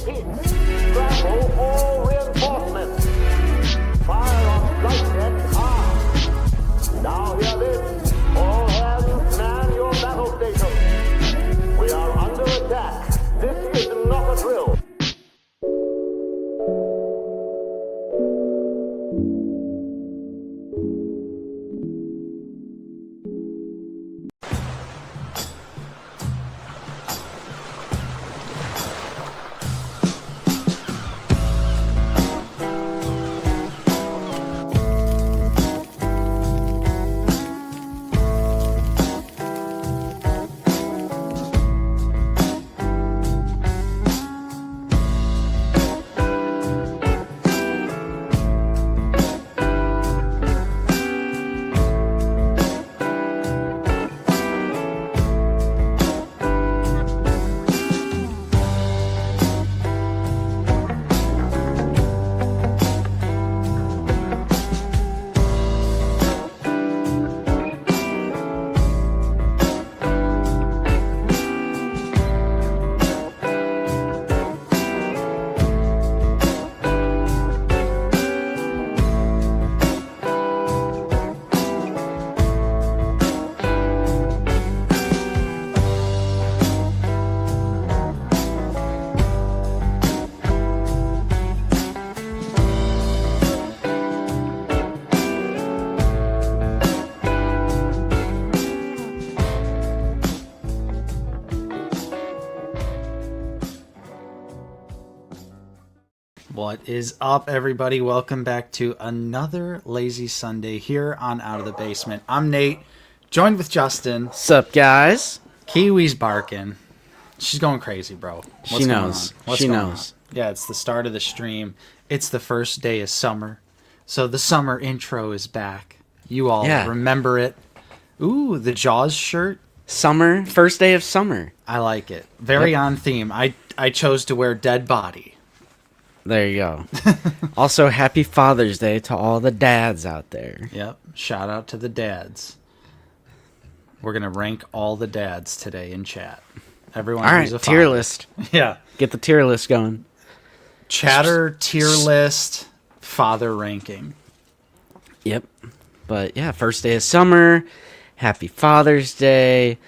heat, scramble all reinforcements. Fire on flight deck armed. Now hear this. All hands man your battle stations. We are under attack. This is not a drill. What is up, everybody? Welcome back to another Lazy Sunday here on Out of the Basement. I'm Nate, joined with Justin. Sup, guys? Kiwi's barking. She's going crazy, bro. She knows. She knows. Yeah, it's the start of the stream. It's the first day of summer. So the summer intro is back. You all remember it. Ooh, the Jaws shirt. Summer, first day of summer. I like it. Very on theme. I chose to wear Dead Body. There you go. Also, happy Father's Day to all the dads out there. Yep. Shout out to the dads. We're going to rank all the dads today in chat. Everyone all who's right, a father. tier list. Yeah. Get the tier list going. Chatter, tier list, father ranking. Yep. But yeah, first day of summer. Happy Father's Day.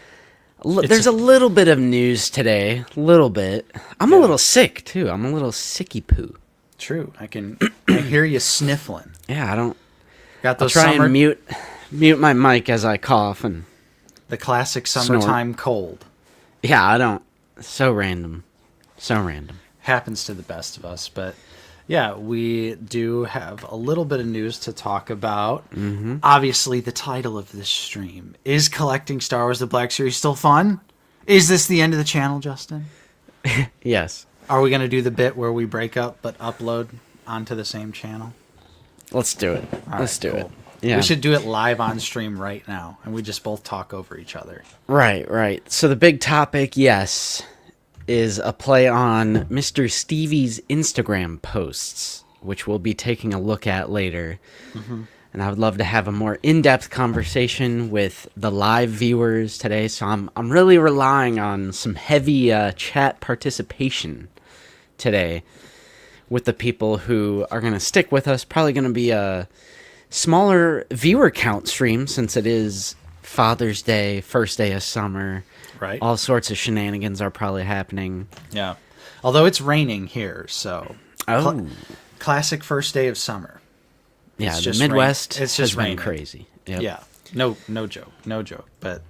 There's a little bit of news today. A little bit. I'm a little sick, too. I'm a little sicky poo. True. I hear you sniffling. Yeah, I don't... Got those I'll try and mute my mic as I cough and... The classic summertime cold. Yeah, I don't... So random. So random. Happens to the best of us, but... Yeah, we do have a little bit of news to talk about. Mm-hmm. Obviously, the title of this stream is Collecting Star Wars The Black Series still fun? Is this the end of the channel, Justin? Yes. Are we going to do the bit where we break up but upload onto the same channel? Let's do it. Let's do it. Yeah. We should do it live on stream right now, and we just both talk over each other. Right. So the big topic, yes, is a play on Mr. Stevie's Instagram posts, which we'll be taking a look at later. Mm-hmm. And I would love to have a more in-depth conversation with the live viewers today. So I'm really relying on some heavy chat participation today with the people who are going to stick with us. Probably going to be a smaller viewer count stream since it is Father's Day, first day of summer. Right. All sorts of shenanigans are probably happening. Yeah. Although it's raining here, so... Classic first day of summer. Yeah, the Midwest it's just has been crazy. Yep. Yeah. No joke. But,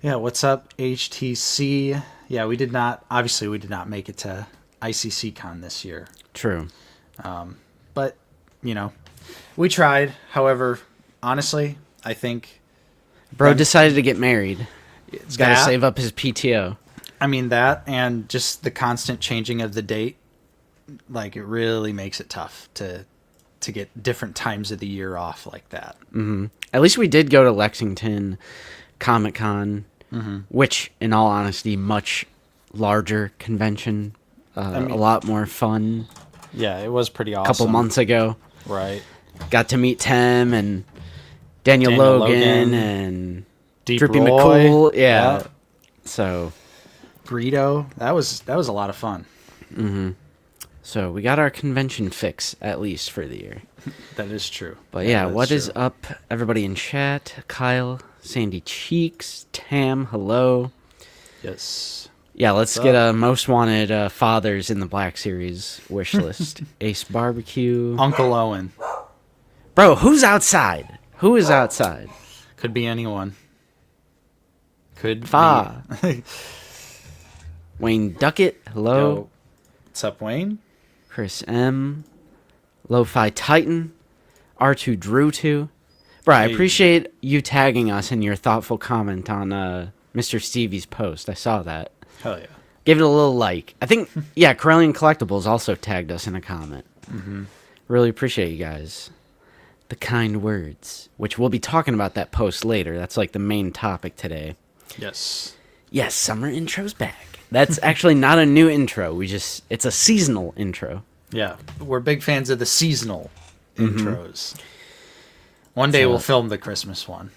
yeah, what's up, HTC? Yeah, we did not make it to ICC-Con this year. True. But, we tried. However, honestly, I think... Bro decided to get married. He's got to save up his PTO. I mean, that and just the constant changing of the date, like, it really makes it tough to get different times of the year off like that. Mm-hmm. At least we did go to Lexington Comic-Con, which, in all honesty, much larger convention, a lot more fun. Yeah, it was pretty awesome. A couple months ago. Right. Got to meet Tim and Daniel Logan and... Drippy Roy. McCool, yeah. So, Greedo, that was a lot of fun. So we got our convention fix, at least for the year. That is true. But yeah, that's what is true. up, everybody in chat? Kyle, Sandy Cheeks, Tam, hello. Yes. Yeah, let's get a most wanted fathers in the Black Series wish list. Ace Barbecue. Uncle Owen. Bro, who's outside? Who is outside? Could be anyone. Could Fa. be. Wayne Duckett, hello. Yo. What's up, Wayne? Chris M. Lo-Fi Titan. R2 Drew 2. Bro, I Hey. appreciate you tagging us in your thoughtful comment on Mr. Stevie's post. I saw that. Hell yeah. Give it a little like. I think, yeah, Corellian Collectibles also tagged us in a comment. Really appreciate you guys. The kind words, which we'll be talking about that post later. That's like the main topic today. Yes. Yes, summer intro's back. That's actually not a new intro. It's a seasonal intro. Yeah. We're big fans of the seasonal intros. One day we'll film the Christmas one.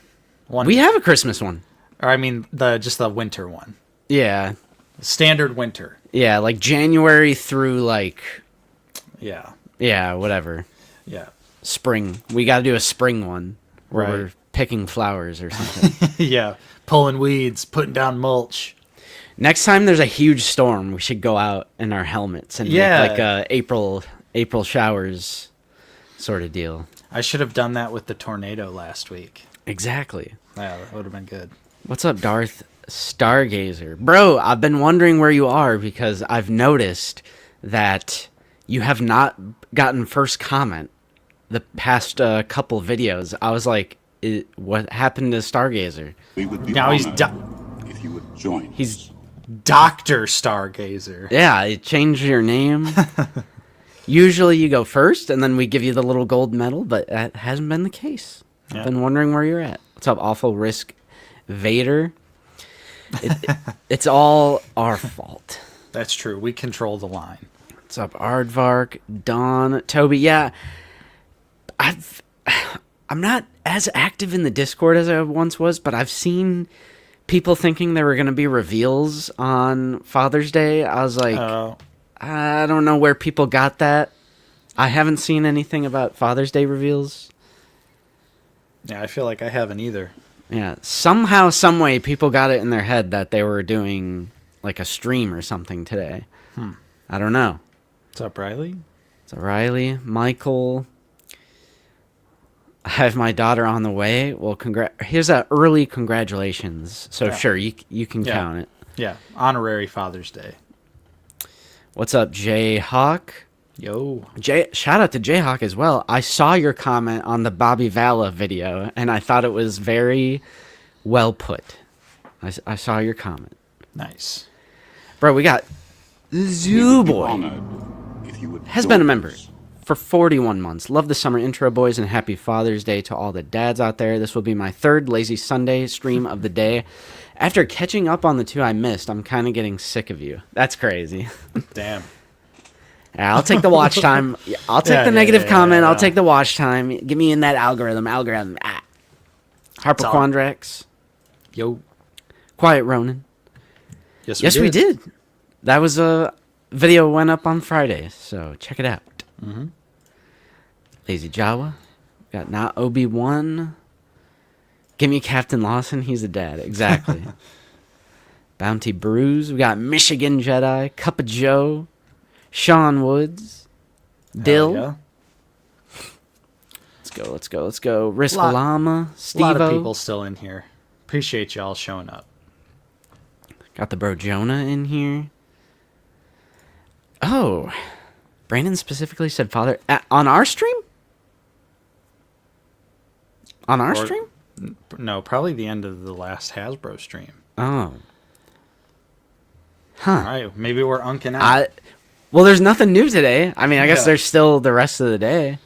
We have a Christmas one. Or I mean, just the winter one. Yeah. Standard winter. Yeah, like January through like, Yeah. yeah, whatever. Yeah. Spring. We got to do a spring one where Right. we're picking flowers or something. Yeah. Pulling weeds, putting down mulch. Next time there's a huge storm, we should go out in our helmets and Yeah. make like a April showers sort of deal. I should have done that with the tornado last week. Exactly. Yeah, that would have been good. What's up, Darth Stargazer? Bro, I've been wondering where you are because I've noticed that you have not gotten first comment the past couple videos. I was like, what happened to Stargazer? We would be Now he's honored if you would join. He's, Dr. Stargazer. yeah, it changed your name. Usually you go first and then we give you the little gold medal, but that hasn't been the case. Yeah. I've been wondering where you're at. What's up, Awful Risk Vader? It's all our fault. That's true. We control the line. What's up, Aardvark, Don, Toby? Yeah, I'm not as active in the Discord as I once was, but I've seen people thinking there were going to be reveals on Father's Day. I was like, I don't know where people got that. I haven't seen anything about Father's Day reveals. Yeah, I feel like I haven't either. Yeah, somehow, some way, people got it in their head that they were doing like a stream or something today. I don't know. What's up, Riley? So Riley, Michael, I have my daughter on the way. Well, here's a early congratulations. So Yeah. sure, you can Yeah. count it. Yeah, honorary Father's Day. What's up, Jayhawk? Yo. Shout out to Jayhawk as well. I saw your comment on the Bobby Vala video, and I thought it was very well put. I saw your comment. Nice. Bro, we got Zoo Boy. Honored if you would Has join been a member us. for 41 months. Love the summer intro, boys, and happy Father's Day to all the dads out there. This will be my third Lazy Sunday stream of the day. After catching up on the two I missed, I'm kind of getting sick of you. That's crazy. Damn. Yeah, I'll take the watch time. I'll take Yeah, the yeah, negative yeah, comment. yeah. I'll take the watch time. Get me in that algorithm. Harper all- Quandrax. Yo. Quiet Ronin. Yes, we did. That was a video went up on Friday, so check it out. Lazy Jawa. Got not Obi-Wan. Give me Captain Lawson. He's a dad. Exactly. Bounty Brews. We got Michigan Jedi. Cup of Joe. Sean Woods. Dill. Yeah. Let's go. Risk Lot- Llama. A Steve lot of people still in here. Appreciate y'all showing up. Got the bro Jonah in here. Oh. Brandon specifically said father. On our stream? On our Or- stream? No, probably the end of the last Hasbro stream. Oh. Huh. All right, maybe we're unking out. Well, there's nothing new today. I mean, I guess Yeah. there's still the rest of the day.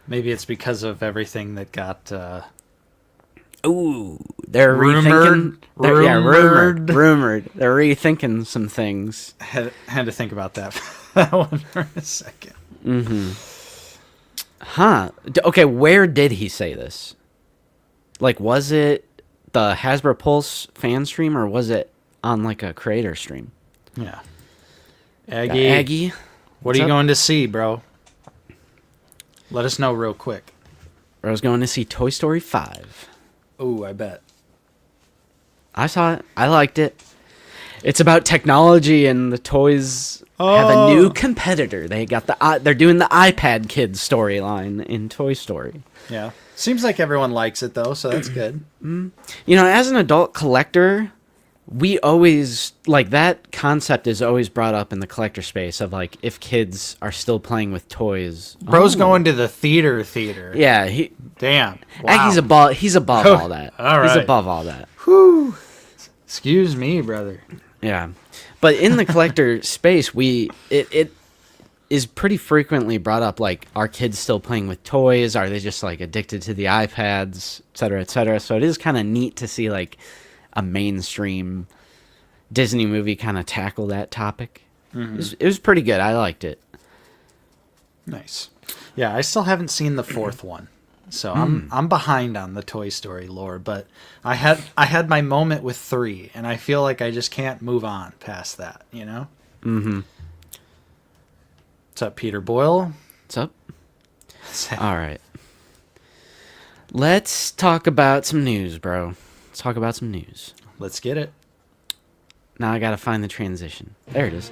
Maybe it's because of everything that got Ooh, they're Rumored. rethinking. Rumored. They're rethinking some things. had to think about that, that one for a second. Huh. Okay, where did he say this? Like, was it the Hasbro Pulse fan stream or was it on like a creator stream? Yeah. Aggie, Aggie. what are you going to see, bro? Let us know real quick. I was going to see Toy Story 5. Oh, I bet. I saw it. I liked it. It's about technology, and the toys have a new competitor. They got they're doing the iPad Kids storyline in Toy Story. Yeah. Seems like everyone likes it, though, so that's good. You know, as an adult collector, we always, like, that concept is always brought up in the collector space of, like, if kids are still playing with toys. Bro's going to the theater. Yeah, Damn. Aggie's he's above all that. All He's right. above all that. Whew. Excuse me, brother. Yeah. But in the collector space, it is pretty frequently brought up, like, are kids still playing with toys? Are they just, like, addicted to the iPads, et cetera, et cetera? So it is kind of neat to see, like, a mainstream Disney movie kind of tackle that topic. It was pretty good. I liked it. Nice. Yeah, I still haven't seen the fourth one. So I'm behind on the Toy Story lore, but I had my moment with 3, and I feel like I just can't move on past that, you know? Mm-hmm. What's up, Peter Boyle? What's up? All right. Let's talk about some news, bro. Let's talk about some news. Let's get it. Now I gotta find the transition. There it is.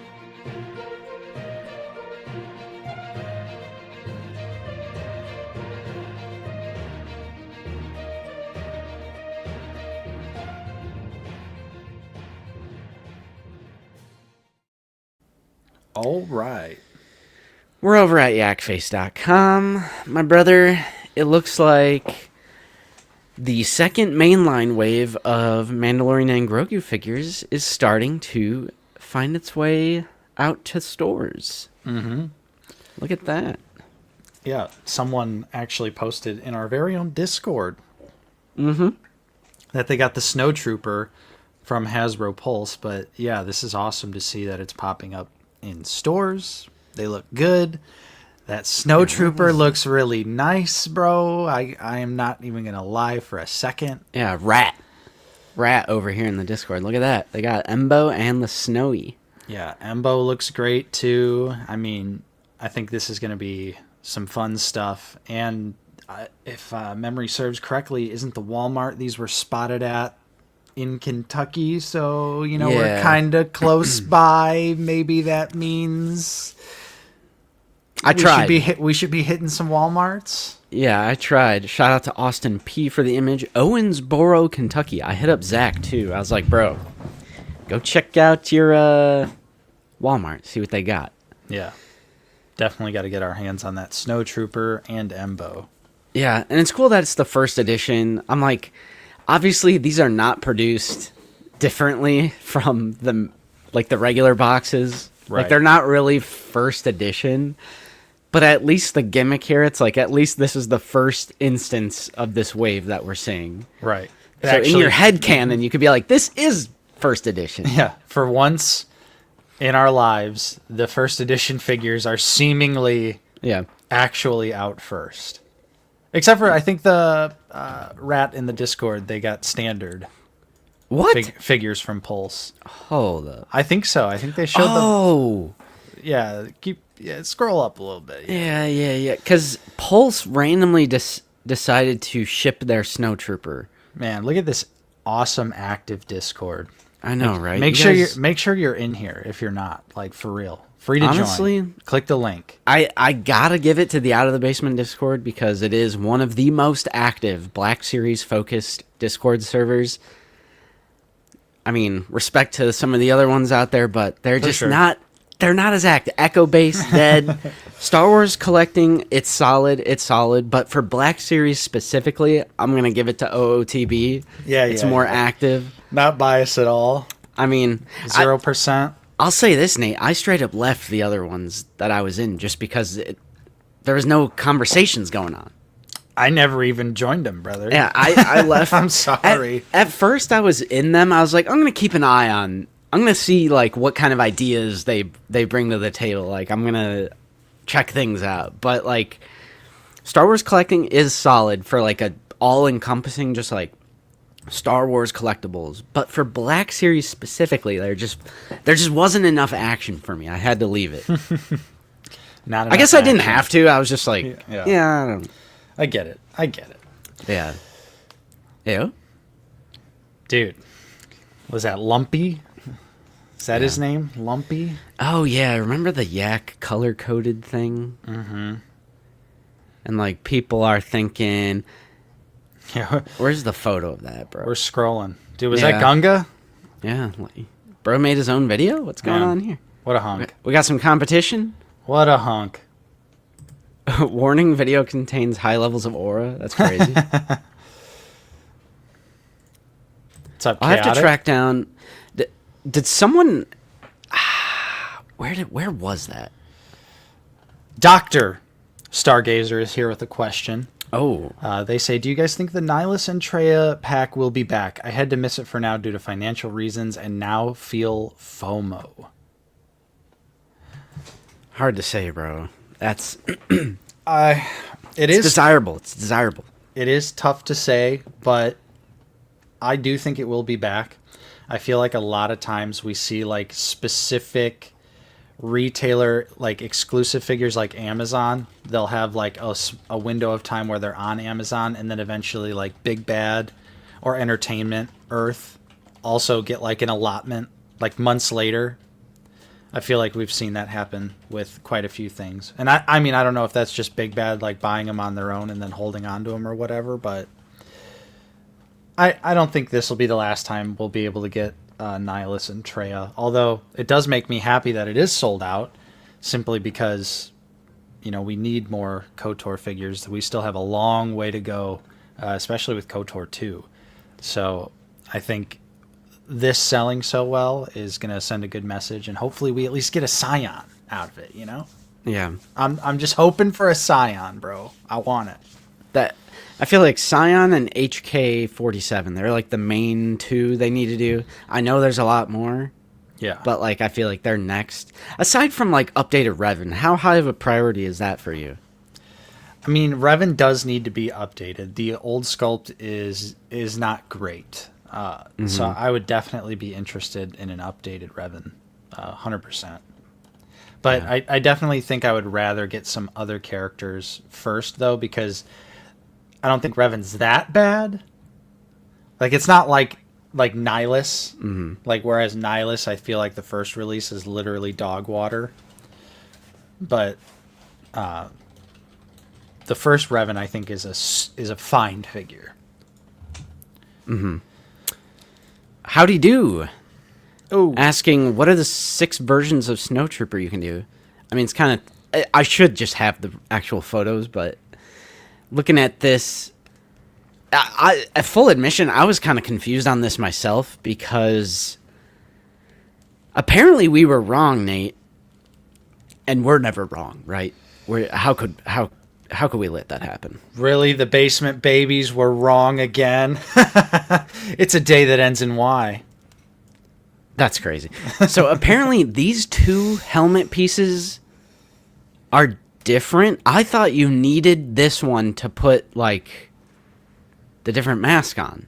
All right. We're over at yakface.com. My brother, it looks like the second mainline wave of Mandalorian and Grogu figures is starting to find its way out to stores. Mm-hmm. Look at that. Yeah, someone actually posted in our very own Discord that they got the Snow Trooper from Hasbro Pulse. But yeah, this is awesome to see that it's popping up in stores. They look good. That Snow Trooper looks really nice, bro. I am not even going to lie for a second. Yeah, Rat over here in the Discord. Look at that. They got Embo and the Snowy. Yeah, Embo looks great too. I mean, I think this is going to be some fun stuff. And if memory serves correctly, isn't the Walmart these were spotted at in Kentucky? So, you know, we're kind of close by. Maybe that means we should be hitting some Walmarts. Yeah, I tried. Shout out to Austin P for the image. Owensboro, Kentucky. I hit up Zach too. I was like, bro, go check out your Walmart. See what they got. Yeah. Definitely got to get our hands on that Snow Trooper and Embo. Yeah, and it's cool that it's the first edition. I'm like, obviously these are not produced differently from the regular boxes. Right. Like, they're not really first edition. But at least the gimmick here, it's like, at least this is the first instance of this wave that we're seeing. Right. So in your head canon, you could be like, this is first edition. Yeah. For once in our lives, the first edition figures are seemingly actually out first. Except for, I think the Rat in the Discord, they got standard figures from Pulse. Hold up. I think so. I think they showed them. Yeah, scroll up a little bit. Yeah. Because Pulse randomly decided to ship their Snow Trooper. Man, look at this awesome active Discord. I know, right? Make sure you're in here if you're not, like, for real. Free to join. Click the link. I gotta give it to the Out of the Basement Discord because it is one of the most active Black Series focused Discord servers. I mean, respect to some of the other ones out there, but they're just not. They're not as active. Echo Base dead. Star Wars collecting, it's solid. But for Black Series specifically, I'm gonna give it to OOTB. It's more active. Not biased at all. I mean, 0%. I'll say this, Nate. I straight up left the other ones that I was in just because there was no conversations going on. I never even joined them, brother. Yeah, I left. I'm sorry. At first, I was in them. I was like, I'm gonna keep an eye on. I'm gonna see like what kind of ideas they bring to the table. Like, I'm gonna check things out. But like, Star Wars collecting is solid for like a all encompassing, just like Star Wars collectibles, but for Black Series specifically, there just wasn't enough action for me. I had to leave it. Not I guess I didn't action. have to. I was just like, Yeah. yeah, I don't. I get it. Yeah. Ew. Dude, was that Lumpy? Is that his name? Lumpy? Oh yeah, remember the yak color coded thing? Mm-hmm. And like people are thinking, Yeah, where's the photo of that, bro? we're scrolling. Dude, was Yeah. that Gunga? Yeah, like, bro made his own video. What's going Man. on here? What a hunk. We got some competition. What a hunk. Warning: video contains high levels of aura. That's crazy. What's up, I'll have to Chaotic? track down. Did someone? Where was that? Dr. Stargazer is here with a question. Oh, They say, do you guys think the Nihilus and Treya pack will be back? I had to miss it for now due to financial reasons and now feel FOMO. hard to say, bro. That's It it's is desirable. It's desirable. It is tough to say, but I do think it will be back. I feel like a lot of times we see like specific retailer like exclusive figures like Amazon. They'll have like a window of time where they're on Amazon, and then eventually like Big Bad or Entertainment Earth also get like an allotment like months later. I feel like we've seen that happen with quite a few things. And I mean, I don't know if that's just Big Bad like buying them on their own and then holding on to them or whatever, but I don't think this will be the last time we'll be able to get Nihilus and Treya. Although it does make me happy that it is sold out, simply because, you know, we need more KOTOR figures. We still have a long way to go, especially with KOTOR 2. So I think this selling so well is going to send a good message, and hopefully we at least get a Scion out of it, you know? Yeah. I'm just hoping for a Scion, bro. I want it. That I feel like Scion and HK-47, they're like the main two they need to do. I know there's a lot more, Yeah. but like I feel like they're next. Aside from like updated Revan, how high of a priority is that for you? I mean, Revan does need to be updated. The old sculpt is not great. So I would definitely be interested in an updated Revan, 100%. But Yeah. I definitely think I would rather get some other characters first, though, because I don't think Revan's that bad. Like, it's not like Nihilus. Mm-hmm. Like, whereas Nihilus, I feel like the first release is literally dog water. But the first Revan, I think, is a fine figure. Howdy do. Oh, Asking what are the 6 versions of Snow Trooper you can do? I mean, it's kind of. I should just have the actual photos, but looking at this, at full admission, I was kind of confused on this myself because apparently we were wrong, Nate, and we're never wrong, right? How could we let that happen? really? The basement babies were wrong again? It's a day that ends in Y. That's crazy. So apparently these 2 helmet pieces are different. I thought you needed this one to put like the different mask on.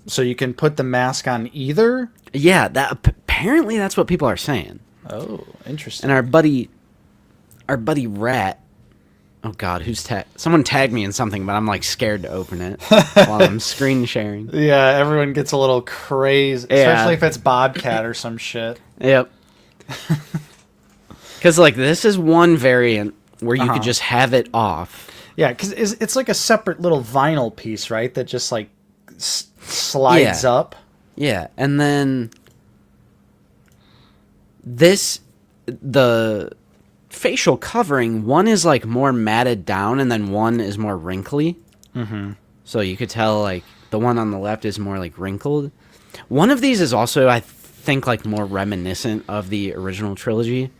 So you can put the mask on either? Yeah, that apparently that's what people are saying. Oh, interesting. And our buddy Rat. Oh God, someone tagged me in something, but I'm like scared to open it while I'm screen sharing. Yeah, everyone gets a little crazy, Yeah. especially if it's Bobcat or some shit. Yep. Because like this is one variant where you Uh-huh. could just have it off. Yeah, because it's like a separate little vinyl piece, right? That just like slides Yeah. up. Yeah, and then the facial covering, one is like more matted down and then one is more wrinkly. Mm-hmm. So you could tell like the one on the left is more like wrinkled. One of these is also, I think, like more reminiscent of the original trilogy.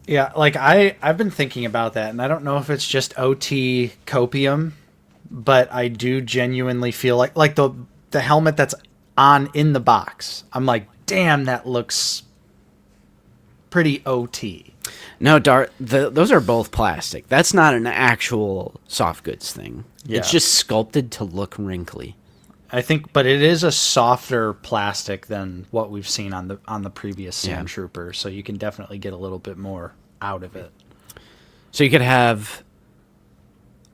Yeah, like I've been thinking about that, and I don't know if it's just OT copium, but I do genuinely feel like the helmet that's on in the box. I'm like, damn, that looks pretty OT. No, those are both plastic. That's not an actual soft goods thing. Yeah. It's just sculpted to look wrinkly. I think, but it is a softer plastic than what we've seen on the previous Sand Trooper, so you can definitely get a little bit more out of it. So you could have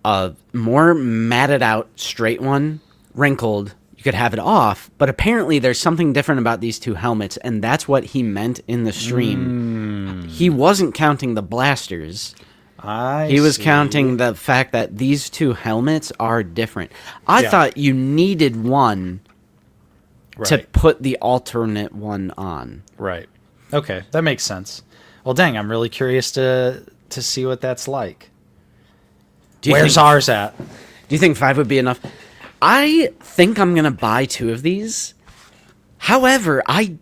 a more matted out straight one, wrinkled. You could have it off, but apparently there's something different about these two helmets, and that's what he meant in the stream. He wasn't counting the blasters. He was counting the fact that these two helmets are different. I thought you needed one to put the alternate one on. Right. Okay, that makes sense. Well, dang, I'm really curious to see what that's like. Where's ours at? Do you think 5 would be enough? I think I'm going to buy 2 of these. However, I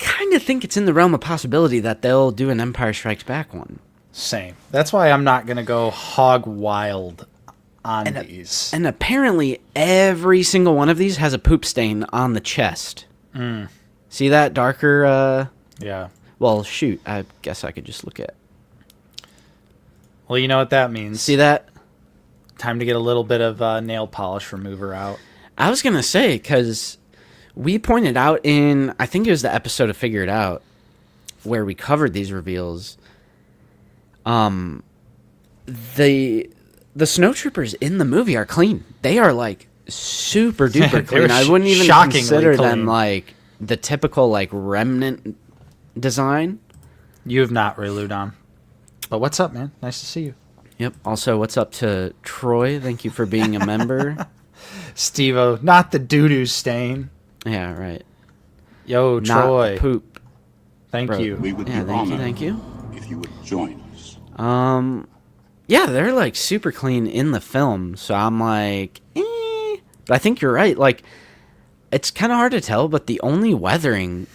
kind of think it's in the realm of possibility that they'll do an Empire Strikes Back one. Same. That's why I'm not going to go hog wild on these. And apparently every single one of these has a poop stain on the chest. See that darker... Yeah. Well, shoot. I guess I could just look at... Well, you know what that means. See that? Time to get a little bit of nail polish remover out. I was going to say, because we pointed out in... I think it was the episode of Figure It Out where we covered these reveals... The snowtroopers in the movie are clean. They are like super duper clean. I wouldn't even consider them like the typical like remnant design. You have not relued on. But what's up, man? Nice to see you. Yep. Also, what's up to Troy? Thank you for being a member. Steve-O, not the doo-doo stain. Yeah, right. Yo, Not Troy. poop. Thank you. We would be Thank you. if you would join us. Yeah, they're like super clean in the film, so I'm like, But I think you're right. Like, it's kind of hard to tell, but the only weathering,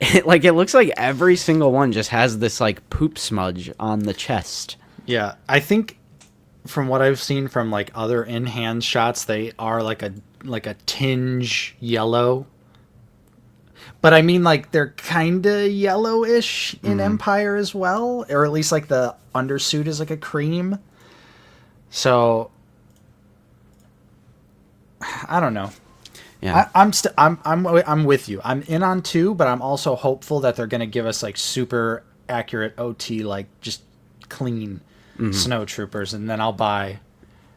it looks like every single one just has this like poop smudge on the chest. Yeah, I think from what I've seen from like other in-hand shots, they are like a tinge yellow. But I mean, like, they're kind of yellowish in Empire as well, or at least like the undersuit is like a cream. So I don't know. Yeah, I'm with you. I'm in on 2, but I'm also hopeful that they're gonna give us like super accurate OT, like just clean snow troopers, and then I'll buy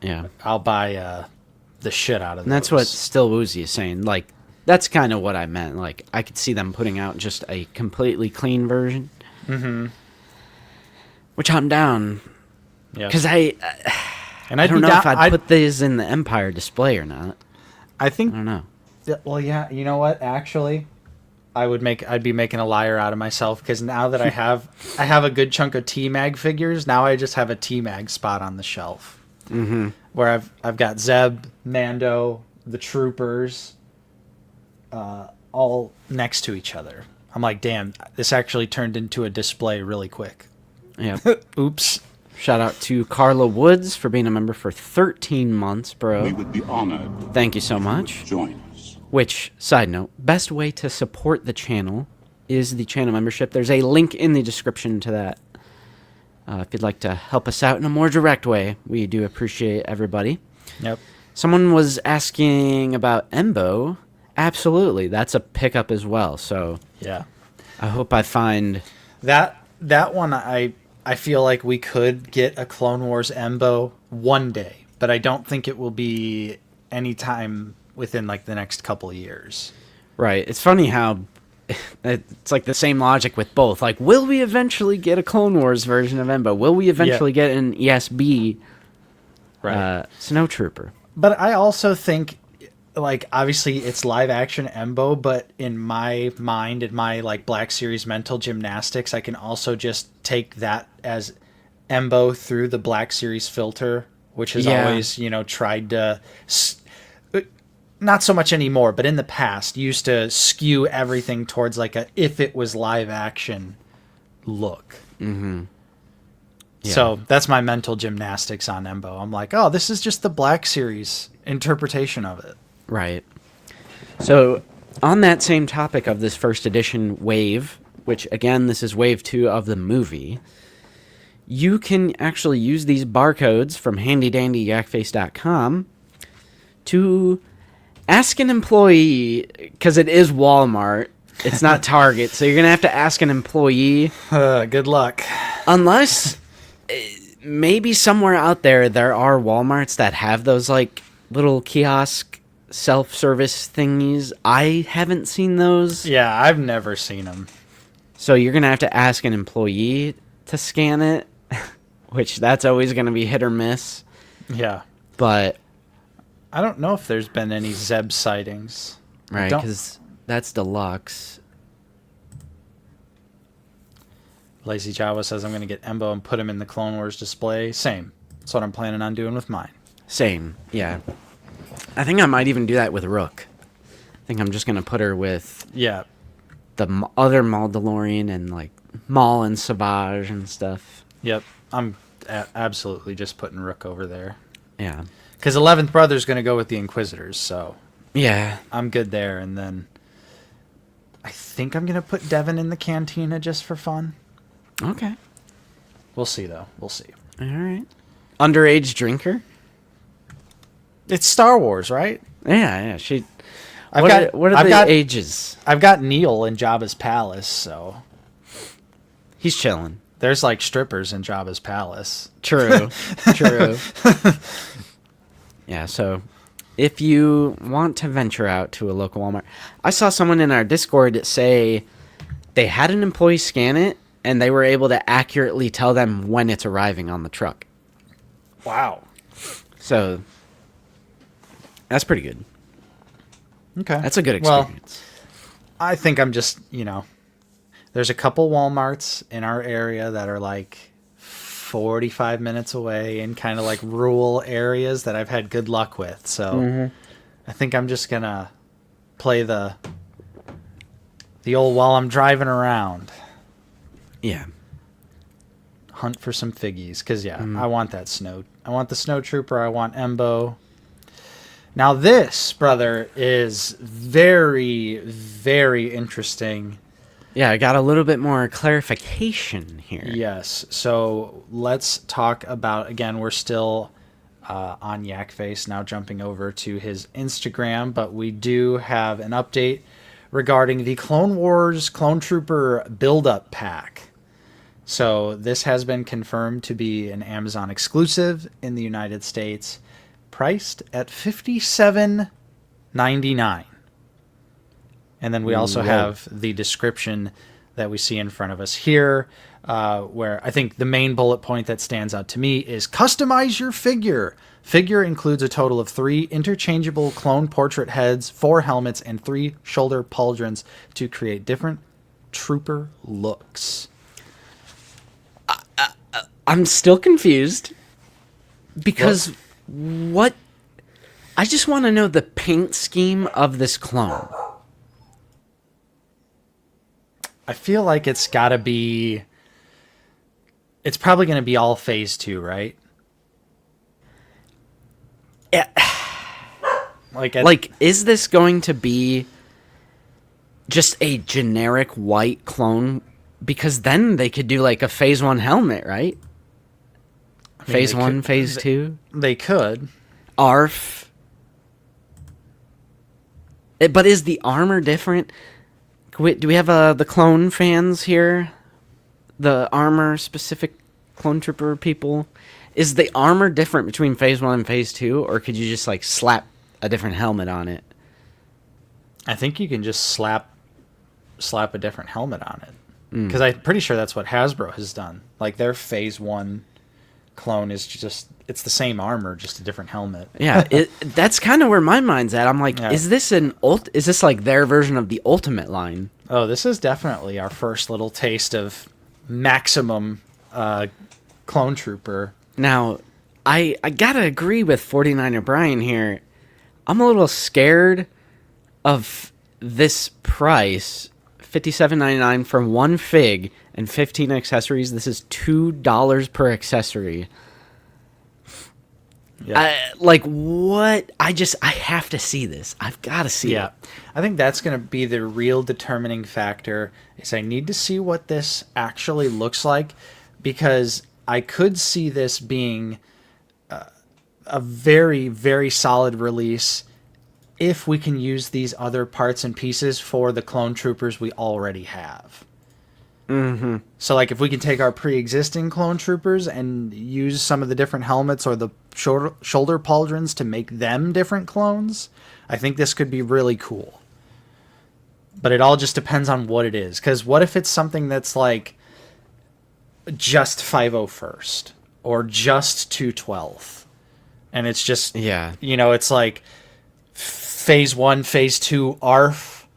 the shit out of them. And that's what Still Woozy is saying. Like, that's kind of what I meant. Like, I could see them putting out just a completely clean version. Which I'm down. Yeah. Because I don't know if I'd put these in the Empire display or not. I think. I don't know. Well, yeah. You know what? Actually, I'd be making a liar out of myself, because now that I have a good chunk of T-Mag figures, now I just have a T-Mag spot on the shelf. Where I've got Zeb, Mando, the troopers, all next to each other. I'm like, damn, this actually turned into a display really quick. Yeah. Oops. Shout out to Carla Woods for being a member for 13 months, We bro. would be honored. Thank you so if you would much. Join us. Which, side note, best way to support the channel is the channel membership. There's a link in the description to that. If you'd like to help us out in a more direct way, we do appreciate everybody. Yep. Someone was asking about Embo. Absolutely, that's a pickup as well. So Yeah. I hope I find That one, I feel like we could get a Clone Wars Embo one day, but I don't think it will be anytime within like the next couple of years. right. It's funny how it's like the same logic with both. Like, will we eventually get a Clone Wars version of Embo? Will we eventually get an ESB Snowtrooper? But I also think, like, obviously it's live action Embo, but in my mind, in my like Black Series mental gymnastics, I can also just take that as Embo through the Black Series filter, which has always, tried to, not so much anymore, but in the past used to skew everything towards like if it was live action look. Yeah. So that's my mental gymnastics on Embo. I'm like, oh, this is just the Black Series interpretation of it. Right. So, on that same topic of this first edition wave, which again, this is wave 2 of the movie, you can actually use these barcodes from handydandyyakface.com to Ask an employee, because it is Walmart. It's not Target, so you're going to have to ask an employee. Good luck. Unless maybe somewhere out there are Walmarts that have those like little kiosk self-service thingies. I haven't seen those. Yeah, I've never seen them. So you're going to have to ask an employee to scan it, which that's always going to be hit or miss. Yeah. But I don't know if there's been any Zeb sightings. right, Don't- because that's deluxe. Lazy Jawa says I'm going to get Embo and put him in the Clone Wars display. Same. That's what I'm planning on doing with mine. Same, yeah. I think I might even do that with Rook. I think I'm just going to put her with Yeah. the other Mandalorian and like Maul and Savage and stuff. Yep. I'm absolutely just putting Rook over there. Yeah. Because 11th Brother's going to go with the Inquisitors, so Yeah. I'm good there. And then I think I'm going to put Devin in the Cantina just for fun. Okay. We'll see, though. We'll see. All right. Underage drinker? It's Star Wars, right? Yeah. She. I've What got- are, what are I've the got- ages? I've got Neil in Jabba's palace, so He's chilling. there's like strippers in Jabba's palace. True. True. Yeah, so if you want to venture out to a local Walmart, I saw someone in our Discord say they had an employee scan it and they were able to accurately tell them when it's arriving on the truck. Wow. So that's pretty good. Okay. That's a good Well, experience. I think I'm just, there's a couple Walmarts in our area that are like 45 minutes away in kind of like rural areas that I've had good luck with. So I think I'm just going to play the old while I'm driving around, Yeah. hunt for some figgies. Because, I want that snow. I want the snow trooper. I want Embo. Now this, brother, is very, very interesting. Yeah, I got a little bit more clarification here. Yes. So let's talk about, again, we're still on Yak Face, now jumping over to his Instagram, but we do have an update regarding the Clone Wars Clone Trooper build-up pack. So this has been confirmed to be an Amazon exclusive in the United States, priced at $57.99. And then we also have the description that we see in front of us here, where I think the main bullet point that stands out to me is customize your figure. Figure includes a total of 3 interchangeable clone portrait heads, 4 helmets, and 3 shoulder pauldrons to create different trooper looks. I'm still confused because what? I just want to know the paint scheme of this clone. I feel like it's got to be... It's probably going to be all phase 2, right? Yeah. Like, Is this going to be just a generic white clone? Because then they could do like a phase 1 helmet, right? Phase they 1, could- phase they- 2. they could. ARF. But is the armor different? Do we have the clone fans here? The armor specific clone trooper people? Is the armor different between phase 1 and phase 2? Or could you just like slap a different helmet on it? I think you can just slap a different helmet on it. Because I'm pretty sure that's what Hasbro has done. Like their phase 1 clone is just, it's the same armor, just a different helmet. Yeah, that's kind of where my mind's at. I'm like, Yeah. is this like their version of the Ultimate line? Oh, this is definitely our first little taste of maximum clone trooper. Now, I gotta agree with 49er Brian here. I'm a little scared of this price, $57.99 for 1 fig and 15 accessories. This is $2 per accessory. Yeah. What? I have to see this. I've got to see Yeah, it. I think that's going to be the real determining factor. Is I need to see what this actually looks like, because I could see this being a very, very solid release if we can use these other parts and pieces for the clone troopers we already have. Mm-hmm. So, like, if we can take our pre-existing clone troopers and use some of the different helmets or the shoulder pauldrons to make them different clones, I think this could be really cool. But it all just depends on what it is. Because what if it's something that's, like, just 501st or just 212th? And it's just, it's like Phase 1, Phase 2 ARF.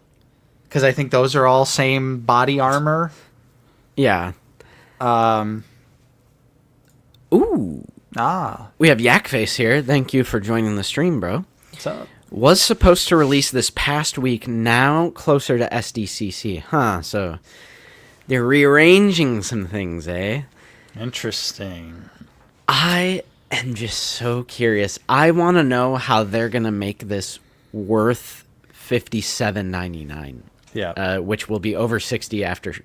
Because I think those are all same body armor. Yeah. Ooh. Ah. We have Yakface here. Thank you for joining the stream, bro. What's up? Was supposed to release this past week, now closer to SDCC. Huh, so they're rearranging some things, eh? Interesting. I am just so curious. I want to know how they're going to make this worth $57.99. Yeah. Which will be over $60 after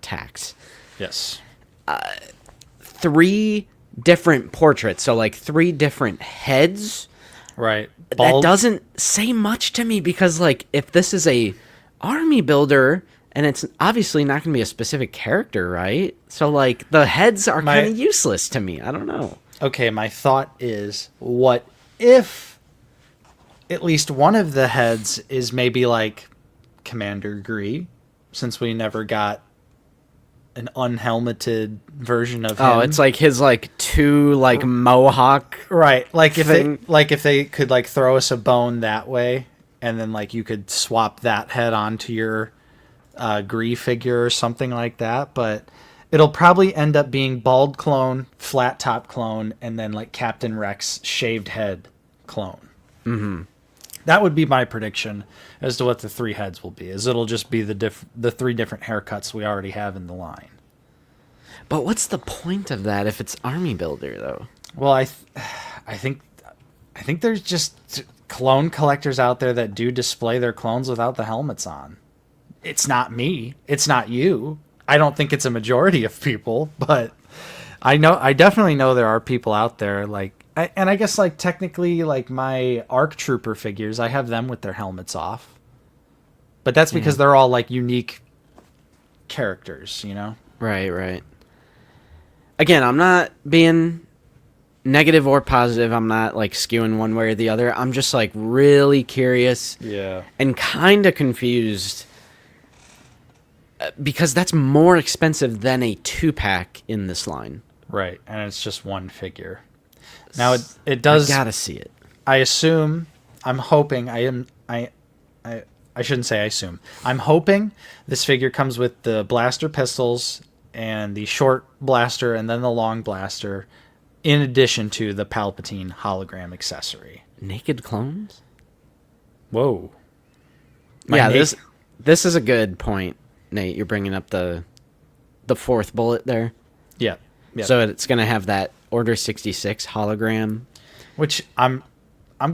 tax. Yes. 3 different portraits, so like 3 different heads. Right. That doesn't say much to me because, like, if this is a army builder and it's obviously not going to be a specific character, right? So, like, the heads are kind of useless to me. I don't know. Okay, my thought is, what if at least one of the heads is maybe like Commander Gree, since we never got an unhelmeted version of him. Oh, it's like his like 2 like mohawk, right? Like thing. if they could like throw us a bone that way, and then like you could swap that head onto your Gree figure or something like that. But it'll probably end up being bald clone, flat top clone, and then like Captain Rex shaved head clone. Mm-hmm. That would be my prediction as to what the 3 heads will be. Is it'll just be the 3 different haircuts we already have in the line. But what's the point of that if it's army builder though? Well, I think there's just clone collectors out there that do display their clones without the helmets on. It's not me. It's not you. I don't think it's a majority of people, but I definitely know there are people out there like. And I guess, like, technically, like, my ARC Trooper figures, I have them with their helmets off. But that's because they're all, like, unique characters, you know? Right. Again, I'm not being negative or positive. I'm not, like, skewing one way or the other. I'm just, like, really curious. Yeah. And kind of confused. Because that's more expensive than a 2-pack in this line. Right. And it's just one figure. Now it does. I gotta see it. I assume. I'm hoping. I shouldn't say I assume. I'm hoping this figure comes with the blaster pistols and the short blaster and then the long blaster, in addition to the Palpatine hologram accessory. Naked clones? Whoa. This is a good point, Nate. You're bringing up the 4th bullet there. Yeah. So it's gonna have that Order 66 hologram, which I'm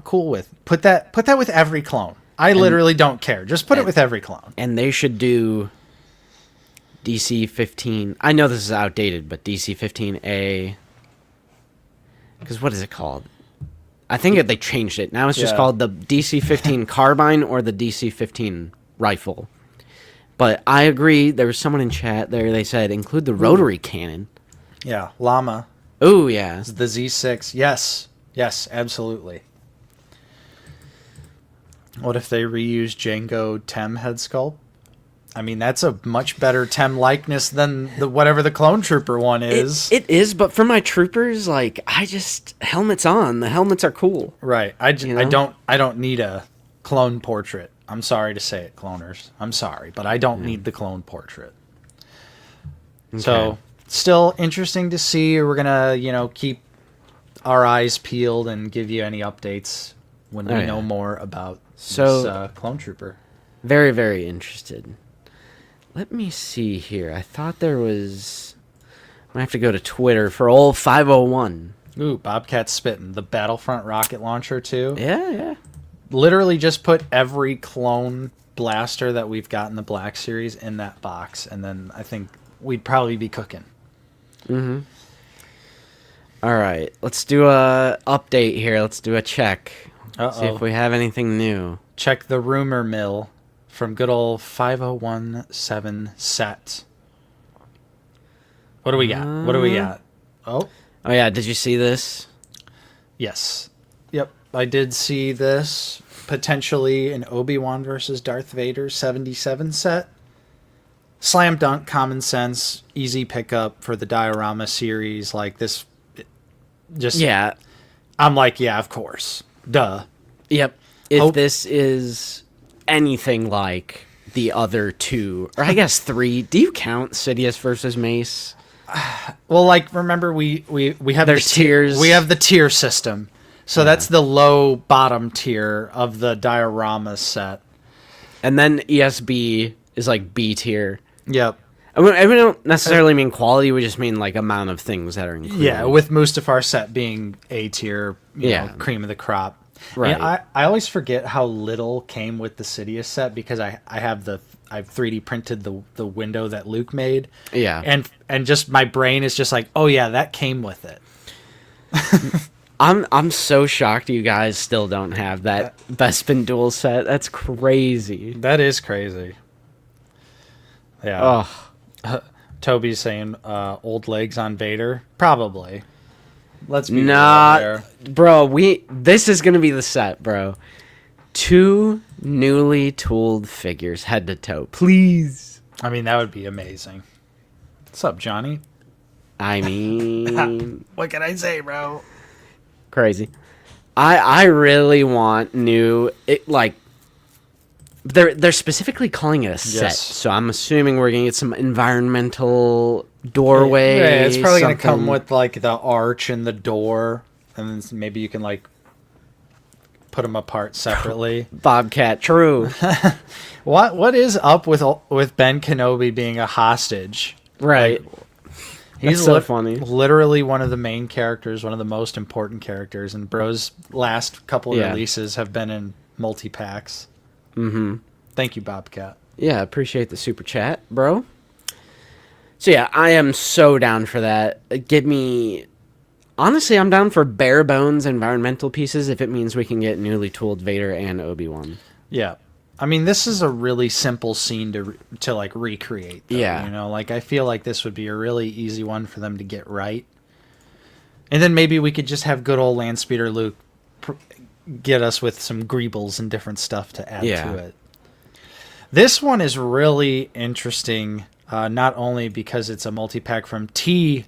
cool with. Put that with every clone. I literally don't care. Just put it with every clone. And they should do DC-15. I know this is outdated, but DC-15A. Because what is it called? I think they changed it. Now it's just called the DC-15 carbine or the DC-15 rifle. But I agree. There was someone in chat there. They said include the rotary cannon. Yeah, Llama. Oh, yeah. The Z6. Yes, absolutely. What if they reuse Django Tem head sculpt? I mean, that's a much better Tem likeness than whatever the Clone Trooper one is. It is, but for my troopers, like, helmets on. The helmets are cool. Right. I don't need a clone portrait. I'm sorry to say it, cloners. I'm sorry, but I don't need the clone portrait. Okay. So, still interesting to see. We're going to, keep our eyes peeled and give you any updates when we know more about this Clone Trooper. Very, very interested. Let me see here. I thought there was... I'm going to have to go to Twitter for old 501. Ooh, Bobcat spitting. The Battlefront rocket launcher, too. Yeah. Literally just put every clone blaster that we've got in the Black Series in that box, and then I think we'd probably be cooking. Mm-hmm. All right, let's do a update here. Let's do a check. Uh-oh. See if we have anything new. check the rumor mill from good old 5017 set. What do we got? What do we got? Oh, Oh yeah, did you see this? yes. Yep, I did see this. Potentially an Obi-Wan versus Darth Vader 77 set. Slam dunk, common sense, easy pickup for the diorama series. Like this, just Yeah. I'm like, yeah, of course, duh. Yep. If Hope- this is anything like the other two, or I guess three, do you count Sidious versus Mace? Well, like remember we have There's tiers. We have the tier system, so that's the low bottom tier of the diorama set. And then ESB is like B tier. Yep. And we don't necessarily mean quality, we just mean like amount of things that are included. Yeah, with Mustafar set being A tier, you Yeah. know, cream of the crop. Right. Yeah, I always forget how little came with the Sidious set because I've 3D printed the window that Luke made. Yeah. And just my brain is just like, oh yeah, that came with it. I'm so shocked you guys still don't have that Bespin dual set. That's crazy. That is crazy. Yeah. Oh, Toby's saying old legs on Vader. Probably. Let's be real not, there. bro. This is gonna be the set, bro. 2 newly tooled figures, head to toe, please. I mean, that would be amazing. What's up, Johnny? I mean, What can I say, bro? crazy. I really want new. They're specifically calling it a set, Yes. so I'm assuming we're gonna get some environmental doorway. Yeah, it's probably going to come something. with like the arch and the door, and then maybe you can like put them apart separately. Bobcat. True. What is up with Ben Kenobi being a hostage? Right. He's so funny. Literally one of the main characters, one of the most important characters, and Bro's last couple of Yeah. releases have been in multi-packs. Mm-hmm. Thank you, Bobcat. Yeah, appreciate the super chat, bro. So yeah, I am so down for that. Give me... Honestly, I'm down for bare bones environmental pieces if it means we can get newly tooled Vader and Obi-Wan. Yeah. I mean, this is a really simple scene to like recreate. Though, Yeah. You know, like I feel like this would be a really easy one for them to get right. And then maybe we could just have good old Landspeeder Luke get us with some greebles and different stuff to add Yeah. to it. This one is really interesting, not only because it's a multi-pack from TNH.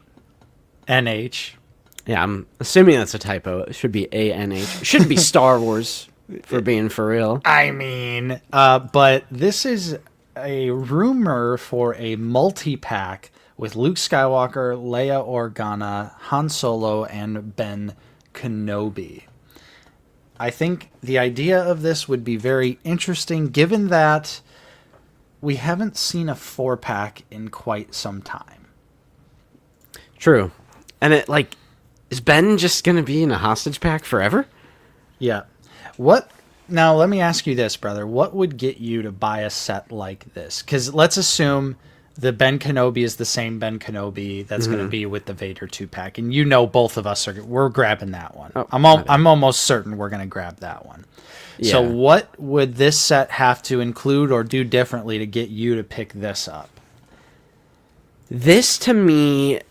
Yeah, I'm assuming that's a typo. It should be ANH. It shouldn't be Star Wars, for being for real. I mean, but this is a rumor for a multi-pack with Luke Skywalker, Leia Organa, Han Solo, and Ben Kenobi. I think the idea of this would be very interesting, given that we haven't seen a 4-pack in quite some time. True. And it, like, is Ben just going to be in a hostage pack forever? Yeah. Now, let me ask you this, brother. What would get you to buy a set like this? Because let's assume the Ben Kenobi is the same Ben Kenobi that's going to be with the Vader 2-pack. And you know both of us we're grabbing that one. Oh, I'm almost certain we're going to grab that one. So Yeah. what would this set have to include or do differently to get you to pick this up? This, to me,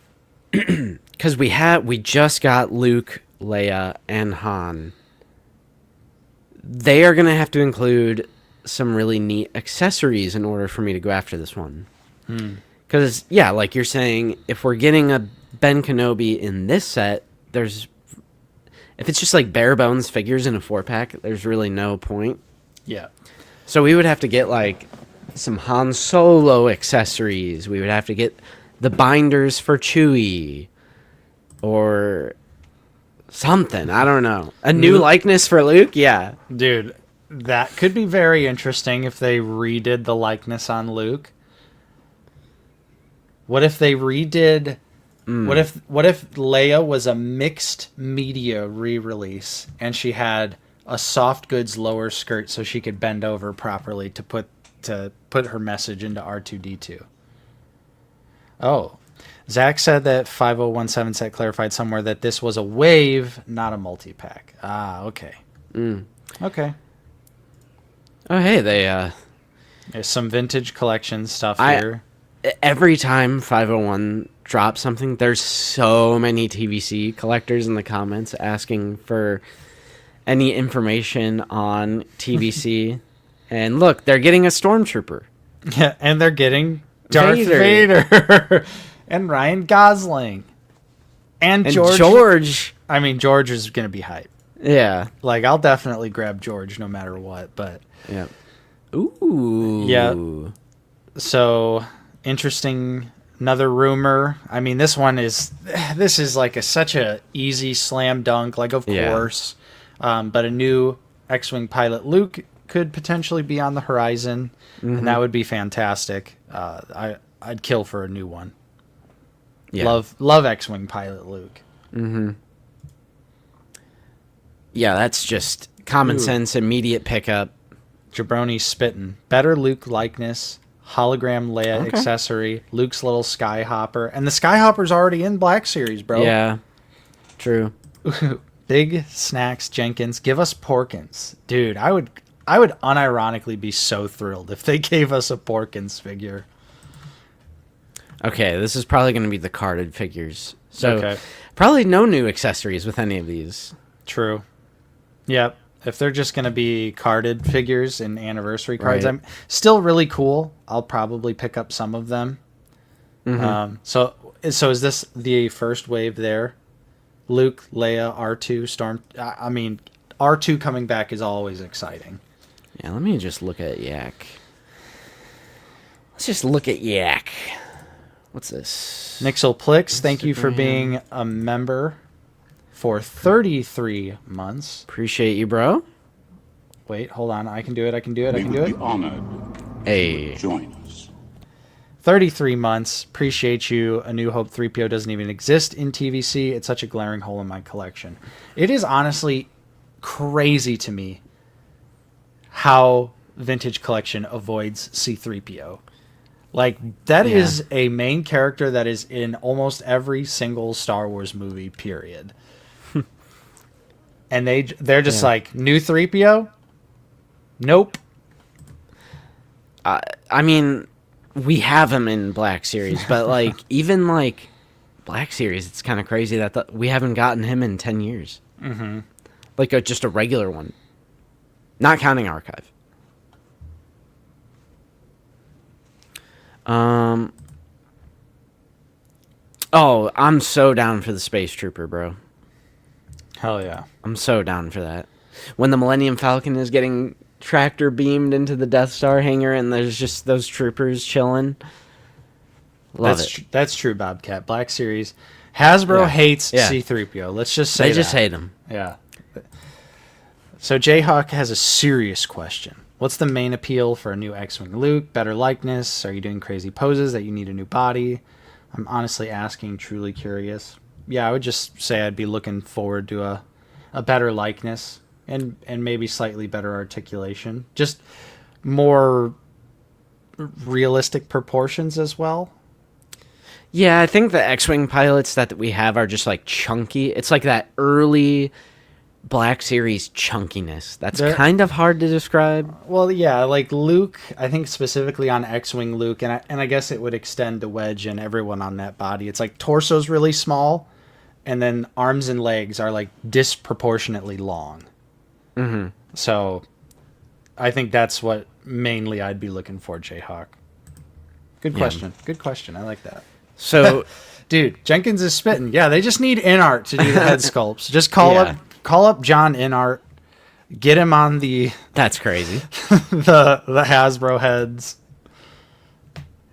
because we just got Luke, Leia, and Han. They are going to have to include some really neat accessories in order for me to go after this one. Because, yeah, like you're saying, if we're getting a Ben Kenobi in this set, if it's just like bare bones figures in a 4-pack, there's really no point. Yeah. So we would have to get like some Han Solo accessories. We would have to get the binders for Chewie. Or something. I don't know. A new likeness for Luke? Yeah. Dude, that could be very interesting if they redid the likeness on Luke. What if they redid... What if Leia was a mixed media re-release and she had a soft goods lower skirt so she could bend over properly to put her message into R2D2? Oh. Zach said that 5017 set clarified somewhere that this was a wave, not a multi-pack. Ah, okay. Okay. Oh, hey, they There's some vintage collection stuff I- here. every time 501 drops something, there's so many TVC collectors in the comments asking for any information on TVC. And look, they're getting a Stormtrooper. Yeah, and they're getting Darth Vader. Vader, and Ryan Gosling, and And George. George. I mean, George is gonna be hype. Yeah. Like, I'll definitely grab George no matter what. But Yeah. Ooh. Yeah. so interesting. Another rumor. I mean, this is like such a easy slam dunk. Like, of Yeah. course, but a new X-wing pilot Luke could potentially be on the horizon, and that would be fantastic. I'd kill for a new one. Yeah. Love X-wing pilot Luke. Yeah, that's just common Ooh. sense, immediate pickup. Jabroni spittin'. Better Luke likeness. Hologram Leia accessory. Luke's little Skyhopper. And the Skyhopper's already in Black Series, bro. Yeah. True. Big Snacks Jenkins. Give us Porkins. Dude, I would unironically be so thrilled if they gave us a Porkins figure. Okay, this is probably going to be the carded figures. So Okay. probably no new accessories with any of these. True. Yep. If they're just going to be carded figures and anniversary cards, Right. I'm still really cool. I'll probably pick up some of them. So is this the first wave there? Luke, Leia, R2, Storm. I mean, R2 coming back is always exciting. Yeah, let me just look at Yak. Let's just look at Yak. What's this? Nixel Plix, thank you for Instagram. being a member for 33 months. Appreciate you, bro. Wait, hold on. I can do it. We would be honored Hey. to join us. 33 months. Appreciate you. A New Hope 3PO doesn't even exist in TVC. It's such a glaring hole in my collection. It is honestly crazy to me how Vintage Collection avoids C3PO. Like, that Yeah. is a main character that is in almost every single Star Wars movie, period. And they're just Yeah. like, new 3PO? Nope. I mean, we have him in Black Series, but like even like Black Series, it's kind of crazy that we haven't gotten him in 10 years. Mm-hmm. Like just a regular one, not counting Archive. Oh, I'm so down for the Space Trooper, bro. Hell yeah. I'm so down for that. When the Millennium Falcon is getting tractor beamed into the Death Star hangar and there's just those troopers chilling. Love it. That's true, Bobcat. Black Series. Hasbro Yeah. hates Yeah. C3PO. Let's just say They just that. hate him. Yeah. So Jayhawk has a serious question. What's the main appeal for a new X-Wing Luke? Better likeness? Are you doing crazy poses that you need a new body? I'm honestly asking, truly curious. Yeah, I would just say I'd be looking forward to a better likeness and maybe slightly better articulation. Just more realistic proportions as well. Yeah, I think the X-Wing pilots that we have are just like chunky. It's like that early Black Series chunkiness. That's They're- kind of hard to describe. Well, yeah, like Luke, I think specifically on X-Wing Luke, and I guess it would extend to Wedge and everyone on that body. It's like torso's really small, and then arms and legs are like disproportionately long. Mm-hmm. So I think that's what mainly I'd be looking for, Jayhawk. Good question. Good question. I like that. So, Dude, Jenkins is spitting. Yeah, they just need InArt to do the head sculpts. Just call up John InArt, get him on the that's crazy. the Hasbro heads.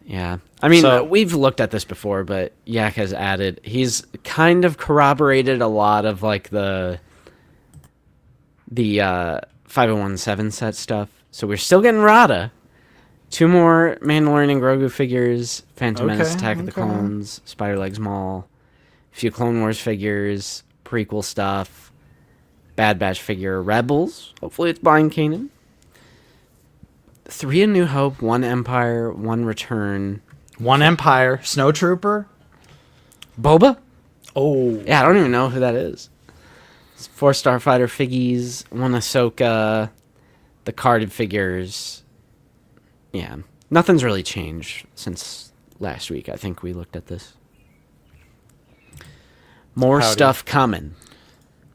Yeah. I mean, So- we've looked at this before, but Yak has added, he's kind of corroborated a lot of like the 5017 set stuff. So we're still getting Rada. 2 more Mandalorian and Grogu figures, Phantom Menace, Okay, Attack of the okay. Clones, Spider Legs Maul, a few Clone Wars figures, prequel stuff, Bad Batch figure, Rebels. Hopefully it's Blind Kanan. 3 A New Hope, 1 Empire, 1 Return. One Empire, Snowtrooper. Boba? Oh, Yeah, I don't even know who that is. 4 Starfighter figgies, 1 Ahsoka, the carded figures, yeah, nothing's really changed since last week. I think we looked at this. More Howdy. stuff coming.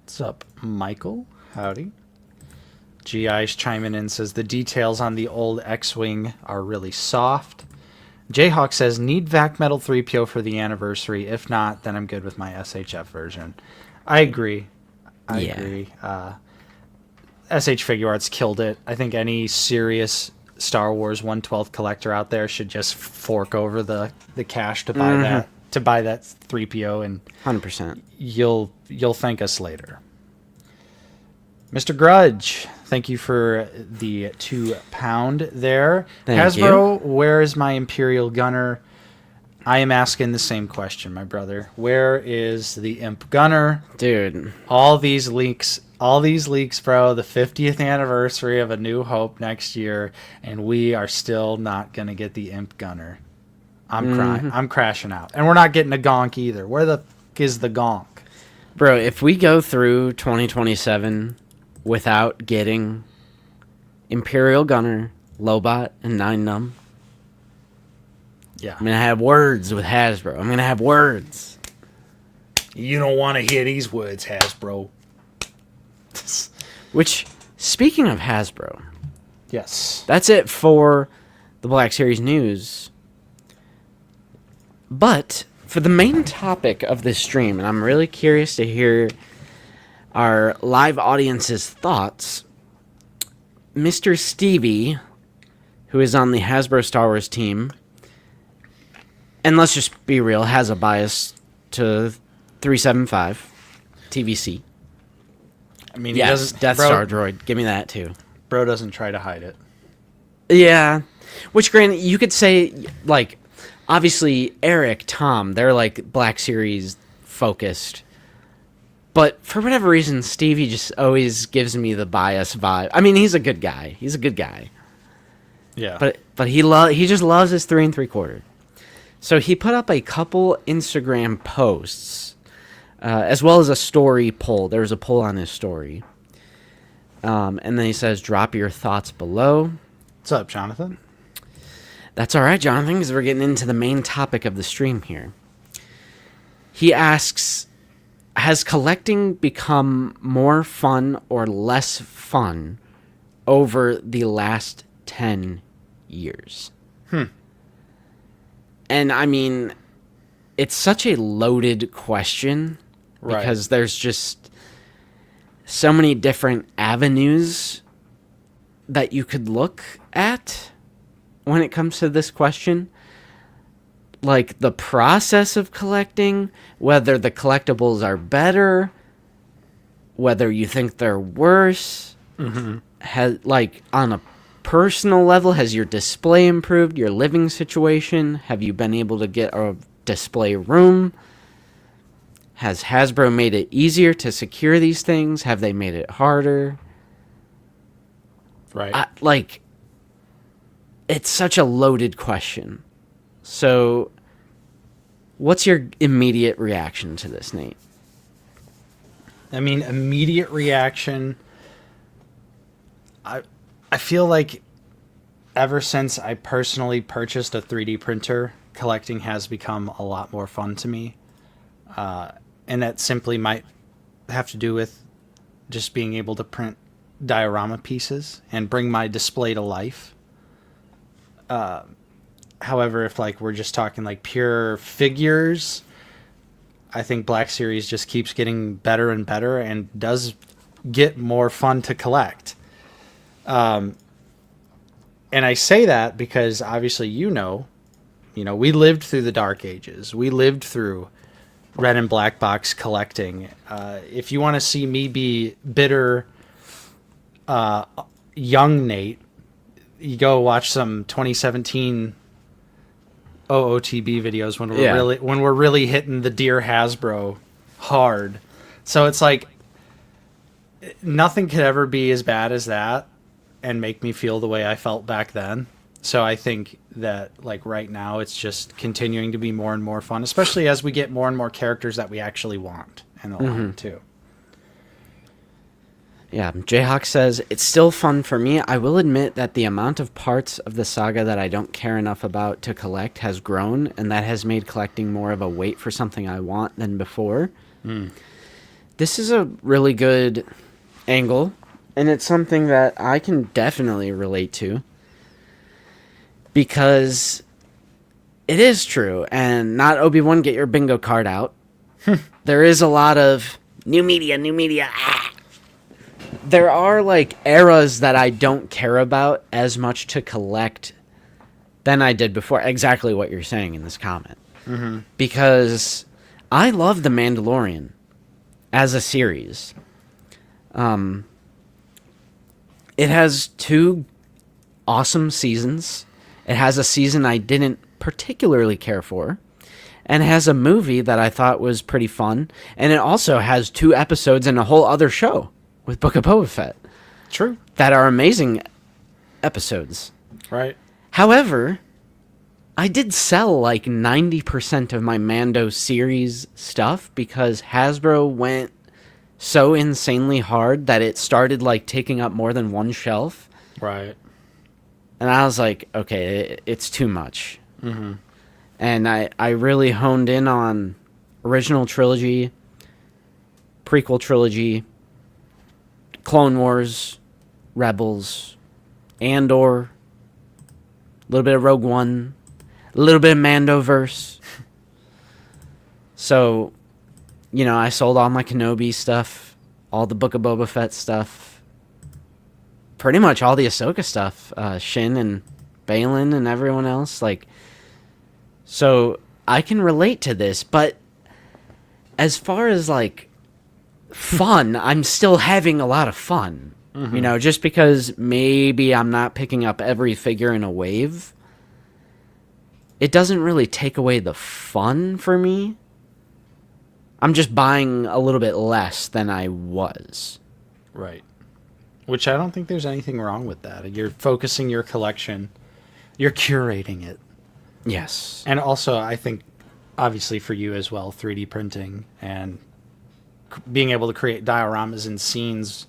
What's up, Michael? Howdy. GI's chiming in, says the details on the old X-Wing are really soft. Jayhawk says, need Vac Metal 3PO for the anniversary. If not, then I'm good with my SHF version. I agree. I agree. SH Figure Arts killed it. I think any serious Star Wars 1/12 collector out there should just fork over the cash to buy that 3PO, and 100%. you'll thank us later. Mr. Grudge, thank you for the £2 there. Thank Hasbro, where is my Imperial Gunner? I am asking the same question, my brother. Where is the Imp Gunner? Dude. All these leaks, bro. The 50th anniversary of A New Hope next year, and we are still not going to get the Imp Gunner. I'm crying. I'm crashing out. And we're not getting a Gonk either. Where the f*** is the Gonk? Bro, if we go through 2027 without getting Imperial Gunner, Lobot, and 9 Yeah. I'm going to have words with Hasbro. I'm going to have words. You don't want to hear these words, Hasbro. Which, speaking of Hasbro, Yes. that's it for the Black Series news. But for the main topic of this stream, and I'm really curious to hear our live audience's thoughts, Mr. Stevie, who is on the Hasbro Star Wars team, and let's just be real, has a bias to 375 TVC. I mean, he Yes, doesn't. Death bro, Star droid. Give me that too. Bro doesn't try to hide it. Yeah. Which, granted, you could say, like, obviously, Eric, Tom, they're, like, Black Series focused. But for whatever reason, Stevie just always gives me the bias vibe. I mean, he's a good guy. He's a good guy. Yeah. But he just loves his 3 3/4. So he put up a couple Instagram posts, as well as a story poll. There was a poll on his story. And then he says, drop your thoughts below. What's up, Jonathan? That's all right, Jonathan, because we're getting into the main topic of the stream here. He asks, has collecting become more fun or less fun over the last 10 years? And, I mean, it's such a loaded question because there's just so many different avenues that you could look at when it comes to this question. Like the process of collecting, whether the collectibles are better, whether you think they're worse, like on a personal level, has your display improved, your living situation? Have you been able to get a display room? Has Hasbro made it easier to secure these things? Have they made it harder? Right. Like, it's such a loaded question. So, what's your immediate reaction to this, Nate? I mean, immediate reaction. I feel like ever since I personally purchased a 3D printer, collecting has become a lot more fun to me. And that simply might have to do with just being able to print diorama pieces and bring my display to life. However, if like we're just talking like pure figures, I think Black Series just keeps getting better and better and does get more fun to collect. And I say that because obviously you know, we lived through the Dark Ages. We lived through red and black box collecting. If you want to see me be bitter, young Nate, you go watch some 2017 OOTB videos when we're really hitting the Dear Hasbro hard. So it's like nothing could ever be as bad as that and make me feel the way I felt back then. So I think that like right now it's just continuing to be more and more fun, especially as we get more and more characters that we actually want in the line too. Yeah, Jayhawk says, it's still fun for me. I will admit that the amount of parts of the saga that I don't care enough about to collect has grown, and that has made collecting more of a wait for something I want than before. This is a really good angle, and it's something that I can definitely relate to. Because it is true, and not Obi-Wan, get your bingo card out. There is a lot of new media, There are, like, eras that I don't care about as much to collect than I did before. Exactly what you're saying in this comment. Because I love The Mandalorian as a series. It has 2 awesome seasons. It has a season I didn't particularly care for. And it has a movie that I thought was pretty fun. And it also has 2 episodes and a whole other show with Book of Boba Fett. True. That are amazing episodes. Right. However, I did sell like 90% of my Mando series stuff because Hasbro went so insanely hard that it started like taking up more than one shelf. Right. And I was like, okay, it's too much. And I really honed in on original trilogy, prequel trilogy, Clone Wars, Rebels, Andor, a little bit of Rogue One, a little bit of Mandoverse. So, you know, I sold all my Kenobi stuff, all the Book of Boba Fett stuff, pretty much all the Ahsoka stuff, Shin and Balin and everyone else. Like, so I can relate to this, but as far as like fun, I'm still having a lot of fun. You know, just because maybe I'm not picking up every figure in a wave, it doesn't really take away the fun for me. I'm just buying a little bit less than I was. Right. Which I don't think there's anything wrong with that. You're focusing your collection. You're curating it. Yes. And also, I think, obviously for you as well, 3D printing and being able to create dioramas and scenes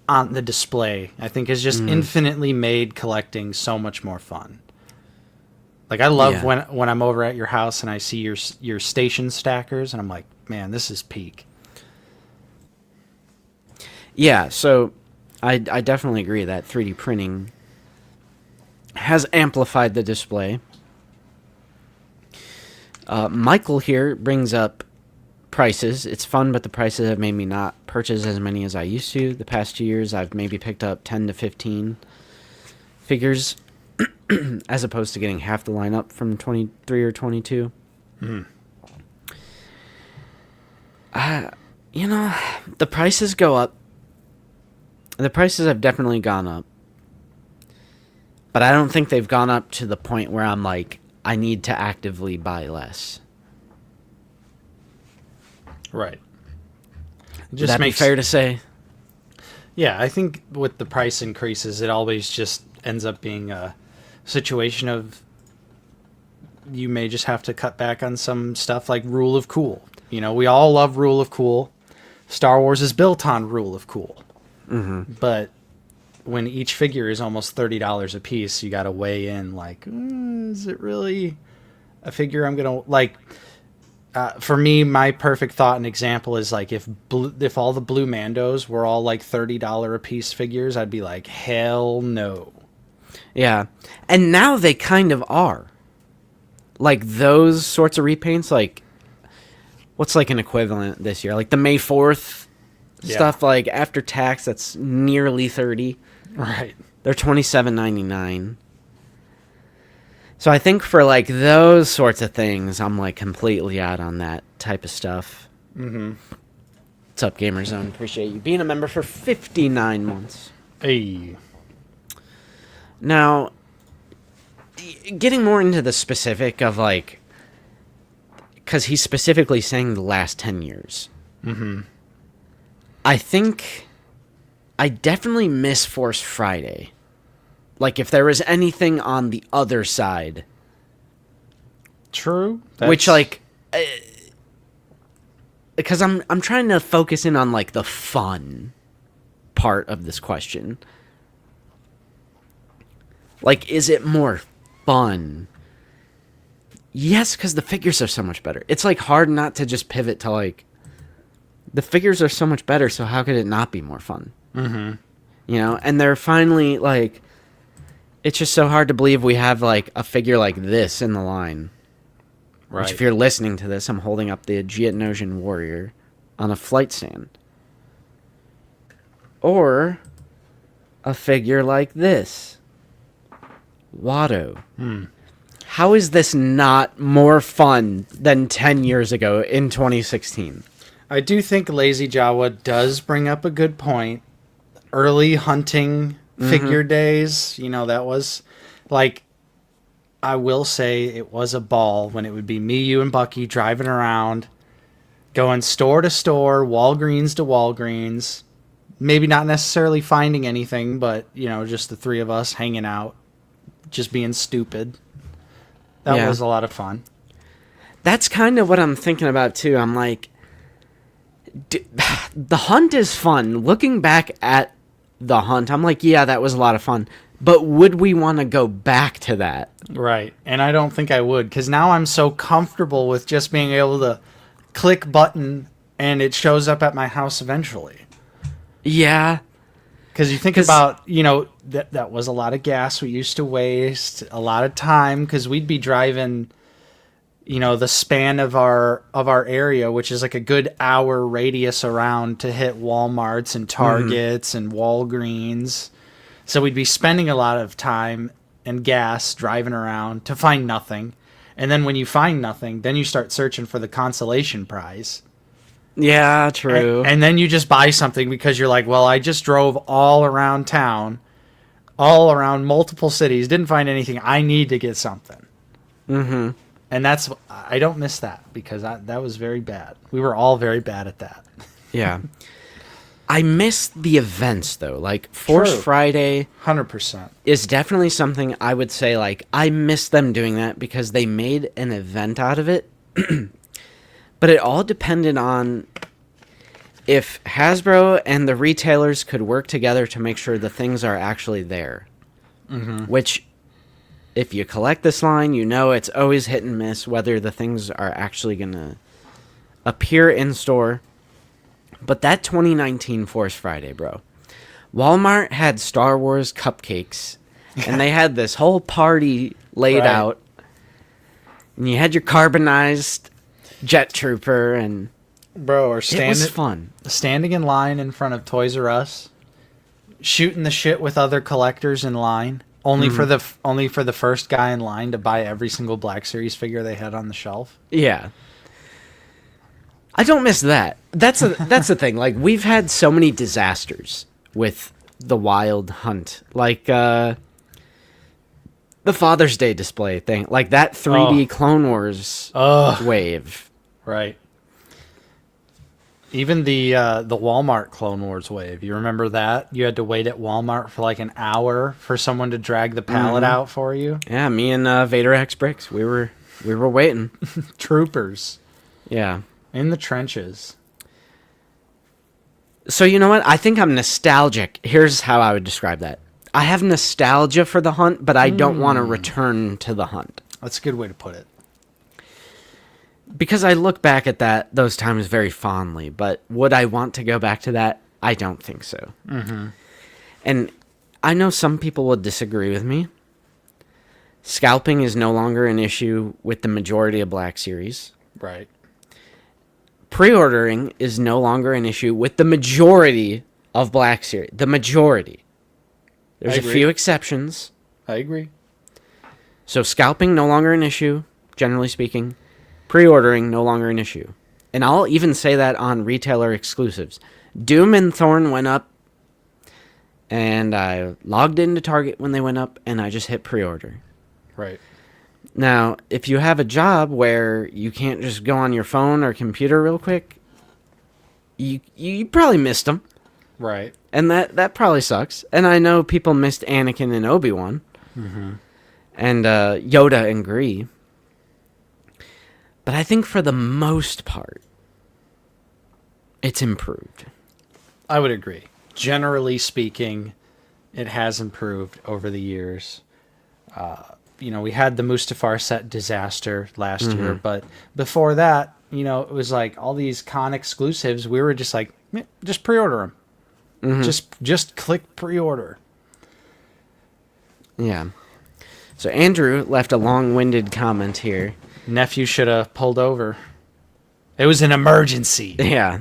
on the display, I think has just infinitely made collecting so much more fun. Like, I love when I'm over at your house and I see your station stackers, and I'm like, man, this is peak. Yeah, so I definitely agree that 3D printing has amplified the display. Michael here brings up prices. It's fun, but the prices have made me not purchase as many as I used to. The past 2 years, I've maybe picked up 10 to 15 figures as opposed to getting half the lineup from 23 or 22. You know, the prices go up. The prices have definitely gone up. But I don't think they've gone up to the point where I'm like, I need to actively buy less. Right. Would that be fair to say? Yeah, I think with the price increases, it always just ends up being a situation of you may just have to cut back on some stuff like Rule of Cool. You know, we all love Rule of Cool. Star Wars is built on Rule of Cool. But when each figure is almost $30 a piece, you got to weigh in like, is it really a figure I'm going to like? For me, my perfect thought and example is like if all the blue Mandos were all like $30 a piece figures, I'd be like, hell no. Yeah. And now they kind of are. Like those sorts of repaints, like what's like an equivalent this year? Like the May 4th stuff, like after tax, that's nearly 30. Right. They're $27.99. So I think for like those sorts of things, I'm like completely out on that type of stuff. What's up, Gamer Zone? Appreciate you being a member for 59 months. Hey. Now, getting more into the specific of like, because he's specifically saying the last 10 years. I think I definitely miss Force Friday. Like, if there was anything on the other side. True. Which, like... because I'm trying to focus in on, like, the fun. part of this question. Like, is it more fun? Yes, because the figures are so much better. It's, like, hard not to just pivot to, like, the figures are so much better, so how could it not be more fun? Mm-hmm. You know, and they're finally, like, it's just so hard to believe we have, like, a figure like this in the line. Right. Which, if you're listening to this, I'm holding up the Geonosian Warrior on a flight stand. Or a figure like this. Watto. How is this not more fun than 10 years ago in 2016? I do think Lazy Jawa does bring up a good point. Early hunting figure days, you know, that was like, I will say it was a ball when it would be me, you, and Bucky driving around, going store to store, Walgreens to Walgreens, maybe not necessarily finding anything, but, you know, just the three of us hanging out, just being stupid. That was a lot of fun. That's kind of what I'm thinking about, too. I'm like, the hunt is fun. Looking back at the hunt, I'm like, yeah, that was a lot of fun. But would we want to go back to that? Right. And I don't think I would, because now I'm so comfortable with just being able to click button and it shows up at my house eventually. Yeah. Because you think about, you know, that was a lot of gas we used to waste, a lot of time, because we'd be driving, you know, the span of our area, which is like a good hour radius around to hit Walmarts and Targets and Walgreens. So we'd be spending a lot of time and gas driving around to find nothing. And then when you find nothing, then you start searching for the consolation prize. Yeah, true. And then you just buy something because you're like, well, I just drove all around town, all around multiple cities, didn't find anything. I need to get something. Mm-hmm. And I don't miss that because that was very bad. We were all very bad at that. Yeah. I miss the events, though. Like, Force True. Friday 100%. is definitely something I would say, like, I miss them doing that because they made an event out of it. But it all depended on if Hasbro and the retailers could work together to make sure the things are actually there. Mm-hmm. Which, if you collect this line, you know it's always hit and miss whether the things are actually going to appear in store. But that 2019 Force Friday, bro, Walmart had Star Wars cupcakes, and they had this whole party laid out, and you had your carbonized Jet Trooper, and Bro, or it was fun. Standing in line in front of Toys R Us, shooting the shit with other collectors in line, only for the first guy in line to buy every single Black Series figure they had on the shelf. Yeah. I don't miss that. That's the thing. Like, we've had so many disasters with the Wild Hunt. Like, the Father's Day display thing. Like, that 3D Clone Wars wave. Right. Even the Walmart Clone Wars wave. You remember that? You had to wait at Walmart for like an hour for someone to drag the pallet out for you. Yeah, me and Vader X Bricks, we were waiting. Troopers. Yeah. In the trenches. So you know what? I think I'm nostalgic. Here's how I would describe that. I have nostalgia for the hunt, but I don't want to return to the hunt. That's a good way to put it. Because I look back at those times very fondly, but would I want to go back to that? I don't think so. Mm-hmm. And I know some people would disagree with me. Scalping is no longer an issue with the majority of Black Series. Right. Pre-ordering is no longer an issue with the majority of Black Series. The majority. There's a few exceptions. I agree. So scalping, no longer an issue, generally speaking. Pre-ordering, no longer an issue. And I'll even say that on retailer exclusives. Doom and Thorn went up, and I logged into Target when they went up, and I just hit pre-order. Right. Now, if you have a job where you can't just go on your phone or computer real quick, you probably missed them. Right. And that probably sucks. And I know people missed Anakin and Obi-Wan. Mm-hmm. And Yoda and Gree. But I think for the most part, it's improved. I would agree. generally speaking, it has improved over the years. We had the Mustafar set disaster last year, but before that, it was like all these con exclusives. We were just like, just pre-order them. Just click pre-order. Yeah. So Andrew left a long-winded comment here. Nephew should have pulled over. It was an emergency. Yeah.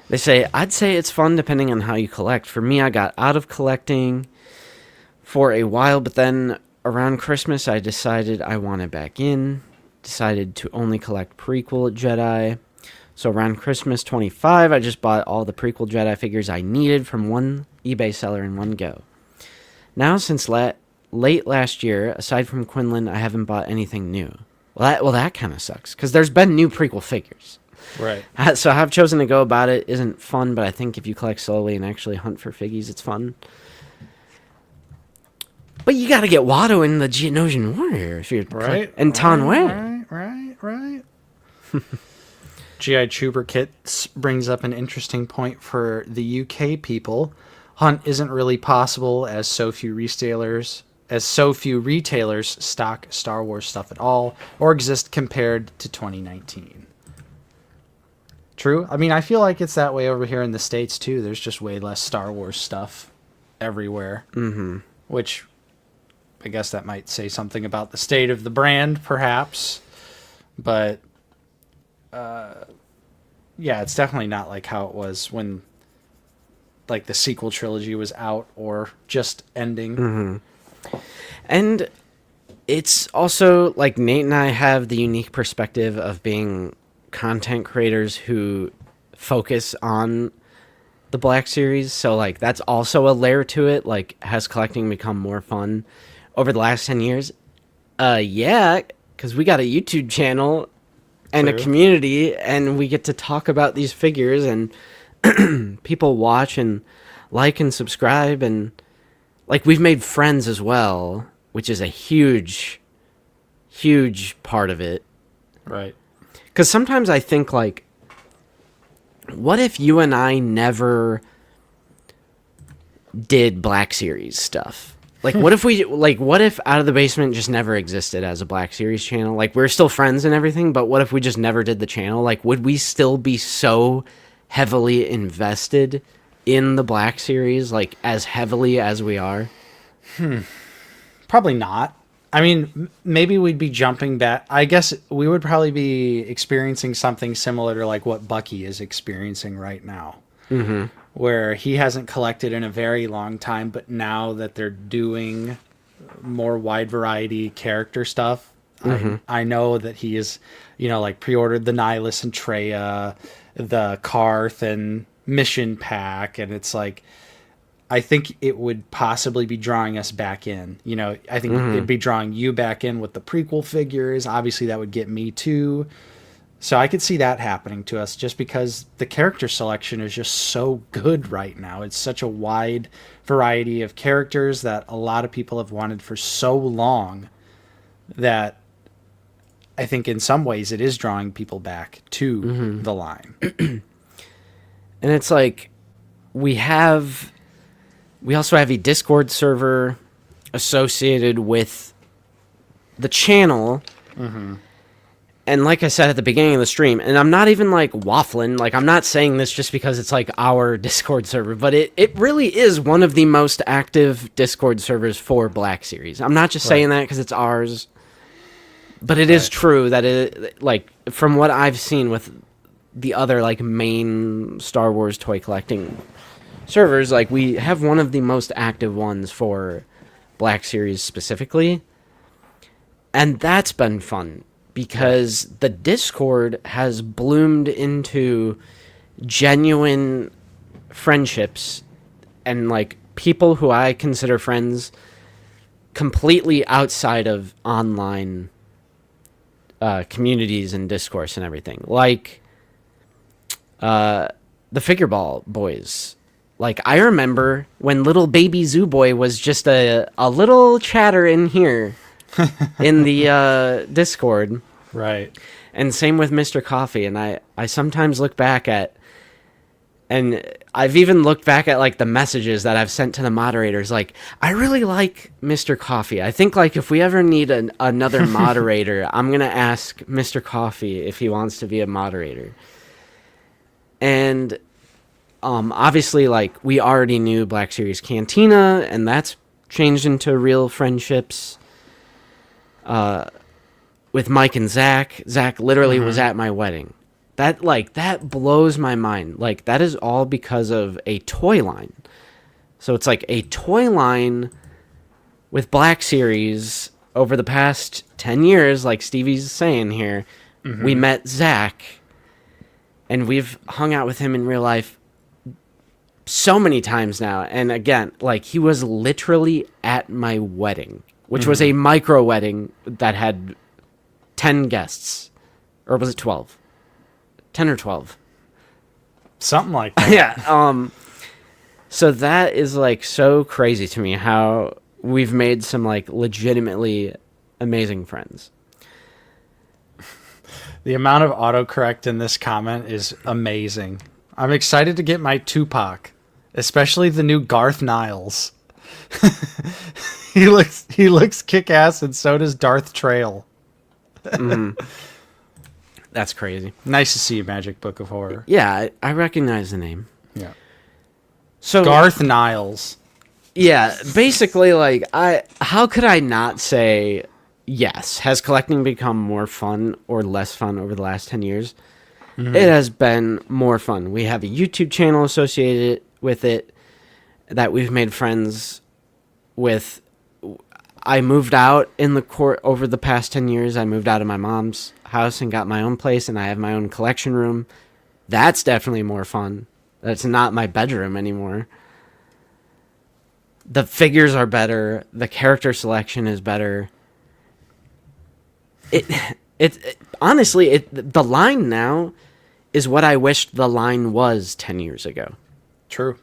They say, I'd say it's fun depending on how you collect. For me, I got out of collecting for a while, but then around Christmas, I decided I wanted back in. Decided to only collect prequel Jedi. So around Christmas 25, I just bought all the prequel Jedi figures I needed from one eBay seller in one go. Now, since late last year, aside from Quinlan, I haven't bought anything new. Well, that kind of sucks, because there's been new prequel figures. Right. So how I've chosen to go about it isn't fun, but I think if you collect slowly and actually hunt for figgies, it's fun. But you got to get Watto in the Geonosian Warrior if you're right. And Tan Wei. Right. G.I. Trooper Kit brings up an interesting point for the UK people. Hunt isn't really possible as so few retailers stock Star Wars stuff at all or exist compared to 2019. True. I mean, I feel like it's that way over here in the States too. There's just way less Star Wars stuff everywhere. Mm-hmm. Which I guess that might say something about the state of the brand, perhaps. But yeah, it's definitely not like how it was when like the sequel trilogy was out or just ending. Mm-hmm. And it's also like Nate and I have the unique perspective of being content creators who focus on the Black Series. So like that's also a layer to it. Like, has collecting become more fun over the last 10 years? Yeah, because we got a YouTube channel and True. a community, and we get to talk about these figures, and people watch and like and subscribe, and like we've made friends as well, which is a huge part of it. Right. Because sometimes I think, like, what if you and I never did Black Series stuff? Like, what if Out of the Basement just never existed as a Black Series channel? Like, we're still friends and everything, but what if we just never did the channel? Like, would we still be so heavily invested in the Black Series, like, as heavily as we are? Probably not. I mean, maybe we'd be jumping back. I guess we would probably be experiencing something similar to like what Bucky is experiencing right now. Mm-hmm. Where he hasn't collected in a very long time, but now that they're doing more wide variety character stuff, I know that he is, like pre-ordered the Nihilus and Traya, the Karth and Mission Pack, and it's like, I think it would possibly be drawing us back in. I think it'd be drawing you back in with the prequel figures. Obviously, that would get me too. So I could see that happening to us just because the character selection is just so good right now. It's such a wide variety of characters that a lot of people have wanted for so long that I think in some ways it is drawing people back to the line. And it's like, we also have a Discord server associated with the channel. Mm-hmm. And like I said at the beginning of the stream, and I'm not even like waffling, like I'm not saying this just because it's like our Discord server, but it really is one of the most active Discord servers for Black Series. I'm not just saying that because it's ours, but it is true that it, like, from what I've seen with the other like main Star Wars toy collecting servers, like we have one of the most active ones for Black Series specifically, and that's been fun because the Discord has bloomed into genuine friendships and like people who I consider friends completely outside of online communities and discourse and everything, like the Figure Ball boys. Like, I remember when little baby Zoo Boy was just a little chatter in here in the Discord. Right. And same with Mr. Coffee. And I sometimes look back at And I've even looked back at like the messages that I've sent to the moderators. Like, I really like Mr. Coffee. I think like if we ever need another moderator, I'm gonna ask Mr. Coffee if he wants to be a moderator. And obviously, like we already knew Black Series Cantina, and that's changed into real friendships. With Mike and Zach. Zach literally was at my wedding. That blows my mind. Like, that is all because of a toy line. So it's like a toy line with Black Series over the past 10 years, like Stevie's saying here. We met Zach, and we've hung out with him in real life so many times now. And again, like, he was literally at my wedding, which was a micro wedding that had 10 guests. Or was it 12? 10 or 12. Something like that. Yeah. So that is like so crazy to me how we've made some like legitimately amazing friends. The amount of autocorrect in this comment is amazing. I'm excited to get my Tupac, especially the new Garth Niles. He looks kick-ass, and so does Darth Trail. That's crazy. Nice to see you, Magic Book of Horror. Yeah, I recognize the name. Yeah. So Garth Niles. Yeah, basically, like, how could I not say yes? Has collecting become more fun or less fun over the last 10 years? It has been more fun. We have a YouTube channel associated with it that we've made friends with. I moved out in the court over the past 10 years. I moved out of my mom's house and got my own place, and I have my own collection room. That's definitely more fun. That's not my bedroom anymore. The figures are better. The character selection is better. Honestly, the line now is what I wished the line was 10 years ago. True.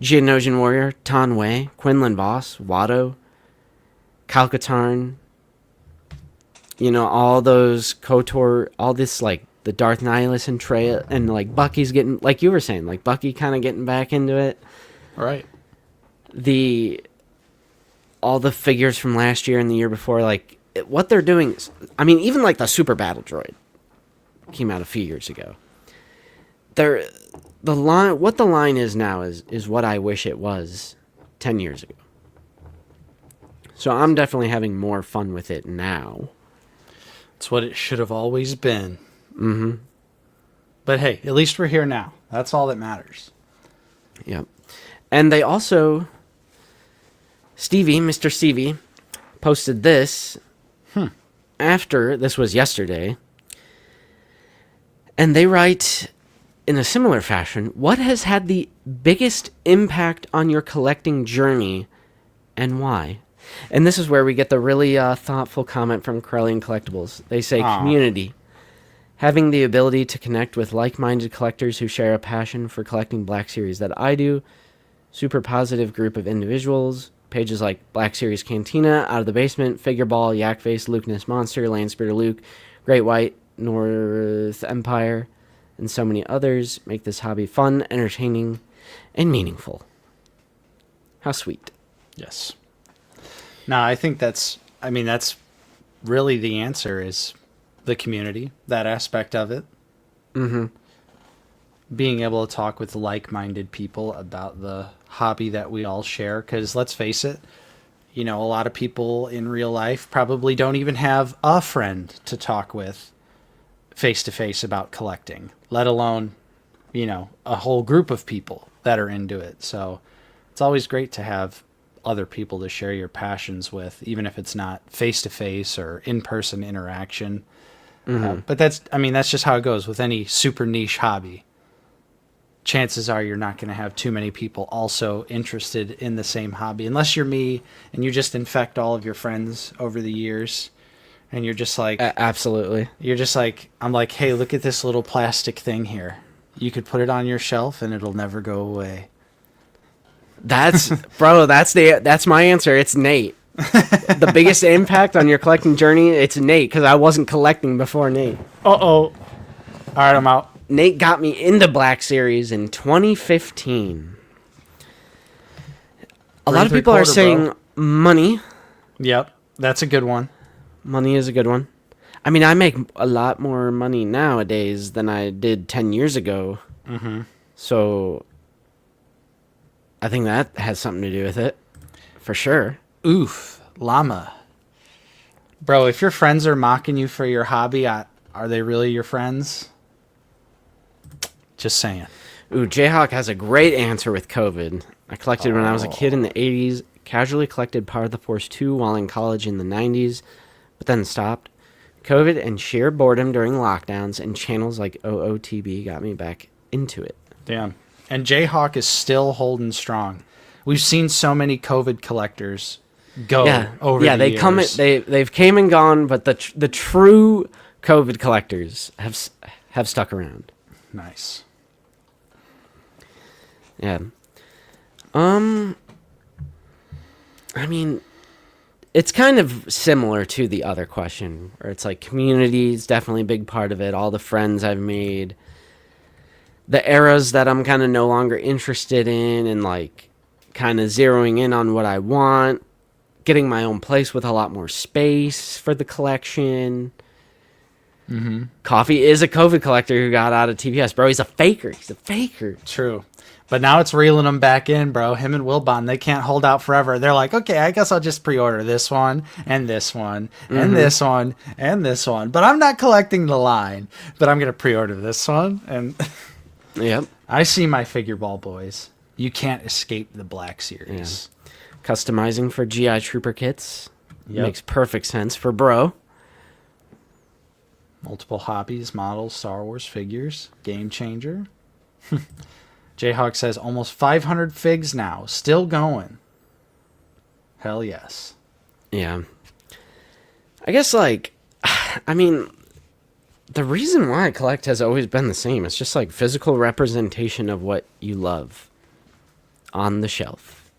Geonosian Warrior, Tanwei, Quinlan Voss, Watto, Calcatarn, all those KOTOR, all this, like, the Darth Nihilus and Trey, and, like, Bucky's getting, like you were saying, like, Bucky kind of getting back into it. Right. All the figures from last year and the year before, like, what they're doing, I mean, even, like, the Super Battle Droid came out a few years ago. What the line is now is what I wish it was 10 years ago. So I'm definitely having more fun with it now. It's what it should have always been. Mm-hmm. But hey, at least we're here now. That's all that matters. Yep. And they also, Mr. Stevie, posted this after, this was yesterday, and they write in a similar fashion, what has had the biggest impact on your collecting journey and why? And this is where we get the really thoughtful comment from Corellian Collectibles. They say, community. Having the ability to connect with like-minded collectors who share a passion for collecting Black Series that I do. Super positive group of individuals. Pages like Black Series Cantina, Out of the Basement, Figure Ball, Yak Face, Luke Ness Monster, Land Spirit of Luke, Great White, North Empire, and so many others make this hobby fun, entertaining, and meaningful. How sweet. Yes. No, I think that's really the answer is the community, that aspect of it. Mm-hmm. Being able to talk with like-minded people about the hobby that we all share, because let's face it, a lot of people in real life probably don't even have a friend to talk with face-to-face about collecting, let alone, a whole group of people that are into it. So it's always great to have other people to share your passions with, even if it's not face-to-face or in-person interaction. But that's just how it goes with any super niche hobby. Chances are you're not going to have too many people also interested in the same hobby, unless you're me and you just infect all of your friends over the years. And you're just like... Absolutely. You're just like, I'm like, hey, look at this little plastic thing here. You could put it on your shelf and it'll never go away. That's my answer. It's Nate. The biggest impact on your collecting journey, it's Nate, because I wasn't collecting before Nate. Uh-oh. All right, I'm out. Nate got me into Black Series in 2015. A lot of people are saying money. Yep, that's a good one. Money is a good one. I mean, I make a lot more money nowadays than I did 10 years ago. Mm-hmm. So I think that has something to do with it, for sure. Oof, llama. Bro, if your friends are mocking you for your hobby, are they really your friends? Just saying. Ooh, Jayhawk has a great answer with COVID. I collected when I was a kid in the 80s, casually collected Power of the Force 2 while in college in the 90s, but then stopped. COVID and sheer boredom during lockdowns and channels like OOTB got me back into it. Damn. And Jayhawk is still holding strong. We've seen so many COVID collectors go over the they years. They've came and gone, but the true COVID collectors have stuck around. Nice. Yeah. I mean, it's kind of similar to the other question, where it's like community is definitely a big part of it. All the friends I've made, the eras that I'm kind of no longer interested in, and like kind of zeroing in on what I want, getting my own place with a lot more space for the collection. Mm-hmm. Coffee is a COVID collector who got out of TPS, bro. He's a faker. True. But now it's reeling them back in, bro. Him and Wilbon, they can't hold out forever. They're like, okay, I guess I'll just pre-order this one, and this one, and this one, and this one. But I'm not collecting the line. But I'm going to pre-order this one. And yep. I see my figure ball boys. You can't escape the Black Series. Yeah. Customizing for GI Trooper kits. Yep. Makes perfect sense for bro. Multiple hobbies, models, Star Wars figures, game changer. Jayhawk says almost 500 figs now, still going. Hell yes. Yeah. I guess, like, I mean, the reason why I collect has always been the same. It's just like physical representation of what you love on the shelf.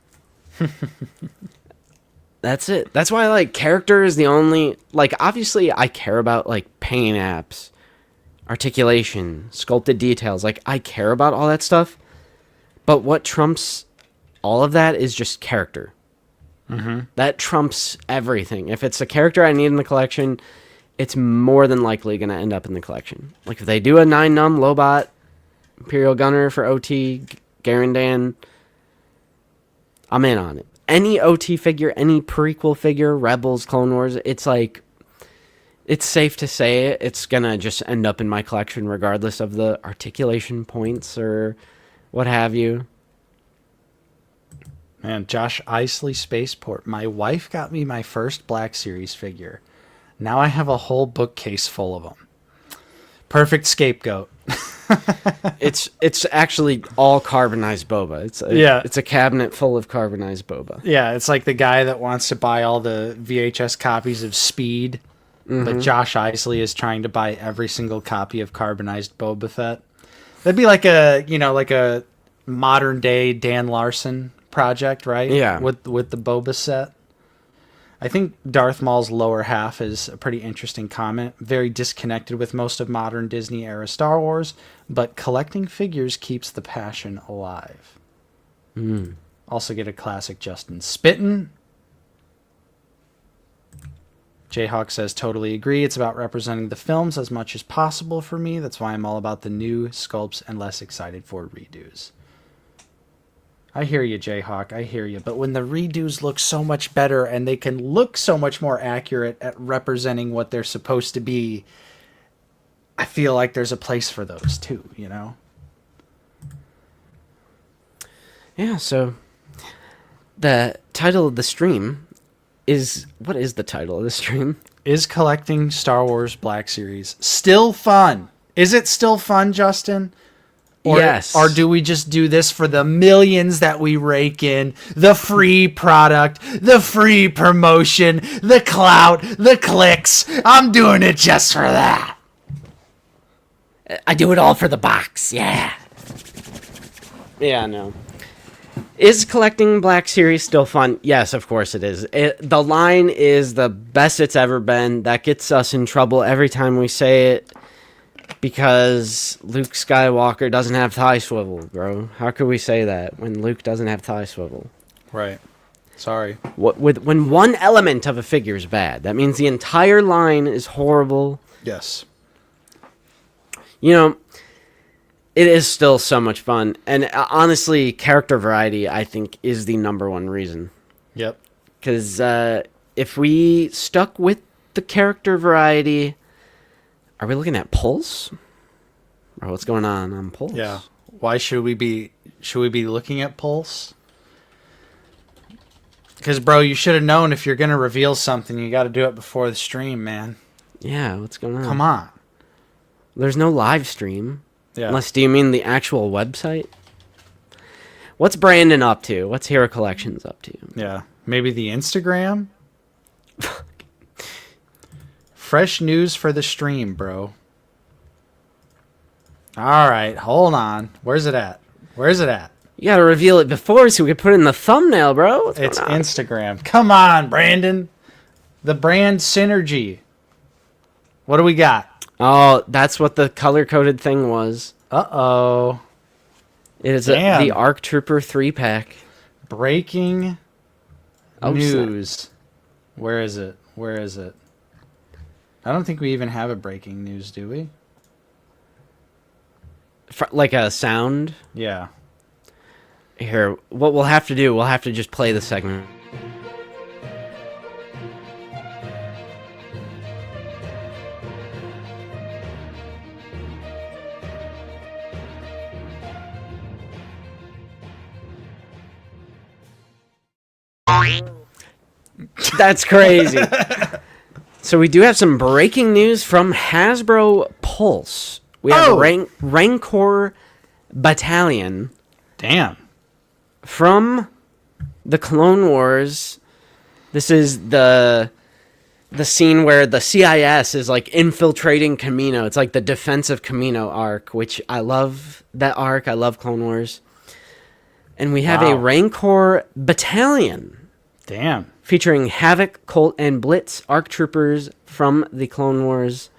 That's it. That's why, like, character is the only, like, obviously I care about, like, paint apps, articulation, sculpted details. Like, I care about all that stuff. But what trumps all of that is just character. Mm-hmm. That trumps everything. If it's a character I need in the collection, it's more than likely going to end up in the collection. Like, if they do a 9-num Lobot Imperial Gunner for OT, Garandan, I'm in on it. Any OT figure, any prequel figure, Rebels, Clone Wars, it's like, it's safe to say it's going to just end up in my collection regardless of the articulation points or what have you. Man, Josh Isley Spaceport. My wife got me my first Black Series figure. Now I have a whole bookcase full of them. Perfect scapegoat. It's actually all carbonized boba. It's a cabinet full of carbonized boba. Yeah, it's like the guy that wants to buy all the VHS copies of Speed, but Josh Isley is trying to buy every single copy of carbonized Boba Fett. That'd be like a modern day Dan Larson project, right? Yeah. With the Boba set. I think Darth Maul's lower half is a pretty interesting comment. Very disconnected with most of modern Disney era Star Wars, but collecting figures keeps the passion alive. Also get a classic Justin Spittin'. Jayhawk says, totally agree. It's about representing the films as much as possible for me. That's why I'm all about the new sculpts and less excited for redos. I hear you, Jayhawk. I hear you. But when the redos look so much better and they can look so much more accurate at representing what they're supposed to be, I feel like there's a place for those too, you know? Yeah, so the title of the stream is... What is the title of the stream? Is collecting Star Wars Black Series still fun? Is it still fun, Justin? Yes. Or do we just do this for the millions that we rake in, the free product, the free promotion, the clout, the clicks? I'm doing it just for that. I do it all for the box, yeah. Yeah, no. Is collecting Black Series still fun? Yes, of course it is. The line is the best it's ever been. That gets us in trouble every time we say it. Because Luke Skywalker doesn't have thigh swivel, bro. How could we say that when Luke doesn't have thigh swivel? Right. Sorry. When one element of a figure is bad, that means the entire line is horrible. Yes. You know, it is still so much fun. And honestly, character variety, I think, is the number one reason. Yep. Because if we stuck with the character variety... Are we looking at Pulse? Or what's going on Pulse? Yeah. Why should we be looking at Pulse? Because, bro, you should have known if you're going to reveal something, you got to do it before the stream, man. Yeah, what's going on? Come on. There's no live stream. Yeah. Unless, do you mean the actual website? What's Brandon up to? What's Hero Collections up to? Yeah. Maybe the Instagram? Fresh news for the stream, bro. All right, hold on. Where's it at? You gotta reveal it before so we can put it in the thumbnail, bro. What's It's going on? Instagram. Come on, Brandon. The brand synergy. What do we got? Oh, that's what the color-coded thing was. Uh-oh. It is Damn. the ARC Trooper 3-pack. Breaking Oh, news. Where is it? I don't think we even have a breaking news, do we? Like a sound. Yeah. Here, what we'll have to do, we'll have to just play the segment. That's crazy. So we do have some breaking news from Hasbro Pulse. We have Rancor Battalion Damn. from the Clone Wars. This is the scene where the CIS is like infiltrating Kamino. It's like the defensive Kamino arc, which I love that arc. I love Clone Wars. And we have a Rancor Battalion. Damn. Featuring Havoc, Colt, and Blitz, ARC Troopers from the Clone Wars.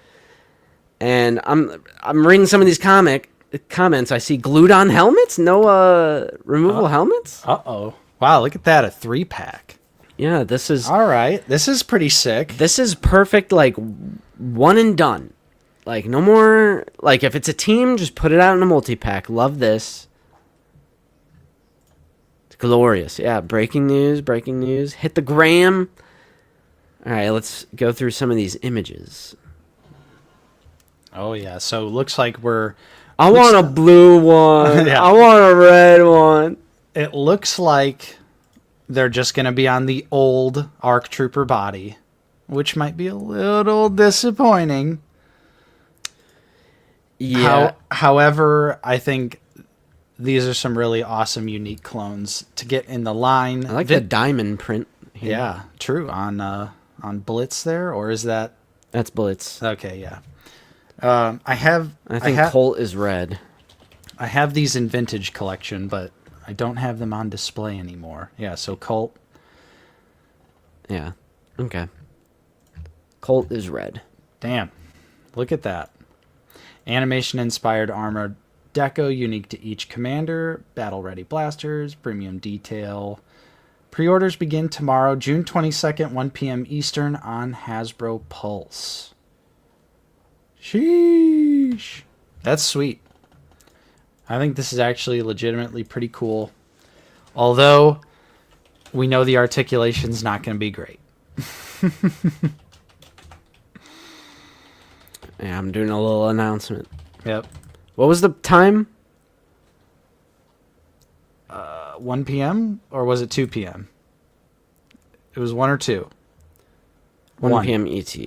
And I'm reading some of these comments. I see glued-on helmets? No removable helmets? Uh-oh. Wow, look at that. A 3-pack. Yeah, this is... All right. This is pretty sick. This is perfect, like, one and done. Like, no more... Like, if it's a team, just put it out in a multi-pack. Love this. Glorious. Yeah, breaking news. Hit the gram. All right, let's go through some of these images. Oh, yeah. So it looks like I want a blue one. Yeah. I want a red one. it looks like they're just going to be on the old ARC Trooper body, which might be a little disappointing. Yeah. However, I think these are some really awesome, unique clones to get in the line. I like the diamond print here. Yeah, true. On Blitz there, or is that... That's Blitz. Okay, yeah. I think Colt is red. I have these in vintage collection, but I don't have them on display anymore. Yeah, so Colt. Yeah. Okay. Colt is red. Damn. Look at that. Animation-inspired armor deco unique to each commander. Battle-ready blasters. Premium detail. Pre-orders begin tomorrow, June 22nd, 1 p.m. Eastern on Hasbro Pulse. Sheesh. That's sweet. I think this is actually legitimately pretty cool. Although, we know the articulation's not going to be great. Yeah, I'm doing a little announcement. Yep. What was the time? 1 p.m. or was it 2 p.m.? It was 1 or 2. 1 p.m. ET.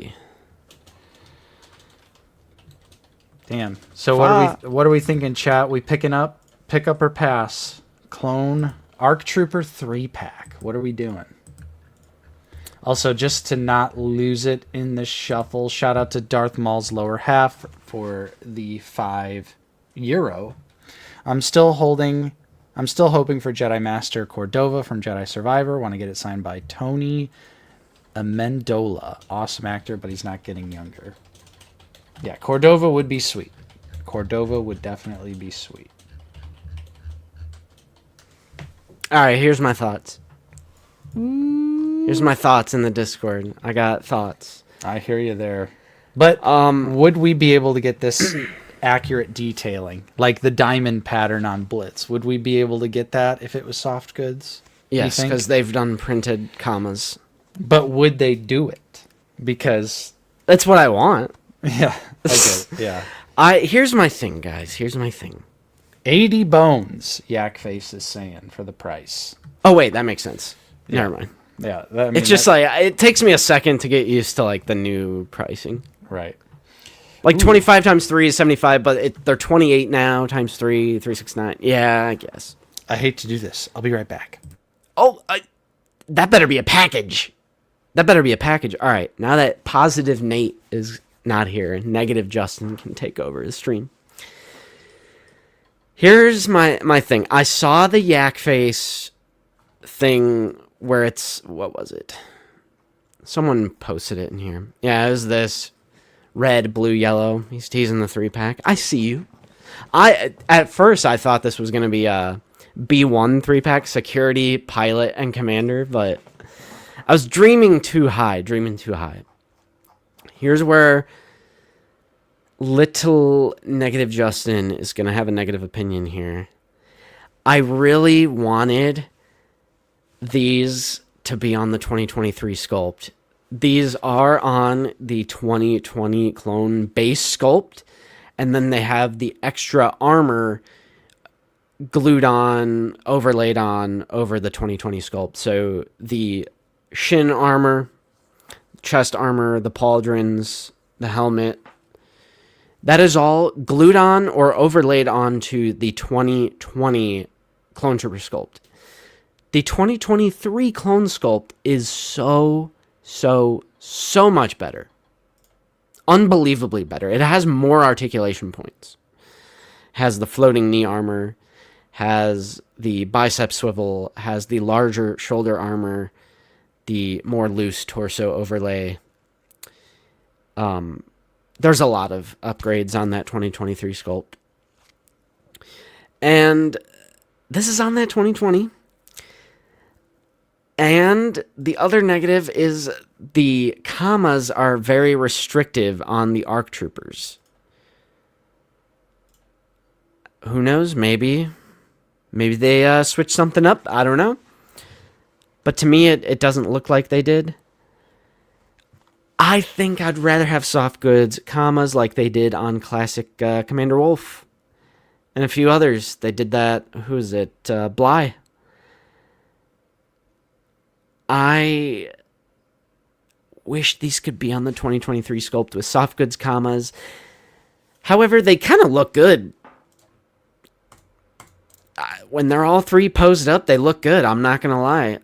Damn. So what are we thinking, chat? We pick up or pass? Clone ARC Trooper 3-pack. What are we doing? Also, just to not lose it in the shuffle, shout out to Darth Maul's lower half for the €5. I'm still hoping for Jedi Master Cordova from Jedi Survivor. Want to get it signed by Tony Amendola. Awesome actor, but he's not getting younger. Yeah, Cordova would be sweet. Cordova would definitely be sweet. All right, here's my thoughts. Here's my thoughts in the Discord. I got thoughts. I hear you there. But would we be able to get this accurate detailing, like the diamond pattern on Blitz? Would we be able to get that if it was soft goods? Yes, because they've done printed commas. But would they do it? Because That's what I want. yeah, okay, yeah. Here's my thing, guys. Here's my thing. 80 bones, Yak Face is saying for the price. Oh wait, that makes sense. Yeah. Never mind. Yeah, I mean, It's just like it takes me a second to get used to like the new pricing. right. Like 25 times 3 is 75, but they're 28 now times 3, 369. Yeah, I guess. I hate to do this. I'll be right back. Oh, that better be a package. That better be a package. All right, now that positive Nate is not here, negative Justin can take over the stream. Here's my thing. I saw the Yak Face thing where it's, what was it? Someone posted it in here. Yeah, it was this red, blue, yellow. He's teasing the 3-pack. I see you. At first I thought this was going to be a B1 3-pack, security, pilot, and commander, but I was dreaming too high. Here's where little negative Justin is going to have a negative opinion here. I really wanted these to be on the 2023 sculpt. These are on the 2020 clone base sculpt, and then they have the extra armor glued on, overlaid on over the 2020 sculpt. So the shin armor, chest armor, the pauldrons, the helmet, that is all glued on or overlaid onto the 2020 Clone Trooper sculpt. The 2023 clone sculpt is so much better. Unbelievably better. It has more articulation points. Has the floating knee armor, has the bicep swivel, has the larger shoulder armor, the more loose torso overlay. There's a lot of upgrades on that 2023 sculpt. And this is on that 2020. And the other negative is the commas are very restrictive on the ARC Troopers. Who knows? Maybe they switched something up. I don't know. But to me, it doesn't look like they did. I think I'd rather have soft goods commas like they did on classic Commander Wolf. And a few others. They did that. Who is it? Bly. I wish these could be on the 2023 sculpt with soft goods commas. However, they kind of look good. When they're all three posed up, they look good. I'm not going to lie.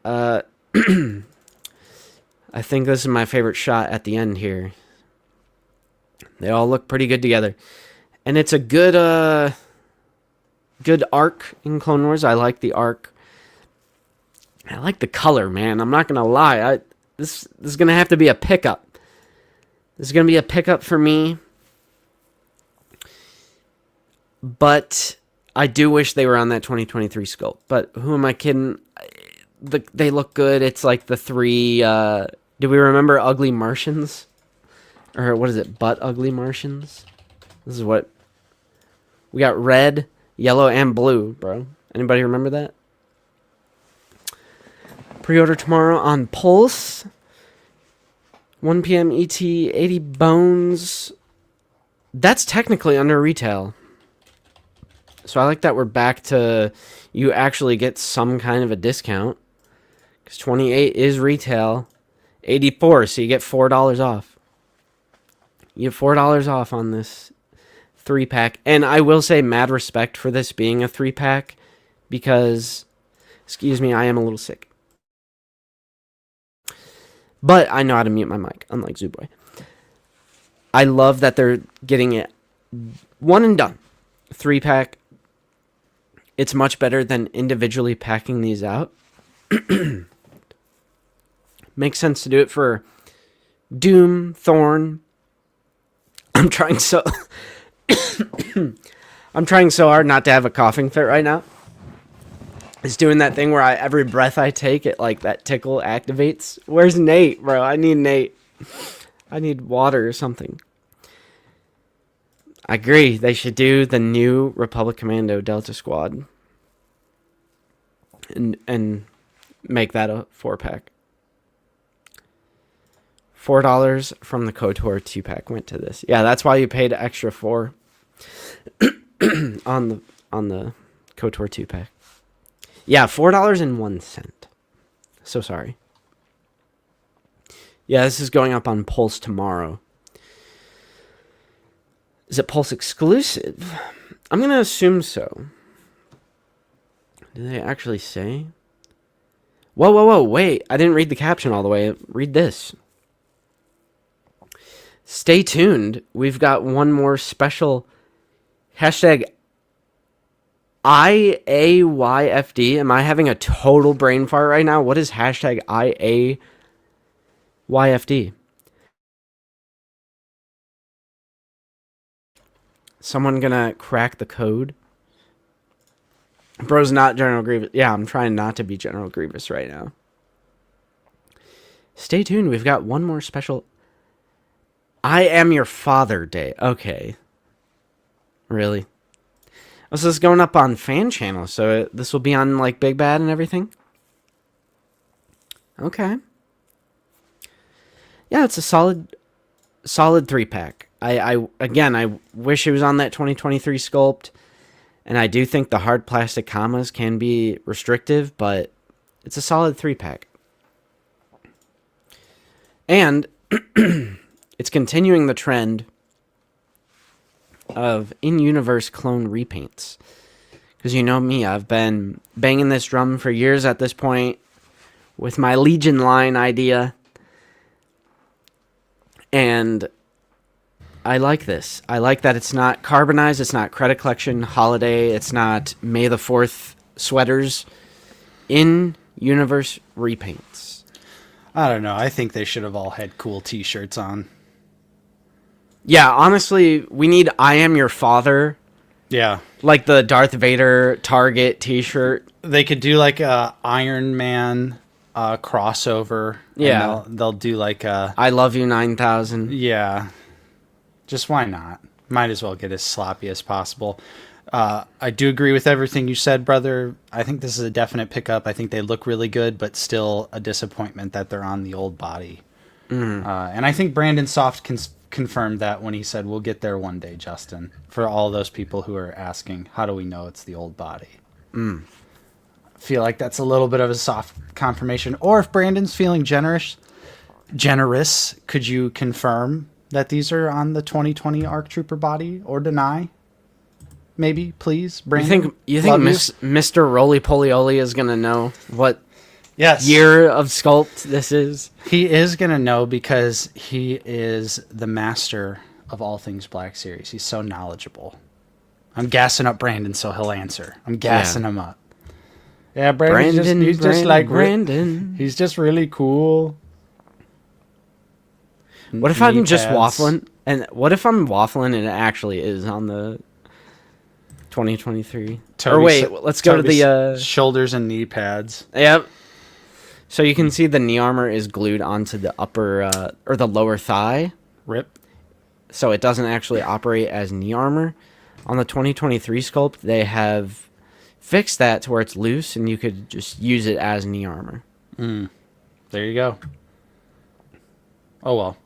I think this is my favorite shot at the end here. They all look pretty good together. And it's a good arc in Clone Wars. I like the arc. I like the color, man. I'm not going to lie. This is going to have to be a pickup. This is going to be a pickup for me. But I do wish they were on that 2023 sculpt. But who am I kidding? They look good. It's like the three... do we remember Ugly Martians? Or what is it? Butt Ugly Martians? This is what... We got red, yellow, and blue, bro. Anybody remember that? Pre-order tomorrow on Pulse. 1 p.m. ET, 80 bones. That's technically under retail. So I like that we're back to you actually get some kind of a discount. Because 28 is retail. 84, so you get $4 off. You get $4 off on this 3-pack. And I will say mad respect for this being a 3-pack. Because, excuse me, I am a little sick. But I know how to mute my mic, unlike Zooboy. I love that they're getting it one and done. 3-pack. It's much better than individually packing these out. Makes sense to do it for Doom, Thorn, I'm trying so I'm trying so hard not to have a coughing fit right now. It's doing that thing where every breath I take, it like that tickle activates. Where's Nate, bro? I need Nate. I need water or something. I agree. They should do the new Republic Commando Delta Squad. And make that a 4-pack. $4 from the KOTOR 2-pack went to this. Yeah, that's why you paid extra $4 on the KOTOR 2-pack. Yeah, $4.01. So sorry. Yeah, this is going up on Pulse tomorrow. Is it Pulse exclusive? I'm going to assume so. Do they actually say? Whoa, wait. I didn't read the caption all the way. Read this. Stay tuned. We've got one more special hashtag IAYFD. Am I having a total brain fart right now? What is hashtag IAYFD? Someone gonna crack the code? Bro's not General Grievous. Yeah, I'm trying not to be General Grievous right now. Stay tuned. We've got one more special I Am Your Father Day. Okay. Really? Oh, so this is going up on fan channel, so this will be on like Big Bad and everything? Okay. Yeah, it's a solid 3-pack. I wish it was on that 2023 sculpt, and I do think the hard plastic commas can be restrictive, but it's a solid 3-pack. And it's continuing the trend of in-universe clone repaints. Because you know me, I've been banging this drum for years at this point with my Legion line idea. And I like this. I like that it's not carbonized, it's not credit collection, holiday, it's not May the 4th sweaters. In-universe repaints. I don't know. I think they should have all had cool t-shirts on. Yeah, honestly, we need I Am Your Father. Yeah. Like the Darth Vader Target t-shirt. They could do like a Iron Man crossover. Yeah. They'll do like a... I Love You 9000. Yeah. Just why not? Might as well get as sloppy as possible. I do agree with everything you said, brother. I think this is a definite pickup. I think they look really good, but still a disappointment that they're on the old body. And I think Brandon Soft confirmed that when he said, we'll get there one day, Justin. For all those people who are asking, how do we know it's the old body? I feel like that's a little bit of a soft confirmation. Or if Brandon's feeling generous, could you confirm that these are on the 2020 ARC Trooper body or deny? Maybe, please, Brandon. You think Mr. Roly Polioli is going to know what Yes. year of sculpt this is? He is going to know because he is the master of all things Black Series. He's so knowledgeable. I'm gassing up Brandon so he'll answer. I'm gassing him up. Yeah, he's just like Brandon. He's just really cool. What if I'm just waffling? And what if I'm waffling and it actually is on the 2023? Or wait, let's go to the shoulders and knee pads. Yep. So you can see the knee armor is glued onto the upper or the lower thigh. Rip. So it doesn't actually operate as knee armor. On the 2023 sculpt, they have fixed that to where it's loose and you could just use it as knee armor. There you go. Oh well.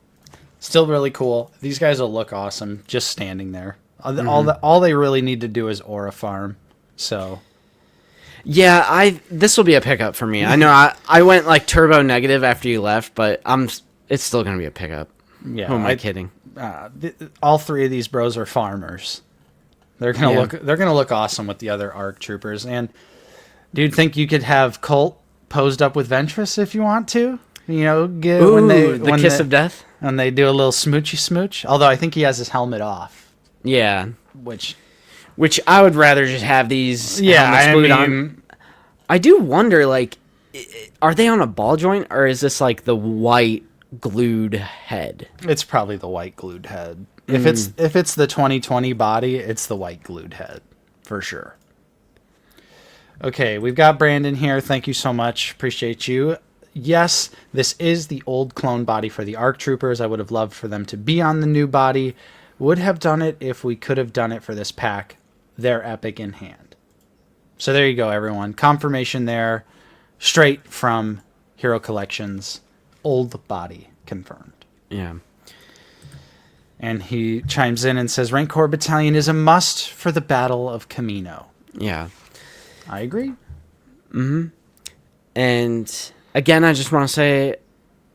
Still really cool. These guys will look awesome just standing there. All they really need to do is aura farm. So yeah, this will be a pickup for me. I know I went like turbo negative after you left, but it's still gonna be a pickup. Yeah, who am I kidding? All three of these bros are farmers. They're gonna look awesome with the other ARC troopers. And dude, think you could have Colt posed up with Ventress if you want to? You know, the kiss of death. And they do a little smoochy smooch. Although I think he has his helmet off. Yeah, which I would rather just have these. Yeah, helmets on. I do wonder, like, are they on a ball joint or is this like the white glued head? It's probably the white glued head. If it's the 2020 body, it's the white glued head for sure. Okay, we've got Brandon here. Thank you so much. Appreciate you. Yes, this is the old clone body for the ARC Troopers. I would have loved for them to be on the new body. Would have done it if we could have done it for this pack. They're epic in hand. So there you go, everyone. Confirmation there. Straight from Hero Collections. Old body confirmed. Yeah. And he chimes in and says, Rancor Battalion is a must for the Battle of Camino. Yeah. I agree. And again, I just want to say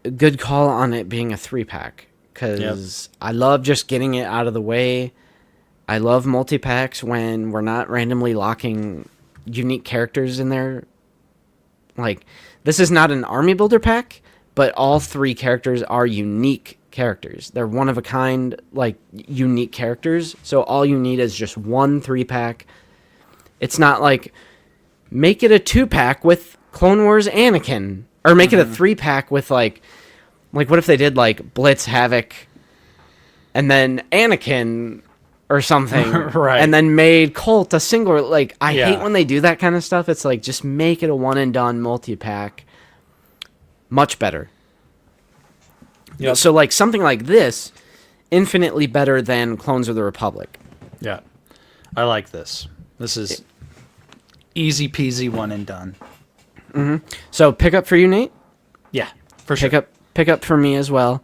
a good call on it being a 3-pack. Because I love just getting it out of the way. I love multi-packs when we're not randomly locking unique characters in there. Like, this is not an army builder pack, but all 3 characters are unique characters. They're one of a kind, like, unique characters. So all you need is just one 3-pack. It's not like, make it a 2-pack with Clone Wars Anakin. Or make it a 3-pack with, like, what if they did, like, Blitz, Havoc, and then Anakin or something. Right. And then made Colt a single. Like, I hate when they do that kind of stuff. It's like, just make it a one-and-done multi-pack. Much better. Yep. So, like, something like this, infinitely better than Clones of the Republic. Yeah. I like this. This is easy peasy one and done. So, pick up for you, Nate? Yeah, for sure. Pick up for me as well.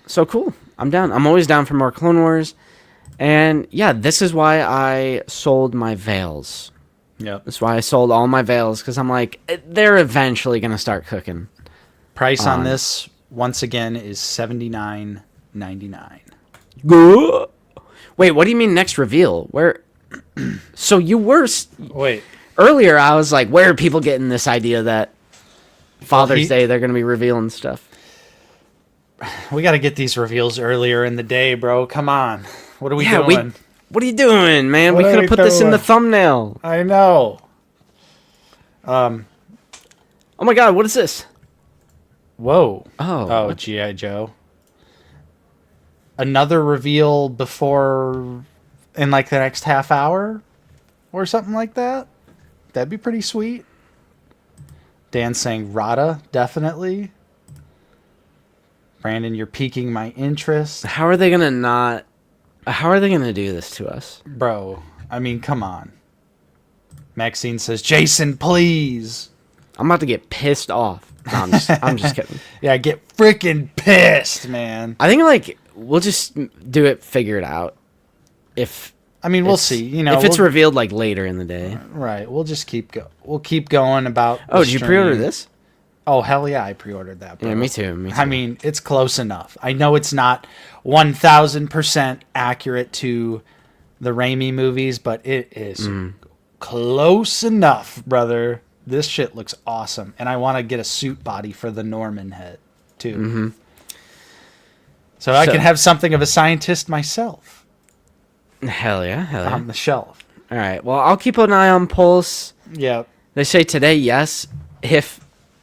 So, cool. I'm down. I'm always down for more Clone Wars. And, yeah, this is why I sold my Veils. Yep. That's why I sold all my Veils, because I'm like, they're eventually going to start cooking. Price on this, once again, is $79.99. Wait, what do you mean next reveal? Where? So you were... Wait. Earlier, I was like, where are people getting this idea that Father's Day they're going to be revealing stuff? We got to get these reveals earlier in the day, bro. Come on. What are we doing? What are you doing, man? What we are could we have put this in the doing? thumbnail. I know. Oh my god, what is this? Whoa. Oh. G.I. Joe. Another reveal before, in like the next half hour or something like that? That'd be pretty sweet. Dan saying Rada, definitely. Brandon, you're piquing my interest. How are they going to do this to us? Bro, I mean, come on. Maxine says, Jason, please. I'm about to get pissed off. No, I'm just kidding. Yeah, get freaking pissed, man. I think, like, we'll just do it, figure it out. We'll see. You know, if it's revealed, like, later in the day. Right. We'll just keep going about. Oh, did you pre-order this? Oh, hell yeah, I pre-ordered that, bro. Yeah, me too. I mean, it's close enough. I know it's not 1,000% accurate to the Raimi movies, but it is close enough, brother. This shit looks awesome. And I want to get a suit body for the Norman head, too. So I can have something of a scientist myself. Hell yeah. On the shelf. All right. Well, I'll keep an eye on Pulse. Yeah. They say today, yes.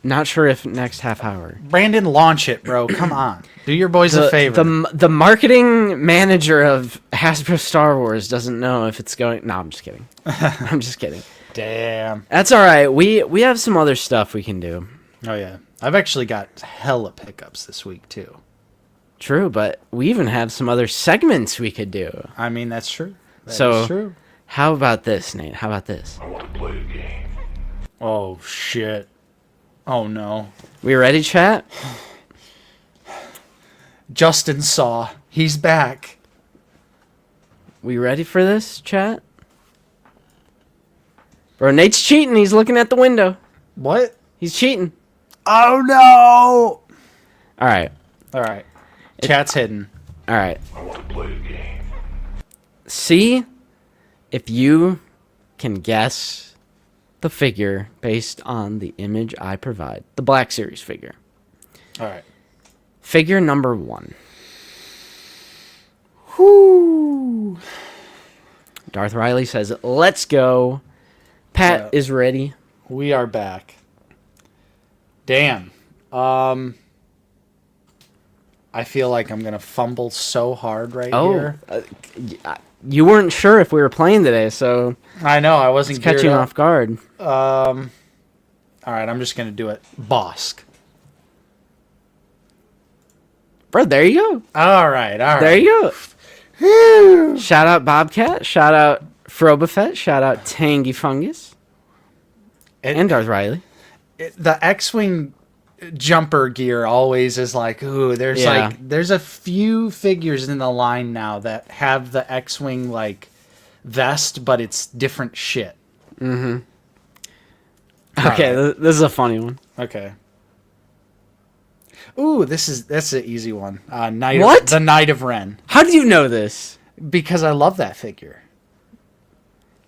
Not sure if next half hour. Brandon, launch it, bro. Come on. Do your boys a favor. The marketing manager of Hasbro Star Wars doesn't know if it's going... No, I'm just kidding. I'm just kidding. Damn. That's all right. We have some other stuff we can do. Oh, yeah. I've actually got hella pickups this week, too. True, but we even have some other segments we could do. I mean, that's true. That is true. How about this, Nate? How about this? I want to play a game. Oh, shit. Oh, no. We ready, chat? Justin saw. He's back. We ready for this, chat? Bro, Nate's cheating. He's looking at the window. What? He's cheating. Oh, no. All right. Chat's hidden. All right. I want to play a game. See if you can guess the figure based on the image I provide. The Black Series figure. All right. Figure number 1. Whoo. Darth Riley says, let's go. Pat is ready. We are back. Damn. I I feel like I'm gonna fumble so hard right Oh, here. you weren't sure if we were playing today, so I know I wasn't it's catching geared up. off guard. All right, I'm just gonna do it. Bosk. Bro, there you go. All right. There you go. Shout out Bobcat. Shout out Frobafett. Shout out Tangy Fungus. And Darth Riley. The X-wing jumper gear always is like, ooh, there's a few figures in the line now that have the X-wing like vest, but it's different shit. Mm-hmm. Okay, this is a funny one. Okay. Ooh, that's an easy one. The Knight of Ren. How do you know this? Because I love that figure.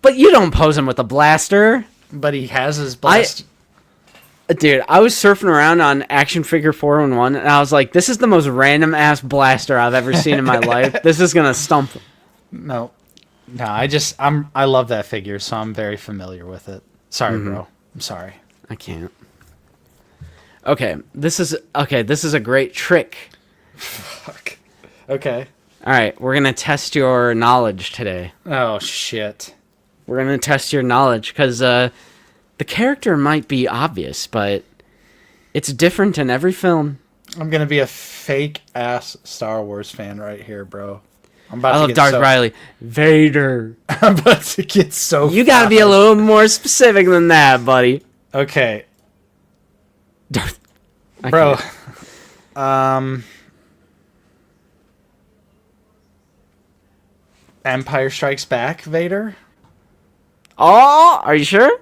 But you don't pose him with a blaster. But he has his blast. Dude, I was surfing around on Action Figure 411, and I was like, this is the most random ass blaster I've ever seen in my life. This is gonna stump him. No, I love that figure, so I'm very familiar with it. Sorry, bro. I'm sorry. I can't. Okay, this is a great trick. Fuck. Okay. All right, we're gonna test your knowledge today. Oh shit. We're gonna test your knowledge because the character might be obvious, but it's different in every film. I'm gonna be a fake ass Star Wars fan right here, bro. I love Darth Riley. Vader. I'm about to get so. You gotta be a little more specific than that, buddy. Okay. Darth. Bro. Empire Strikes Back, Vader? Oh, are you sure?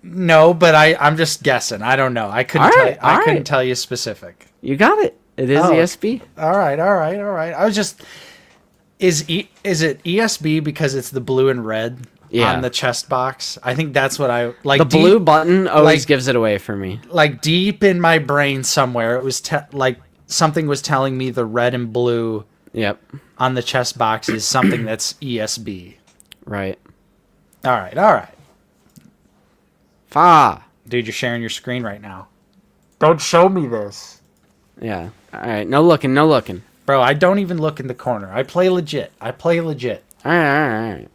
No, but I'm just guessing. I don't know. I couldn't tell you specific. You got it. It is ESB. All right. I was just is it ESB because it's the blue and red on the chest box? I think that's what I like. The blue button always gives it away for me. Like deep in my brain somewhere, it was like something was telling me the red and blue. Yep. On the chest box is something that's ESB. Right. All right. Fa. Dude, you're sharing your screen right now. Don't show me this. Yeah. All right. No looking. Bro, I don't even look in the corner. I play legit. All right.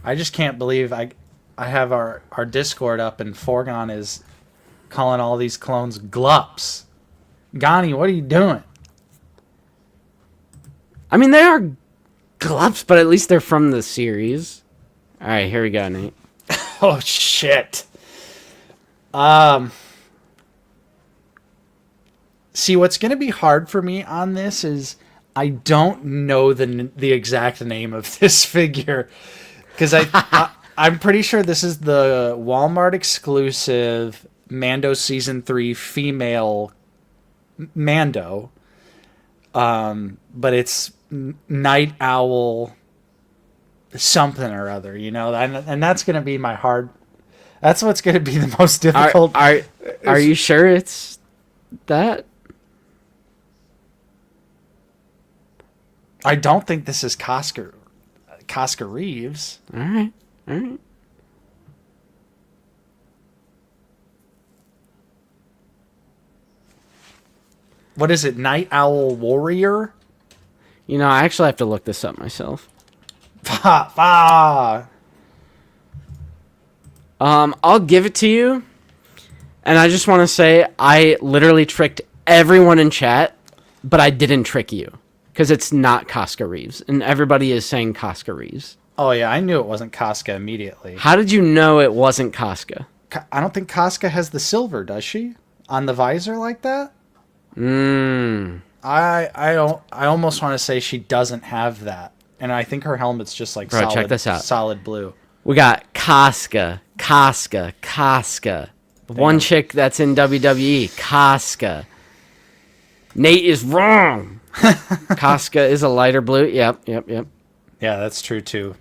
I just can't believe I have our Discord up and Forgon is calling all these clones glups. Ghani, what are you doing? I mean, they are glups, but at least they're from the series. All right, here we go, Nate. Oh, shit. See, what's going to be hard for me on this is I don't know the exact name of this figure. Because I'm pretty sure this is the Walmart exclusive Mando Season 3 female Mando. But it's Night Owl something or other, you know? And that's going to be my hard... That's what's going to be the most difficult. Are you sure it's that? I don't think this is Casca Reeves. All right. What is it? Night Owl Warrior? You know, I actually have to look this up myself. I'll give it to you. And I just want to say I literally tricked everyone in chat, but I didn't trick you. Because it's not Casca Reeves. And everybody is saying Casca Reeves. Oh, yeah. I knew it wasn't Casca immediately. How did you know it wasn't Casca? I don't think Casca has the silver, does she? On the visor like that? I almost want to say she doesn't have that. And I think her helmet's just like Bro, check this out. Solid blue. We got Casca. One chick that's in WWE. Casca. Nate is wrong. Casca is a lighter blue. Yep. Yeah, that's true too.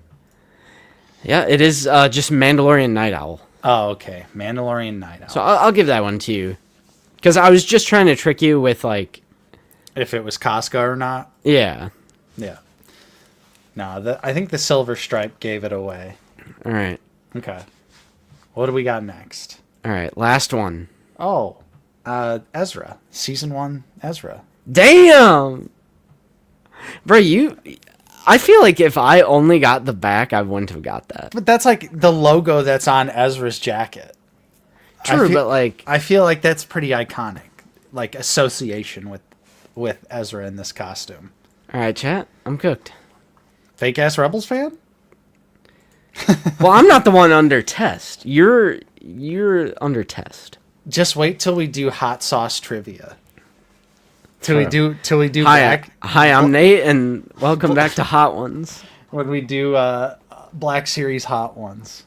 Yeah, it is just Mandalorian Night Owl. Oh, okay. Mandalorian Night Owl. So I'll give that one to you. Because I was just trying to trick you with, like... If it was Casca or not? Yeah. Yeah. No, I think the silver stripe gave it away. All right. Okay. What do we got next? All right, last one. Oh. Ezra. Season 1 Ezra. Damn! Bro, I feel like if I only got the back, I wouldn't have got that. But that's like the logo that's on Ezra's jacket. True, but like... I feel like that's pretty iconic. Like, association with Ezra in this costume. Alright, chat. I'm cooked. Fake-ass Rebels fan? Well, I'm not the one under test. You're under test. Just wait till we do hot sauce trivia. Till we do Hi, I'm Nate, and welcome back to Hot Ones. When we do Black Series Hot Ones.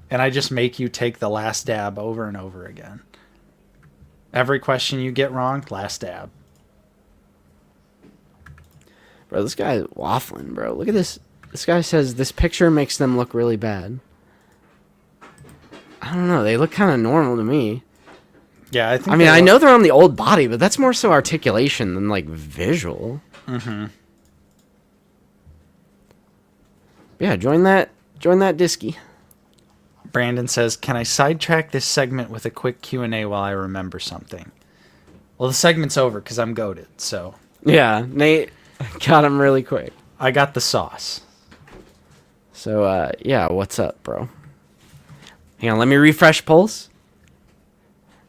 And I just make you take the last dab over and over again. Every question you get wrong, last dab. Bro, this guy is waffling, bro. Look at this. This guy says this picture makes them look really bad. I don't know. They look kind of normal to me. Yeah, I think. I mean, I know they're on the old body, but that's more so articulation than like visual. Mm-hmm. Yeah, join that disky. Brandon says, "Can I sidetrack this segment with a quick Q&A while I remember something?" Well, the segment's over because I'm goated, so. Yeah, Nate got him really quick. I got the sauce. So, yeah, what's up, bro? Hang on, let me refresh polls.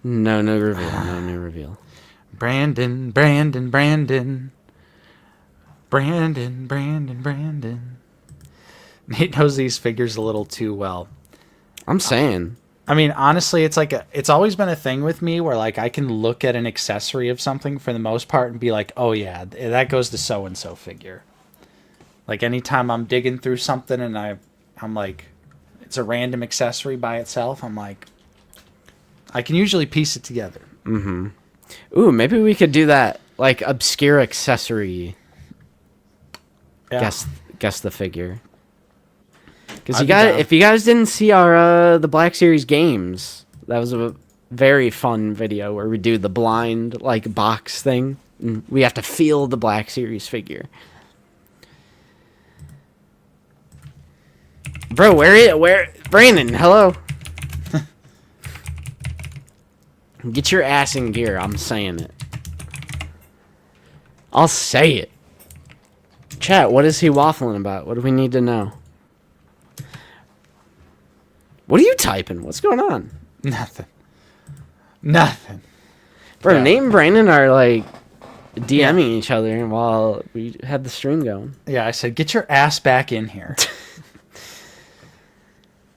No reveal. No new reveal. Brandon. Nate knows these figures a little too well. I'm saying. I mean, honestly, it's always been a thing with me where like I can look at an accessory of something for the most part and be like, oh yeah, that goes to so and so figure. Like anytime I'm digging through something and I'm like, it's a random accessory by itself, I'm like, I can usually piece it together. Mm-hmm. Ooh, maybe we could do that, like obscure accessory. Yeah. Guess the figure. Because if you guys didn't see our the Black Series games, that was a very fun video where we do the blind like box thing. And we have to feel the Black Series figure. Bro, where Brandon, hello. Get your ass in gear, I'm saying it. I'll say it. Chat, what is he waffling about? What do we need to know? What are you typing? What's going on? Nothing. Bro, Yeah. Nate and Brandon are like DMing each other while we had the stream going. Yeah, I said, get your ass back in here.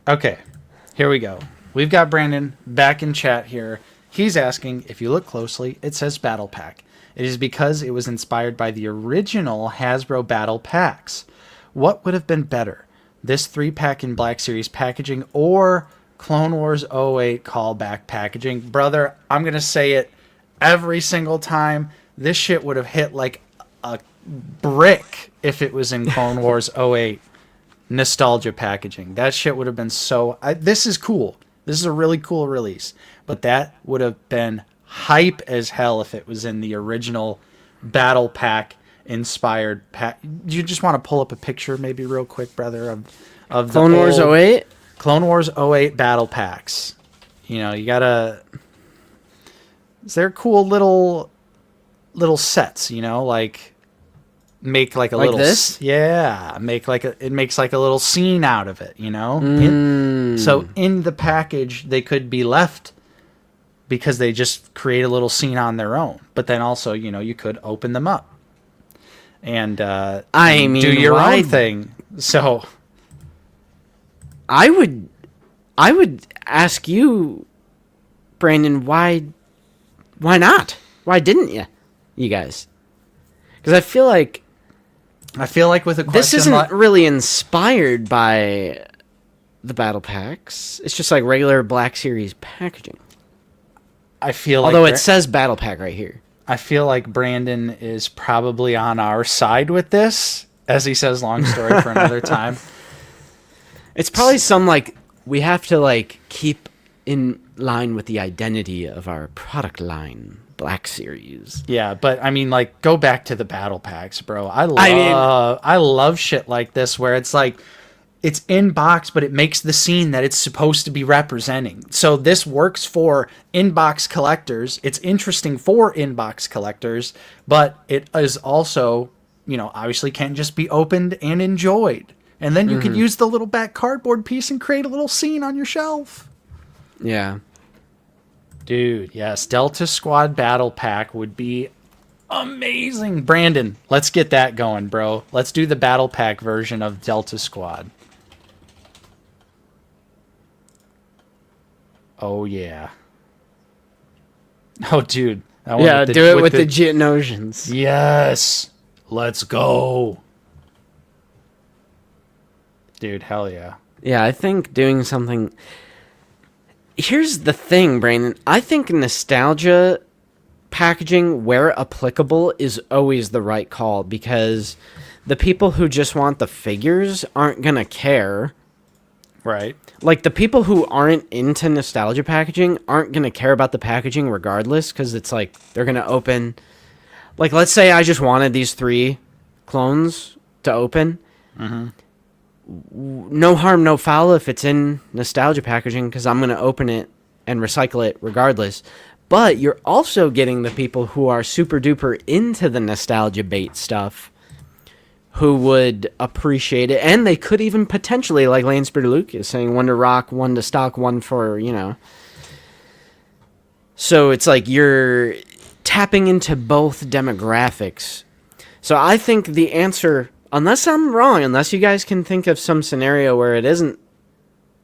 Okay, here we go. We've got Brandon back in chat here. He's asking, if you look closely, it says Battle Pack. It is because it was inspired by the original Hasbro Battle Packs. What would have been better? This 3-pack in Black Series packaging or Clone Wars 08 callback packaging? Brother, I'm going to say it every single time. This shit would have hit like a brick if it was in Clone Wars 08 nostalgia packaging. That shit would have been so... this is cool. This is a really cool release. But that would have been hype as hell if it was in the original Battle Pack inspired pack. You just want to pull up a picture maybe real quick, brother, of the Clone Wars 08? Clone Wars 08 Battle Packs. You know, you gotta... They're cool little sets, you know, like... Make like a like little... this? Yeah. It makes like a little scene out of it, you know? So in the package, they could be left because they just create a little scene on their own. But then also, you know, you could open them up and do your own thing. So I would ask you, Brandon, why not? Why didn't you guys? Because I feel like with a question this isn't really inspired by the Battle Packs. It's just like regular Black Series packaging. Although it says Battle Pack right here. I feel like Brandon is probably on our side with this, as he says, long story for another time. It's probably some like we have to like keep in line with the identity of our product line, Black Series. Yeah, but I mean, like, go back to the Battle Packs, bro. I love shit like this where it's like it's in box, but it makes the scene that it's supposed to be representing. So this works for in-box collectors. It's interesting for in-box collectors, but it is also, obviously can't just be opened and enjoyed. And then you could use the little back cardboard piece and create a little scene on your shelf. Yeah. Dude, yes, Delta Squad Battle Pack would be amazing. Brandon, let's get that going, bro. Let's do the Battle Pack version of Delta Squad. Oh, yeah. Oh, dude. Yeah, do it with the Geonosians. Yes. Let's go. Dude, hell yeah. Yeah, I think doing something... Here's the thing, Brandon. I think nostalgia packaging, where applicable, is always the right call, because the people who just want the figures aren't going to care. Right. Like, the people who aren't into nostalgia packaging aren't going to care about the packaging regardless, because it's like, they're going to open... Like, let's say I just wanted these 3 clones to open. Mm-hmm. No harm, no foul if it's in nostalgia packaging, because I'm going to open it and recycle it regardless. But you're also getting the people who are super duper into the nostalgia bait stuff, who would appreciate it. And they could even potentially, like Lane Spirit Luke is saying, one to rock, one to stock, one for, So it's like you're tapping into both demographics. So I think the answer... Unless I'm wrong, unless you guys can think of some scenario where it isn't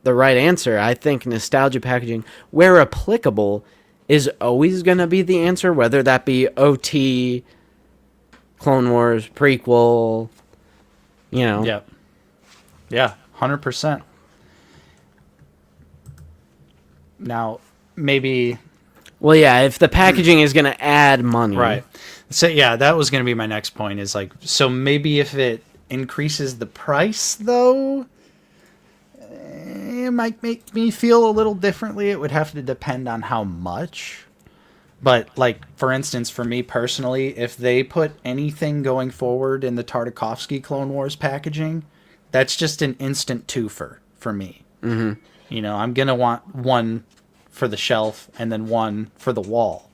the right answer, I think nostalgia packaging, where applicable, is always going to be the answer, whether that be OT, Clone Wars, prequel, Yep. Yeah, 100%. Now, maybe... Well, yeah, if the packaging is going to add money. Right. So, yeah, that was going to be my next point, is like, so maybe if it increases the price, though, it might make me feel a little differently. It would have to depend on how much. But, like, for instance, for me personally, if they put anything going forward in the Tartakovsky Clone Wars packaging, that's just an instant twofer for me. Mm-hmm. I'm going to want one for the shelf and then one for the wall.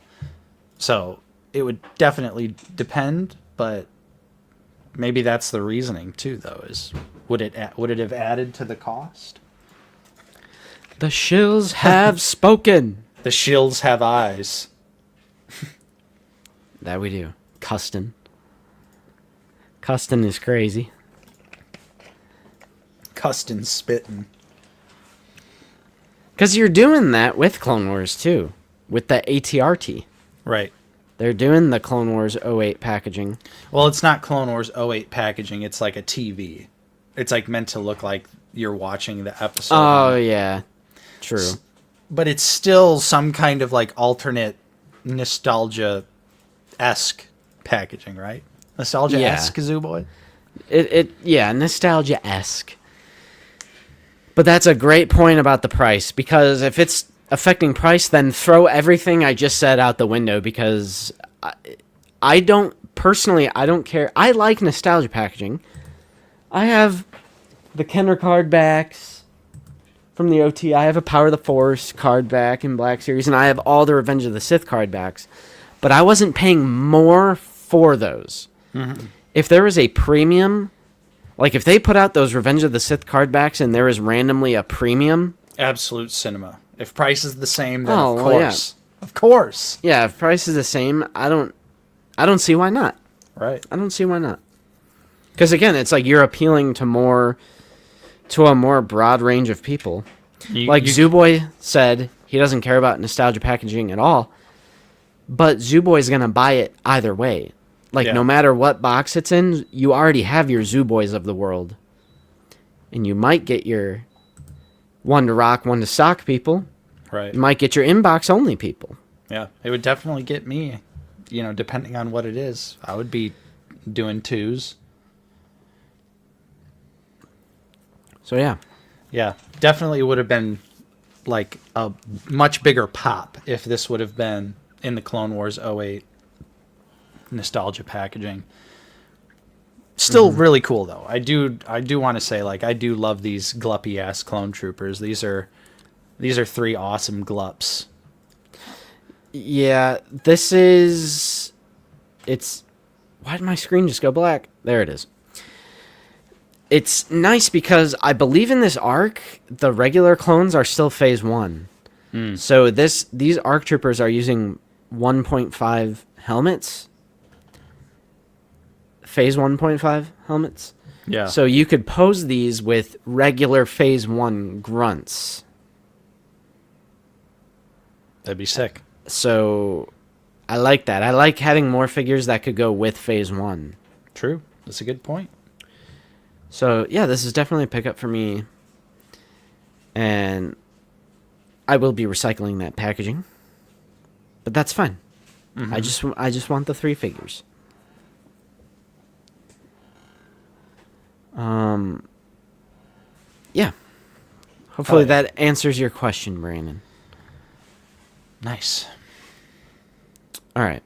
So... It would definitely depend, but maybe that's the reasoning too. Though is would it have added to the cost? The shills have spoken. The shills have eyes. That we do. Custon is crazy. Custon spitting. Because you're doing that with Clone Wars too, with the ATRT. Right. They're doing the Clone Wars 08 packaging. Well, it's not Clone Wars 08 packaging. It's like a TV. It's like meant to look like you're watching the episode. Oh, yeah. True. But it's still some kind of like alternate nostalgia-esque packaging, right? Nostalgia-esque, Zooboy? Yeah, nostalgia-esque. But that's a great point about the price, because if it's affecting price, then throw everything I just said out the window, because I don't care. I like nostalgia packaging. I have the Kenner card backs from the OT. I have a Power of the Force card back in Black Series, and I have all the Revenge of the Sith card backs. But I wasn't paying more for those. Mm-hmm. If there was a premium, like if they put out those Revenge of the Sith card backs and there is randomly a premium... Absolute cinema. If price is the same, then of course. Well, yeah. Of course. Yeah, if price is the same, I don't see why not. Right. I don't see why not. Because again, it's like you're appealing to a more broad range of people. Zooboy said he doesn't care about nostalgia packaging at all, but Zooboy's going to buy it either way. No matter what box it's in, you already have your Zooboys of the world. And you might get your one to rock, one to stock people. Right. You might get your inbox only people. Yeah, it would definitely get me, depending on what it is. I would be doing 2s. So, yeah. Yeah, definitely would have been like a much bigger pop if this would have been in the Clone Wars 08 nostalgia packaging. Still really cool though. I do want to say, like, I do love these gluppy ass clone troopers. These are 3 awesome glups. Yeah, this is... It's... Why did my screen just go black? There it is. It's nice because I believe in this arc, the regular clones are still phase 1. So these ARC troopers are using 1.5 helmets. Phase 1.5 helmets. Yeah. So you could pose these with regular phase 1 grunts. That'd be sick. So I like that. I like having more figures that could go with phase 1. True. That's a good point. So yeah, this is definitely a pickup for me. And I will be recycling that packaging. But that's fine. I just want the 3 figures. Yeah. Hopefully that answers your question, Brandon. Nice. All right.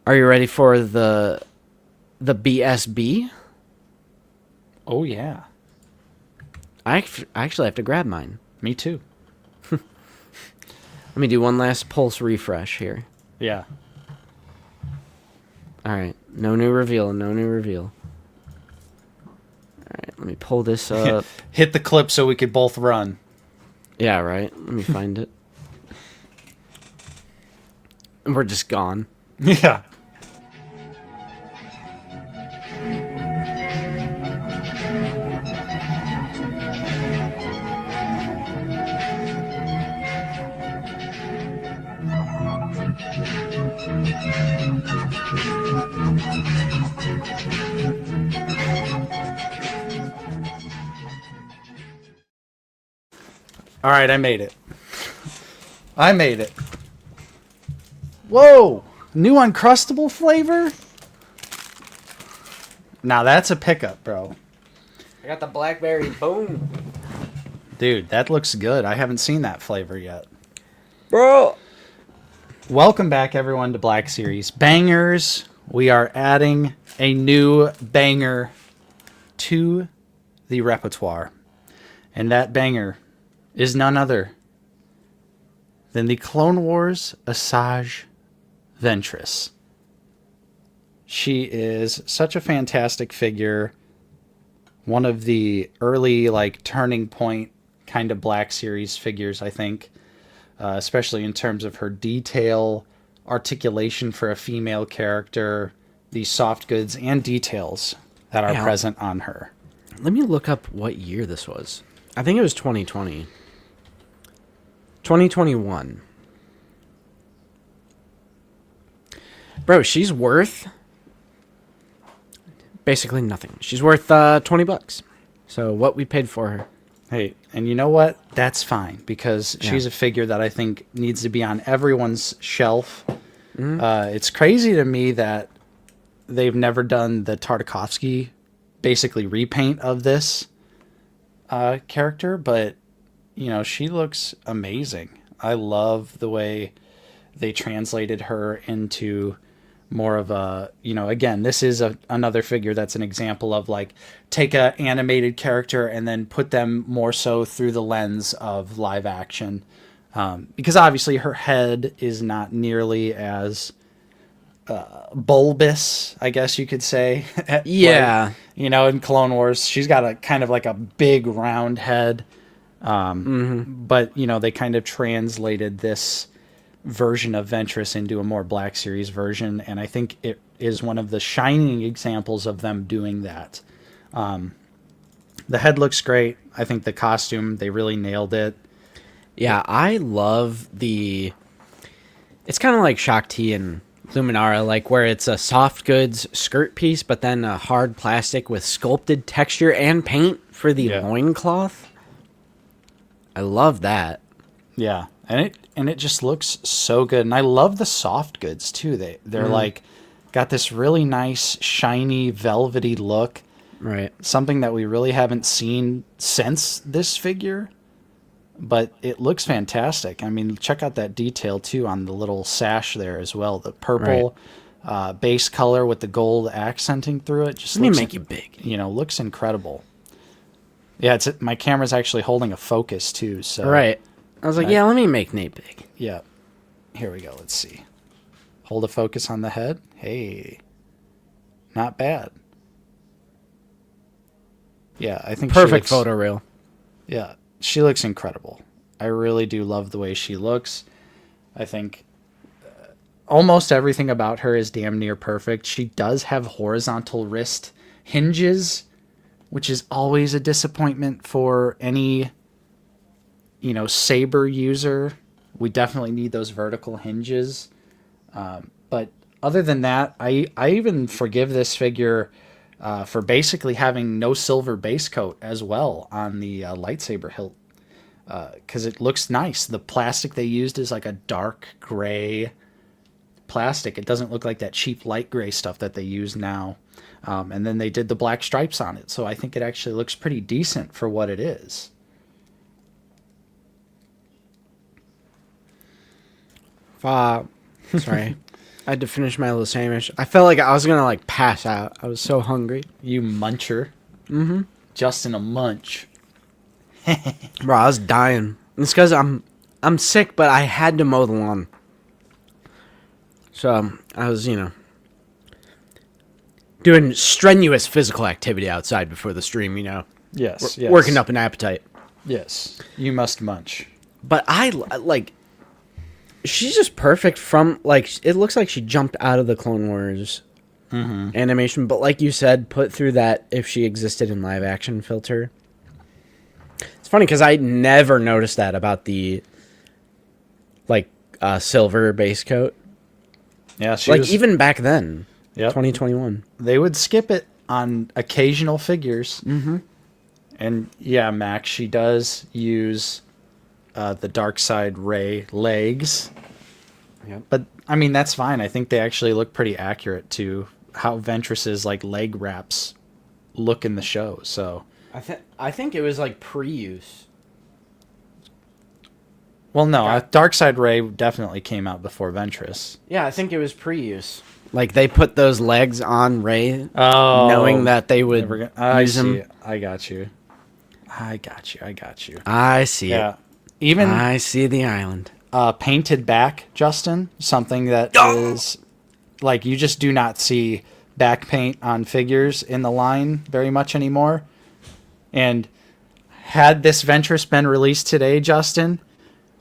Are you ready for the BSB? Oh yeah. I actually have to grab mine. Me too. Let me do one last pulse refresh here. Yeah. All right. No new reveal. No new reveal. All right. Let me pull this up. Hit the clip so we could both run. Yeah, right. Let me find it. And we're just gone. Yeah. All right, I made it. I made it. Whoa! New Uncrustable flavor? Now that's a pickup, bro. I got the blackberry. Boom. Dude, that looks good. I haven't seen that flavor yet. Bro. Welcome back, everyone, to Black Series Bangers. We are adding a new banger to the repertoire. And that banger is none other than the Clone Wars Asajj Ventress. She is such a fantastic figure. One of the early, like, turning point kind of Black Series figures, I think. Especially in terms of her detail, articulation for a female character, the soft goods and details that are present on her. Let me look up what year this was. I think it was 2020. 2021. Bro, she's worth basically nothing. She's worth $20. So what we paid for her. Hey, and you know what? That's fine, because she's a figure that I think needs to be on everyone's shelf. It's crazy to me that they've never done the Tartakovsky basically repaint of this character, but you know, she looks amazing. I love the way they translated her into more of a, you know, again, this is another figure that's an example of, like, take a animated character and then put them more so through the lens of live action. Because obviously her head is not nearly as bulbous, I guess you could say. Yeah. Like, you know, in Clone Wars, she's got a kind of like a big round head. But, you know, they kind of translated this version of Ventress into a more Black Series version, and I think it is one of the shining examples of them doing that. The head looks great. I think the costume, they really nailed it. Yeah, I love the... It's kind of like Shakti and Luminara, like where it's a soft goods skirt piece, but then a hard plastic with sculpted texture and paint for the loincloth. I love that. Yeah, and it just looks so good, and I love the soft goods too. They're like got this really nice shiny velvety look. Right. Something that we really haven't seen since this figure, but it looks fantastic. I mean, check out that detail too on the little sash there as well. The purple base color with the gold accenting through it. Just Let me looks, make you big. looks incredible. Yeah, my camera's actually holding a focus too. So Right. I was like, yeah, let me make Nate big. yeah. Here we go. Let's see. Hold a focus on the head. Hey, not bad. Yeah, I think Perfect she looks, photo reel. Yeah, she looks incredible. I really do love the way she looks. I think almost everything about her is damn near perfect. She does have horizontal wrist hinges, which is always a disappointment for any, saber user. We definitely need those vertical hinges. But other than that, I even forgive this figure for basically having no silver base coat as well on the lightsaber hilt. Because it looks nice. The plastic they used is like a dark gray plastic. It doesn't look like that cheap light gray stuff that they use now. And then they did the black stripes on it. So I think it actually looks pretty decent for what it is. Sorry. I had to finish my little sandwich. I felt like I was going to pass out. I was so hungry. You muncher. Mm-hmm. Justin a munch. Bro, I was dying. It's because I'm sick, but I had to mow the lawn. So I was, doing strenuous physical activity outside before the stream, Yes. Working up an appetite. Yes. You must munch. But she's just perfect from, it looks like she jumped out of the Clone Wars animation. But like you said, put through that if she existed in live action filter. It's funny because I never noticed that about the, silver base coat. Yeah, she was, even back then, yep. 2021. They would skip it on occasional figures. Mm-hmm. And yeah, Max, she does use the dark side Rey legs. Yep. But, I mean, that's fine. I think they actually look pretty accurate to how Ventress's, leg wraps look in the show, so... I think it was, pre-use. Well, no, Dark Side Rey definitely came out before Ventress. Yeah, I think it was pre-use. They put those legs on Rey, knowing that they would use them. I got you. I see it. Even I see the island. Painted back, Justin, something that is you just do not see back paint on figures in the line very much anymore. And had this Ventress been released today, Justin,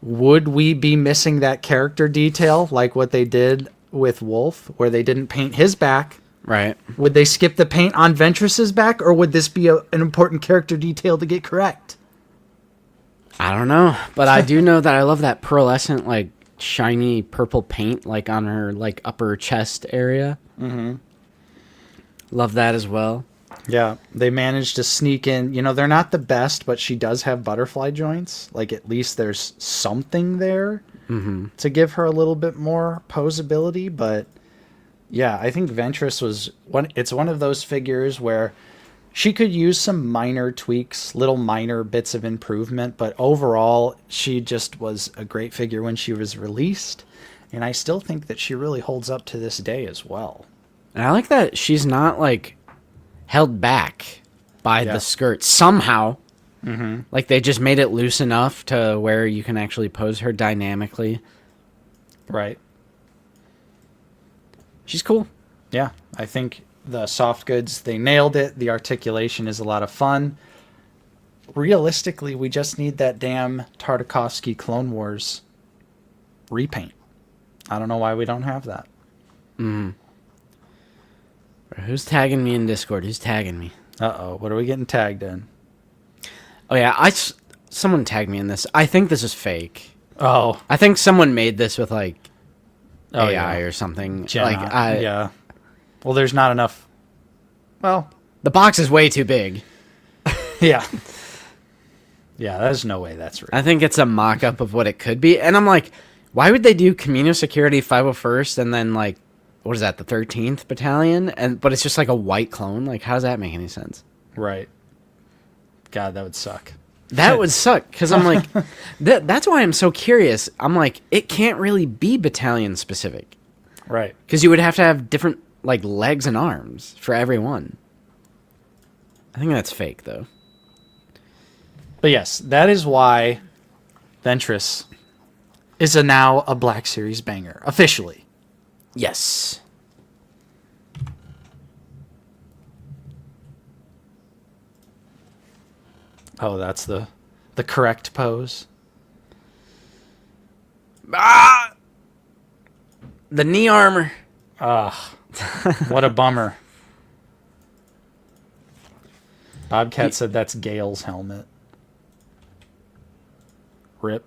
would we be missing that character detail like what they did with Wolf, where they didn't paint his back? Right. Would they skip the paint on Ventress's back, or would this be an important character detail to get correct? I don't know, but I do know that I love that pearlescent, shiny purple paint, on her, upper chest area. Mm-hmm. Love that as well. Yeah, they managed to sneak in. They're not the best, but she does have butterfly joints. At least there's something there to give her a little bit more posability. But yeah, I think Ventress was it's one of those figures where she could use some minor tweaks, little minor bits of improvement. But overall, she just was a great figure when she was released. And I still think that she really holds up to this day as well. And I like that she's not, held back by the skirt somehow. Mm-hmm. They just made it loose enough to where you can actually pose her dynamically. Right. She's cool. Yeah, I think the soft goods, they nailed it. The articulation is a lot of fun. Realistically, we just need that damn Tartakovsky Clone Wars repaint. I don't know why we don't have that. Mm. Who's tagging me in Discord? Who's tagging me? Uh-oh, what are we getting tagged in? Oh, yeah, someone tagged me in this. I think this is fake. Oh. I think someone made this with, AI or something. Yeah. Well, there's not enough... Well... The box is way too big. Yeah. Yeah, there's no way that's real. I think it's a mock-up of what it could be. And I'm like, why would they do Camino Security 501st and then, what is that, the 13th Battalion? But it's just a white clone? How does that make any sense? Right. God, that would suck. That would suck, because I'm like, that's why I'm so curious. I'm like, it can't really be battalion specific. Right. Because you would have to have different like legs and arms for every one. I think that's fake though. But yes, that is why Ventress is now a Black Series banger officially. Yes. Oh, that's the correct pose. Ah! The knee armor. Ah, what a bummer. Bobcat said that's Gale's helmet. Rip.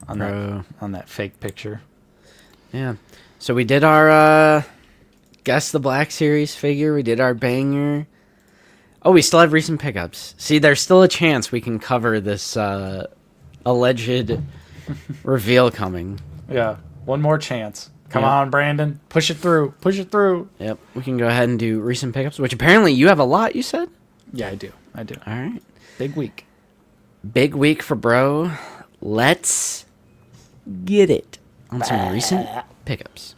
on that fake picture. Yeah. So we did our Guess the Black Series figure. We did our banger. Oh, we still have recent pickups. See, there's still a chance we can cover this alleged reveal coming. Yeah, one more chance. Come on, Brandon. Push it through. Push it through. Yep. We can go ahead and do recent pickups, which apparently you have a lot, you said? Yeah, I do. All right. Big week. Big week for bro. Let's get it on some recent pickups.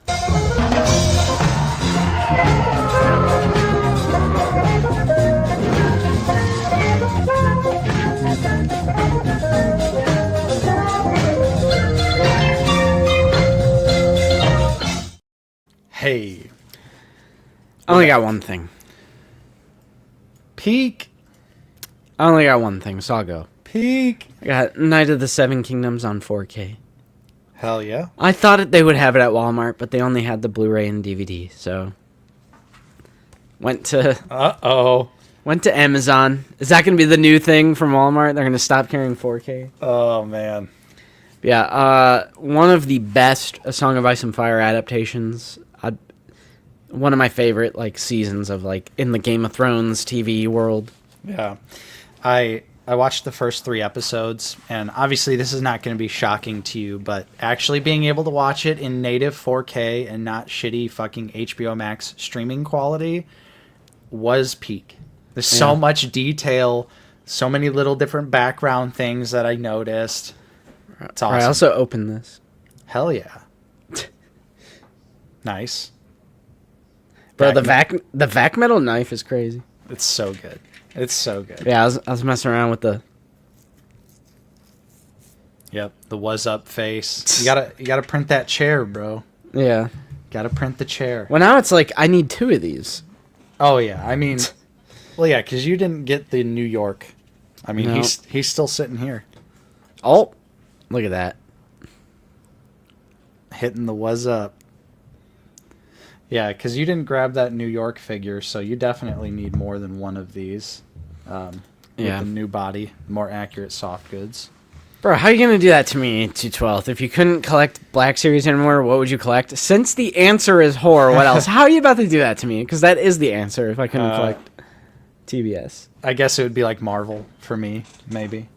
Hey. I only got one thing. Peak. I only got one thing, so I'll go. Peak. I got Night of the Seven Kingdoms on 4K. Hell yeah. I thought they would have it at Walmart, but they only had the Blu-ray and DVD, so went to Amazon. Is that going to be the new thing from Walmart? They're going to stop carrying 4K? Oh, man. Yeah, one of the best A Song of Ice and Fire adaptations. One of my favorite like seasons of like in the Game of Thrones TV world. Yeah. I watched the first 3 episodes, and obviously this is not going to be shocking to you, but actually being able to watch it in native 4K and not shitty fucking HBO Max streaming quality was peak. There's so much detail, so many little different background things that I noticed. It's awesome. I also opened this. Hell yeah. Nice. Bro, the vac metal knife is crazy. It's so good. It's so good. Yeah, I was messing around with the. Yep, the was up face. You gotta print that chair, bro. Yeah. Gotta print the chair. Well, now it's like I need 2 of these. Oh yeah, I mean, well yeah, because you didn't get the New York. I mean, No. he's still sitting here, Oh, look at that. hitting the was up. Yeah, because you didn't grab that New York figure, so you definitely need more than one of these. With Yeah. the new body, more accurate soft goods. Bro, how are you going to do that to me, 212? If you couldn't collect Black Series anymore, what would you collect? Since the answer is horror, what else? How are you about to do that to me? Because that is the answer if I couldn't collect TBS. I guess it would be like Marvel for me, maybe.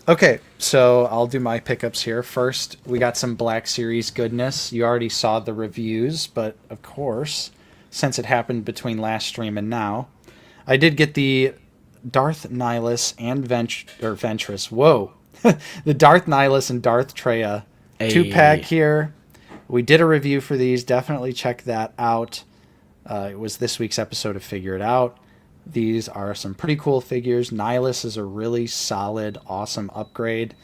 Okay, so I'll do my pickups here. First, we got some Black Series goodness. You already saw the reviews, but of course, since it happened between last stream and now, I did get the Darth Nihilus and Ventress. Whoa. The Darth Nihilus and Darth Treya 2-pack here. We did a review for these. Definitely check that out. It was this week's episode of Figure It Out. These are some pretty cool figures. Nihilus is a really solid, awesome upgrade.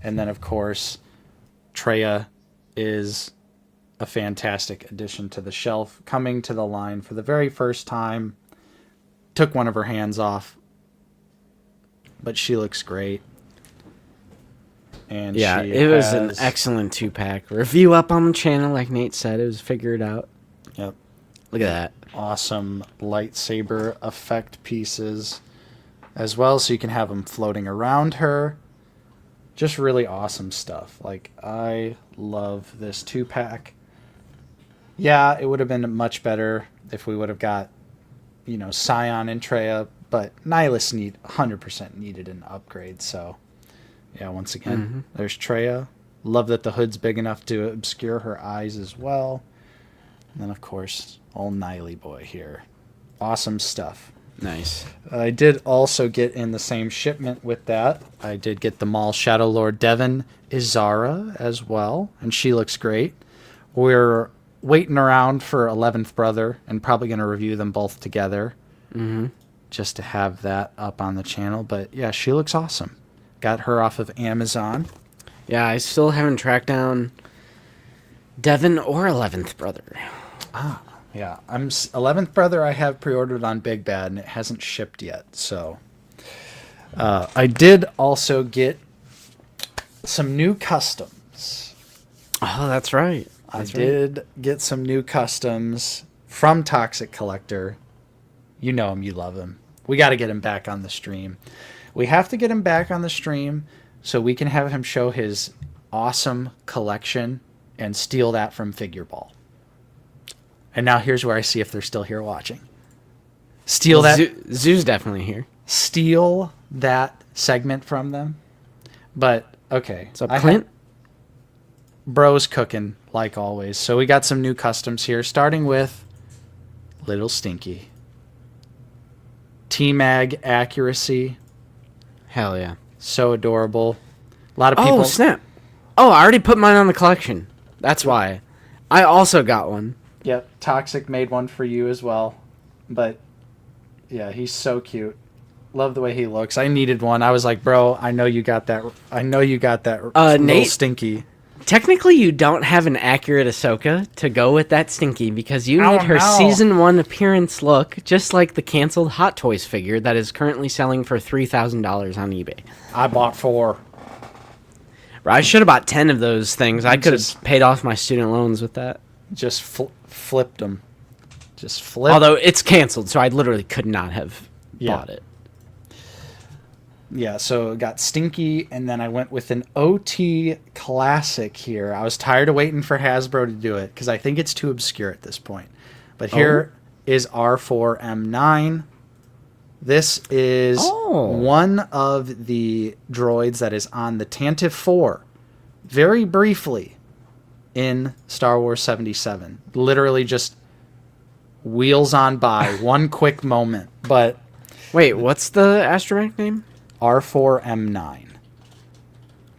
And then, of course, Treya is a fantastic addition to the shelf. Coming to the line for the very first time. Took one of her hands off. But she looks great. And Yeah, she it was an has- excellent 2-pack. Review up on the channel, like Nate said. It was figured out. Yep. Look at that. Awesome lightsaber effect pieces as well, so you can have them floating around her. Just really awesome stuff. Like, I love this 2-pack. Yeah, it would have been much better if we would have got, Scion and Treya, but Nihilus 100% needed an upgrade. So, yeah, once again, there's Treya. Love that the hood's big enough to obscure her eyes as well. And then, of course, old Niley boy here. Awesome stuff. Nice. I did also get in the same shipment with that. I did get the Maul Shadow Lord Devon Izara as well, and she looks great. We're waiting around for 11th Brother and probably going to review them both together just to have that up on the channel. But yeah, she looks awesome. Got her off of Amazon. Yeah, I still haven't tracked down Devon or 11th Brother. Yeah, 11th Brother I have pre-ordered on Big Bad, and it hasn't shipped yet. So I did also get some new customs. Oh, that's right. I did get some new customs from Toxic Collector. You know him, you love him. We got to get him back on the stream. We have to get him back on the stream so we can have him show his awesome collection and steal that from Figure Ball. And now here's where I see if they're still here watching. Steal that. Zoo's definitely here. Steal that segment from them. But, okay. What's up, Clint? Bro's cooking, like always. So we got some new customs here, starting with Little Stinky. T-Mag accuracy. Hell yeah. So adorable. A lot of people... Oh, snap. Oh, I already put mine on the collection. That's why. I also got one. Yep, Toxic made one for you as well. But, yeah, he's so cute. Love the way he looks. I needed one. I was like, bro, I know you got that. I know you got that little Nate, Stinky. Technically, you don't have an accurate Ahsoka to go with that Stinky because you need her Season 1 appearance look, just like the canceled Hot Toys figure that is currently selling for $3,000 on eBay. I bought 4. I should have bought 10 of those things. I could have paid off my student loans with that. Just flipped them. Just flipped. Although it's canceled, so I literally could not have bought it. Yeah, so got Stinky, and then I went with an OT Classic here. I was tired of waiting for Hasbro to do it, because I think it's too obscure at this point. But here is R4M9. This is one of the droids that is on the Tantive 4, very briefly, in Star Wars 77. Literally just wheels on by, one quick moment. But wait, what's the astromech name? R4M9.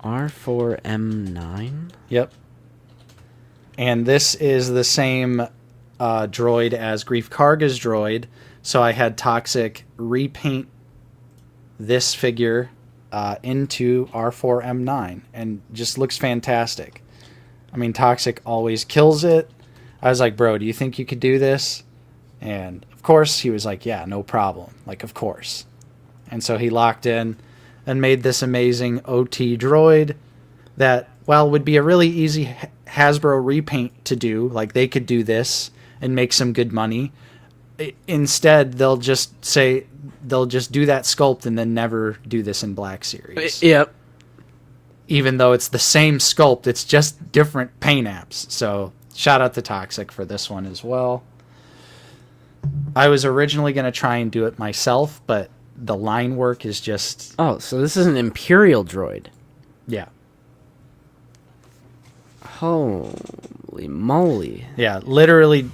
R4M9? Yep. And this is the same droid as Grief Karga's droid. So I had Toxic repaint this figure into R4M9. And just looks fantastic. I mean, Toxic always kills it. I was like, bro, do you think you could do this? And, of course, he was like, yeah, no problem. Like, of course. And so he locked in and made this amazing OT droid that, well, would be a really easy Hasbro repaint to do. Like, they could do this and make some good money. Instead, they'll just do that sculpt and then never do this in Black Series. Yep. Even though it's the same sculpt, it's just different paint apps. So, shout out to Toxic for this one as well. I was originally going to try and do it myself, but the line work is just... Oh, so this is an Imperial droid. Yeah. Holy moly. Yeah, literally,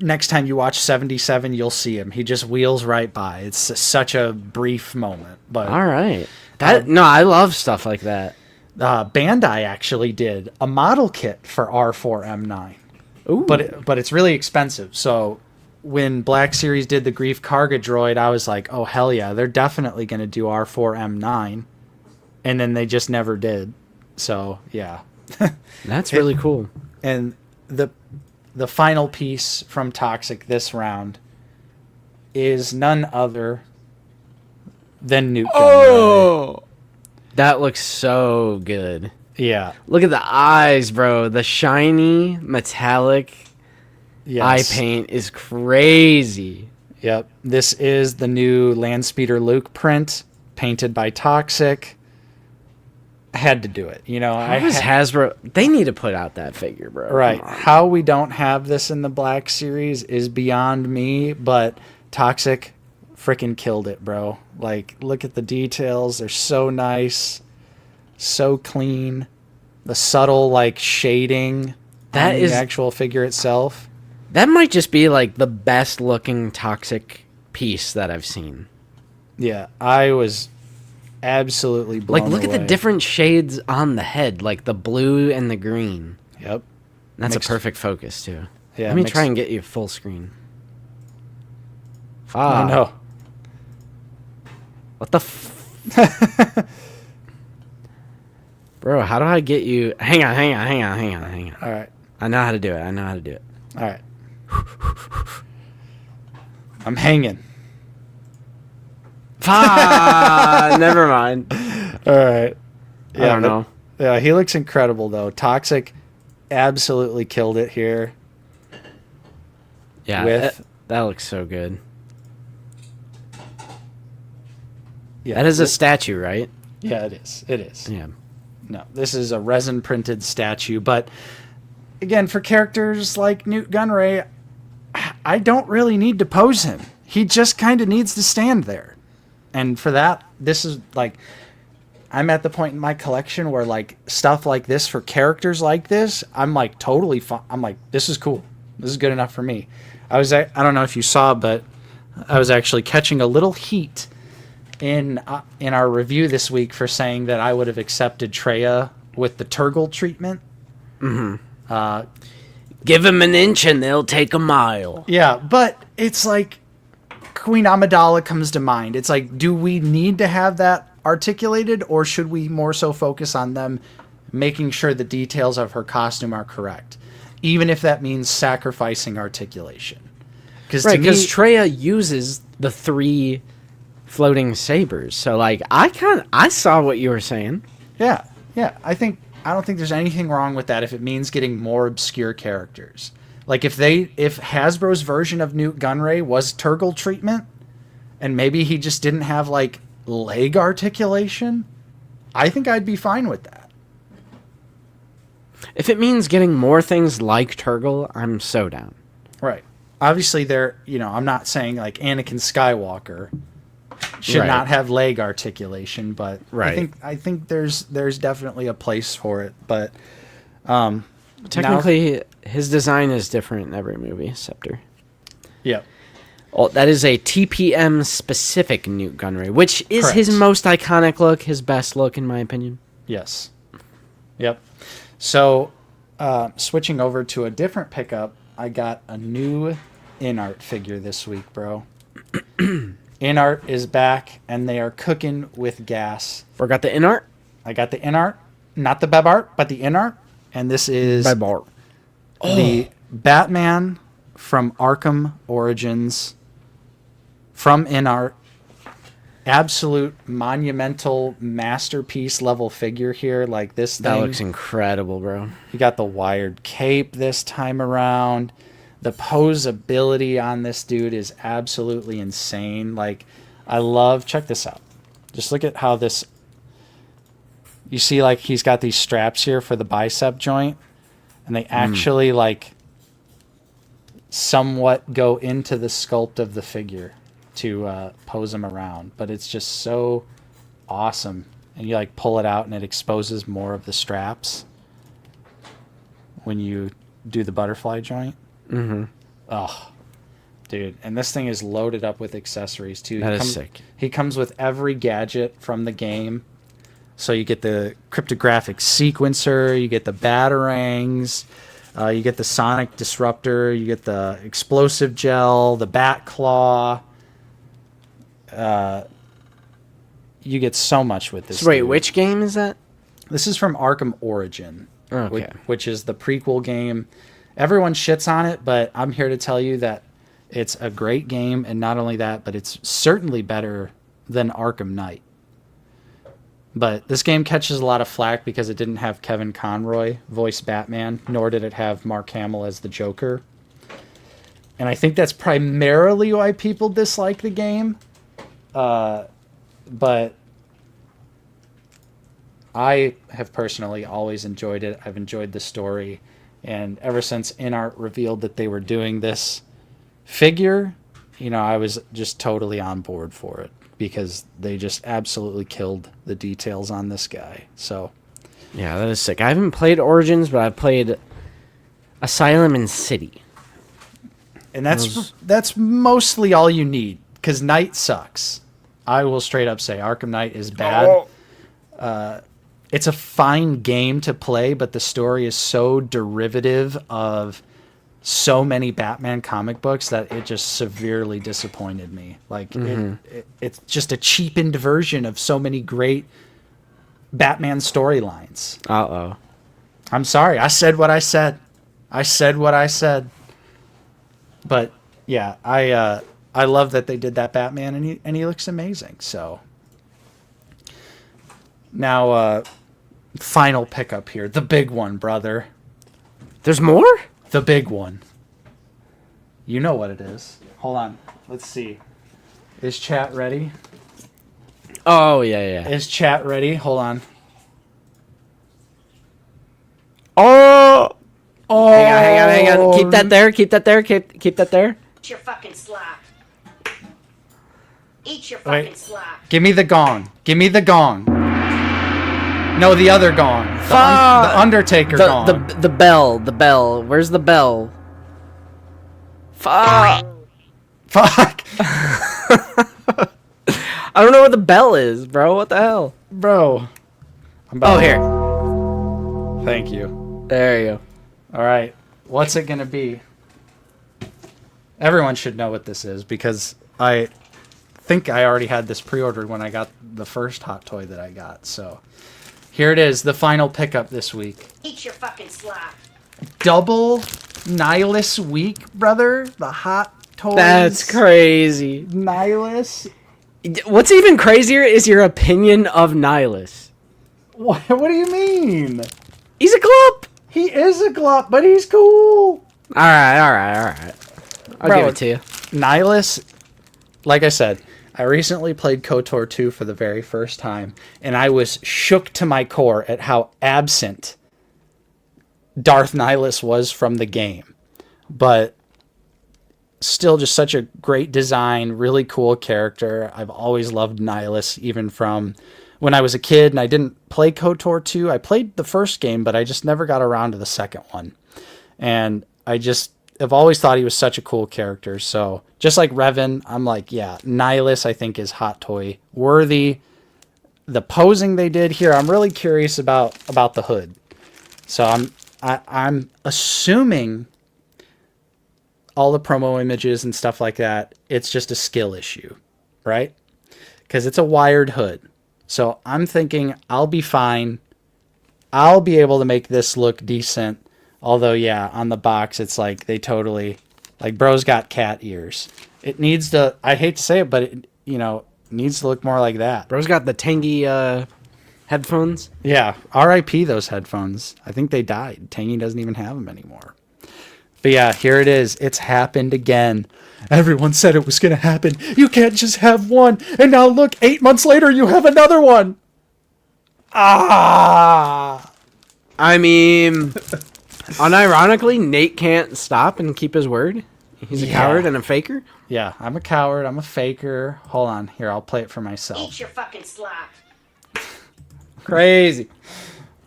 next time you watch 77, you'll see him. He just wheels right by. It's such a brief moment. But all right. No, I love stuff like that. Bandai actually did a model kit for R4M9. Ooh. But it's really expensive, so... When Black Series did the Grief Karga droid, I was like, oh, hell yeah, they're definitely going to do R4M9. And then they just never did. So, yeah. That's really cool. And the final piece from Toxic this round is none other than Newt Gunray. That looks so good. Yeah. Look at the eyes, bro. The shiny, metallic... Yes. Eye paint is crazy. Yep. This is the new Landspeeder Luke print, painted by Toxic. I had to do it. You know, Hasbro... They need to put out that figure, bro. Right. How we don't have this in the Black Series is beyond me, but Toxic freaking killed it, bro. Like, look at the details. They're so nice. So clean. The subtle, like, shading that on is the actual figure itself. That might just be like the best looking Toxic piece that I've seen. Yeah, I was absolutely blown Like, look at the away. different shades on the head, like the blue and the green. Yep. That's Makes- a perfect focus, too. Yeah, Let me makes- try and get you full screen. I know. What the Bro, how do I get you... Hang on. All right. I know how to do it. All right. I'm hanging. Never mind. All right. I don't know. Yeah, he looks incredible though. Toxic absolutely killed it here. Yeah, With- that looks so good. Yeah, That is a statue, right? Yeah, it is. It is. Yeah. No, this is a resin printed statue, but again, for characters like Newt Gunray, I don't really need to pose him. He just kind of needs to stand there. And for that, this is like, I'm at the point in my collection where like stuff like this for characters like this, I'm like totally fine. I'm like, this is cool. This is good enough for me. I don't know if you saw, but I was actually catching a little heat in our review this week for saying that I would have accepted Treya with the Turgle treatment. Give him an inch and they'll take a mile. Yeah, but it's like Queen Amidala comes to mind. It's like, do we need to have that articulated, or should we more so focus on them making sure the details of her costume are correct, even if that means sacrificing articulation? Right, to me, because Treya uses the 3 floating sabers. So, like, I saw what you were saying. yeah, I don't think there's anything wrong with that if it means getting more obscure characters. Like if Hasbro's version of Newt Gunray was Turgle treatment, and maybe he just didn't have like leg articulation, I think I'd be fine with that. If it means getting more things like Turgle, I'm so down. Right. Obviously, I'm not saying like Anakin Skywalker should Right. not have leg articulation, but Right. I think there's definitely a place for it. But Technically, his design is different in every movie, Scepter. yeah, Oh, that is a TPM specific Newt Gunray, which is his Correct. most iconic look, his best look, in my opinion. yes, yep. So switching over to a different pickup, I got a new InArt figure this week, bro. InArt is back, and they are cooking with gas. Forgot the InArt? I got the InArt, not the BebArt, but the InArt, and this is BebArt. the Batman from Arkham Origins from InArt. Absolute monumental masterpiece level figure here. Like this thing. That looks incredible, bro. You got the wired cape this time around. The posability on this dude is absolutely insane. Like, I love... Check this out. Just look at how this... You see, like, he's got these straps here for the bicep joint. And they actually, like, somewhat go into the sculpt of the figure to pose him around. But it's just so awesome. And you, like, pull it out and it exposes more of the straps when you do the butterfly joint. Mm-hmm. Oh, dude. And this thing is loaded up with accessories, too. That is sick. He comes with every gadget from the game. So you get the cryptographic sequencer, you get the batarangs, you get the sonic disruptor, you get the explosive gel, the bat claw. You get so much with this. So wait, dude. which game is that? This is from Arkham Origin, Okay. which is the prequel game. Everyone shits on it, but I'm here to tell you that it's a great game, and not only that, but it's certainly better than Arkham Knight. But this game catches a lot of flack because it didn't have Kevin Conroy voice Batman, nor did it have Mark Hamill as the Joker. And I think that's primarily why people dislike the game. But I have personally always enjoyed it. I've enjoyed the story. And ever since InArt revealed that they were doing this figure, I was just totally on board for it because they just absolutely killed the details on this guy. So, Yeah, that is sick. I haven't played Origins, but I've played Asylum and City. and that's mostly all you need. because Knight sucks. I will straight up say Arkham Knight is bad. It's a fine game to play, but the story is so derivative of so many Batman comic books that it just severely disappointed me. Like it's just a cheapened version of so many great Batman storylines. Uh-oh. I'm sorry. I said what I said. I said what I said. But yeah, I love that they did that Batman, and he looks amazing. So now, final pickup here, the big one, brother. There's more? The big one. You know what it is. Hold on. Let's see. Is chat ready? Oh, yeah. Is chat ready? Hold on. Oh! Oh! Hang on. Keep that there. Keep that there. Eat your fucking slap. Eat your fucking slap. Give me the gong. Give me the gong. No, the other gong. The Undertaker gong. The bell. Where's the bell? Fuck. I don't know where the bell is, bro. What the hell? Bro. Here. Thank you. There you go. All right. What's it going to be? Everyone should know what this is because I think I already had this pre-ordered when I got the first hot toy that I got. So here it is, the final pickup this week. Eat your fucking slap. Double Nihilus week, brother. The hot toys. That's crazy. Nihilus. What's even crazier is your opinion of Nihilus. What do you mean? He's a glup. He is a glup, but he's cool. All right. I'll Bro, give it to you. Nihilus, like I said, I recently played KOTOR 2 for the very first time, and I was shook to my core at how absent Darth Nihilus was from the game. But still just such a great design, really cool character. I've always loved Nihilus, even from when I was a kid, and I didn't play KOTOR 2. I played the first game, but I just never got around to the second one. And I've always thought he was such a cool character. So just like Revan, I'm like, yeah, Nihilus I think is hot toy worthy. The posing they did here, I'm really curious about the hood. So I'm assuming all the promo images and stuff like that, it's just a skill issue, right? Because it's a wired hood. So I'm thinking I'll be fine. I'll be able to make this look decent. Although, yeah, on the box, it's like they totally, like, bro's got cat ears. It needs to, I hate to say it, but it, needs to look more like that. Bro's got the tangy headphones. Yeah, R.I.P. those headphones. I think they died. Tangy doesn't even have them anymore. But yeah, here it is. It's happened again. Everyone said it was going to happen. You can't just have one. And now look, 8 months later, you have another one. Ah! I mean, unironically, Nate can't stop and keep his word. He's a coward and a faker. Yeah, I'm a coward. I'm a faker. Hold on. Here, I'll play it for myself. Eat your fucking slap. Crazy.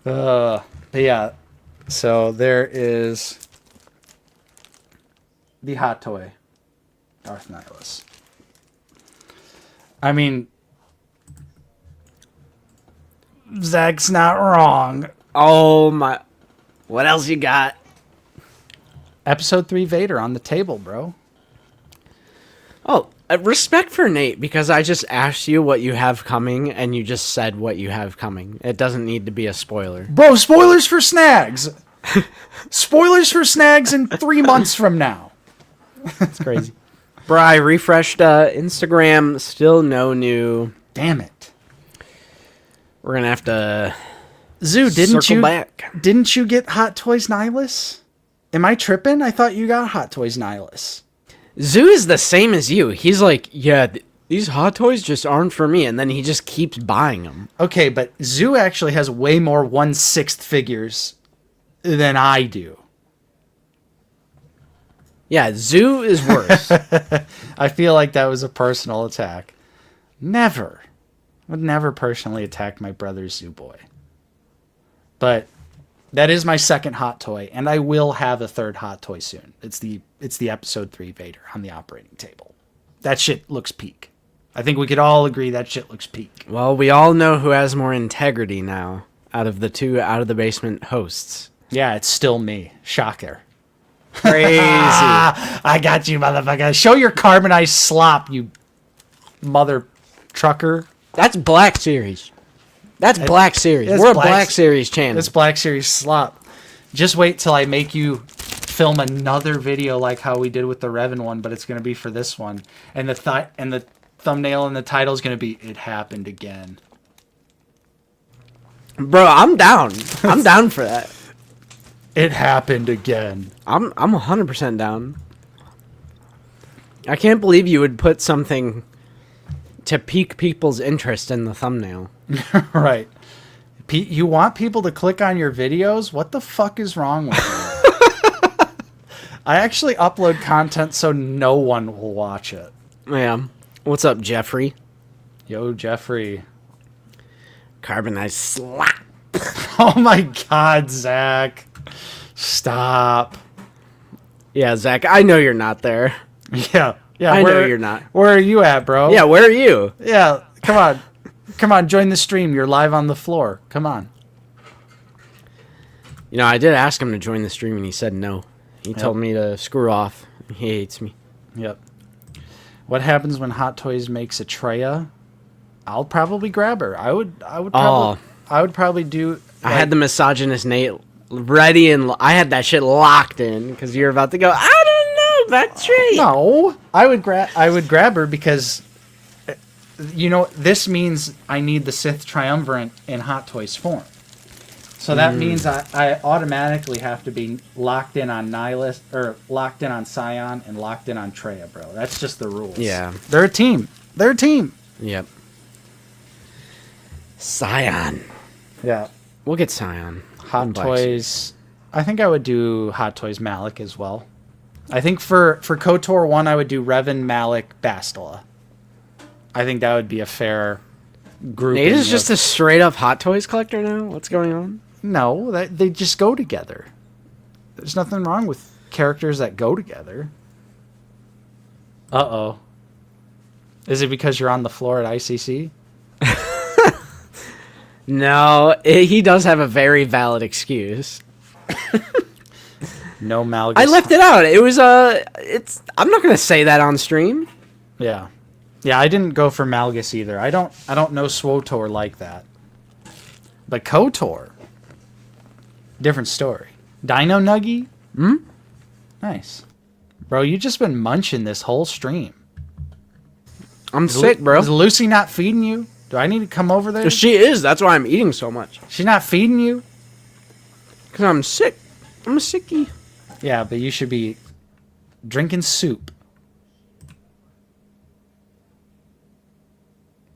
But yeah, so there is the hot toy, Darth Nihilus. I mean, Zach's not wrong. Oh my! What else you got? Episode 3 Vader on the table, bro. Oh, respect for Nate, because I just asked you what you have coming, and you just said what you have coming. It doesn't need to be a spoiler. Bro, spoilers for Snags. Spoilers for Snags in 3 months from now. That's crazy. Bro, I refreshed Instagram. Still no new. Damn it. We're gonna have to. Zoo, circle back. Didn't you get Hot Toys Nihilus? Am I tripping? I thought you got Hot Toys Nihilus. Zoo is the same as you. He's like, yeah, these Hot Toys just aren't for me, and then he just keeps buying them. Okay, but Zoo actually has way more 1/6 figures than I do. Yeah, Zoo is worse. I feel like that was a personal attack. Never. Would never personally attack my brother's Zoo Boy. But that is my second hot toy, and I will have a third hot toy soon. It's the episode 3 Vader on the operating table. that shit looks peak. I think we could all agree that shit looks peak. Well, we all know who has more integrity now out of the two Out of the Basement hosts. Yeah, it's still me. Shocker. Crazy. I got you, motherfucker. Show your carbonized slop, you mother trucker. That's Black Series. That's Black Series. it's We're a Black Black Series channel. It's Black Series slop. Just wait till I make you film another video like how we did with the Revan one, but it's going to be for this one. And the thumbnail and the title is going to be "It Happened Again." Bro, I'm down. I'm down for that. It happened again. I'm 100% down. I can't believe you would put something to pique people's interest in the thumbnail. Right. You want people to click on your videos? What the fuck is wrong with you? I actually upload content so no one will watch it. Yeah. What's up, Jeffrey? Yo, Jeffrey. Carbonized slap. Oh my god, Zach. Stop. Yeah, Zach, I know you're not there. Yeah. I know you're not. Where are you at, bro? Yeah, where are you? Yeah, come on. Come on, join the stream. You're live on the floor. Come on. You know, I did ask him to join the stream, and he said no. He told me to screw off. He hates me. Yep. What happens when Hot Toys makes a Treya? I'll probably grab her. I would probably do. I had the misogynist Nate ready, and I had that shit locked in because you're about to go. I don't know about Tree. No, I would grab her because, you know, this means I need the Sith Triumvirate in Hot Toys form. So that means I automatically have to be locked in on Nihilus, or locked in on Scion, and locked in on Treya, bro. That's just the rules. Yeah. They're a team. Yep. Scion. Yeah. We'll get Scion. Hot Toys. I think I would do Hot Toys Malik as well. I think for KOTOR 1, I would do Revan, Malik, Bastila. I think that would be a fair group. Nate is just a straight up Hot Toys collector now? What's going on? No, they just go together. There's nothing wrong with characters that go together. Uh-oh. Is it because you're on the floor at ICC? No, he does have a very valid excuse. No Malgus. I left it out. It was I'm not gonna say that on stream. Yeah. Yeah, I didn't go for Malgus either. I don't know SWOTOR like that. But KOTOR, different story. Dino Nuggy? Nice. Bro, you just been munching this whole stream. I'm sick, bro. Is Lucy not feeding you? Do I need to come over there? She is. That's why I'm eating so much. She's not feeding you? Because I'm sick. I'm a sickie. Yeah, but you should be drinking soup.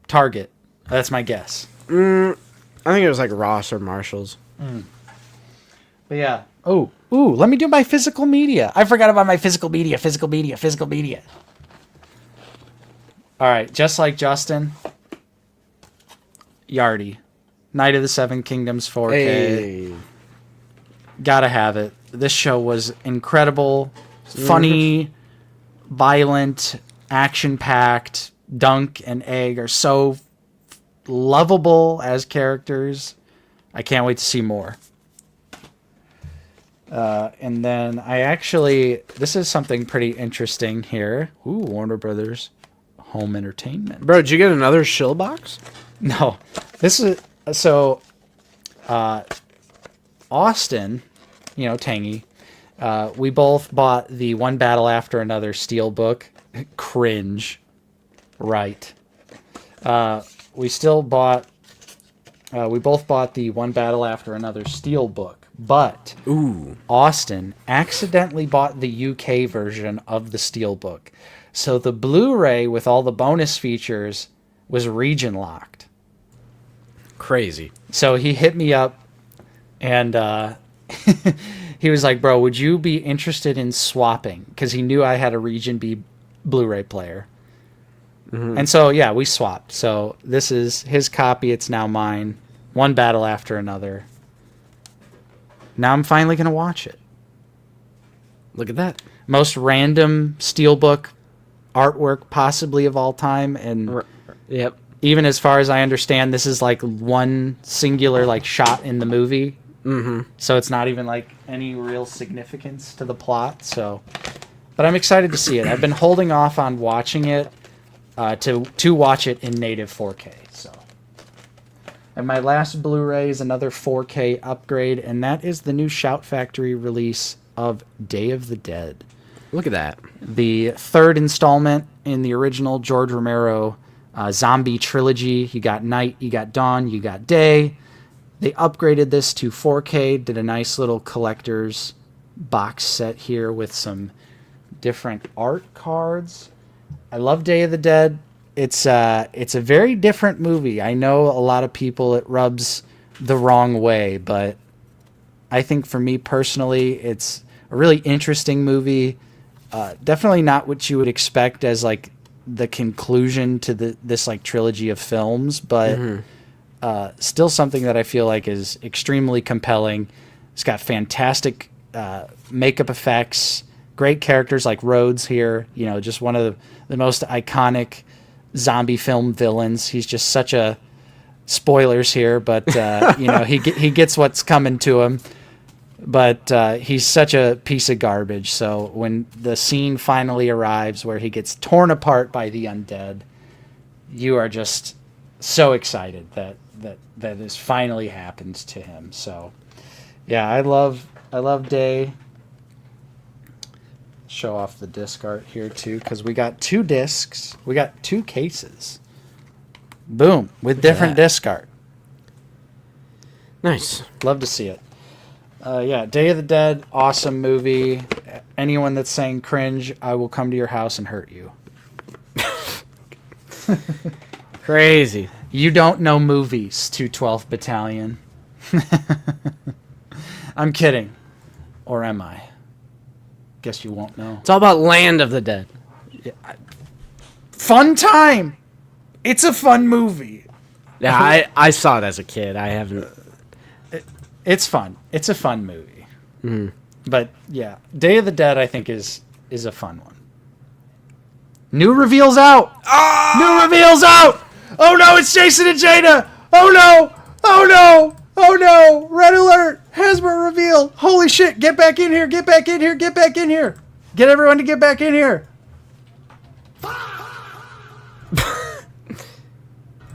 Target. That's my guess. I think it was like Ross or Marshall's. But yeah. Ooh, let me do my physical media. I forgot about my physical media. All right, just like Justin. Yardy. Night of the Seven Kingdoms 4K. Hey. Gotta have it. This show was incredible, funny, violent, action-packed. Dunk and Egg are so lovable as characters. I can't wait to see more. And then this is something pretty interesting here. Ooh, Warner Brothers Home Entertainment. Bro, did you get another shill box? No, this is so. Austin, Tangy. We both bought the One Battle After Another Steelbook. Cringe. Right. We both bought the One Battle After Another Steelbook, but Austin accidentally bought the UK version of the Steelbook. So the Blu-ray with all the bonus features was region locked. Crazy. So he hit me up and he was like, bro, would you be interested in swapping? Because he knew I had a Region B Blu-ray player. And so, yeah, we swapped. So this is his copy. It's now mine. One Battle After Another. Now I'm finally going to watch it. Look at that. Most random Steelbook artwork possibly of all time. And Yep. even as far as I understand, this is like one singular like shot in the movie. Mm-hmm. So it's not even like any real significance to the plot. So, but I'm excited to see it. I've been holding off on watching it to watch it in native 4K. So, and my last Blu-ray is another 4K upgrade, and that is the new Shout Factory release of Day of the Dead. Look at that. The third installment in the original George Romero zombie trilogy. You got night, you got dawn, you got day. They upgraded this to 4K, did a nice little collector's box set here with some different art cards. I love Day of the Dead. It's a very different movie. I know a lot of people it rubs the wrong way, but I think for me personally, it's a really interesting movie. Definitely not what you would expect as like the conclusion to this like trilogy of films, but still something that I feel like is extremely compelling. It's got fantastic makeup effects, great characters like Rhodes here. You know, just one of the most iconic zombie film villains. He's just such a spoilers here, but you know he gets what's coming to him. But he's such a piece of garbage. So when the scene finally arrives where he gets torn apart by the undead, you are just so excited that this finally happens to him. So yeah, I love Day. Show off the disc art here too, because we got 2 discs. We got 2 cases. Boom, with different disc art. Nice. Love to see it. Yeah, Day of the Dead, awesome movie. Anyone that's saying cringe, I will come to your house and hurt you. Crazy. You don't know movies, 212th Battalion. I'm kidding. Or am I? Guess you won't know. It's all about Land of the Dead. Fun time! It's a fun movie. Yeah, I saw it as a kid. I haven't... It's fun. It's a fun movie. But yeah, Day of the Dead I think is a fun one. New reveals out. New reveals out. Oh no, it's Jason and Jada. Oh no. Oh no. Oh no. Red alert. Hasbro reveal. Holy shit. Get back in here. Get back in here. Get back in here. Get everyone to get back in here.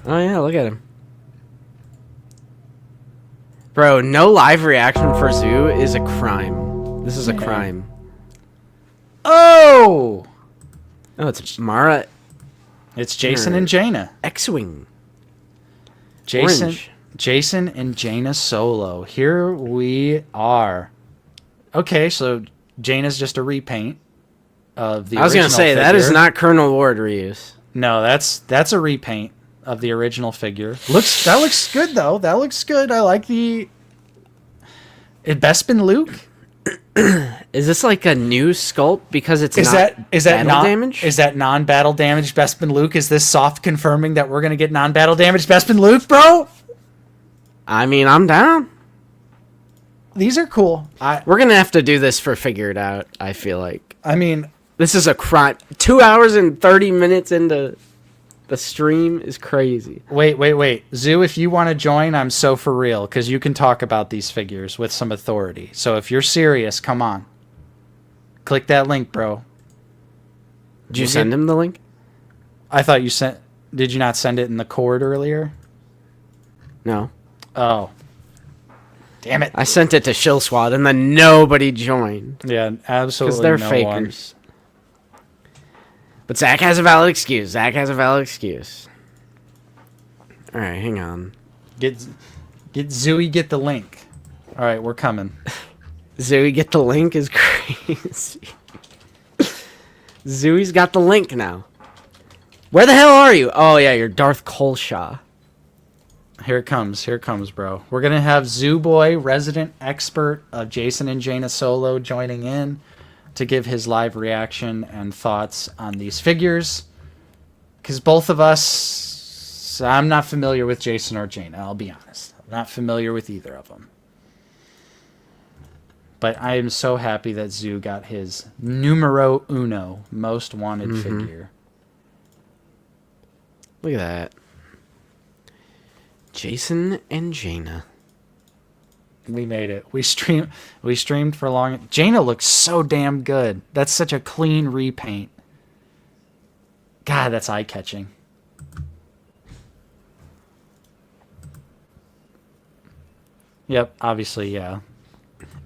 Oh yeah, look at him. Bro, no live reaction for Zoo is a crime. This is a crime. Oh. Oh, it's Mara It's Jason and Jaina. X-Wing. Jason Orange. and Jaina solo. Here we are. Okay, so Jaina's just a repaint of the I was going to original say, that is figure. not Colonel Ward reuse. No, that's a repaint of the original figure. That looks good though. That looks good. I like the Bespin Luke. Is this like a new sculpt because it's Is not that battle non damage? Is that non-battle damaged Bespin Luke? Is this soft confirming that we're gonna get non-battle damaged Bespin Luke, bro? I mean, I'm down. These are cool. We're going to have to do this for Figure It Out, I feel like. I mean, This is a crime. 2 hours and 30 minutes into the stream is crazy. wait. Zoo, if you want to join, I'm so for real, because you can talk about these figures with some authority. So if you're serious, come on. Click that link, bro. Did you send him the link? I thought you sent... Did you not send it in the cord earlier? No. Oh. Damn it. I sent it to Shill Squad and then nobody joined. Yeah, absolutely Because they're no fakers. But Zach has a valid excuse. Alright, hang on. Get Zooey, get the link. All right, we're coming. Zoe, get the link is crazy. Zooey's got the link now. Where the hell are you? Oh, yeah, you're Darth Colshaw. Here it comes, bro. We're going to have Zoo Boy, resident expert of Jason and Jaina Solo, joining in to give his live reaction and thoughts on these figures. Because both of us, I'm not familiar with Jason or Jaina, I'll be honest. I'm not familiar with either of them. But I am so happy that Zoo got his numero uno most wanted figure. Look at that. Jason and Jaina. We made it. We streamed for long. Jaina looks so damn good. That's such a clean repaint. God, that's eye-catching. Yep, obviously, yeah.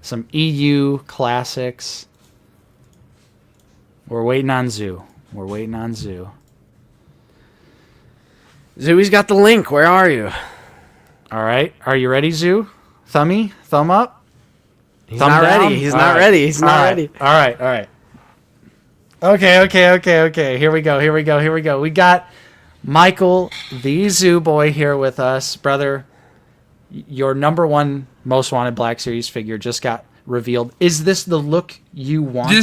Some EU classics. We're waiting on Zoo. We're waiting on Zoo. Zooey's got the link. Where are you? All right. Are you ready, Zoo? Thummy? Thumb up? He's Thumb not down? ready. He's All not right. ready. He's All not right. ready. All right. Okay. Here we go. We got Michael, the Zoo Boy, here with us. Brother, your number one most wanted Black Series figure just got revealed. Is this the look you wanted?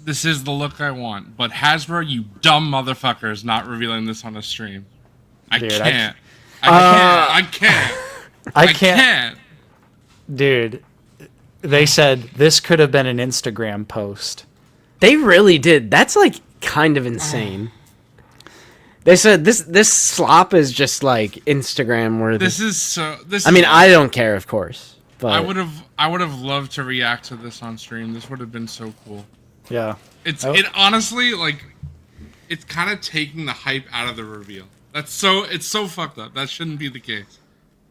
This is the look I want. But Hasbro, you dumb motherfucker, is not revealing this on a stream. I Dude, can't. I can't. Dude, they said this could have been an Instagram post. They really did. That's like kind of insane. They said this slop is just like Instagram worthy. I mean, I don't care, of course. But I would have loved to react to this on stream. This would have been so cool. Yeah. It honestly, like, it's kind of taking the hype out of the reveal. It's so fucked up. That shouldn't be the case,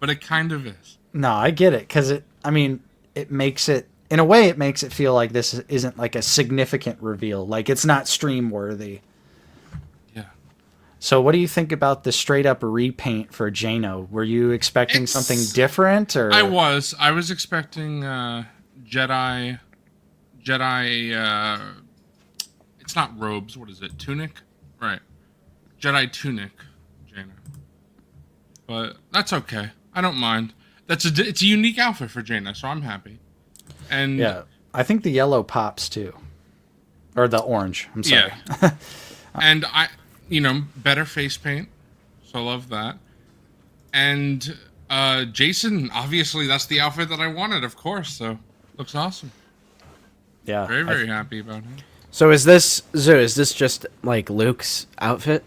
but it kind of is. No, I get it, because it makes it, in a way, it makes it feel like this isn't like a significant reveal. Like, it's not stream worthy. Yeah. So what do you think about the straight up repaint for Jano? Were you expecting something different, or? I was expecting Jedi. It's not robes. What is it? Tunic, right? Jedi tunic, Jaina. But that's okay. I don't mind. It's a unique outfit for Jaina, so I'm happy. And yeah, I think the yellow pops too, or the orange. I'm sorry. Yeah. And better face paint, so I love that. And Jason, obviously, that's the outfit that I wanted, of course. So looks awesome. Yeah, Very, very happy about him. So is this just like Luke's outfit?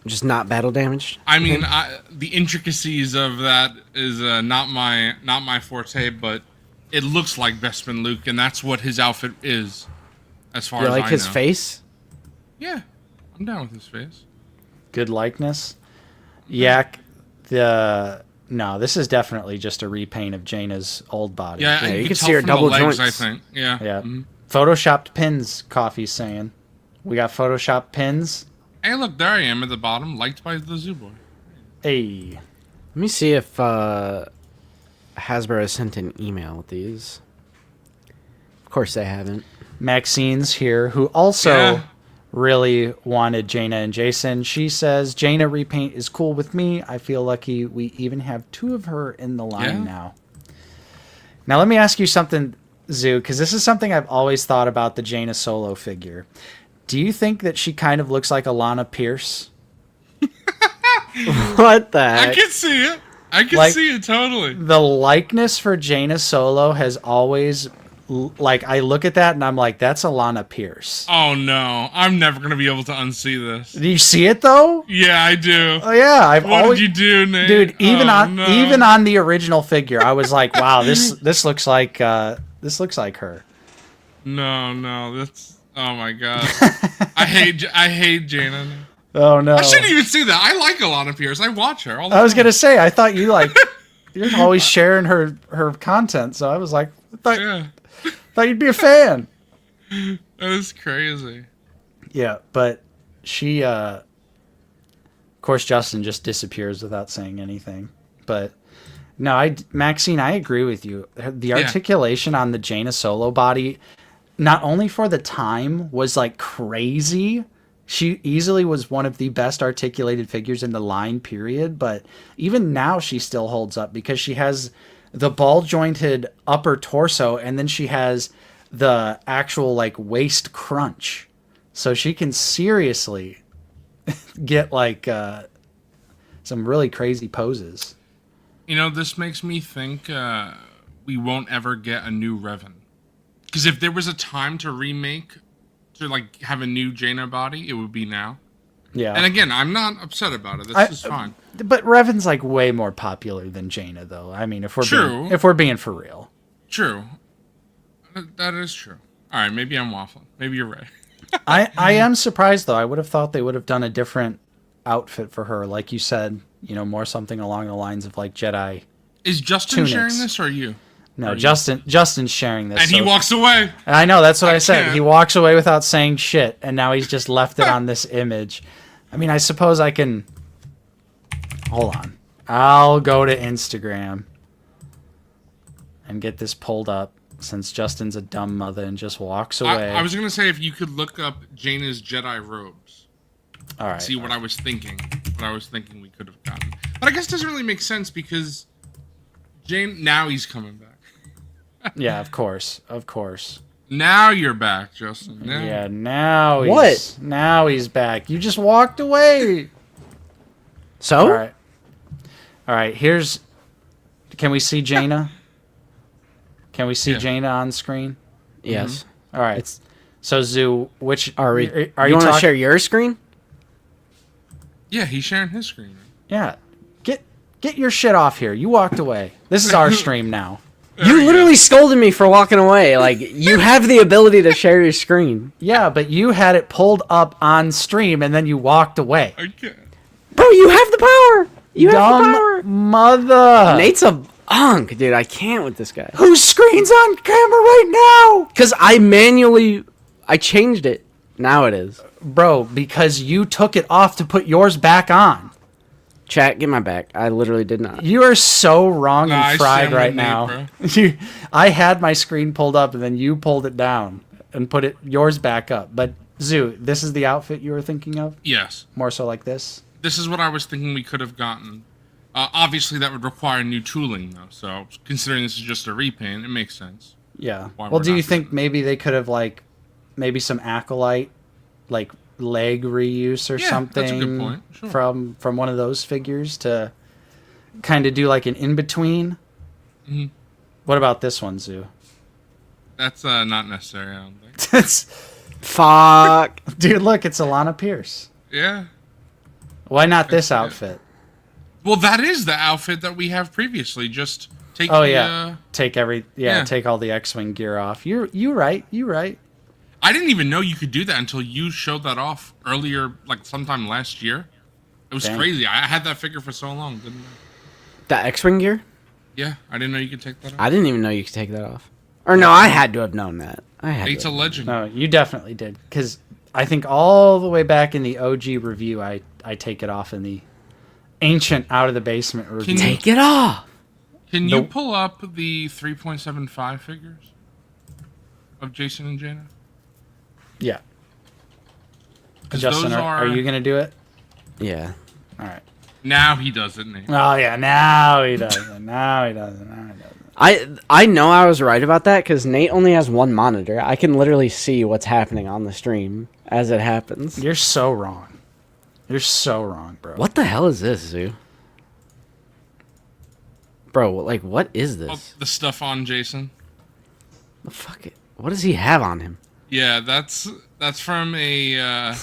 Just not battle damaged? I mean, the intricacies of that is not my forte, but it looks like Bespin Luke, and that's what his outfit is, as far You as like I his know. face? Yeah, I'm down with his face. good likeness. Yeah, no, this is definitely just a repaint of Jaina's old body. Yeah, Yeah, you you can can see her from double the legs, joints. I think. Yeah. Yeah. Mhm. Photoshopped pins, Coffee's saying. We got Photoshopped pins. Hey, look, there I am at the bottom, liked by the Zoo Boy. Hey. Let me see if Hasbro has sent an email with these. Of course they haven't. Maxine's here, who also Yeah. really wanted Jaina and Jason. She says, Jaina repaint is cool with me. I feel lucky we even have two of her in the line Yeah. now. Now, let me ask you something, Zoo, because this is something I've always thought about the Jaina Solo figure. Do you think that she kind of looks like Alana Pierce? What the I heck? can see it. I can Like- see it totally. The likeness for Jaina Solo has always, like, I look at that and I'm like, that's Alana Pierce. Oh no, I'm never gonna be able to unsee this. Do you see it, though? Yeah, I do. Oh, yeah. I've What always... did you do, Nate? Dude, even Oh, even no. on the original figure, I was like, "Wow, this looks like her." No, that's. Oh my god. I hate Jaina. Oh no! I shouldn't even say that. I like Alana Pierce. I watch her all the I was time. gonna say, I thought you you're always sharing her content, so I was like, Yeah, thought you'd be a fan. that is crazy. Yeah, but she, of course, Justin just disappears without saying anything. But no, Maxine, I agree with you. The articulation on the Jaina Solo body, not only for the time, was like crazy. She easily was one of the best articulated figures in the line, period. But even now, she still holds up because she has the ball jointed upper torso, and then she has the actual like waist crunch. So she can seriously get like some really crazy poses. You know, this makes me think we won't ever get a new Revan. Because if there was a time to remake, to like have a new Jaina body, it would be now. Yeah. And again, I'm not upset about it. This is fine. But Revan's like way more popular than Jaina, though. I mean, if we're being for real. True. That is true. All right, maybe I'm waffling. Maybe you're right. I am surprised, though. I would have thought they would have done a different outfit for her. Like you said, more something along the lines of like Jedi. Is Justin tunics. sharing this or you? No, Justin's sharing this. And he walks away. I know, that's what I said. can't. He walks away without saying shit, and now he's just left it on this image. I mean, I suppose I can... Hold on. I'll go to Instagram and get this pulled up, since Justin's a dumb mother and just walks away. I was going to say if you could look up Jaina's Jedi robes. All right. See what I was thinking. What I was thinking we could have gotten. But I guess it doesn't really make sense because now he's coming back. Yeah, of course. Of course. Now you're back, Justin. Yeah, now he's... What? Now he's back. You just walked away. So? All right. All right, here's... Can we see Jaina? Can we see Jaina on screen? Yes. All right. So, Zoo, which... Are we? Are you want to talk- share your screen? Yeah, he's sharing his screen. Yeah. Get your shit off here. You walked away. This is our stream now. You literally scolded me for walking away. Like, you have the ability to share your screen. Yeah, but you had it pulled up on stream and then you walked away. Okay. Bro, you have the power. You have the power. Dumb mother. Nate's a unk, dude. I can't with this guy. Whose screen's on camera right now? Because I changed it. Now it is. Bro, because you took it off to put yours back on. Chat, get my back. I literally did not. You are so wrong Nah, I and fried stand right with now. Nate, I had my screen pulled up and then you pulled it down and put yours back up. But Zoo, this is the outfit you were thinking of? Yes. More so like this? This is what I was thinking we could have gotten. Obviously, that would require new tooling, though. So, considering this is just a repaint, it makes sense. Yeah. Why Well, we're do you not think doing maybe they could have, like, maybe some Acolyte, like, leg reuse or Yeah, something that's a good point. Sure. from one of those figures to kind of do, like, an in-between? Mhm. What about this one, Zoo? That's not necessary, I don't think. It's, Fuck. dude, look, it's Alana Pierce. Yeah. Why not this That's it. outfit? Well, that is the outfit that we have previously. Just take Oh, the, yeah. Take yeah. take all the X-Wing gear off. You right. I didn't even know you could do that until you showed that off earlier, like sometime last year. It was Dang. crazy. I had that figure for so long, didn't I? The X-Wing gear? Yeah, I didn't know you could take that off. I didn't even know you could take that off. Or no, I had to have known that. Nate's a legend. No, you definitely did. Because I think all the way back in the OG review, I take it off in the ancient Out of the Basement review. Take it off. Can you Nope. pull up the 3.75 figures of Jason and Jaina? Yeah. 'Cause Justin, those are you going to do it? Yeah. All right. Now he does it, Nate. Oh, yeah. Now he does it. Now he does it. I know I was right about that because Nate only has one monitor. I can literally see what's happening on the stream as it happens. You're so wrong. You're so wrong, bro. What the hell is this, Zoo? Bro, like, what is Oh, this? the stuff on Jason. The fuck it. What does he have on him? Yeah, that's from a.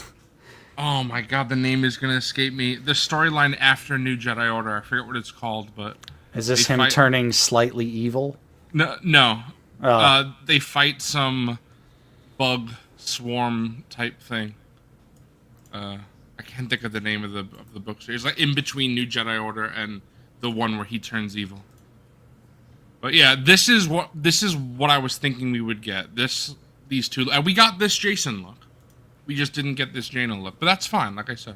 Oh my god, the name is gonna escape me. The storyline after New Jedi Order. I forget what it's called, but Is this they him fight- turning slightly evil? no. Oh. They fight some bug swarm type thing. I can't think of the name of the book series. Like in between New Jedi Order and the one where he turns evil. But yeah, this is what I was thinking we would get. These two, and we got this Jason look. We just didn't get this Jaina look, but that's fine. Like I said,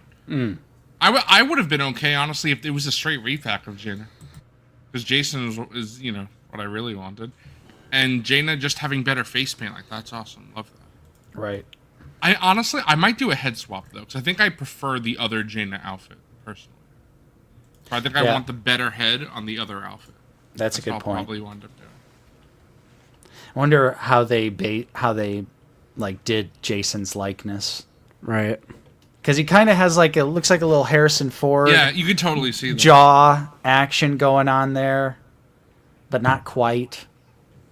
I would have been okay honestly if it was a straight repack of Jaina, because Jason is what I really wanted, and Jaina just having better face paint, like that's awesome. Love that. Right. I might do a head swap though, because I think I prefer the other Jaina outfit personally. So I think I Yeah. want the better head on the other outfit. That's a what good I'll point. probably wind up doing. I wonder how they like did Jason's likeness. Right. Because he kind of has like, it looks like a little Harrison Ford Yeah, you could totally see that. jaw action going on there, but not quite.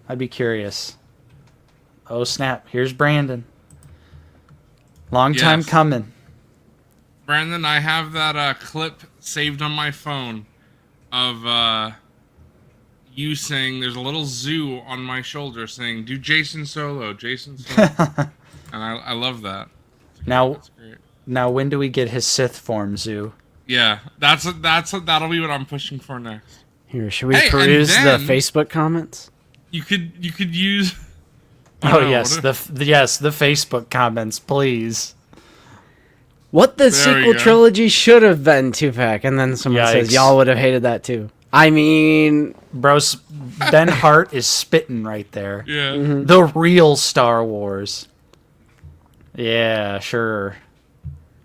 I'd be curious. Oh snap! Here's Brandon. Long time Yes. coming. Brandon, I have that clip saved on my phone of you saying there's a little zoo on my shoulder saying, "Do Jason Solo, Jason Solo," and I love that. Now, That's great. now, when do we get his Sith form, Zoo? Yeah, that'll be what I'm pushing for next. Here, should we Hey, and peruse the then- Facebook comments? You could use. Oh no, yes, what the Facebook comments, please. What the There we sequel go. trilogy should have been, Tupac. And then someone says, Yikes. y'all would have hated that too. I mean, Bro, Ben Hart is spitting right there. Yeah. The real Star Wars. Yeah, sure.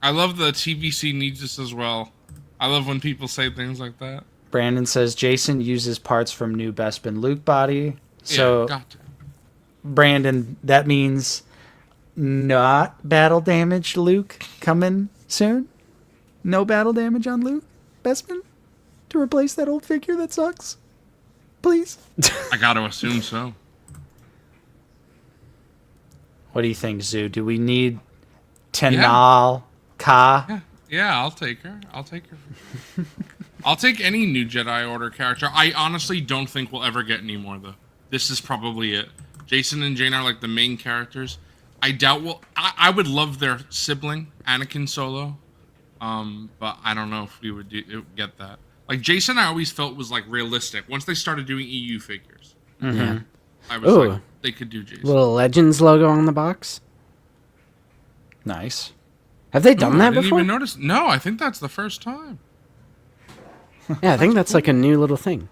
I love the TVC needs this as well. I love when people say things like that. Brandon says Jason uses parts from new Bespin Luke body. So, Yeah, got to. Brandon, that means not battle damaged Luke coming soon? No battle damage on Luke Bespin? To replace that old figure that sucks? Please? I got to assume so. What do you think, Zoo? Do we need Tenal Ka? Yeah, I'll take her. I'll take any new Jedi Order character. I honestly don't think we'll ever get any more, though. This is probably it. Jason and Jane are like the main characters. I doubt we'll... I would love their sibling, Anakin Solo. But I don't know if we would get that. Like, Jason, I always felt was, like, realistic. Once they started doing EU figures. yeah. I was Ooh. like, they could do Jason. Little Legends logo on the box. Nice. Have they done I that didn't before? even notice. No, I think that's the first time. Yeah, I think that's like a new little thing.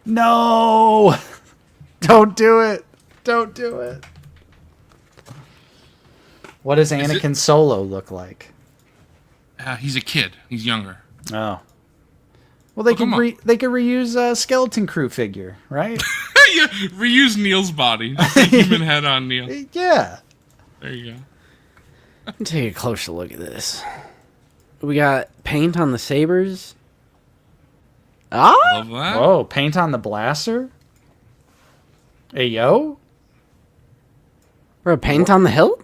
No! Don't do it. Don't do it. What does Is it- Anakin Solo look like? He's a kid. He's younger. Oh. Well, they come could on. they could reuse a Skeleton Crew figure, right? Yeah, reuse Neil's body. Just a human head on Neil. Yeah. There you go. Let me take a closer look at this. We got paint on the sabers. Ah! Love that. Whoa, paint on the blaster? Hey, yo? Or a paint on the hilt?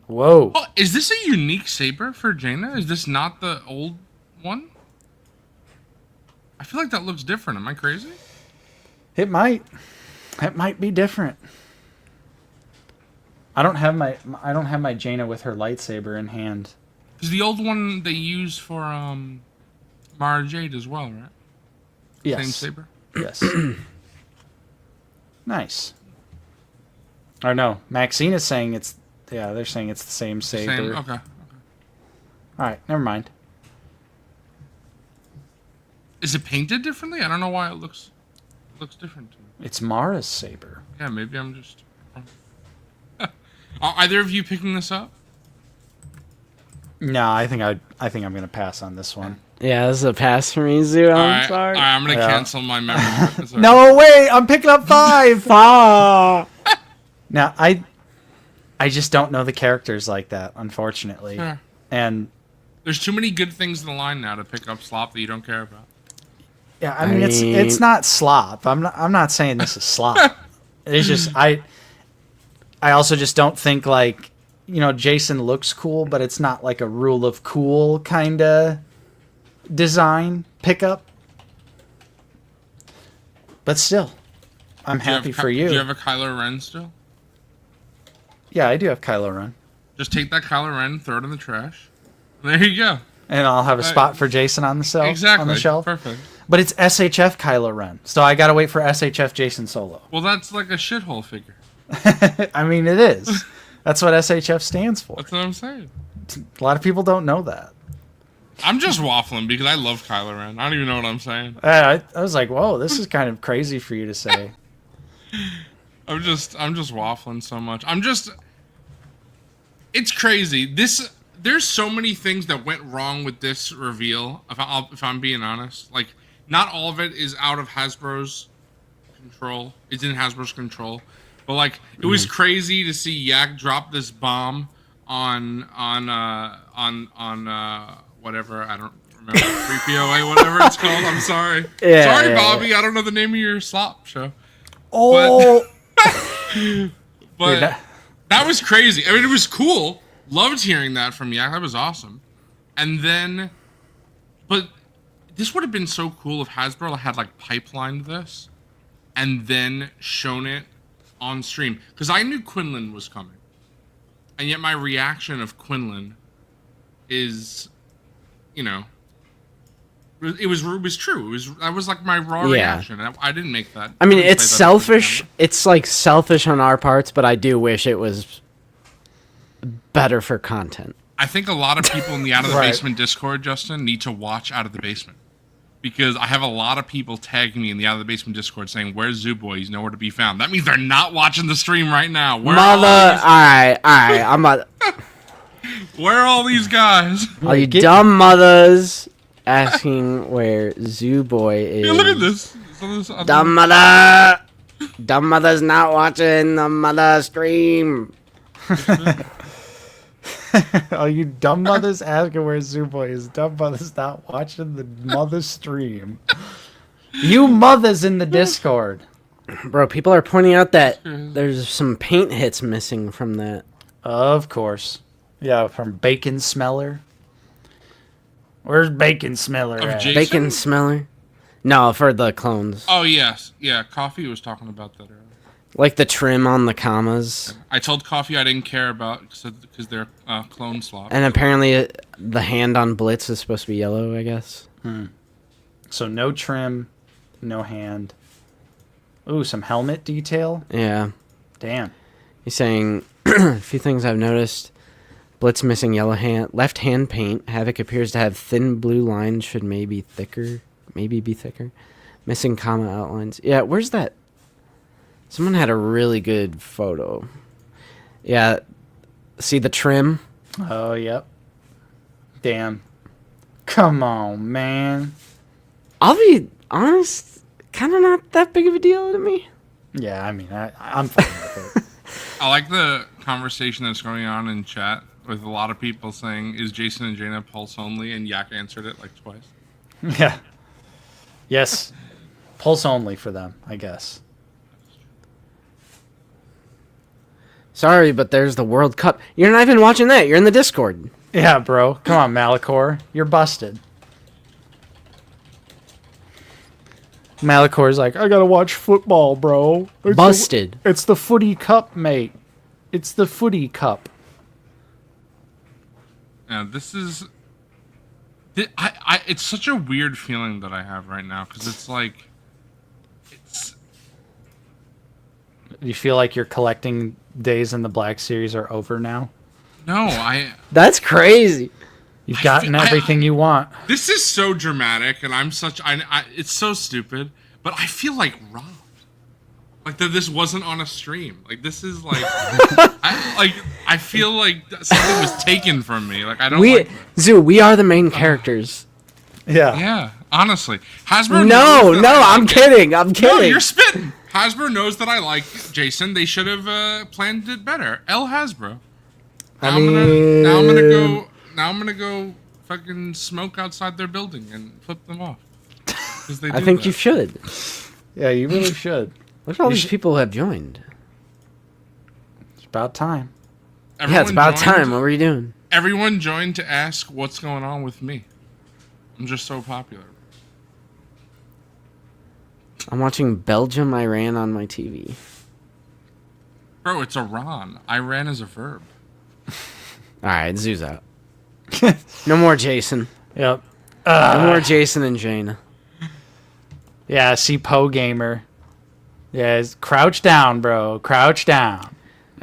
Whoa. Oh, is this a unique saber for Jaina? Is this not the old one? I feel like that looks different. Am I crazy? It might. It might be different. I don't have my Jaina with her lightsaber in hand. Because the old one they use for Mara Jade as well, right? Yes. Same saber. Yes. Nice. Or no, Maxine is saying it's... Yeah, they're saying it's the same saber. Same. Okay. Alright, never mind. Is it painted differently? I don't know why it looks different to me. It's Mara's saber. Yeah, maybe I'm just. Are either of you picking this up? No, I think I'm gonna pass on this one. Yeah, this is a pass for me, Zoo. I'm sorry. All right, I'm gonna Yeah. cancel my memory. It's all right. No, wait, I'm picking up 5. Ah. Now, I just don't know the characters like that, unfortunately. Sure. And There's too many good things in the line now to pick up slop that you don't care about. yeah, I mean, it's not slop. I'm not saying this is slop. It's just I also just don't think like, you know, Jason looks cool, but it's not like a rule of cool kind of design pickup. But still, I'm Do you happy have for you. Do you have a Kylo Ren still? Yeah, I do have Kylo Ren. Just take that Kylo Ren, throw it in the trash. There you go. And I'll have a spot for Jason on the shelf. Exactly. On the shelf. Perfect. But it's SHF Kylo Ren, so I gotta wait for SHF Jason Solo. Well, that's like a shithole figure. I mean, it is. That's what SHF stands for. That's what I'm saying. A lot of people don't know that. I'm just waffling because I love Kylo Ren. I don't even know what I'm saying. I was like, whoa, this is kind of crazy for you to say. I'm just waffling so much. It's crazy. There's so many things that went wrong with this reveal. If I'm being honest, like not all of it is out of Hasbro's control. It's in Hasbro's control, but like it was crazy to see Yak drop this bomb on whatever, I don't remember, 3PO, whatever it's called. I'm sorry. Yeah, Sorry, yeah, Bobby. I don't know the name of your slop show. Oh, But Dude, that was crazy. I mean, it was cool. Loved hearing that from Yak. That was awesome. And then, but this would have been so cool if Hasbro had like pipelined this and then shown it on stream. Because I knew Quinlan was coming. And yet my reaction of Quinlan is, you know, it was true. That was like my raw reaction. I didn't make that. I mean, didn't it's say that on selfish. camera. It's like selfish on our parts, but I do wish it was better for content. I think a lot of people in the Out of the Right. Basement Discord, Justin, need to watch Out of the Basement. Because I have a lot of people tagging me in the Out of the Basement Discord saying, "Where's Zoo Boy? He's nowhere to be found." That means they're not watching the stream right now. Where Mother, are all right, I'm not. where are all these guys? All you dumb mothers asking where Zoo Boy is. Hey, look at this. Dumb mother. Dumb mother's not watching the mother stream. Oh, you dumb mothers asking where Zuboy is. Dumb mothers not watching the mother stream. You mothers in the Discord. Bro, people are pointing out that there's some paint hits missing from that. Of course. Yeah, from Bacon Smeller. Where's Bacon Smeller Of at? Jason? Bacon smeller? No, for the clones. Oh, yes. Yeah, Coffee was talking about that earlier. Like the trim on the commas. I told Coffee I didn't care about because they're clone slots. And apparently the hand on Blitz is supposed to be yellow, I guess. So no trim, no hand. Ooh, some helmet detail. Yeah. Damn. He's saying, a few things I've noticed. Blitz missing yellow hand, left hand paint. Havoc appears to have thin blue lines, should maybe be thicker. Missing comma outlines. Yeah, where's that? Someone had a really good photo. Yeah, see the trim? Oh, yep. Damn. Come on, man. I'll be honest, kind of not that big of a deal to me. Yeah, I mean, I'm fine with it. I like the conversation that's going on in chat with a lot of people saying, "Is Jason and Jaina pulse only?" And Yak answered it like twice. Yeah. Yes. Pulse only for them, I guess. Sorry, but there's the World Cup. You're not even watching that. You're in the Discord. Yeah, bro. Come on, Malachor. You're busted. Malacor's like, I gotta watch football, bro. Busted. It's the footy cup, mate. It's the footy cup. Yeah, this is. It's such a weird feeling that I have right now because it's like, it's. You feel like your collecting days in the Black Series are over now? No, That's crazy. You've gotten everything you want. This is so dramatic, and I'm such. It's so stupid, but I feel like robbed. Like that this wasn't on a stream. Like this is like, I feel like something was taken from me. Like I don't. Like Zoo, we are the main characters. Yeah. yeah, honestly, Hasbro. No, knows that no, I I'm like it. kidding. I'm No, kidding. you're spitting. Hasbro knows that I like Jason. They should have planned it better. L Hasbro. Now I'm gonna go fucking smoke outside their building and flip them off. 'Cause they I do think that. you should. Yeah, you really should. Look at all You these should- people who have joined. It's about time. Yeah, it's about joined- time. What were you doing? Everyone joined to ask what's going on with me. I'm just so popular. I'm watching Belgium, Iran on my TV. Bro, it's Iran. Iran is a verb. All right, Zoo's out. No more Jason. Yep. No more Jason and Jaina. Yeah, see Poe Gamer. Yeah, crouch down, bro. Crouch down.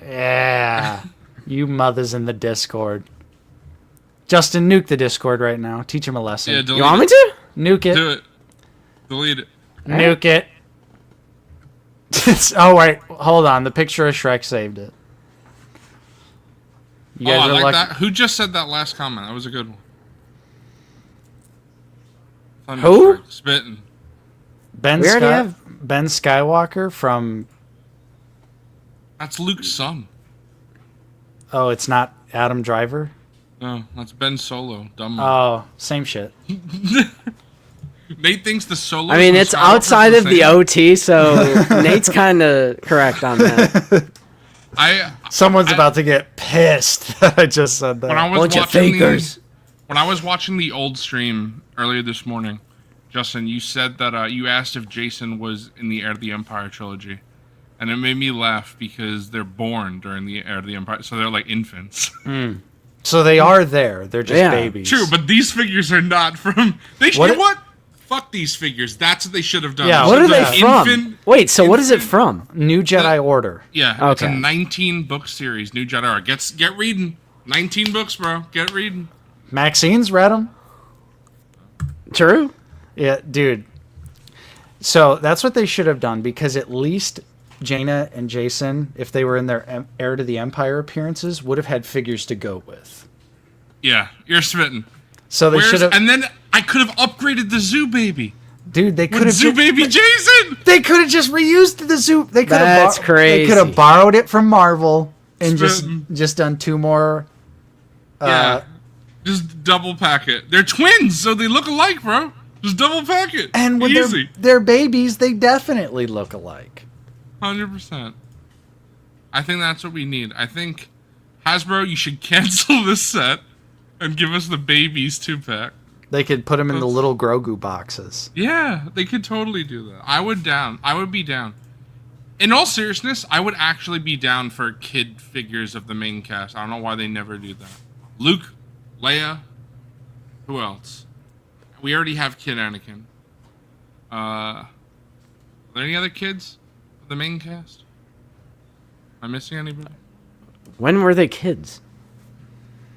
Yeah. You mothers in the Discord. Justin, nuke the Discord right now. Teach him a lesson. Yeah, delete You want me it. to? Nuke it. Do it. Delete it. Nuke it. Oh, wait. Hold on. The picture of Shrek saved it. You Oh, guys I are like lucky. that. Who just said that last comment? That was a good one. Who? Thunderstrike, Spitting. Ben, We already have- Ben Skywalker from... That's Luke's son. Oh, it's not Adam Driver? No, that's Ben Solo. Dumb. Oh, same shit. Nate thinks the Solo. I mean, it's outside of the OT, so Nate's kind of correct on that. Someone's about to get pissed that I just said that. When I was Bunch of watching fakers. when I was watching the old stream earlier this morning, Justin, you said that you asked if Jason was in the Heir to the Empire trilogy, and it made me laugh because they're born during the Heir to the Empire, so they're like infants. So they are there. They're just Yeah. babies. True, but these figures are not from. They should. What You it- know what? Fuck these figures. That's what they should have done. Yeah, What are Should they have from? infant- Wait, so what is it from? New Jedi Order. Yeah, it's a Okay. 19 book series. New Jedi Order. Get reading. 19 books, bro. Get reading. Maxine's read them. True. Yeah, dude. So that's what they should have done, because at least Jaina and Jason, if they were in their Heir to the Empire appearances, would have had figures to go with. Yeah, you're smitten. So they should have. And then I could have upgraded the Zoo Baby. Dude, they could With have. Zoo Baby Jason. They could have just reused the zoo. They could have. That's They crazy. could have borrowed it from Marvel and Spittin'. just done 2 more. Yeah. Just double pack it. They're twins, so they look alike, bro. Just double pack it. And with Easy. their babies, they definitely look alike. 100%. I think that's what we need. I think Hasbro, you should cancel this set and give us the babies 2-pack. They could put them in the little Grogu boxes. Yeah, they could totally do that. I would be down. In all seriousness, I would actually be down for kid figures of the main cast. I don't know why they never do that. Luke, Leia, who else? We already have Kid Anakin. Are there any other kids of the main cast? Am I missing anybody? When were they kids?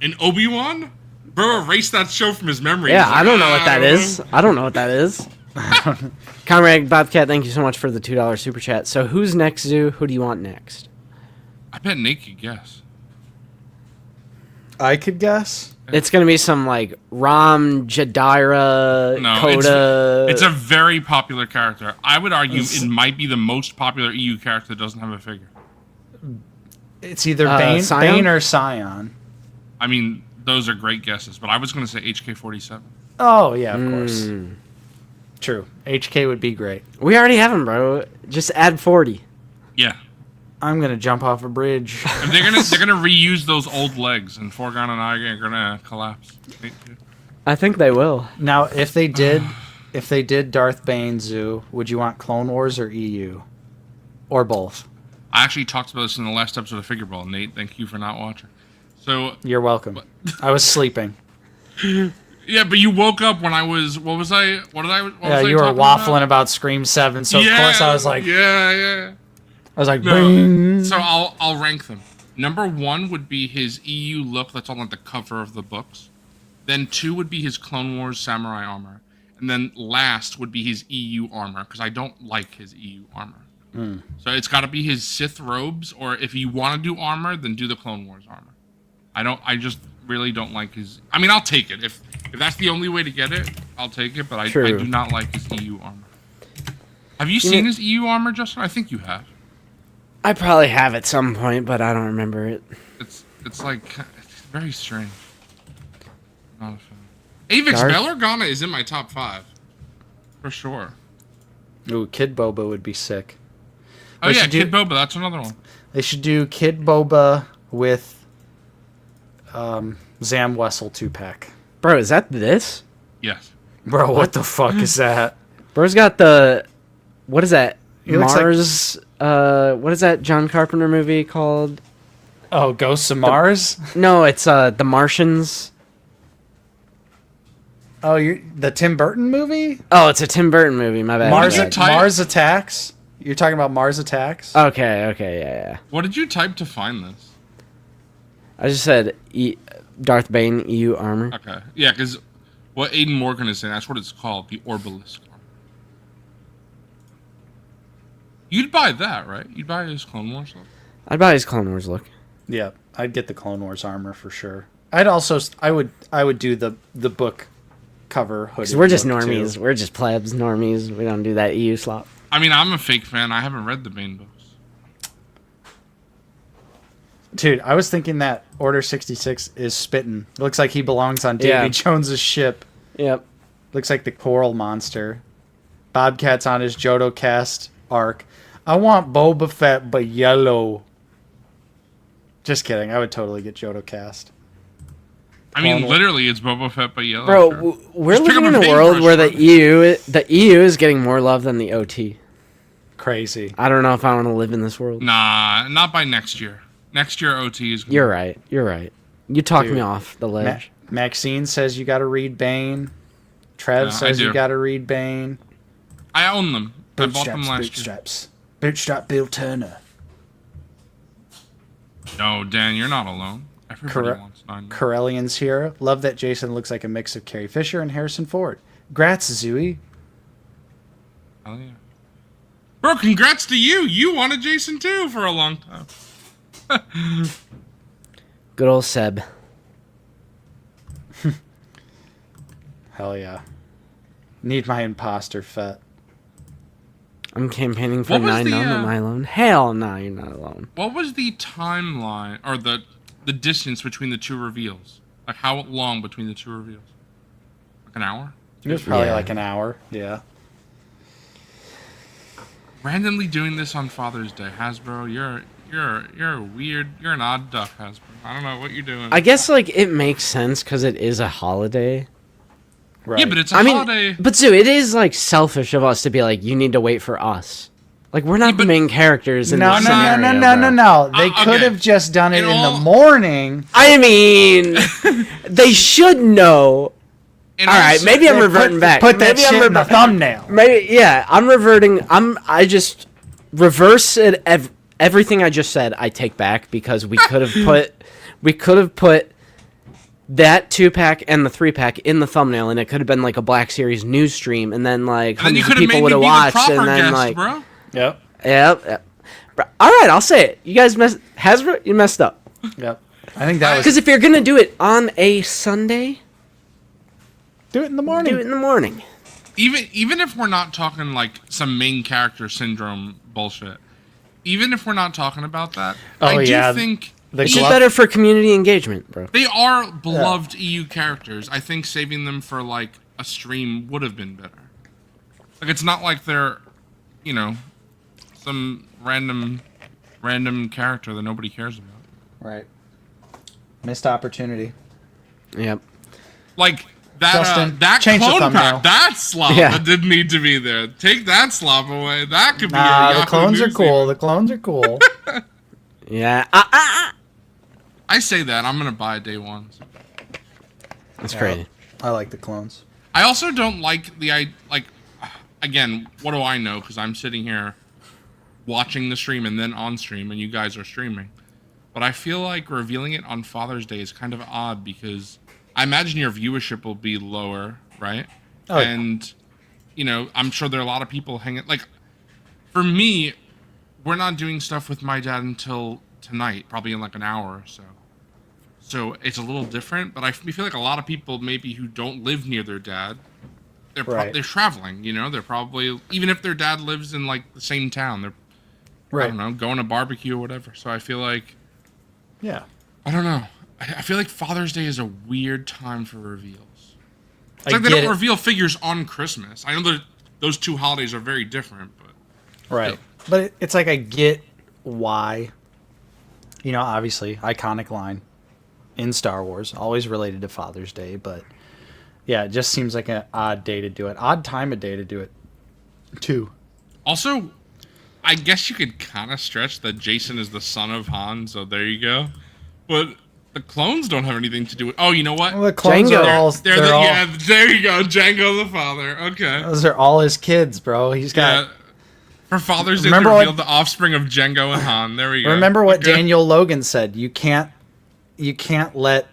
In Obi-Wan? Bro erased that show from his memory. Yeah, He's like, I don't know what that don't is. know." I don't know what that is. Conrad Bobcat, thank you so much for the $2 super chat. So who's next, Zoo? Who do you want next? I bet Nate could guess. I could guess. It's gonna be some like Ram Jadira No, Coda. it's a very popular character. I would argue it might be the most popular EU character that doesn't have a figure. It's either Bane, Scion? Bane or Scion. I mean, those are great guesses, but I was going to say HK-47. Oh yeah, of course. True. HK would be great. We already have him, bro. Just add 40. Yeah. I'm gonna jump off a bridge. And they're gonna reuse those old legs, and Forgon and I are gonna collapse. I think they will. Now, if they did Darth Bane Zoo, would you want Clone Wars or EU, or both? I actually talked about this in the last episode of Figure Ball. Nate, thank you for not watching. So You're welcome. I was sleeping. yeah, but you woke up when I was. What was I? What did I? What Yeah, was I you were talking waffling about Scream 7, so of course I was like, yeah. I was like, No. Bing. So I'll rank them. Number 1 would be his EU look that's on like the cover of the books. Then 2 would be his Clone Wars samurai armor. And then last would be his EU armor, because I don't like his EU armor. So it's got to be his Sith robes, or if you want to do armor, then do the Clone Wars armor. I just really don't like his. I mean, I'll take it if that's the only way to get it. I'll take it, but I True. do not like his EU armor. Have you seen his EU armor, Justin? I think you have. I probably have at some point, but I don't remember it. It's like it's very strange. Not a fan. Avix Darth? Bell Organa is in my top 5 for sure. Ooh, Kid Boba would be sick. Oh They yeah, should do- Kid Boba. That's another one. They should do Kid Boba with Zam Wessel 2-pack. Bro, is that this? Yes. Bro, what the fuck is that? Bro's got the. What is that? He looks like- Mars. What is that John Carpenter movie called? Oh, Ghosts of Mars? No, it's The Martians. Oh, the Tim Burton movie? Oh, it's a Tim Burton movie. My bad. Mars, did you type? Mars Attacks? You're talking about Mars Attacks? Okay, yeah. What did you type to find this? I just said Darth Bane EU armor. Okay. Yeah, because what Aiden Morgan is saying, that's what it's called, the Orbalisk armor. You'd buy that, right? You'd buy his Clone Wars stuff? I'd buy his Clone Wars look. Yeah, I'd get the Clone Wars armor for sure. I'd also, I would do the book cover hoodie. Because we're just look, too. normies. We're just plebs, normies. We don't do that EU slop. I mean, I'm a fake fan. I haven't read the Bane books. Dude, I was thinking that Order 66 is spitting. Looks like he belongs on Davy Yeah. Jones's ship. Yep. Looks like the coral monster. Bobcat's on his Jodo cast arc. I want Boba Fett, but yellow. Just kidding. I would totally get Johto cast. I mean, literally, it's Boba Fett but yellow. Bro, sure. we're Just pick living up in a a paintbrush, world where bro. the EU is getting more love than the OT. Crazy. I don't know if I want to live in this world. Nah, not by next year. Next year, OT is. You're right. You're right. You talked Dude, me off the ledge. Maxine says you got to read Bane. Trev Yeah, I says you do. got to read Bane. I own them. I bought them Bootstraps, last bootstraps. Bootstrap Bill Turner. year. No, Dan, you're not alone. Everybody Correct. wants 9. Corellian's here. Love that Jason looks like a mix of Carrie Fisher and Harrison Ford. Grats, Zooey. Hell yeah. Bro, congrats to you. You wanted Jason too for a long time. Good old Seb. Hell yeah. Need my imposter fet. I'm campaigning for What was 9 the, numb. Am I alone? Hell no, you're not alone. What was the timeline or the distance between the two reveals? Like how long between the two reveals? Like an hour? It was probably Yeah. like an hour. Yeah. Randomly doing this on Father's Day, Hasbro. You're a weird. You're an odd duck, Hasbro. I don't know what you're doing. I guess like it makes sense because it is a holiday. Right. Yeah, but it's a I mean, holiday. but Sue, it is like selfish of us to be like, you need to wait for us. Like we're not the but- main characters in No, this no, no, scenario. no, no, bro. no, no. They okay. could have just done it In in all- the morning. I mean, they should know. And All right, also- maybe I'm They reverting back. Put that Maybe I'm shit in the rever- thumbnail. Maybe, yeah, I'm reverting. I just reverse it. Everything I just said, I take back because we could have put that 2-pack and the 3-pack in the thumbnail, and it could have been like a Black Series news stream, and then like And then you hundreds of could have people made would me have be the watched, proper and then guest, like, bro. Yep. yep. Bro, all right, I'll say it. You guys Hasbro, you messed up. Yep. I think that was. Because if you're gonna do it on a Sunday, Do it in the morning. do it in the morning. Even if we're not talking like some main character syndrome bullshit, even if we're not talking about that, Oh, I do yeah. think The This is glove- better for community engagement, bro. they are beloved EU characters. I think saving them for like a stream would have been better. Like it's not like they're, you know, some random character that nobody cares about. Right. Missed opportunity. Yep. Like that Justin, that change the clone thumbnail. pack, that slop Yeah. that didn't need to be there. Take that slop away. That could be Nah, a the Yahoo clones are News cool. event. The clones are cool. Yeah. I say that I'm gonna buy day one. That's crazy. I like the clones. I also don't like again, what do I know? Because I'm sitting here watching the stream and then on stream, and you guys are streaming. But I feel like revealing it on Father's Day is kind of odd because I imagine your viewership will be lower, right? Oh, yeah. And you know, I'm sure there are a lot of people hanging. Like for me, we're not doing stuff with my dad until tonight, probably in like an hour or so. So it's a little different, but I feel like a lot of people maybe who don't live near their dad, they're Right. they're traveling. You know, they're probably even if their dad lives in like the same town, they're I Right. don't know, going to barbecue or whatever. So I feel like Yeah. I don't know. I feel like Father's Day is a weird time for reveals. It's I like they get don't it. reveal figures on Christmas. I know that those two holidays are very different, but Right. But it's like I get why. You know, obviously, iconic line in Star Wars, always related to Father's Day, but yeah, it just seems like an odd day to do it. Odd time of day to do it, too. also, I guess you could kind of stretch that Jason is the son of Han, so there you go. But the clones don't have anything to do with. Oh, you know what? Well, the clones Django. are all. They're all Yeah, there you go, Django the father. Okay. those are all his kids, bro. He's got. Yeah. For Father's Day, they Remember what- revealed the offspring of Django and Han. There we go. Remember what Okay. Daniel Logan said? You can't let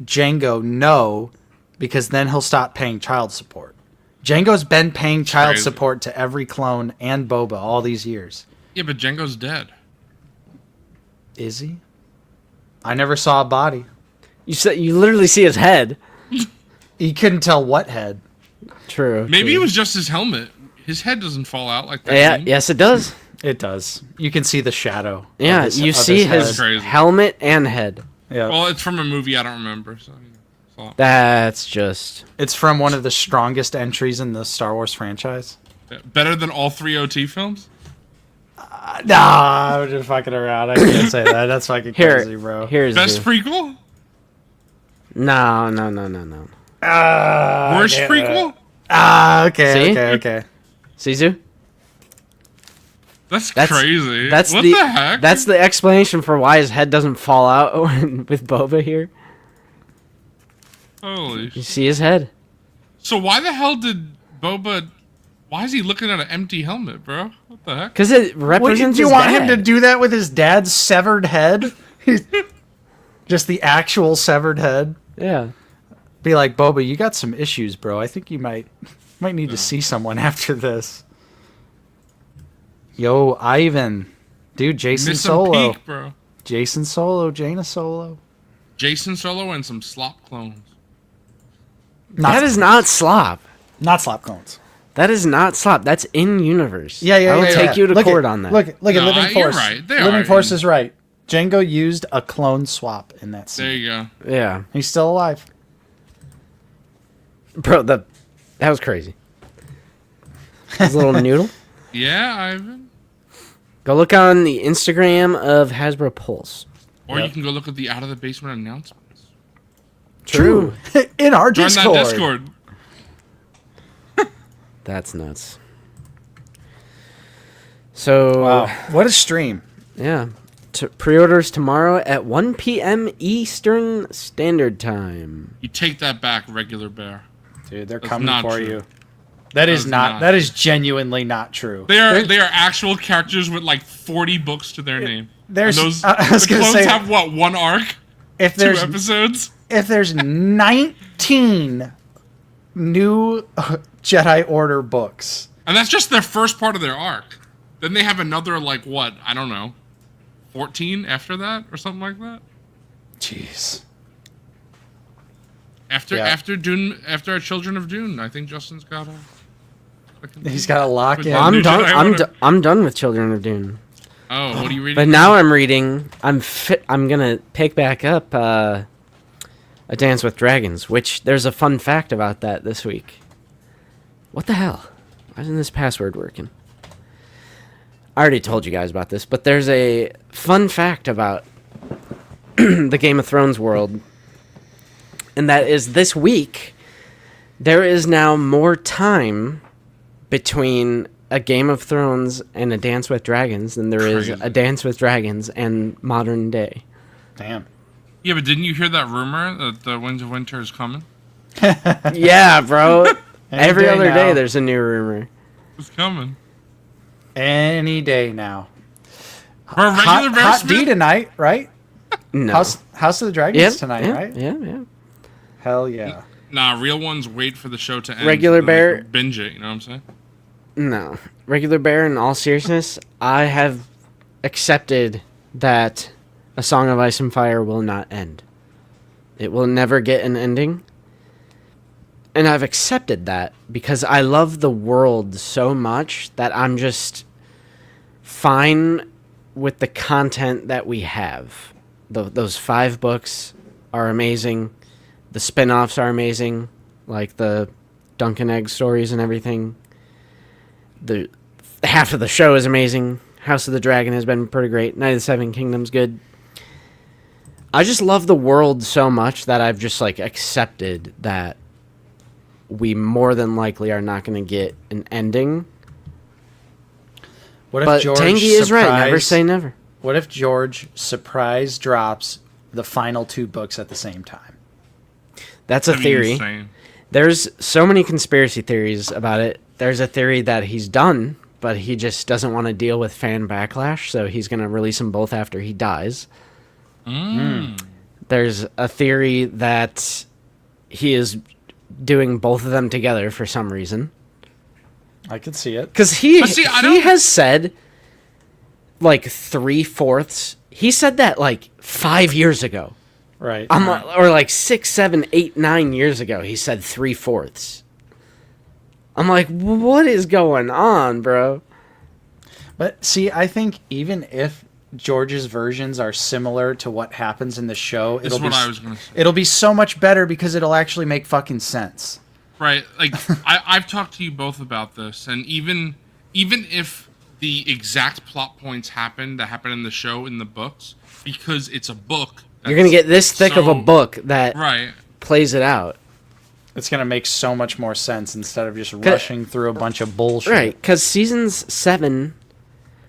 Django know because then he'll stop paying child support. Django's been paying child Crazy. support to every clone and Boba all these years. Yeah, but Django's dead. Is he? I never saw a body. You literally see his head. You couldn't tell what head. True. Maybe it true. was just his helmet. His head doesn't fall out like that. Yeah. meme. Yes, it does. It does. You can see the shadow. of Yeah, his- you of see head. his Crazy. helmet and head. Yeah. Well, it's from a movie I don't remember. So, yeah. That's just. It's from one of the strongest entries in the Star Wars franchise. Better than all three OT films. Nah, I'm just fucking around. I can't say that. That's fucking crazy, bro. Here's Best the... prequel? No. Worst prequel? Okay, See? okay. Sisu? That's That's crazy. That's What the heck? That's the explanation for why his head doesn't fall out with Boba here. Holy You shit. see his head. So why the hell did Boba... Why is he looking at an empty helmet, bro? What the heck? Because it What, represents do you his want dad. him to do that with his dad's severed head? Just the actual severed head? Yeah. Be like, Boba, you got some issues, bro. I think you might need to see someone after this. Yo, Ivan. Dude, Jason Miss Solo. Peak, bro. Jason Solo, Jaina Solo. Jason Solo and some slop clones. That is not slop. not slop clones. That is not slop. That's in universe. Yeah, I will yeah. take you to Look court at, on that. Look at No, Living you're Force. right. They Living are Force in- is right. Django used a clone swap in that There scene. you go. Yeah. He's still alive. Bro, that was crazy. His little noodle. Yeah, Ivan. Go look on the Instagram of Hasbro Pulse. Or Yep. you can go look at the Out of the Basement announcements. True. In our Join Discord. that Discord. That's nuts. So, Wow. What a stream. yeah. Pre-orders tomorrow at 1 p.m. Eastern Standard Time. You take that back, regular bear. Dude, they're That's coming not for true. you. That is not that is genuinely not true. They are actual characters with like 40 books to their name. There's- and those I was the gonna clones say- have what, one arc? If 2 there's episodes? if there's 19 new Jedi Order books, And that's just their first part of their arc. Then they have another like what, I don't know, 14 after that or something like that? jeez. After Dune, after our Children of Dune, I think Justin's got a. He's got to lock in. New I'm done. Jedi I'm Order. done with Children of Dune. Oh, what are you reading? But now I'm reading. I'm gonna pick back up A Dance with Dragons, which there's a fun fact about that this week. What the hell? Why isn't this password working? I already told you guys about this, but there's a fun fact about the Game of Thrones world, and that is this week there is now more time between a Game of Thrones and A Dance with Dragons than there is Crazy. A Dance with Dragons and modern day. Damn. Yeah, but didn't you hear that rumor that the Winds of Winter is coming? Yeah, bro. Any Every day other now. day there's a new rumor. It's coming. Any day now. For a regular Bear Hot D Smith? tonight, right? No. House of the Dragons yeah, tonight, yeah, right? Yeah. Hell yeah. Nah, real ones wait for the show to end. Regular so they Bear- can binge it, you know what I'm saying? No. Regular Bear, in all seriousness, I have accepted that A Song of Ice and Fire will not end. It will never get an ending. And I've accepted that because I love the world so much that I'm just fine with the content that we have. Those 5 books are amazing. The spin-offs are amazing, like the Duncan Egg stories and everything. The half of the show is amazing. House of the Dragon has been pretty great. Night of the Seven Kingdoms good. I just love the world so much that I've just like accepted that we more than likely are not going to get an ending. What if But George Tangy is right. Never surprise- say never. What if George surprise drops the final 2 books at the same time? That's a That'd be theory. insane. There's so many conspiracy theories about it. There's a theory that he's done, but he just doesn't want to deal with fan backlash, so he's going to release them both after he dies. There's a theory that he is doing both of them together for some reason. I could see it. Because he But see, I he don't- has said like 3/4. He said that like 5 years ago. Right. Or like 6, 7, 8, 9 years ago. He said 3/4. I'm like, what is going on, bro? But see, I think even if George's versions are similar to what happens in the show, This is what I was going to say. it'll be so much better because it'll actually make fucking sense. Right, like I've talked to you both about this, and even if the exact plot points that happen in the show in the books because it's a book. You're gonna get this thick of a so- book that Right. plays it out. It's gonna make so much more sense instead of just rushing through a bunch of bullshit. Right, because season 7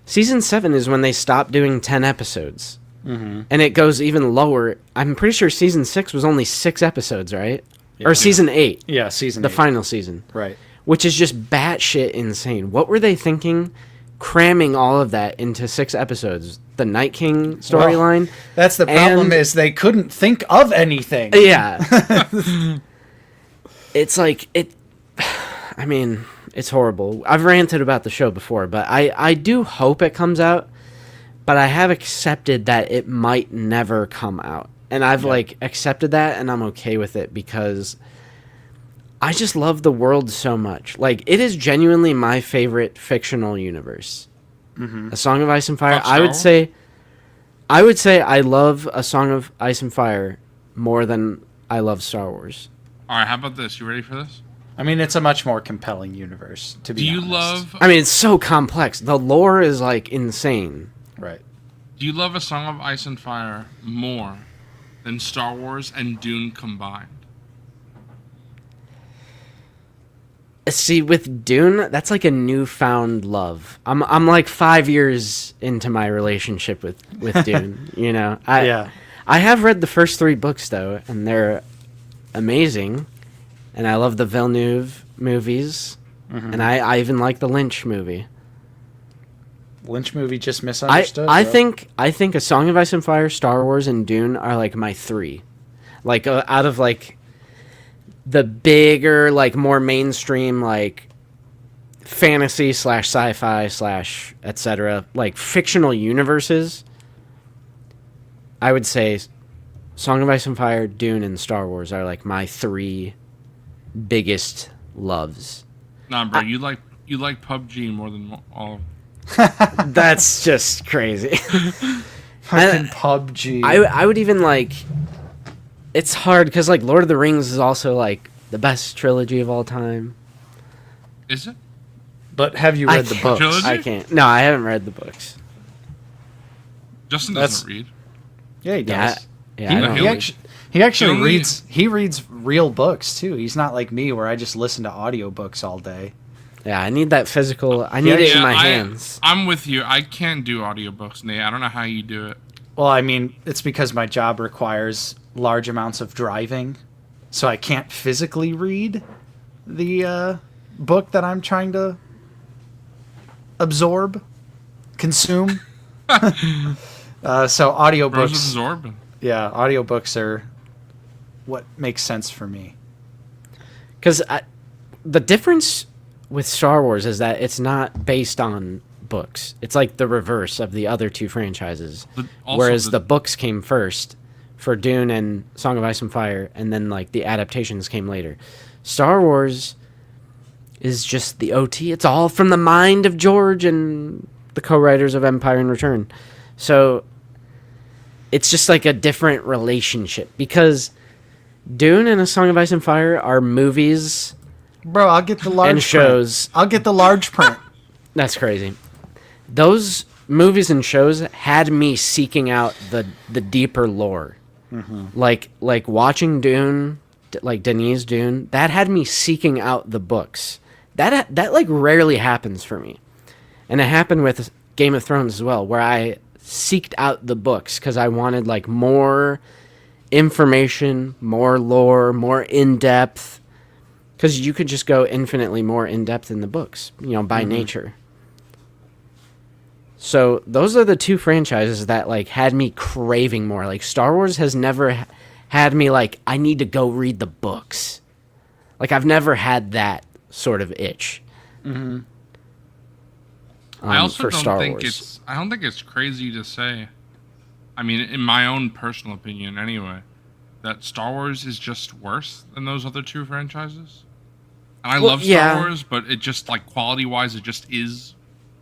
is when they stop doing 10 episodes. Mm-hmm. And it goes even lower. I'm pretty sure season 6 was only 6 episodes, right? Or season 8. Yeah, season The 8. final season. Right. Which is just batshit insane. What were they thinking cramming all of that into 6 episodes? The Night King storyline? Well, that's the problem And- is they couldn't think of anything. Yeah. It's like, I mean, it's horrible. I've ranted about the show before, but I do hope it comes out, but I have accepted that it might never come out. And I've, accepted that, and I'm okay with it, because I just love the world so much. Like, it is genuinely my favorite fictional universe. Mm-hmm. A Song of Ice and Fire. I would say I love A Song of Ice and Fire more than I love Star Wars. All right, how about this? You ready for this? I mean, it's a much more compelling universe, to be Do you honest. love I mean, it's so complex. The lore is, like, insane. Right. Do you love A Song of Ice and Fire more than Star Wars and Dune combined? See, with Dune, that's like a newfound love. I'm like 5 years into my relationship with Dune, you know? Yeah. I have read the first 3 books, though, and they're amazing. And I love the Villeneuve movies. Mm-hmm. And I even like the Lynch movie. Lynch movie just misunderstood. I bro. think A Song of Ice and Fire, Star Wars, and Dune are like my 3. Like, out of like the bigger, like, more mainstream, like, fantasy / sci-fi / etc., like, fictional universes, I would say Song of Ice and Fire, Dune, and Star Wars are, like, my 3 biggest loves. Nah, bro, you like PUBG more than all. That's just crazy. Fucking PUBG. I would even, like... It's hard, because, like, Lord of the Rings is also, like, the best trilogy of all time. Is it? But have you read the can't- books? Trilogy? I can't. No, I haven't read the books. Justin That's- doesn't read. Yeah, he Yeah, does. yeah, I don't He read. actually Only- reads. He reads real books too. He's not like me, where I just listen to audiobooks all day. Yeah, I need that physical. I need it in my hands. I'm with you. I can't do audiobooks, Nate. I don't know how you do it. Well, I mean, it's because my job requires large amounts of driving, so I can't physically read the book that I'm trying to absorb, consume. So Rose audiobooks, absorb. yeah, audiobooks are what makes sense for me. Because the difference with Star Wars is that it's not based on books. It's like the reverse of the other 2 franchises. But also Whereas the- the books came first for Dune and Song of Ice and Fire, and then, like, the adaptations came later. Star Wars is just the OT. It's all from the mind of George and the co-writers of Empire and Return. So it's just like a different relationship, because Dune and A Song of Ice and Fire are movies Bro, I'll get the large and print. shows. I'll get the large print. That's crazy. Those movies and shows had me seeking out the deeper lore. Like watching Dune, like Denis Dune, that had me seeking out the books. That like rarely happens for me. And it happened with Game of Thrones as well, where I seeked out the books because I wanted, like, more information, more lore, more in-depth. Because you could just go infinitely more in-depth in the books, you know, by nature. So those are the 2 franchises that, like, had me craving more. Like, Star Wars has never had me, like, I need to go read the books. Like, I've never had that sort of itch. I also for don't Star think Wars. it's. I don't think it's crazy to say. I mean, in my own personal opinion, anyway, that Star Wars is just worse than those other 2 franchises. And I love Star yeah. Wars, but it just, like, quality-wise, it just is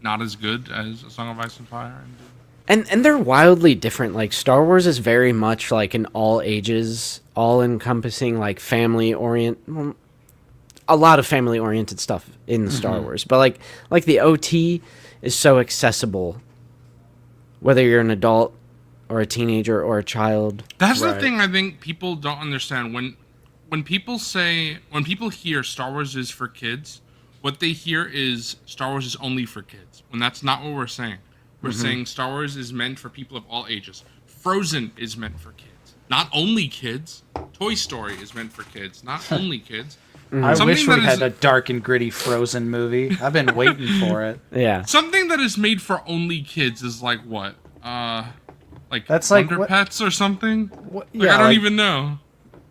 not as good as A Song of Ice and Fire. And they're wildly different. Like, Star Wars is very much like an all ages, all encompassing, like, family orient. Well, a lot of family oriented stuff in the Star Wars, but like the OT is so accessible, whether you're an adult or a teenager or a child. That's the thing I think people don't understand. When people hear Star Wars is for kids, what they hear is Star Wars is only for kids. When that's not what we're saying. We're saying Star Wars is meant for people of all ages. Frozen is meant for kids. Not only kids. Toy Story is meant for kids. Not only kids. I Something wish we that had is- a dark and gritty Frozen movie. I've been waiting for it. Yeah. Something that is made for only kids is like what? Like That's like Wonder what- Pets or something? What, Like, I don't like, even know.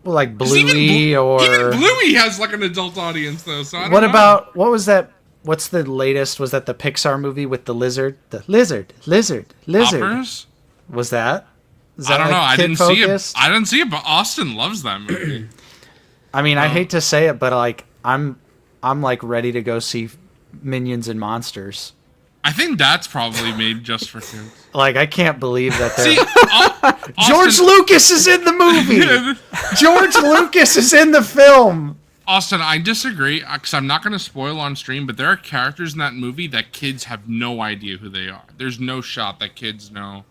well, like 'Cause even Bluey or even Bluey has like an adult audience though. So I don't what know. about what was that? What's the latest? Was that the Pixar movie with the lizard? The lizard. Hoppers? Was that? Is I don't that, know. like, I didn't see it. kid-focused? I didn't see it, but Austin loves that movie. I mean, I hate to say it, but like I'm like ready to go see Minions and Monsters. I think that's probably made just for kids. Like I can't believe that they're See, George Austin, Lucas is in the movie. George Lucas is in the film. Austin, I disagree because I'm not going to spoil on stream, but there are characters in that movie that kids have no idea who they are. There's no shot that kids know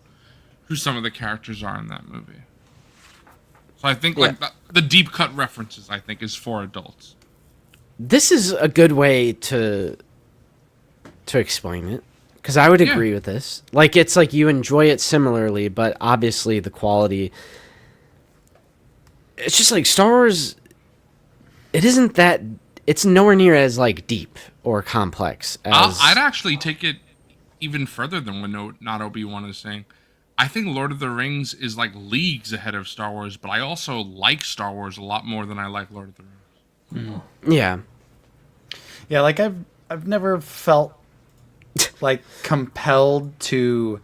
who some of the characters are in that movie. So I think like the deep cut references, I think, is for adults. This is a good way to explain it, because I would Yeah. agree with this. Like, it's like you enjoy it similarly, but obviously the quality. It's just like Star Wars. It isn't that. It's nowhere near as like deep or complex as. I'd actually take it even further than what Not Obi-Wan is saying. I think Lord of the Rings is like leagues ahead of Star Wars, but I also like Star Wars a lot more than I like Lord of the Rings. Yeah. Yeah, like I've never felt like compelled to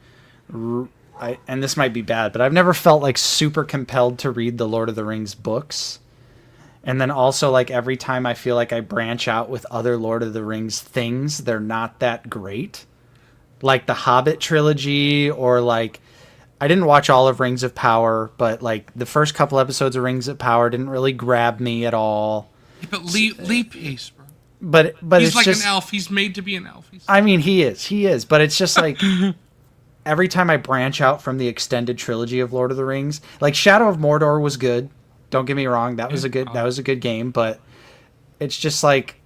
and this might be bad, but I've never felt like super compelled to read the Lord of the Rings books. And then also like every time I feel like I branch out with other Lord of the Rings things, they're not that great. Like the Hobbit trilogy, or like I didn't watch all of Rings of Power, but like the first couple episodes of Rings of Power didn't really grab me at all. Yeah, but Lee Pace, bro. But He's it's like just, an elf. He's made to be an elf. I mean, he is, but it's just like every time I branch out from the extended trilogy of Lord of the Rings, like Shadow of Mordor was good. Don't get me wrong, that was a good game, but it's just like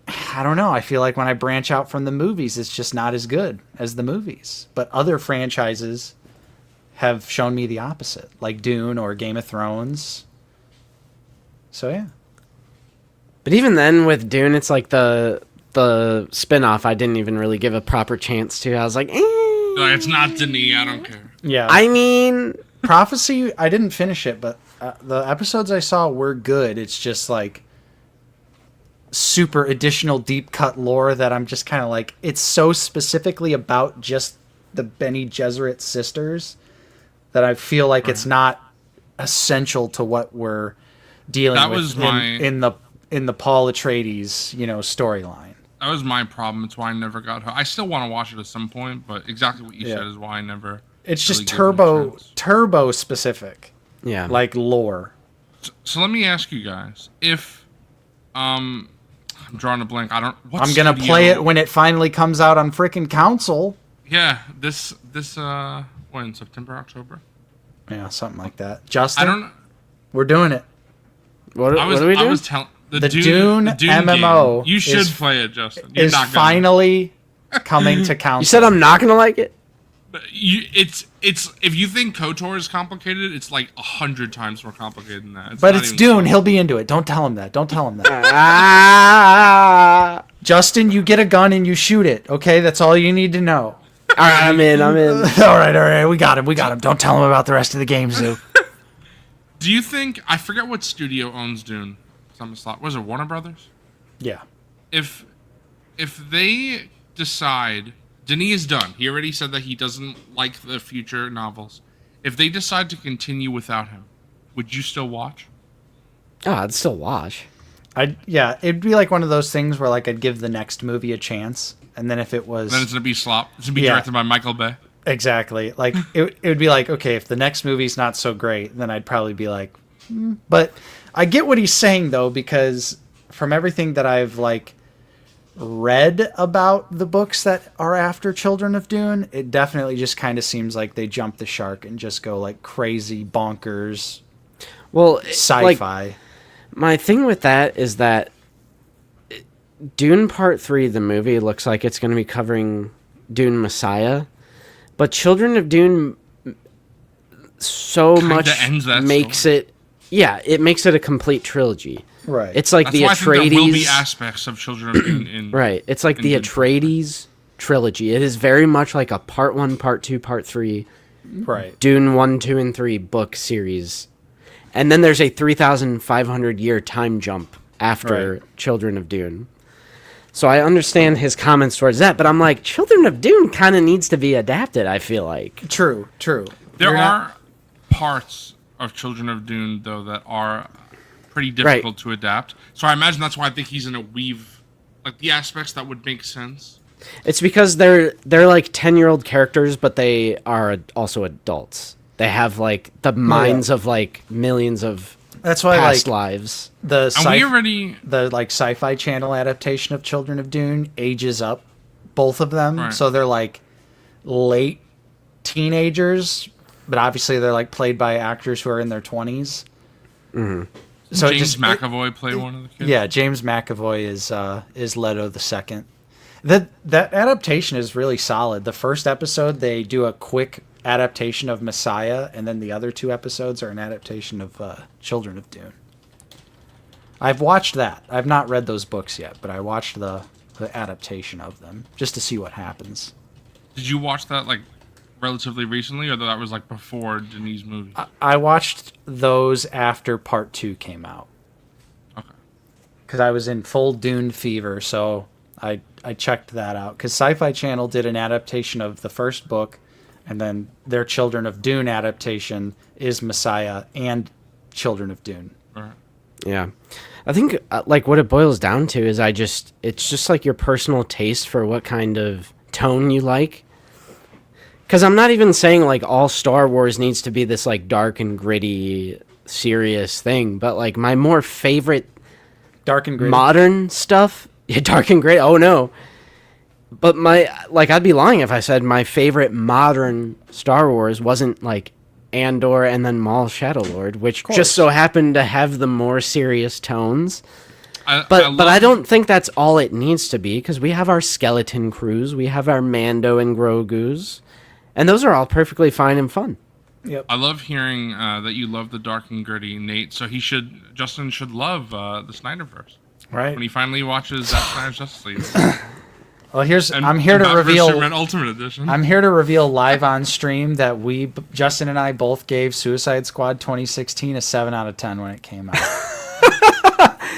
I don't know. I feel like when I branch out from the movies, it's just not as good as the movies. But other franchises have shown me the opposite, like Dune or Game of Thrones. So yeah. But even then, with Dune, it's like the spin-off I didn't even really give a proper chance to. I was like, Like, it's not Denis. I don't care. Yeah. I mean, Prophecy, I didn't finish it, but the episodes I saw were good. It's just like super additional deep cut lore that I'm just kind of like, it's so specifically about just the Bene Gesserit sisters that I feel like it's not essential to what we're dealing That with was my- in the Paul Atreides, storyline. That was my problem. It's why I never got hooked. I still want to watch it at some point, but exactly what you Yeah. said is why I never. It's really just gave it a chance. turbo specific, yeah. like lore. So let me ask you guys if I'm drawing a blank. I don't. What I'm gonna studio- play it when it finally comes out on frickin' console. Yeah, this when September, October. Yeah, something like that. Justin, I don't. we're doing it. what I was. do we do? I was telling The Dune MMO Game. You should is- play it, Justin. You're Is not gonna. finally coming to console. You said I'm not gonna like it. It's if you think KOTOR is complicated, it's like 100 times more complicated than that. but not it's even Dune. close. He'll be into it. Don't tell him that. Don't tell him that. Ah! Justin, you get a gun and you shoot it. Okay, that's all you need to know. All right, I'm in. all right. We got him. Don't tell him about the rest of the game, Zoo. Do you think I forget what studio owns Dune? Was it Warner Brothers? Yeah. If they decide Denis is done, he already said that he doesn't like the future novels. If they decide to continue without him, would you still watch? Oh, I'd still watch. It'd be like one of those things where like I'd give the next movie a chance, and then if it was Then it's gonna be slop. It's gonna be Yeah. directed by Michael Bay. exactly like it would be like, okay, if the next movie's not so great, then I'd probably be like, But I get what he's saying though, because from everything that I've like read about the books that are after Children of Dune, it definitely just kind of seems like they jump the shark and just go like crazy bonkers Well, sci-fi. like, my thing with that is that Dune Part 3, the movie, looks like it's going to be covering Dune Messiah, but Children of Dune so Kinda much ends that makes story. it, yeah, it makes it a complete trilogy. Right. It's like That's the why I think there will be Atreides, aspects of Children of Dune in right? It's like the Dune. Atreides trilogy. It is very much like a Part 1, Part 2, Part 3, right. Dune 1, 2, and 3 book series. And then there's a 3,500 year time jump after Right. Children of Dune. So I understand his comments towards that, but I'm like, Children of Dune kind of needs to be adapted, I feel like. True. There You're are parts of Children of Dune, though, that are pretty difficult to adapt. So I imagine that's why I think he's going to weave like the aspects that would make sense. It's because they're like 10-year-old characters, but they are also adults. They have like the minds of like millions of That's why past like lives. the And we already the like Sci-Fi Channel adaptation of Children of Dune ages up both of them, Right. so they're like late teenagers, but obviously they're like played by actors who are in their 20s. Mm-hmm. So it James just McAvoy played one of the kids. yeah, James McAvoy is Leto the second. That adaptation is really solid. The first episode they do a quick adaptation of Messiah, and then the other two episodes are an adaptation of Children of Dune. I've watched that. I've not read those books yet, but I watched the adaptation of them just to see what happens. Did you watch that like relatively recently, or that was like before Denis' movie? I watched those after Part 2 came out. Okay. Because I was in full Dune fever, so I checked that out. Because Sci-Fi Channel did an adaptation of the first book, and then their Children of Dune adaptation is Messiah and Children of Dune. All right. Yeah. I think like what it boils down to is it's just like your personal taste for what kind of tone you like. Because I'm not even saying like all Star Wars needs to be this like dark and gritty, serious thing, but like my more favorite Dark and gritty. modern stuff, yeah, dark and gritty. Oh no. But I'd be lying if I said my favorite modern Star Wars wasn't like Andor and then Maul Shadowlord, which just so happened to have the more serious tones. But I don't think that's all it needs to be, because we have our skeleton crews, we have our Mando and Grogu's, and those are all perfectly fine and fun. Yep. I love hearing that you love the dark and gritty, Nate. So Justin should love the Snyderverse Right. when he finally watches Zack Snyder's Justice League. Well, And I'm here to Batman vs reveal. Superman Ultimate Edition. I'm here to reveal live on stream that Justin and I both gave Suicide Squad 2016 a 7 out of 10 when it came out.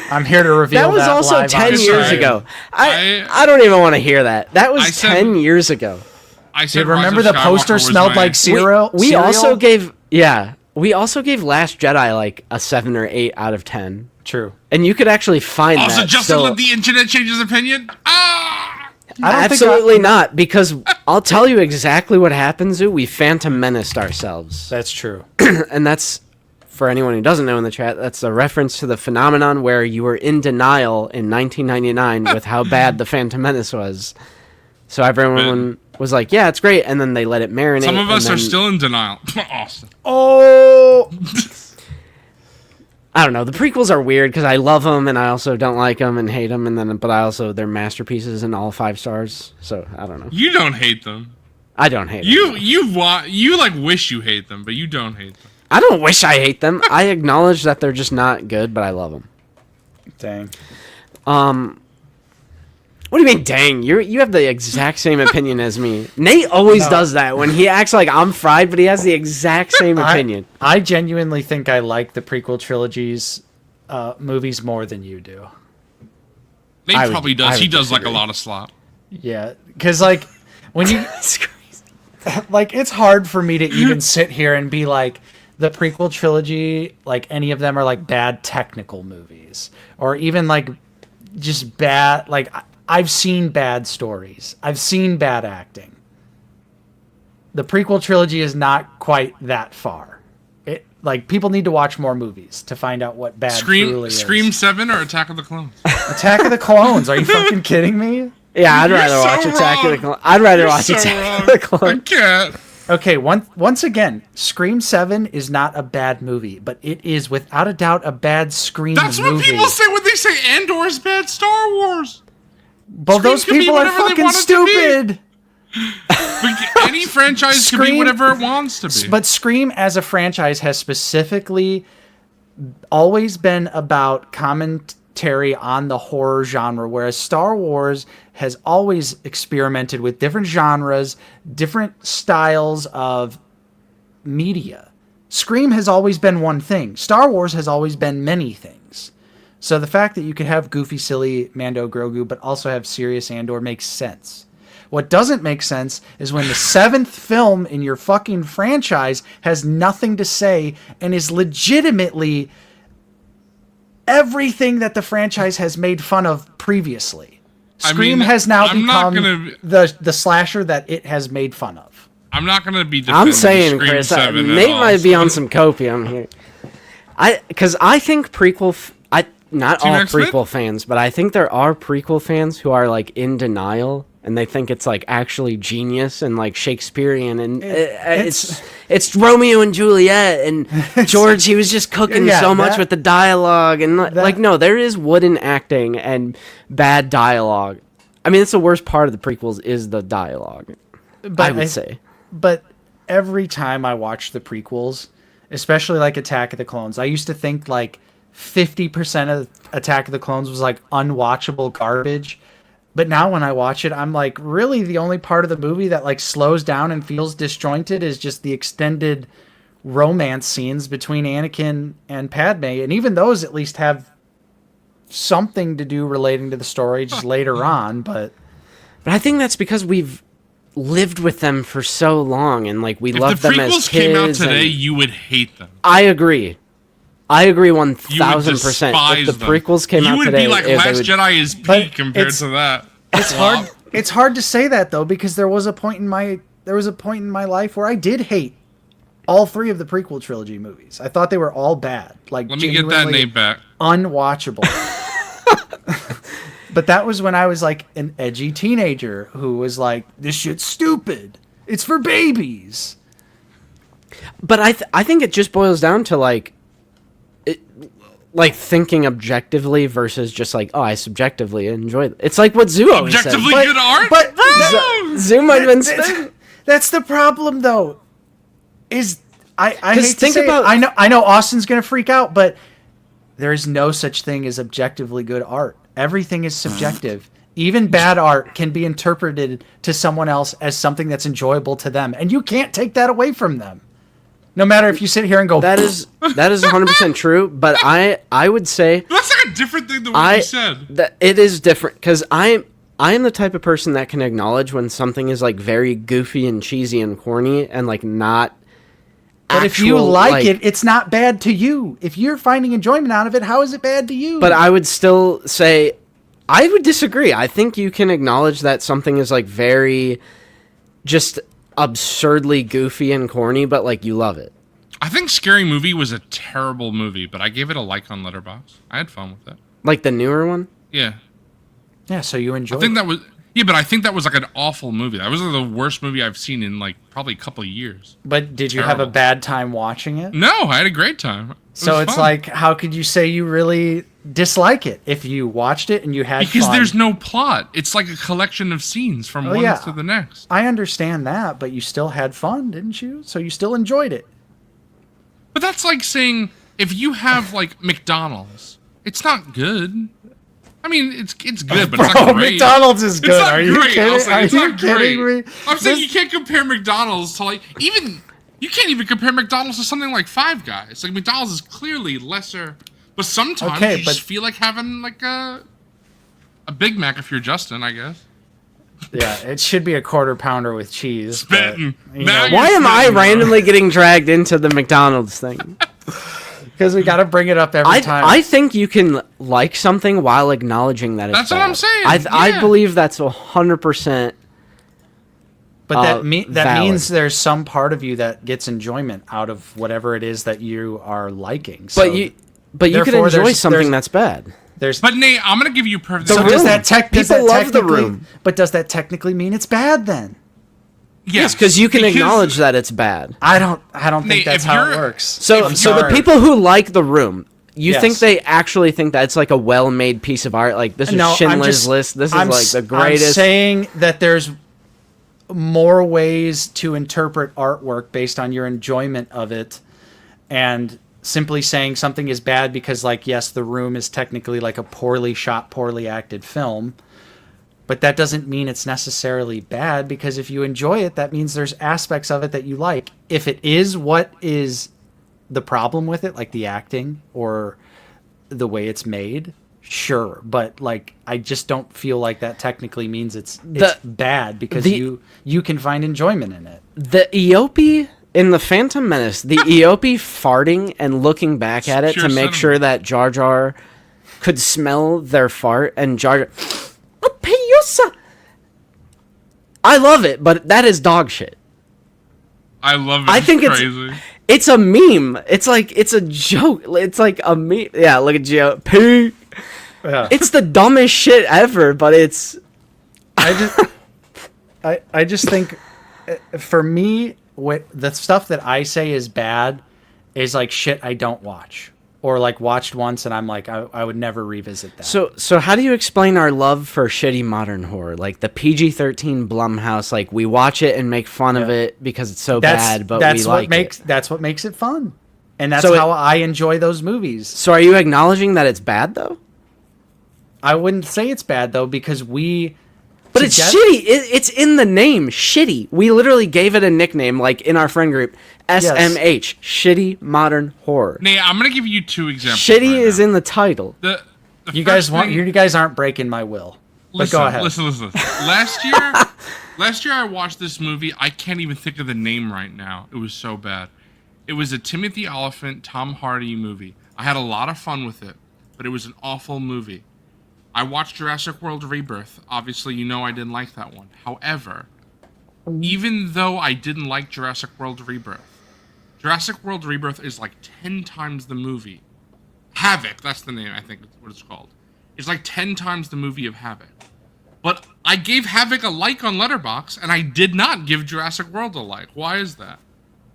I'm here to reveal That was also live 10 on years stream. ago. I- I don't even want to hear that. That was I said- 10 years ago. I said Dude, Rise remember of the Skywalker poster was smelled my- like cereal? We cereal? also gave Last Jedi like a 7 or 8 out of 10. True. And you could actually find Also, that Justin still. let the internet change his opinion. Ah! I don't Absolutely not, because I'll tell you exactly what happens, Zoo. We Phantom Menaced ourselves. That's true. And that's, for anyone who doesn't know in the chat, that's a reference to the phenomenon where you were in denial in 1999 with how bad the Phantom Menace was. So everyone was like, yeah, it's great, and then they let it marinate. Some of us and are then- still in denial. Austin. Oh, I don't know. The prequels are weird because I love them and I also don't like them and hate them, but I also they're masterpieces and all 5 stars. So I don't know. You don't hate them. I don't hate them. You like wish you hate them, but you don't hate them. I don't wish I hate them. I acknowledge that they're just not good, but I love them. dang. What do you mean, dang? You have the exact same opinion as me. Nate always does that when he acts like I'm fried, but he has the exact same opinion. I genuinely think I like the prequel trilogies movies more than you do. Nate I would- probably I does. He would does like a disagree. lot of slop. Yeah, because like when you It's crazy. like it's hard for me to even sit here and be like the prequel trilogy, like any of them are like bad technical movies, or even like just bad. Like I've seen bad stories, I've seen bad acting. The prequel trilogy is not quite that far. Like, people need to watch more movies to find out what bad truly is. Scream 7 or Attack of the Clones? Attack of the Clones. Are you fucking kidding me? Yeah, I'd You're rather so watch Attack of the wrong. Clones. I'd rather You're watch so Attack wrong. of the Clones. I can't. Okay, once again, Scream 7 is not a bad movie, but it is without a doubt a bad Scream That's movie. what people say when they say Andor's bad Star Wars. Well, Scream those can be people are whatever they fucking want it to be. stupid. But any franchise can be Scream- whatever it wants to be. But Scream as a franchise has specifically always been about commentary on the horror genre, whereas Star Wars has always experimented with different genres, different styles of media. Scream has always been one thing. Star Wars has always been many things. So the fact that you could have goofy, silly Mando Grogu, but also have serious Andor makes sense. What doesn't make sense is when the 7th film in your fucking franchise has nothing to say and is legitimately everything that the franchise has made fun of previously. Scream has now I'm not become gonna- the slasher that it has made fun of. I'm not going to be I'm defending saying, Scream Chris, 7 at Nate all, might be so- on some copium here. Because I think not Team all X-Men? prequel fans, but I think there are prequel fans who are like in denial and they think it's like actually genius and like Shakespearean and it's Romeo and Juliet and George, he was just cooking Yeah, so much that- with the dialogue and like no, there is wooden acting and bad dialogue. I mean, it's the worst part of the prequels is the dialogue. But I would say. But every time I watch the prequels, especially like Attack of the Clones, I used to think like 50% of Attack of the Clones was like unwatchable garbage. But now when I watch it, I'm like, really the only part of the movie that like slows down and feels disjointed is just the extended romance scenes between Anakin and Padme. And even those at least have something to do relating to the story just later on. But I think that's because we've lived with them for so long and like we If love the them as prequels kids. came out today, and- you would hate them. I agree. I agree You would 1000%. despise If the them. prequis came out you would today, be like they Last would- Jedi is But peak compared it's- to that. it's hard. It's hard to say that though, because there was a point in my life where I did hate all 3 of the prequel trilogy movies. I thought they were all bad. Like, Let me get that genuinely name back. unwatchable. But that was when I was like an edgy teenager who was like, "This shit's stupid. It's for babies." But I think it just boils down to like thinking objectively versus just like, oh, I subjectively enjoy it. It's like what Zoo always said. Objectively But- good art? but- Woo! Zoo might have been That's the problem, though. Is I 'Cause hate to think say about- it, I know Austin's gonna freak out, but there is no such thing as objectively good art. Everything is subjective. Even bad art can be interpreted to someone else as something that's enjoyable to them, and you can't take that away from them. No matter if you sit here and go, That is 100% true, but I would say That's like a different thing than what you said. that it is different because I am the type of person that can acknowledge when something is like very goofy and cheesy and corny and like not. but if you actual, like it, it's not bad to you. If you're finding enjoyment out of it, how is it bad to you? But I would still say I would disagree. I think you can acknowledge that something is like very just absurdly goofy and corny, but like you love it. I think Scary Movie was a terrible movie, but I gave it a like on Letterboxd. I had fun with it. Like the newer one? Yeah. yeah, so you enjoy I think it. that was... Yeah, but I think that was like an awful movie. That was like the worst movie I've seen in like probably a couple of years. But did you have a Terrible. bad time watching it? No, I had a great time. So was it's fun. like, how could you say you really dislike it if you watched it and you had Because fun? there's no plot. It's like a collection of scenes from one yeah. to the next. I understand that, but you still had fun, didn't you? So you still enjoyed it. But that's like saying if you have like McDonald's, it's not good. I mean, it's good, but it's not great. McDonald's is It's good. not Are you great. kidding? I'll say Are it's you not kidding great. me? I'm saying This- you can't compare McDonald's to like even you can't even compare McDonald's to something like Five Guys. Like McDonald's is clearly lesser, but sometimes Okay, you but- just feel like having like a Big Mac if you're Justin, I guess. Yeah, it should be a quarter pounder with cheese. but, Spitting. you Now know, you're Why am I spitting, bro. randomly getting dragged into the McDonald's thing? Because we got to bring it up every time. I think you can like something while acknowledging that it's That's what bad. I'm saying, I yeah. believe that's 100%. But that valid. means there's some part of you that gets enjoyment out of whatever it is that you are liking. So But you can therefore, enjoy there's- something that's bad. there's But Nate, I'm gonna give you a perfect. so does Room. that does People that love The technically- Room. But does that technically mean it's bad then? Yes, Because you can acknowledge that it's bad. I don't think Nate, that's if how it you're- works. So I'm the sorry. people who like The Room, you Yes. think they actually think that's like a well-made piece of art? Like, this is No, I'm Schindler's just- List. This is I'm like s- the greatest. I'm saying that there's more ways to interpret artwork based on your enjoyment of it, and simply saying something is bad because, like, yes, The Room is technically like a poorly shot, poorly acted film, but that doesn't mean it's necessarily bad, because if you enjoy it, that means there's aspects of it that you like. If it is what is the problem with it, like the acting or the way it's made, sure, but like I just don't feel like that technically means it's bad, because you can find enjoyment in it. The Eope in the Phantom Menace, the Eope farting and looking back at it Pure to make cinema. sure that Jar Jar could smell their fart, and Jar Jar, oh, Peyusa. I love it, but that is dog shit. I love it. I think it's crazy. it's a meme. It's like it's a joke. It's like a meme. Yeah, look at Joe. P. Yeah. It's the dumbest shit ever, but it's I just think for me, what the stuff that I say is bad is like shit I don't watch, or like watched once and I'm like I would never revisit that. so how do you explain our love for shitty modern horror? Like the PG-13 Blumhouse, like we watch it and make fun of it because it's so bad, but we like it. That's what makes it fun, and that's So how I enjoy those movies. So are you acknowledging that it's bad though? I wouldn't say it's bad though, because But it's shitty. It's in the name, shitty. We literally gave it a nickname, like in our friend group, SMH, shitty modern horror. Nate, I'm gonna give you two examples. Shitty right is now. in the title. The You first guys thing- you guys aren't breaking my will. Listen, but go ahead. listen. Last year I watched this movie. I can't even think of the name right now. It was so bad. It was a Timothy Olyphant, Tom Hardy movie. I had a lot of fun with it, but it was an awful movie. I watched Jurassic World Rebirth. Obviously, you know I didn't like that one. However, even though I didn't like Jurassic World Rebirth is like 10 times the movie. Havoc, that's the name, I think that's what it's called. It's like 10 times the movie of Havoc. But I gave Havoc a like on Letterboxd, and I did not give Jurassic World a like. Why is that?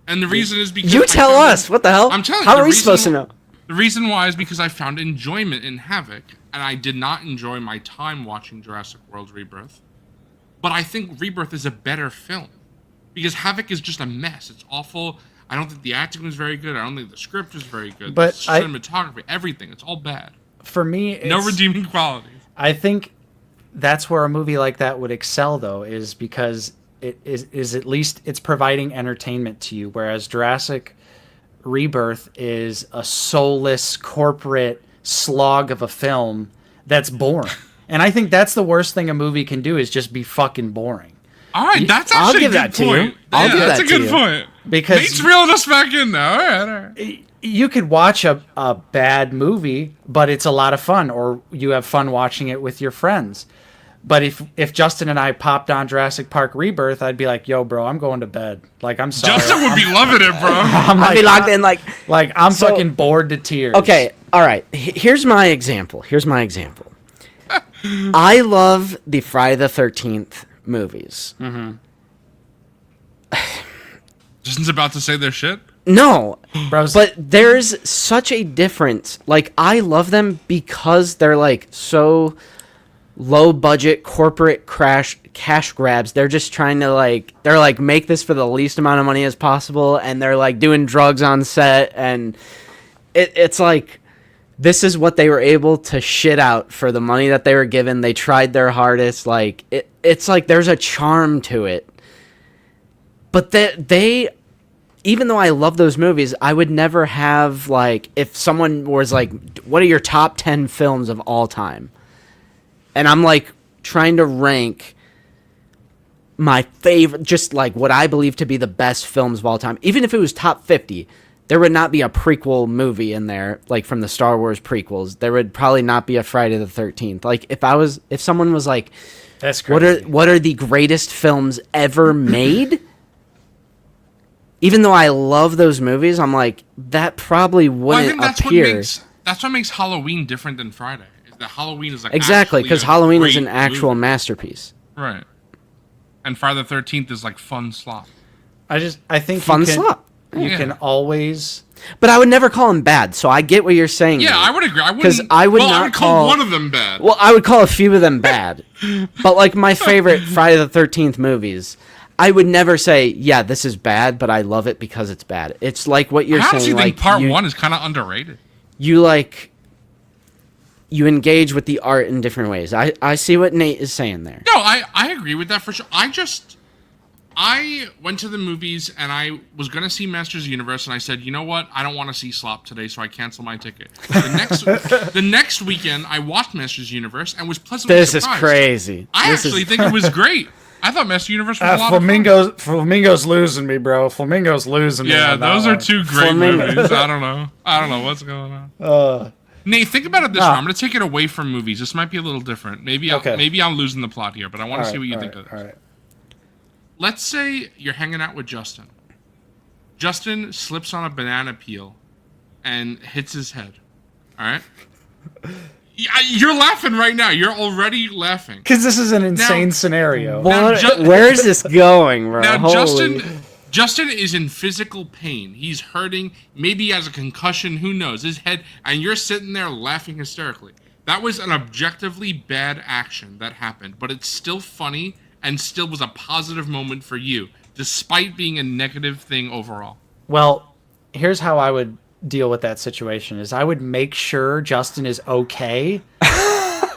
And the reason is because You I tell found us. What the hell? I'm telling you. How the are we reason supposed to know? The reason why is because I found enjoyment in Havoc, and I did not enjoy my time watching Jurassic World Rebirth. But I think Rebirth is a better film, because Havoc is just a mess. It's awful. I don't think the acting was very good. I don't think the script was very good. But the cinematography, everything, it's all bad. For me, No redeeming qualities. I think that's where a movie like that would excel, though, is because it is at least it's providing entertainment to you, whereas Jurassic Rebirth is a soulless corporate slog of a film that's boring. And I think that's the worst thing a movie can do, is just be fucking boring. All right, that's I'll actually give a that good to you. point. I'll give that's that a to good you. point. Because Nate's reeling us back in now. All right. you could watch a bad movie, but it's a lot of fun, or you have fun watching it with your friends. But if Justin and I popped on Jurassic Park Rebirth, I'd be like, yo, bro, I'm going to bed. Like, I'm sorry. Justin would be loving it, bro. I'm I'll be locked in like. I'm So- fucking bored to tears. Okay, all right. Here's my example. I love the Friday the 13th movies. Justin's about to say their shit. No, Bros, but there's such a difference. Like, I love them because they're like so low budget corporate cash grabs. They're just trying to they're like make this for the least amount of money as possible, and they're like doing drugs on set, and it's like this is what they were able to shit out for the money that they were given. They tried their hardest. Like it's like there's a charm to it. But they even though I love those movies, I would never have, like, if someone was like, what are your top 10 films of all time? And I'm like trying to rank my favorite, just like what I believe to be the best films of all time. Even if it was top 50, there would not be a prequel movie in there, like from the Star Wars prequels. There would probably not be a Friday the 13th. Like if someone was like, That's crazy. What are the greatest films ever made? Even though I love those movies, I'm like, that probably Well, I wouldn't think appear. that's what makes Halloween different than Friday. Is that Halloween is like Exactly, because actually a Halloween is an great actual movie. masterpiece. Right. And Friday the 13th is like fun slop. I think Fun you can, slop. You Yeah. can always. But I would never call them bad, so I get what you're saying. Yeah, Nate. I would agree. I 'Cause wouldn't. I would well, I not would call call- one of them bad. Well, I would call a few of them bad. But like my favorite Friday the 13th movies, I would never say, yeah, this is bad, but I love it because it's bad. It's like what you're I honestly saying. think Like part you, one is kind of underrated. you engage with the art in different ways. I see what Nate is saying there. No, I agree with that for sure. I went to the movies and I was gonna see Masters of the Universe and I said, you know what? I don't want to see Slop today, so I canceled my ticket. The next weekend, I watched Masters of the Universe and was pleasantly This is surprised. crazy. I This actually is, think it was great. I thought Masters of the Universe was a lot of fun. Flamingo's losing me, bro. Flamingo's losing me. Yeah, on that those are one. two great Flamingo. movies. I don't know what's going on. Nate, think about it this way. I'm going to take it away from movies. This might be a little different. Maybe I'm losing the plot here, but I want to see what you think of this. All right. Let's say you're hanging out with Justin. Justin slips on a banana peel and hits his head. All right? You're laughing right now. You're already laughing. Because this is an insane scenario. Now, where is this going, bro? Now, Holy. Justin is in physical pain. He's hurting. Maybe he has a concussion. Who knows? His head, and you're sitting there laughing hysterically. That was an objectively bad action that happened, but it's still funny and still was a positive moment for you, despite being a negative thing overall. Well, here's how I would deal with that situation: is I would make sure Justin is okay,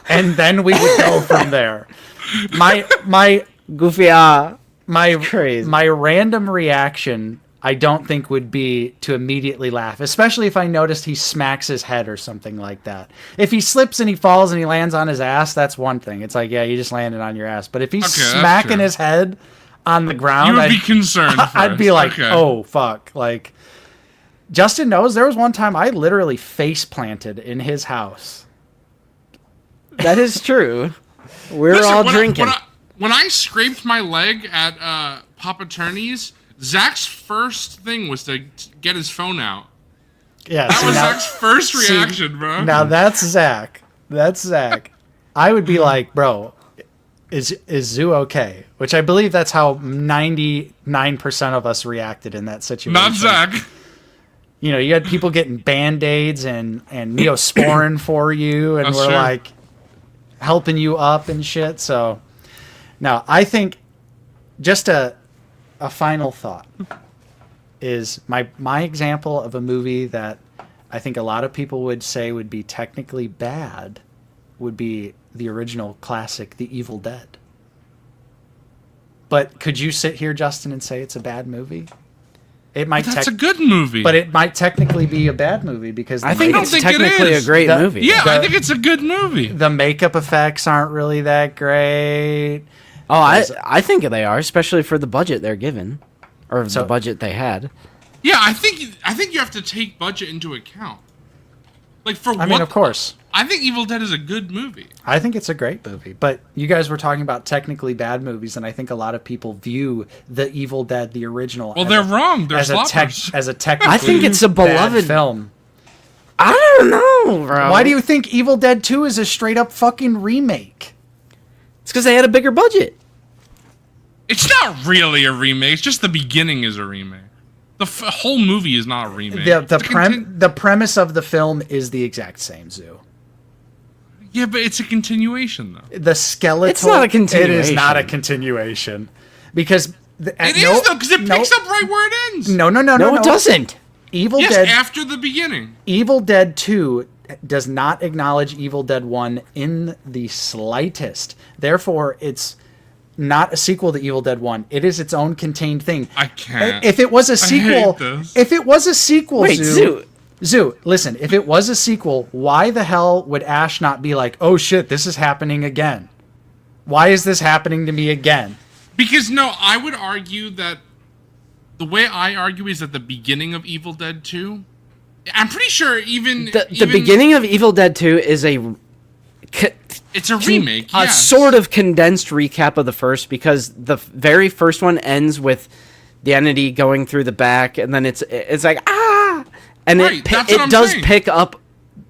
and then we would go from there. My Goofy, crazy. my random reaction, I don't think would be to immediately laugh, especially if I noticed he smacks his head or something like that. If he slips and he falls and he lands on his ass, that's one thing. It's like, yeah, you just landed on your ass. But if he's Okay, that's smacking true. his head on the ground, You would be concerned I'd be first. like, Okay. oh, fuck. Like, Justin knows there was one time I literally face planted in his house. That is true. We're Listen, all when drinking. When I scraped my leg at Papa Turney's, Zach's first thing was to get his phone out. Yeah, That see, was now- Zach's first reaction, bro. Now that's Zach. That's Zach. I would be like, bro, is Zoo okay? Which I believe that's how 99% of us reacted in that situation. Not Zach. You know, you had people getting Band-Aids and Neosporin for you, and That's we're true. like helping you up and shit. So, now I think just a final thought is my example of a movie that I think a lot of people would say would be technically bad would be the original classic, The Evil Dead. But could you sit here, Justin, and say it's a bad movie? It might. That's a good movie. But it might technically be a bad movie because I think don't it's think it technically a is. great The- movie. yeah, I the- think it's a good movie. the makeup effects aren't really that great. Oh, I think they are, especially for the budget they're given, or So- the budget they had. Yeah, I think you have to take budget into account. Like I mean, of course. I think Evil Dead is a good movie. I think it's a great movie, but you guys were talking about technically bad movies, and I think a lot of people view the Evil Dead, the original. Well, as they're a- wrong. They're as sloppers. as a technically I think it's a bad beloved- film. I don't know, bro. Why do you think Evil Dead 2 is a straight up fucking remake? It's because they had a bigger budget. It's not really a remake. It's just the beginning is a remake. The whole movie is not a remake. The premise of the film is the exact same, Zoo. Yeah, but it's a continuation though. The skeletal. It's not a It is not a continuation. continuation because It is though, because it picks up right where it ends. No, No, it doesn't. Evil Yes, Dead. after the beginning. Evil Dead 2 does not acknowledge Evil Dead 1 in the slightest. Therefore, it's not a sequel to Evil Dead 1. It is its own contained thing. I can't. If it was a I sequel, hate this. if it was a sequel, Wait, Zoo, listen, if it was a sequel, why the hell would Ash not be like, "Oh shit, this is happening again. Why is this happening to me again?" Because no, I would argue that the way I argue is that the beginning of Evil Dead 2, I'm pretty sure even The beginning of Evil Dead 2 is a It's a remake. A Yes. sort of condensed recap of the first, because the very first one ends with the entity going through the back, and then it's like and Right, that's what I'm it does saying. pick up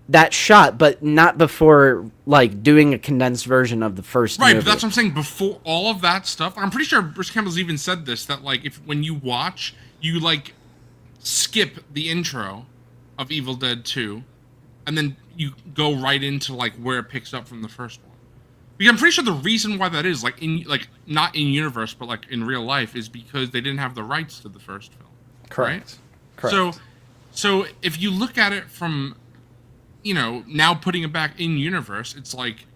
that shot, but not before like doing a condensed version of the first Right, movie. but that's what I'm saying. Before all of that stuff, I'm pretty sure Bruce Campbell's even said this, that like if when you watch, you like skip the intro of Evil Dead 2, and then you go right into like where it picks up from the first one. Because I'm pretty sure the reason why that is, like in like not in universe, but like in real life, is because they didn't have the rights to the first film. Correct. Right? Correct. So if you look at it from, now putting it back in universe, it's like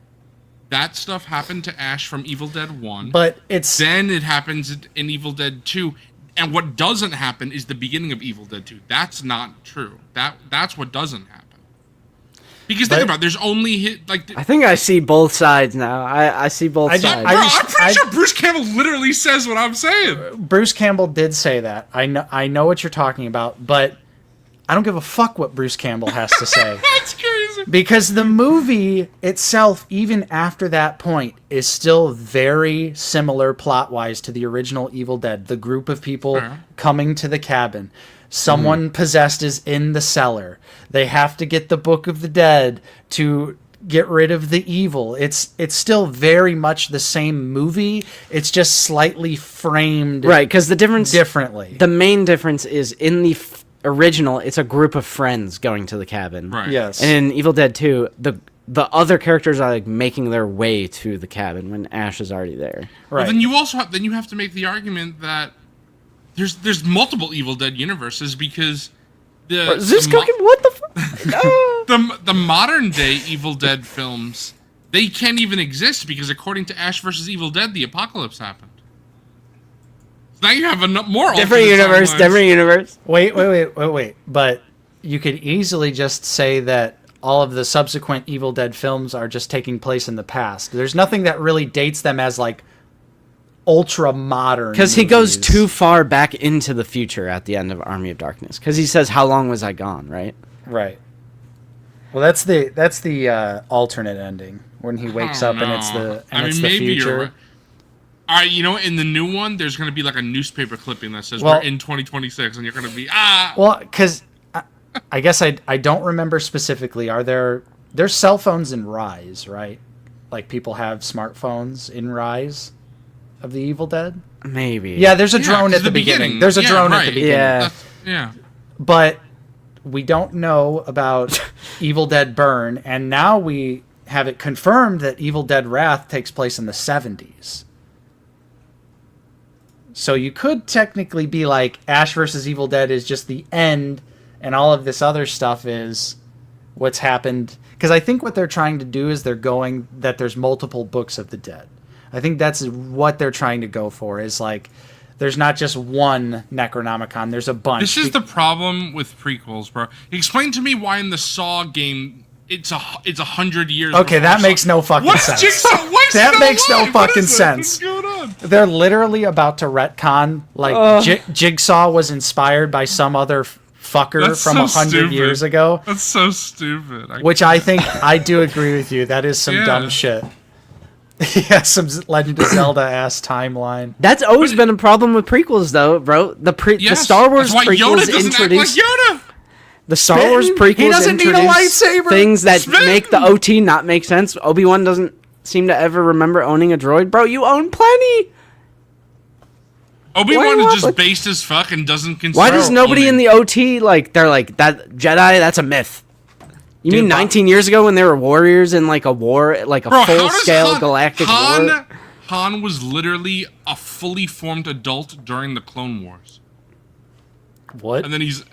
that stuff happened to Ash from Evil Dead 1. But it's Then it happens in Evil Dead 2. And what doesn't happen is the beginning of Evil Dead 2. That's not true. That's what doesn't happen. Because think But- about it, there's only I think I see both sides now. I see both I sides. Bro, just- I'm pretty sure Bruce Campbell literally says what I'm saying. Bruce Campbell did say that. I know what you're talking about, but I don't give a fuck what Bruce Campbell has to say. That's crazy. Because the movie itself, even after that point, is still very similar plot-wise to the original Evil Dead. The group of people coming to the cabin. Someone possessed is in the cellar. They have to get the Book of the Dead to get rid of the evil. It's still very much the same movie. It's just slightly framed Right, because the difference, differently. the main difference is in the original, it's a group of friends going to the cabin. Right. Yes. And in Evil Dead 2, the other characters are like making their way to the cabin when Ash is already there. Well, right. then you also have to make the argument that there's multiple Evil Dead universes, because Is this cooking? What the fuck? No. the modern day Evil Dead films, they can't even exist because according to Ash vs. Evil Dead, the apocalypse happened. So now you have more Different alternate universe, timelines. different universe. Wait. But you could easily just say that all of the subsequent Evil Dead films are just taking place in the past. There's nothing that really dates them as like ultra modern. Because he goes movies. too far back into the future at the end of Army of Darkness. Because he says, "How long was I gone?" Right? Right. Well, that's the alternate ending when he wakes Oh, up and it's no. the maybe future. you're right. All right, in the new one, there's going to be like a newspaper clipping that says Well- we're in 2026, and you're going to be Well, because I guess I don't remember specifically. There's cell phones in Rise, right? Like people have smartphones in Rise of the Evil Dead. Maybe. Yeah, there's a Yeah, drone 'cause at the beginning. There's a Yeah, drone at right. the beginning. Yeah. yeah. But we don't know about Evil Dead Burn, and now we have it confirmed that Evil Dead Wrath takes place in the 70s. So you could technically be like Ash vs. Evil Dead is just the end, and all of this other stuff is what's happened. Because I think what they're trying to do is they're going that there's multiple books of the dead. I think that's what they're trying to go for, is like there's not just one Necronomicon, there's a bunch. This is the problem with prequels, bro. Explain to me why in the Saw game it's 100 years. Okay, before that Saw. makes no fucking What is sense. Jigsaw? Why is That he makes no alive? What fucking is this? sense. What's going on? They're literally about to retcon like Jigsaw was inspired by some other fucker That's from so 100 stupid. years ago, That's so stupid. which I think I do agree with you. That is some Yeah. dumb shit. Yeah, some Legend of Zelda ass timeline. That's always been a problem with prequels, though, bro. The Star Wars That's why Yoda prequels doesn't introduced act like Yoda. the Star Wars Spittin'? prequels He doesn't need a introduced lightsaber. things that Spittin'. make the OT not make sense. Obi-Wan doesn't seem to ever remember owning a droid, bro. You own plenty. Obi-Wan Why is just not? based as fuck and doesn't consider. Why does nobody in owning- the OT they're like that Jedi? That's a myth. You mean Dude, 19 years ago when there were warriors in like a war, like a Bro, how does full-scale galactic war? Han was literally a fully formed adult during the Clone Wars, What? and then he's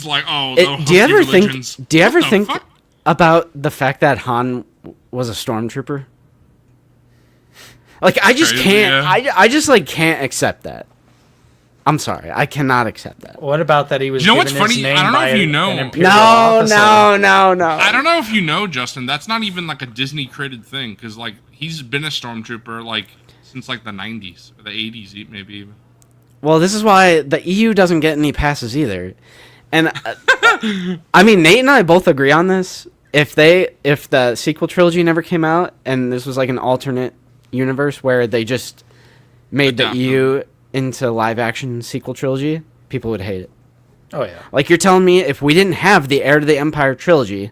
like, oh, the Do you ever hokey religions. think? Do you ever What the think fuck? about the fact that Han was a stormtrooper? Like I just Crazy, can't. yeah. I just like can't accept that. I'm sorry, I cannot accept that. What about that he was You know given what's his funny? name I don't know by if you an know. imperial No, officer? no. I don't know if you know, Justin. That's not even like a Disney created thing, because like he's been a stormtrooper like since like the 90s or the 80s, maybe even. Well, this is why the EU doesn't get any passes either. And I mean, Nate and I both agree on this. if the sequel trilogy never came out and this was like an alternate universe where they just made Adapt the EU into live action sequel trilogy, people would hate it. Oh yeah. Like, you're telling me if we didn't have the Heir to the Empire trilogy,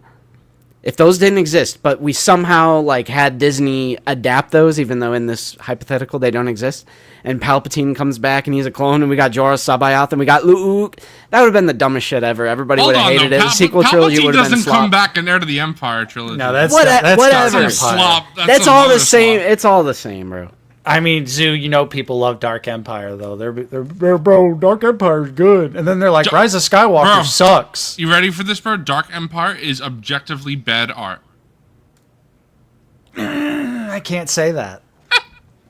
if those didn't exist, but we somehow like had Disney adapt those, even though in this hypothetical they don't exist, and Palpatine comes back and he's a clone, and we got Jorah Sabayoth and we got Luke, that would have been the dumbest shit ever. Everybody would have hated it. The sequel trilogy would have been doesn't slop. come back in Heir to the Empire trilogy. No, that's Whatever. Dark Empire. slop. That's all the same. It's all the same, bro. I mean, Zoo, you know people love Dark Empire though. They're bro, Dark Empire's good, and then they're like, Rise of Skywalker Bro. sucks. You ready for this, bro? Dark Empire is objectively bad art. I can't say that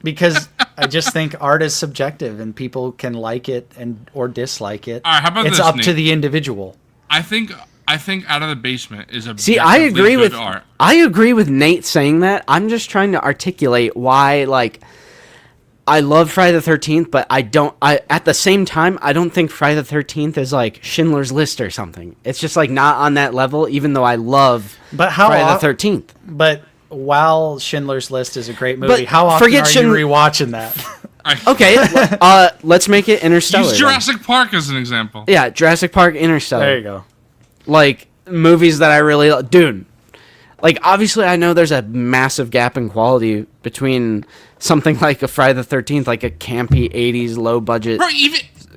because I just think art is subjective, and people can like it or dislike it. All right, how about it's this, up to Nate? the individual. I think Out of the Basement is objectively See, I agree good with art. I agree with Nate saying that. I'm just trying to articulate why, like, I love Friday the 13th, but at the same time, I don't think Friday the 13th is like Schindler's List or something. It's just like not on that level, even though I love But how Friday off- the 13th. But while Schindler's List is a great movie, But how often forget are you rewatching that? Okay, let's make it Interstellar. Use then. Jurassic Park as an example. Yeah, Jurassic Park, Interstellar. There you go. Like, movies that I really dude, like, obviously I know there's a massive gap in quality between something like a Friday the 13th, like a campy 80s low budget. Bro,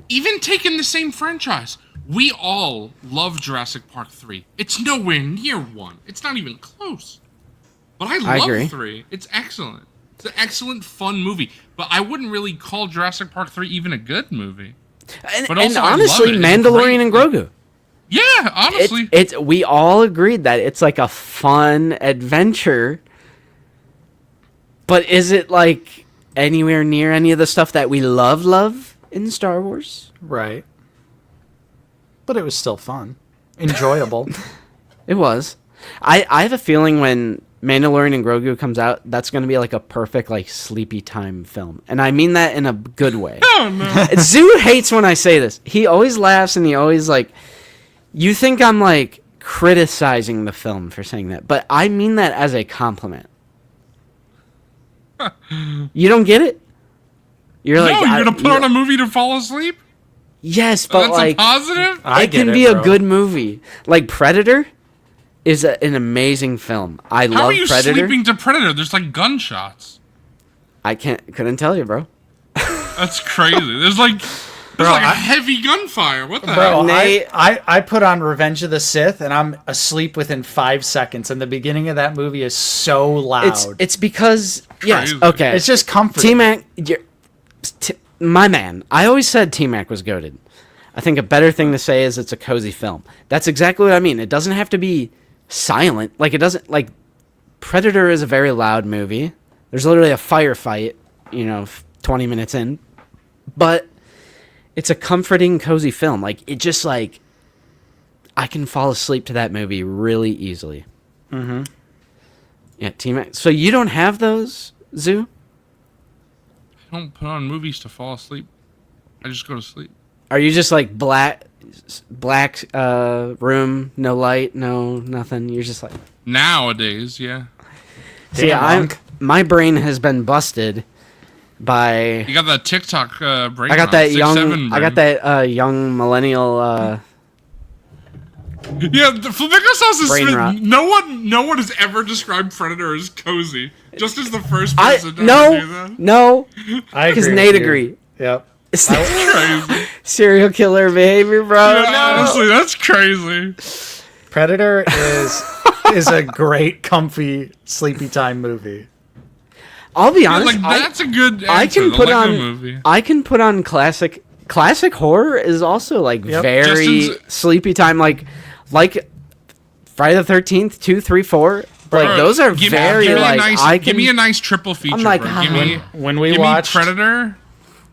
even taking the same franchise, we all love Jurassic Park 3. It's nowhere near 1. It's not even close. But I love agree. 3. It's excellent. It's an excellent, fun movie. But I wouldn't really call Jurassic Park 3 even a good movie. And, But and also, I love honestly, it. It's Mandalorian and great. Grogu. Yeah, honestly. It's we all agreed that it's like a fun adventure. But is it like anywhere near any of the stuff that we love in Star Wars? Right. But it was still fun, enjoyable. It was. I have a feeling when Mandalorian and Grogu comes out, that's going to be like a perfect like sleepy time film. And I mean that in a good way. Oh, no. Zoo hates when I say this. He always laughs and he always like, you think I'm like criticizing the film for saying that, but I mean that as a compliment. You don't get it? You're like, No, you're going to put on a movie to fall asleep? yes, but That's like a positive? I it get can it, be a bro. good movie. Like Predator is an amazing film. I How love are you Predator. sleeping to Predator? There's like gunshots. I couldn't tell you, bro. That's crazy. There's like a heavy gunfire. What the Bro, hell? Nate- I put on Revenge of the Sith, and I'm asleep within 5 seconds, and the beginning of that movie is so loud. It's because yes, Crazy. okay. It's just comforting. T-Mac, my man. I always said T-Mac was goated. I think a better thing to say is it's a cozy film. That's exactly what I mean. It doesn't have to be silent. Like, it doesn't, like, Predator is a very loud movie. There's literally a firefight, 20 minutes in. But it's a comforting, cozy film. Like, it just, like, I can fall asleep to that movie really easily. Mm-hmm. Yeah, T-Mac. So you don't have those, Zoo? I don't put on movies to fall asleep. I just go to sleep. Are you just like black room, no light, no nothing? You're just like, Nowadays, yeah. see, Damn, my brain has been busted by. You got that TikTok brain. I got on, that 6'7" young young millennial. Yeah, the Flamingo Sauce is Brain rot. no one has ever described Predator as cozy. Just as the first I person to ever do that. no, I because agree Nate with you. agreed. Yep. Crazy. Serial killer behavior, bro. Yeah, honestly, that's crazy. Predator is a great, comfy, sleepy time movie. I'll be Yeah, honest. like that's a good. I answer, can the put Lego on. movie. I can put on classic horror is also like Yep. very Justin's- sleepy time. Like Friday the 13th, 2, 3, 4. Like Bro, those are give very me a like nice, I can. give me a nice triple feature. like, bro. Give me When we give watched me Predator.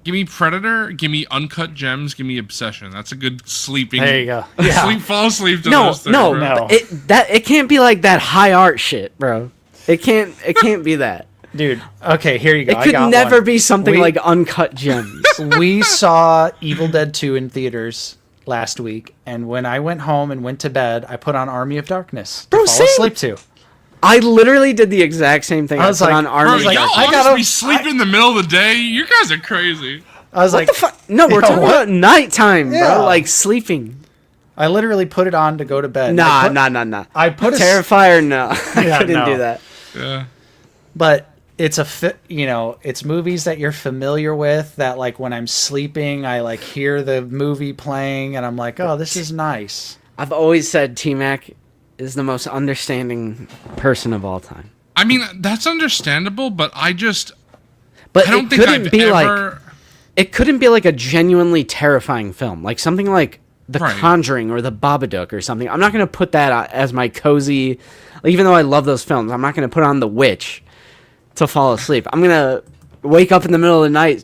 Give me Predator. Give me Uncut Gems. Give me Obsession. That's a good sleeping. There you go. Yeah. Fall asleep to no, those three, no, bro. No. it can't be like that high art shit, bro. It can't be that. Dude, okay, here you go. It I could got never one. be something We- like Uncut Gems. We saw Evil Dead 2 in theaters last week, and when I went home and went to bed, I put on Army of Darkness to Bro, fall same. asleep to. I literally did the exact same thing. I was put like- on Army. Bro, was like, y'all I I gotta- be sleeping in the middle of the day. You guys are crazy. I was like, What the fuck? No, we're Yo, talking what? about nighttime, Yeah. bro. Like sleeping. I literally put it on to go to bed. Nah. I put a Terrifier, no. Yeah, I couldn't no. do that. Yeah. but it's it's movies that you're familiar with that like when I'm sleeping, I like hear the movie playing and I'm like, oh, this is nice. I've always said T-Mac is the most understanding person of all time. I mean, that's understandable, but I But don't it think couldn't I've be ever. like it couldn't be like a genuinely terrifying film, like something like The Right. Conjuring or The Babadook or something. I'm not gonna put that as my cozy. Even though I love those films, I'm not gonna put on The Witch to fall asleep. I'm gonna wake up in the middle of the night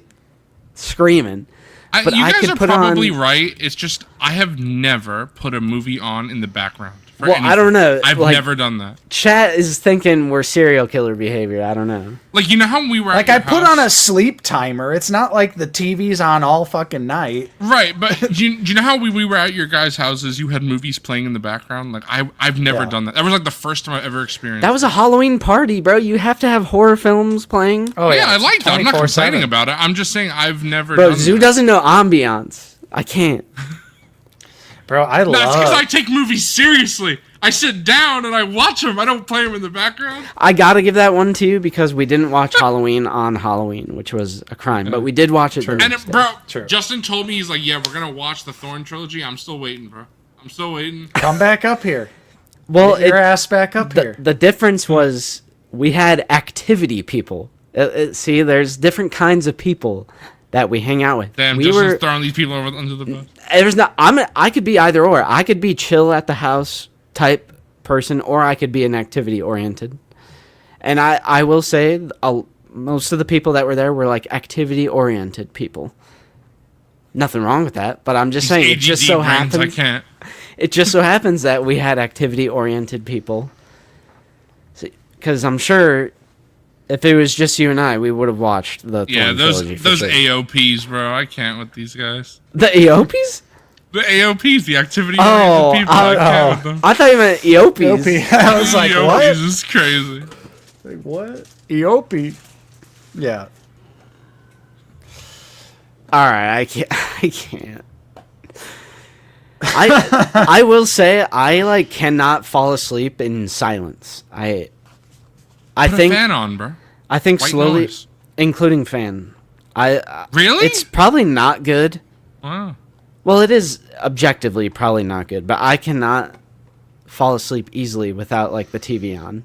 screaming. But You I guys could are put probably on- right. It's just I have never put a movie on in the background. For Well, I don't know, I've like- never done that. Chat is thinking we're serial killer behavior. I don't know. Like, you know how we were Like at I your put house? on a sleep timer. It's not like the TV's on all fucking night. Right, but do you know how we were at your guys' houses? You had movies playing in the background. Like I've never Yeah. done that. That was like the first time I ever experienced. That was a Halloween party, bro. You have to have horror films playing. Oh yeah, I like that. I'm not 24/7. complaining about it. I'm just saying I've never. Bro, done Zoo that. doesn't know ambiance. I can't. Bro, I That's because I love. take movies seriously. I sit down and I watch them. I don't play them in the background. I gotta give that one to you because we didn't watch Halloween on Halloween, which was a crime, but we did watch it. the And next day. bro, True. Justin told me he's like, yeah, we're gonna watch the Thorn trilogy. I'm still waiting, bro. I'm still waiting. Come back up here. Well, Get your ass back up here. the difference was we had activity people. See, there's different kinds of people that we hang out with. Damn, we Justin's were. throwing these people over under the bus. There's not. I could be either or. I could be chill at the house type person, or I could be an activity oriented. And I will say, most of the people that were there were like activity oriented people. Nothing wrong with that, but I'm just saying it just ADD so brains, happens. I can't. It just so happens that we had activity oriented people. Because I'm sure if it was just you and I, we would have watched the Yeah, Thorn trilogy for those sure. AOPs, bro. I can't with these guys. The Eopies? The AOPs, the activity Oh, oriented people. I can't with them. I thought you meant Eopies. Eopie. I was like, AOPs what? is crazy. Like, what? Eopie. Yeah. All right, I can't. I can't. I will say I like cannot fall asleep in silence. I Put think a fan on, bro. I think White slowly, noise. including fan. Really? It's probably not good. Wow. Well, it is objectively probably not good, but I cannot fall asleep easily without like the TV on.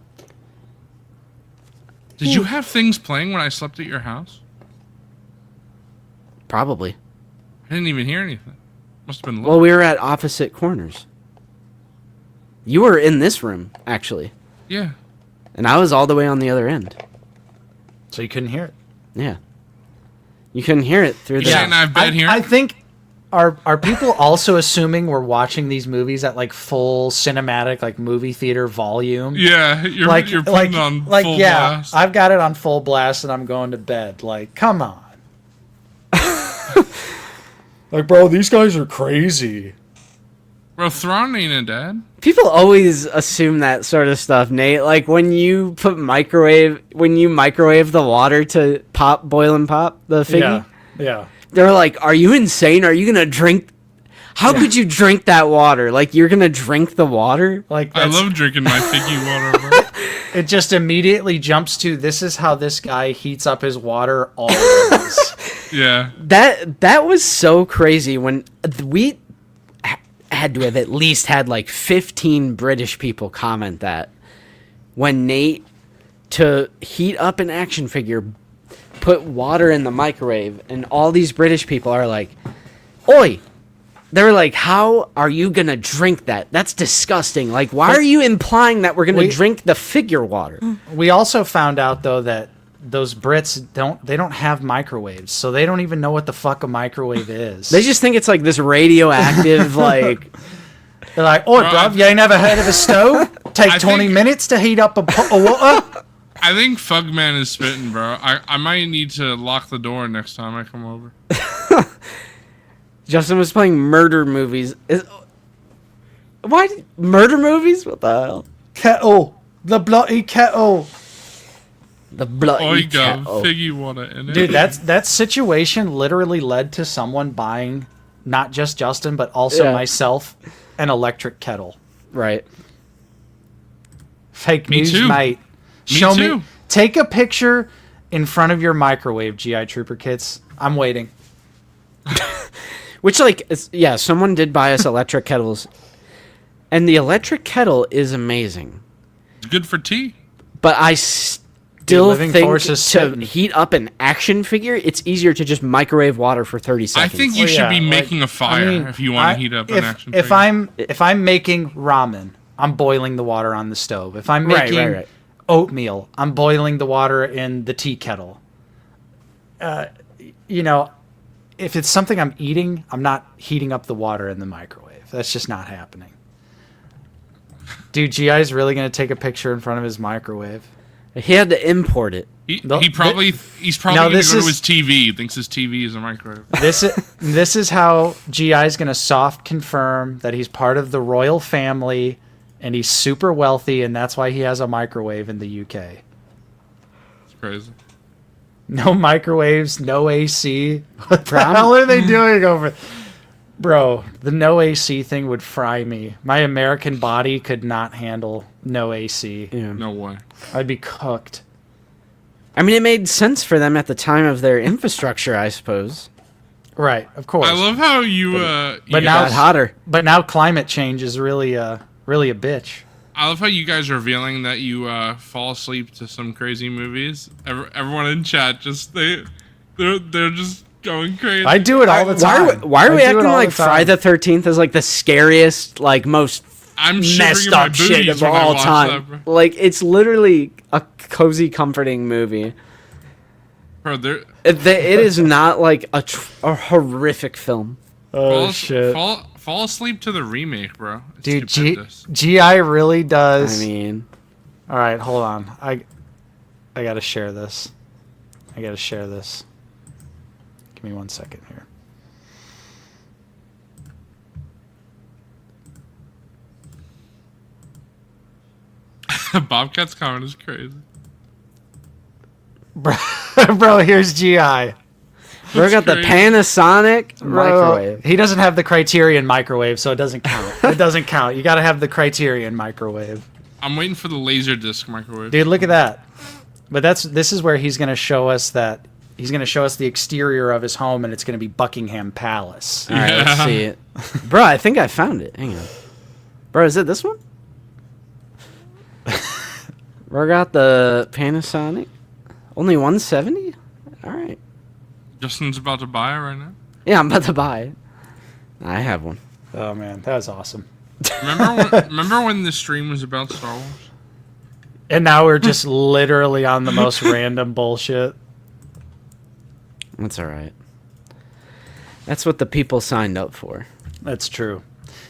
Did you have things playing when I slept at your house? Probably. I didn't even hear anything. Must have been low. Well, we were at opposite corners. You were in this room, actually, Yeah. and I was all the way on the other end. So you couldn't hear it. Yeah. You couldn't hear it through the. Yeah. And I have bed here. I think are people also assuming we're watching these movies at like full cinematic like movie theater volume? Yeah, you're putting it on full blast. I've got it on full blast and I'm going to bed. Like, come on. Like, bro, these guys are crazy. Bro, Thrawn ain't a dad. People always assume that sort of stuff, Nate. Like when you microwave the water to boil and pop the figgy. Yeah. They're like, "Are you insane? Are you gonna drink? How could you drink that water? Like you're gonna drink the water?" Like, I that's, love drinking my figgy water, bro. it just immediately jumps to this is how this guy heats up his water always. Yeah. That was so crazy when we had to have at least had like 15 British people comment that when Nate to heat up an action figure put water in the microwave, and all these British people are like, "Oi." They're like, "How are you going to drink that? That's disgusting. Like, why are you implying that we're going to drink the figure water?" We also found out though that those Brits don't have microwaves, so they don't even know what the fuck a microwave is. They just think it's like this radioactive, like, They're like, "Oh, bruv, you ain't never heard of a stove? Take I 20 think- minutes to heat up a pot of water." I think Fugman is spitting, bro. I might need to lock the door next time I come over. Justin was playing murder movies. Why murder movies? What the hell? Kettle. The bloody kettle. The bloody Oiga, kettle. figgy water in it. Dude, that situation literally led to someone buying not just Justin, but also Yeah. myself an electric kettle. Right. Fake Me news, too. mate. Me Show too. me. Take a picture in front of your microwave, GI Trooper kits. I'm waiting. Which, like, someone did buy us electric kettles. And the electric kettle is amazing. It's good for tea. But I still Living think Force is to spitting. heat up an action figure, it's easier to just microwave water for 30 I seconds. think you Well, should yeah, be like, making a fire if you want to heat up an action if figure. if I'm making ramen, I'm boiling the water on the stove. If I'm Right, making right. oatmeal, I'm boiling the water in the tea kettle. You know, if it's something I'm eating, I'm not heating up the water in the microwave. That's just not happening. Dude, GI is really going to take a picture in front of his microwave. He had to import it. He's No, probably now going to this go is- to his TV. He thinks his TV is a microwave. This is how GI is going to soft confirm that he's part of the royal family and he's super wealthy, and that's why he has a microwave in the UK. It's crazy. No microwaves, no AC. What the hell are they doing over? Bro, the no AC thing would fry me. My American body could not handle no AC. Yeah. No way. I'd be cooked. I mean, it made sense for them at the time of their infrastructure, I suppose. Right, of course. I love how you. but you now- Got hotter. But now climate change is really a bitch. I love how you guys are revealing that you fall asleep to some crazy movies. Everyone in chat they're just going crazy. I do it all the time. Why are we I do it acting all like the time. Friday the 13th is like the scariest, like most I'm shivering messed in my up shit booties of when I all watch time? that, bro. Like, it's literally a cozy, comforting movie. Bro, they're It is not like a horrific film. Oh shit. Fall asleep to the remake, bro. It's Dude, stupendous. GI really does. I mean, All right, hold on. I gotta share this. Give me 1 second here. Bobcat's comment is crazy. Bro, here's GI. we got the crazy. Panasonic Bro, microwave. he doesn't have the Criterion microwave, so it doesn't count. It doesn't count. You gotta have the Criterion microwave. I'm waiting for the Laserdisc microwave. Dude, look at that. But this is where he's gonna show us that he's gonna show us the exterior of his home, and it's gonna be Buckingham Palace. All right, let's see it. Bro, I think I found it. Hang on. Bro, is it this one? We got the Panasonic. Only 170? All right. Justin's about to buy it right now. Yeah, I'm about to buy it. I have one. Oh man, that was awesome. Remember when the stream was about Star Wars? And now we're just literally on the most random bullshit. That's all right. That's what the people signed up for. That's true.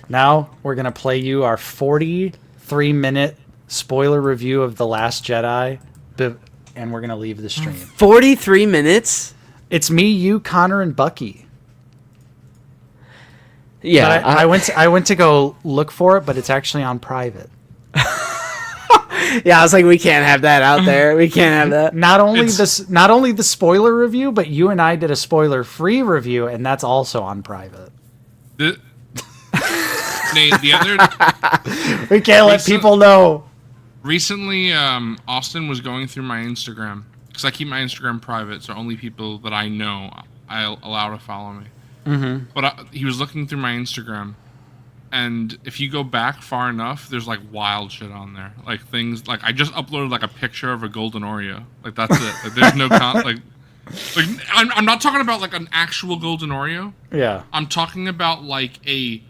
Now we're gonna play you our 43-minute spoiler review of The Last Jedi, and we're gonna leave the stream. 43 minutes? It's me, you, Connor, and Bucky. Yeah. But I went to go look for it, but it's actually on private. Yeah, I was like, we can't have that out there. We can't have that. Not only the spoiler review, but you and I did a spoiler-free review, and that's also on private. Nate, the other We can't let people know. recently, Austin was going through my Instagram because I keep my Instagram private, so only people that I know I allow to follow me. Mm-hmm. But he was looking through my Instagram, and if you go back far enough, there's like wild shit on there, like things like I just uploaded like a picture of a golden Oreo, like that's it. Like, there's no like I'm not talking about like an actual golden Oreo. Yeah. I'm talking about like a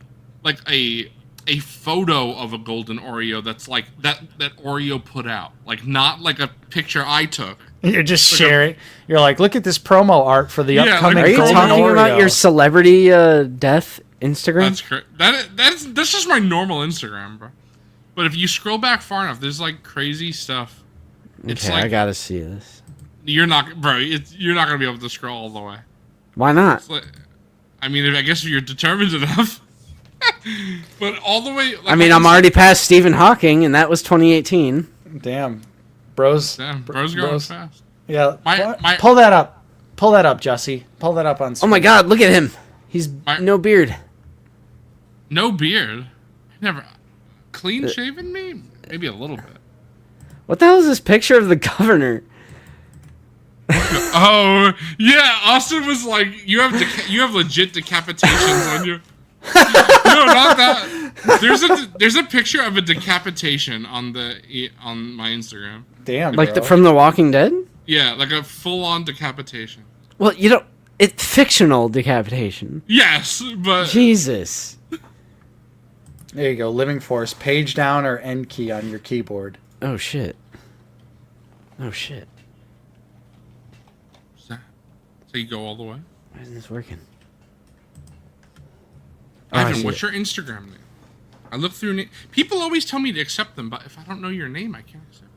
photo of a golden Oreo that's like that Oreo put out, like not like a picture I took. You're just sharing. You're like, look at this promo art for the Yeah, upcoming like, Are you Golden talking Oreo. about your celebrity death Instagram? That's just my normal Instagram, bro. But if you scroll back far enough, there's like crazy stuff. It's Okay, like I gotta see this. you're not gonna be able to scroll all the way. Why not? It's like, I mean, I guess if you're determined enough. But all the way. Like, I mean, I'm already past Stephen Hawking, and that was 2018. Damn. Bro's. Damn, bro's going fast. Yeah. My- Pull that up. Pull that up, Jesse. Pull that up on Oh screen. my God, look at him. He's no beard. No beard. Never. Clean shaven me? Maybe a little bit. What the hell is this picture of the governor? Oh yeah, Austin was like, you have legit decapitations on you. No, not that. There's a picture of a decapitation on my Instagram. Damn, Like bro. from The Walking Dead? Yeah, like a full-on decapitation. Well, you don't. It's fictional decapitation. Yes, but Jesus. There you go. Living force. Page down or end key on your keyboard. Oh shit. Oh shit. so you go all the way. Why isn't this working? I Ivan, see what's it. your Instagram name? I look through people always tell me to accept them, but if I don't know your name, I can't accept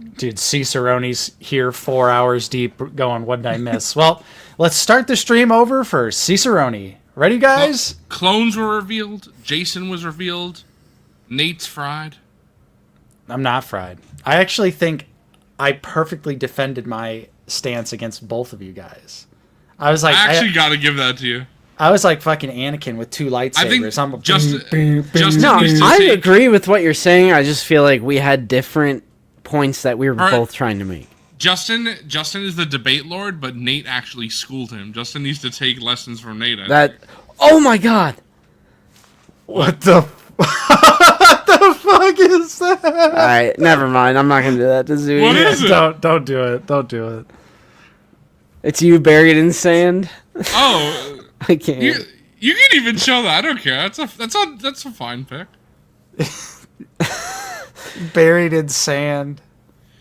you. Dude, Cicerone's here 4 hours deep going, what did I miss? Well, let's start the stream over for Cicerone. Ready, guys? Well, clones were revealed. Jason was revealed. Nate's fried. I'm not fried. I actually think I perfectly defended my stance against both of you guys. I was like, I actually got to give that to you. I was like fucking Anakin with two lightsabers. I think I'm Justin No, needs to I take- agree with what you're saying. I just feel like we had different points that we were All right. both trying to make. Justin is the debate lord, but Nate actually schooled him. Justin needs to take lessons from Nate. I That. think. Oh my God. What the what the fuck is that? All right, never mind. I'm not gonna do that to Zooey. What is it? Don't do it. Don't do it. It's you buried in sand. Oh, I can't. you can even show that. I don't care. That's a fine pick. Buried in sand.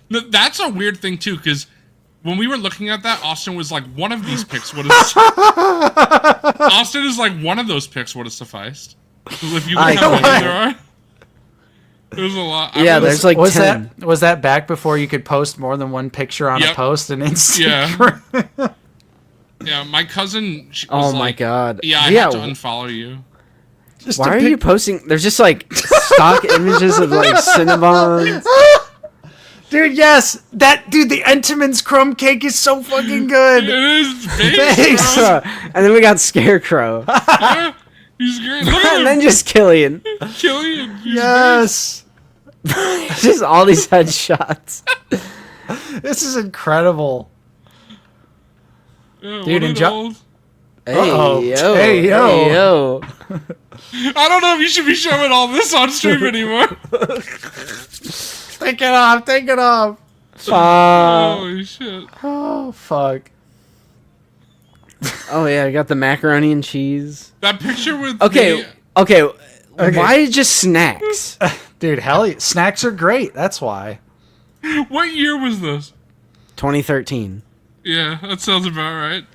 No, that's a weird thing too, because when we were looking at that, Austin was like, one of these picks would have. Austin is like, one of those picks would have sufficed. 'Cause if you look I how many know. there are, there's a lot. Yeah, there's like was 10. that back before you could post more than one picture on a Yep. post and Instagram? Yeah. Yeah, my cousin. She Oh was my like, God. Yeah, I have to unfollow you. Just Why a are pic- you posting? There's just like stock images of like Cinnabons. Dude, yes. The Entenmann's crumb cake is so fucking It good. is Thanks. based, bro. And then we got Scarecrow. Yeah, he's great. Look And at then him, just Killian. Killian. He's Yes. Just all these headshots. This is incredible. based. Yeah, Dude, what and an old- Hey, Uh-oh. yo. Hey, yo. Hey, yo. I don't know if you should be showing all this on stream anymore. Take it off. Take it off. Holy shit. Oh, fuck. Oh, yeah, I got the macaroni and cheese. That picture with Okay, me- okay. Why just snacks? Dude, hell yeah. Snacks are great. That's why. What year was this? 2013. Yeah, that sounds about right.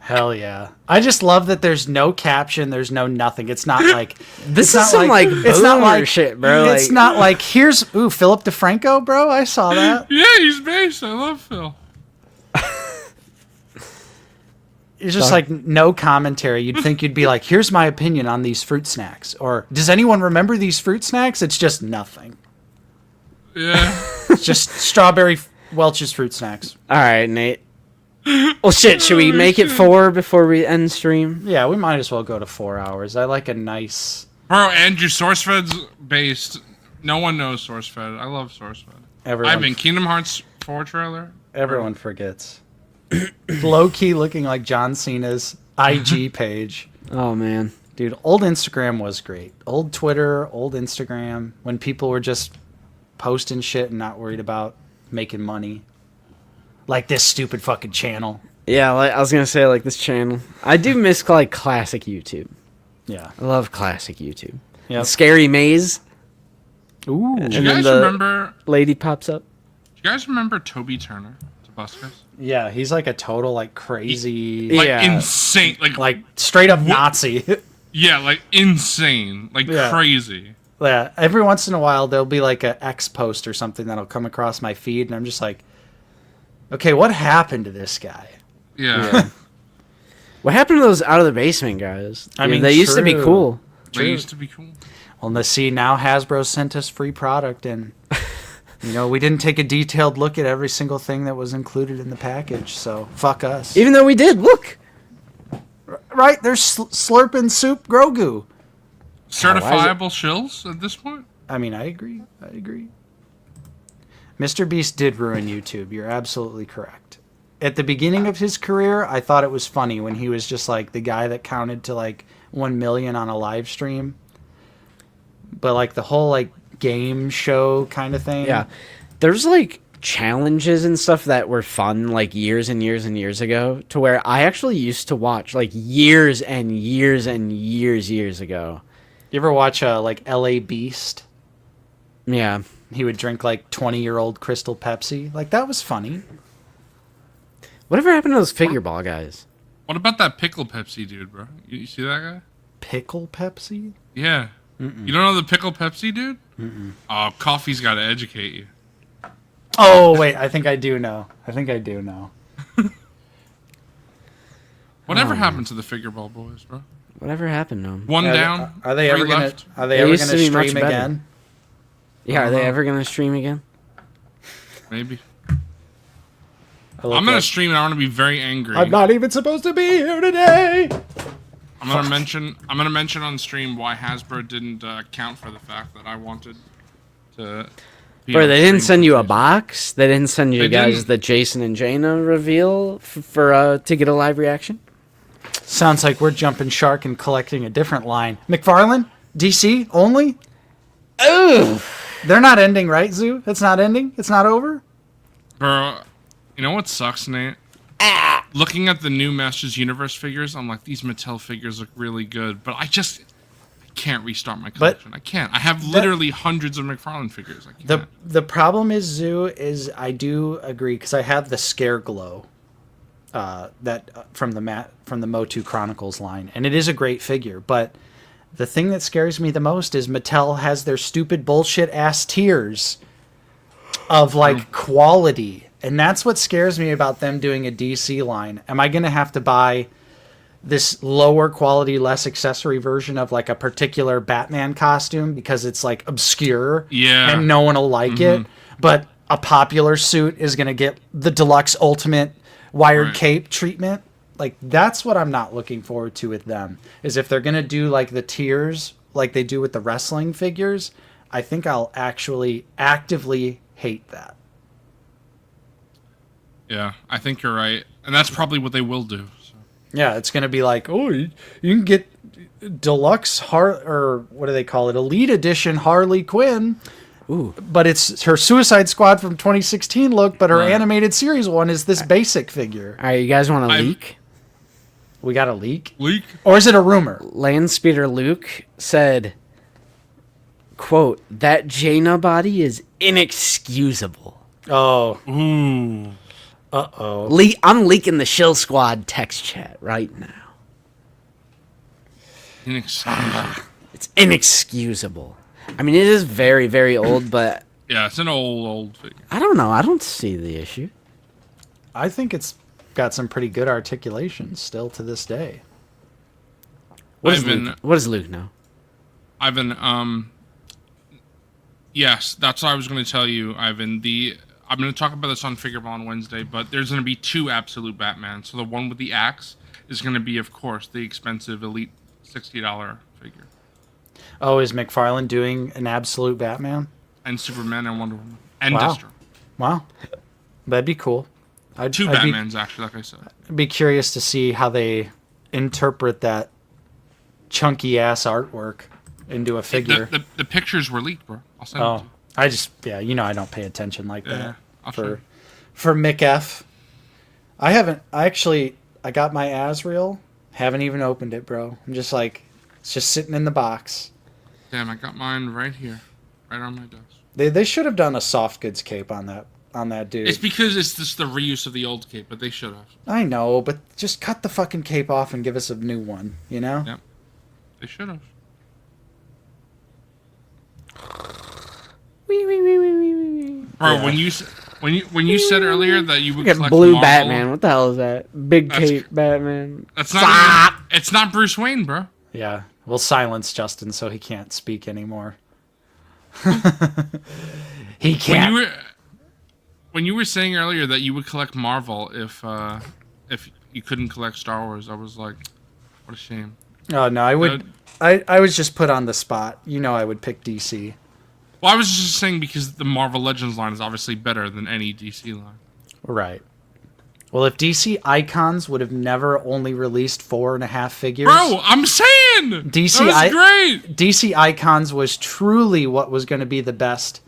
Hell yeah. I just love that there's no caption. There's no nothing. It's not like... This it's is not some like it's not boomer like shit, bro. It's like, not like, here's... Ooh, Philip DeFranco, bro? I saw that. Yeah, he's based. I love Phil. It's just like no commentary. You'd think you'd be like, here's my opinion on these fruit snacks. Or, does anyone remember these fruit snacks? It's just nothing. Yeah. It's just strawberry Welch's fruit snacks. All right, Nate. Well, shit. Should we make it 4 before we end stream? Yeah, we might as well go to 4 hours. I like a nice... Bro, Andrew, SourceFed's based. No one knows SourceFed. I love SourceFed. Everyone, Kingdom Hearts 4 trailer. everyone forgets. Low-key looking like John Cena's IG page. Oh, man. Dude, old Instagram was great. Old Twitter, old Instagram, when people were just posting shit and not worried about making money. Like this stupid fucking channel. Yeah, like, I was going to say, like, this channel. I do miss, like, classic YouTube. Yeah. I love classic YouTube. Yep. Scary Maze. Ooh. Do And you then guys the- remember? Lady pops up. Do you guys remember Toby Turner? Tobuscus? Yeah, he's like a total, like, crazy... Like Yeah. insane. Like, straight up Nazi. Yeah, like insane. Like Yeah. crazy. Yeah, every once in a while, there'll be, like, a X post or something that'll come across my feed, and I'm just like, okay, what happened to this guy? Yeah. What happened to those out of the basement guys? I mean, they used to be true. cool. They used to be cool. Well, let's see, now Hasbro sent us free product, and we didn't take a detailed look at every single thing that was included in the package, so fuck us. Even though we did, look. Right, there's slurping soup Grogu. Certifiable shills at this point? I mean, I agree. Mr. Beast did ruin YouTube. You're absolutely correct. At the beginning of his career, I thought it was funny when he was just like the guy that counted to like 1 million on a live stream. But like the whole like game show kind of thing. Yeah. There's like challenges and stuff that were fun like years and years and years ago, to where I actually used to watch like years and years and years ago. You ever watch like LA Beast? Yeah. He would drink like 20-year-old Crystal Pepsi. Like that was funny. Whatever happened to those figure ball guys? What about that pickle Pepsi dude, bro? You see that guy? Pickle Pepsi? Yeah. You don't know the pickle Pepsi dude? Oh, coffee's got to educate you. Oh, wait, I think I do know. Whatever happened to the figure ball boys, bro? Whatever happened to them? One down. Are they three ever gonna? left. Are they They ever used gonna to be much stream better. again? Yeah, are they ever going to stream again? Maybe. I look I'm gonna up- stream and I want to be very angry. I'm not even supposed to be here today. I'm gonna mention on stream why Hasbro didn't count for the fact that I wanted to. Or they didn't send you a box. box? They didn't send you They guys didn't. the Jason and Jaina reveal to get a live reaction? Sounds like we're jumping shark and collecting a different line. McFarlane, DC only. Oh, They're not ending, right, Zoo? It's not ending. It's not over. Bro, you know what sucks, Nate? Looking at the new Masters Universe figures, I'm like, these Mattel figures look really good, but I can't restart my collection. I can't. I have literally hundreds of McFarlane figures. I can't. The problem is, Zoo, is I do agree because I have the Scare Glow from the Motu Chronicles line, and it is a great figure. But the thing that scares me the most is Mattel has their stupid bullshit ass tiers of like quality, and that's what scares me about them doing a DC line. Am I going to have to buy this lower quality, less accessory version of like a particular Batman costume because it's like obscure and no one will like it, but a popular suit is going to get the deluxe ultimate wired cape treatment? Like, that's what I'm not looking forward to with them, is if they're going to do like the tiers like they do with the wrestling figures, I think I'll actually actively hate that. Yeah, I think you're right, and that's probably what they will do. So. Yeah, it's going to be like, oh, you can get deluxe or what do they call it? Elite edition Harley Quinn. ooh. But it's her Suicide Squad from 2016 look, but her Right. animated series one is this basic figure. All right, you guys want to I'm- leak? We got a leak? Leak? Or is it a rumor? Landspeeder Luke said, quote, that Jaina body is inexcusable. Oh, Ooh. uh-oh. I'm leaking the Shill Squad text chat right now. Inexcusable. It's inexcusable. I mean, it is very, very old, but Yeah, it's an old figure. I don't know. I don't see the issue. I think it's got some pretty good articulation still to this day. What does Ivan, Luke, what does Luke know? Ivan, yes, that's what I was going to tell you, Ivan. I'm going to talk about this on Figureball on Wednesday, but there's going to be two absolute Batman. So the one with the axe is going to be, of course, the expensive Elite $60 figure. Oh, is McFarlane doing an absolute Batman? And Superman and Wonder Woman. And Wow. Destro. Wow. That'd be cool. I'd Two I'd Batmans, actually, like I said. be curious to see how they interpret that chunky ass artwork into a figure. The pictures were leaked, bro. I'll send it to Oh, you. I just, yeah, I don't pay attention like Yeah, that I'll show you. for Mick F. I got my Asriel, haven't even opened it, bro. I'm just like, it's just sitting in the box. Damn, I got mine right here. Right on my desk. They should have done a soft goods cape on that dude. It's because it's just the reuse of the old cape, but they should have. I know, but just cut the fucking cape off and give us a new one, you know? Yep. They should have. Bro, when you When you said earlier that you would Get collect blue Marvel, Batman. What the hell is that? Big That's cape Batman. That's not. Even, it's not Bruce Wayne, bro. Yeah, we'll silence Justin so he can't speak anymore. He can't. When you were saying earlier that you would collect Marvel if you couldn't collect Star Wars, I was like, what a shame. Oh no, I would. I was just put on the spot. You know, I would pick DC. Well, I was just saying because the Marvel Legends line is obviously better than any DC line. Right. Well, if DC Icons would have never only released 4.5 figures, Bro, I'm saying DC that was great. DC Icons was truly what was going to be the best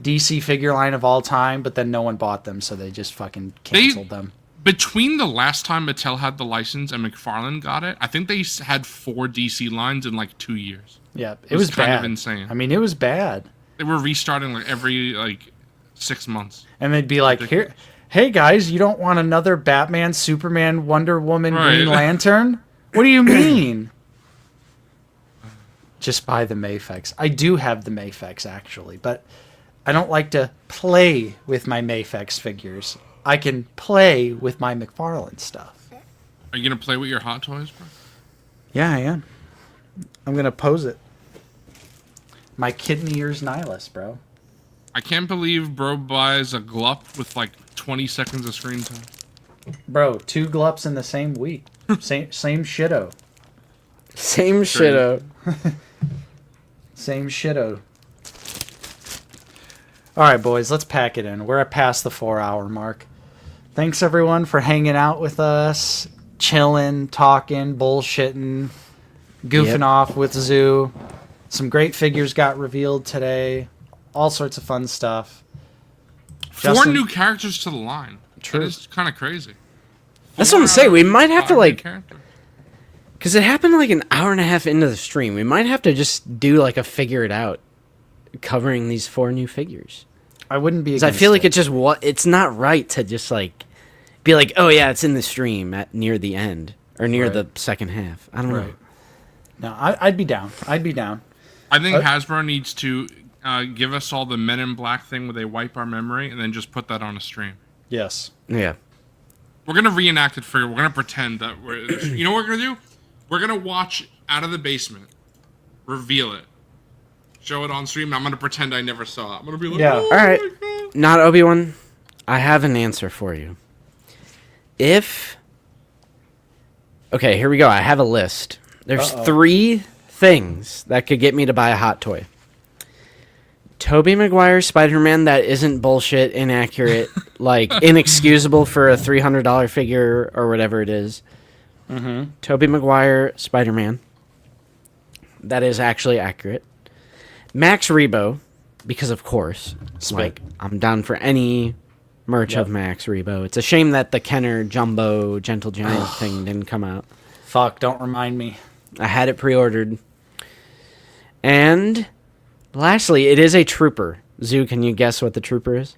DC figure line of all time, but then no one bought them, so they just fucking canceled them. Between the last time Mattel had the license and McFarlane got it, I think they had 4 DC lines in like 2 years. Yeah, it was kind bad. of insane. I mean, it was bad. They were restarting like every 6 months. And they'd be like, "Here, hey guys, you don't want another Batman, Superman, Wonder Woman, Right. Green Lantern? What do you mean?" Just buy the Mafex. I do have the Mafex actually, but I don't like to play with my Mafex figures. I can play with my McFarlane stuff. Are you gonna play with your Hot Toys, bro? Yeah, I am. I'm gonna pose it. My kidney ears Nihilus, bro. I can't believe bro buys a Glup with like 20 seconds of screen time. Bro, 2 glups in the same week. same shitto. Same shitto. Same shitto. All right, boys, let's pack it in. We're at past the 4-hour mark. Thanks, everyone, for hanging out with us, chilling, talking, bullshitting, goofing off with Zoo. Some great figures got revealed today. All sorts of fun stuff. 4 Justin- new characters to the line. True. That is kind of crazy. That's what I'm 4 saying. We might have to 5 new like, characters. because it happened like an hour and a half into the stream. We might have to just do like a figure it out, covering these 4 new figures. I wouldn't be. Because I feel like it's not right to just like be like, oh yeah, it's in the stream at near the end or near Right. the second half. I don't know. Right. No, I'd be down. I'd be down. I think Hasbro needs to give us all the Men in Black thing where they wipe our memory and then just put that on a stream. Yes. Yeah. We're gonna reenact it for you. We're gonna pretend that we're. You know what we're gonna do? We're gonna watch Out of the Basement, reveal it, show it on stream. And I'm gonna pretend I never saw it. I'm gonna be like, Yeah. oh All right. my God. Not Obi-Wan. I have an answer for you. Okay, here we go. I have a list. There's 3 things that could get me to buy a hot toy. Tobey Maguire Spider-Man that isn't bullshit, inaccurate, like inexcusable for a $300 figure or whatever it is. Mm-hmm. Tobey Maguire Spider-Man that is actually accurate. Max Rebo, because of course, like I'm down for any merch of Max Rebo. It's a shame that the Kenner Jumbo Gentle Giant thing didn't come out. Fuck, don't remind me. I had it pre-ordered. And lastly, it is a trooper. Zoo, can you guess what the trooper is?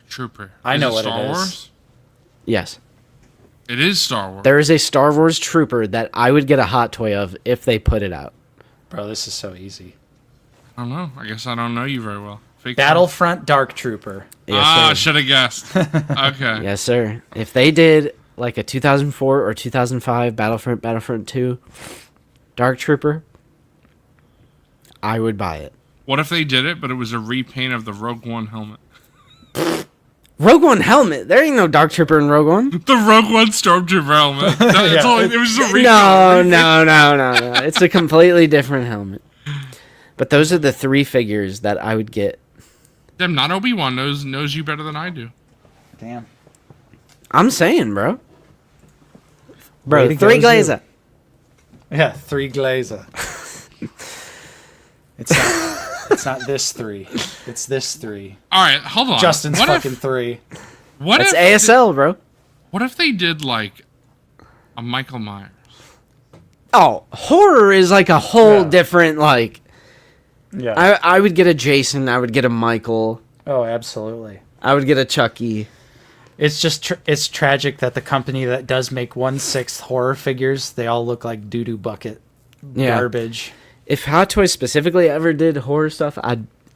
Trooper. I Is know it what Star it is. Wars? Yes. It is Star Wars. There is a Star Wars trooper that I would get a hot toy of if they put it out. Bro, this is so easy. I don't know. I guess I don't know you very well. Fake Battlefront Dark Trooper. Yes, sir. should have guessed. Okay. Yes, sir. If they did like a 2004 or 2005 Battlefront 2 Dark Trooper, I would buy it. What if they did it, but it was a repaint of the Rogue One helmet? Rogue One helmet. There ain't no Dark Trooper in Rogue One. The Rogue One Stormtrooper helmet. That's all, it was just a repaint. No. It's a completely different helmet. But those are the 3 figures that I would get. Damn, not Obi-Wan knows you better than I do. Damn. I'm saying, bro. Way Bro, to 3 go, Glazer. Yeah, 3 Glazer. It's not this 3. It's this 3. All right, hold on. Justin's what fucking if, 3. What That's if ASL, bro. What if they did like a Michael Myers? Oh, horror is like a whole Yeah. different, like... Yeah. I would get a Jason. I would get a Michael. Oh, absolutely. I would get a Chucky. It's just it's tragic that the company that does make 1/6 horror figures, they all look like doo-doo bucket Yeah. garbage. If Hot Toys specifically ever did horror stuff,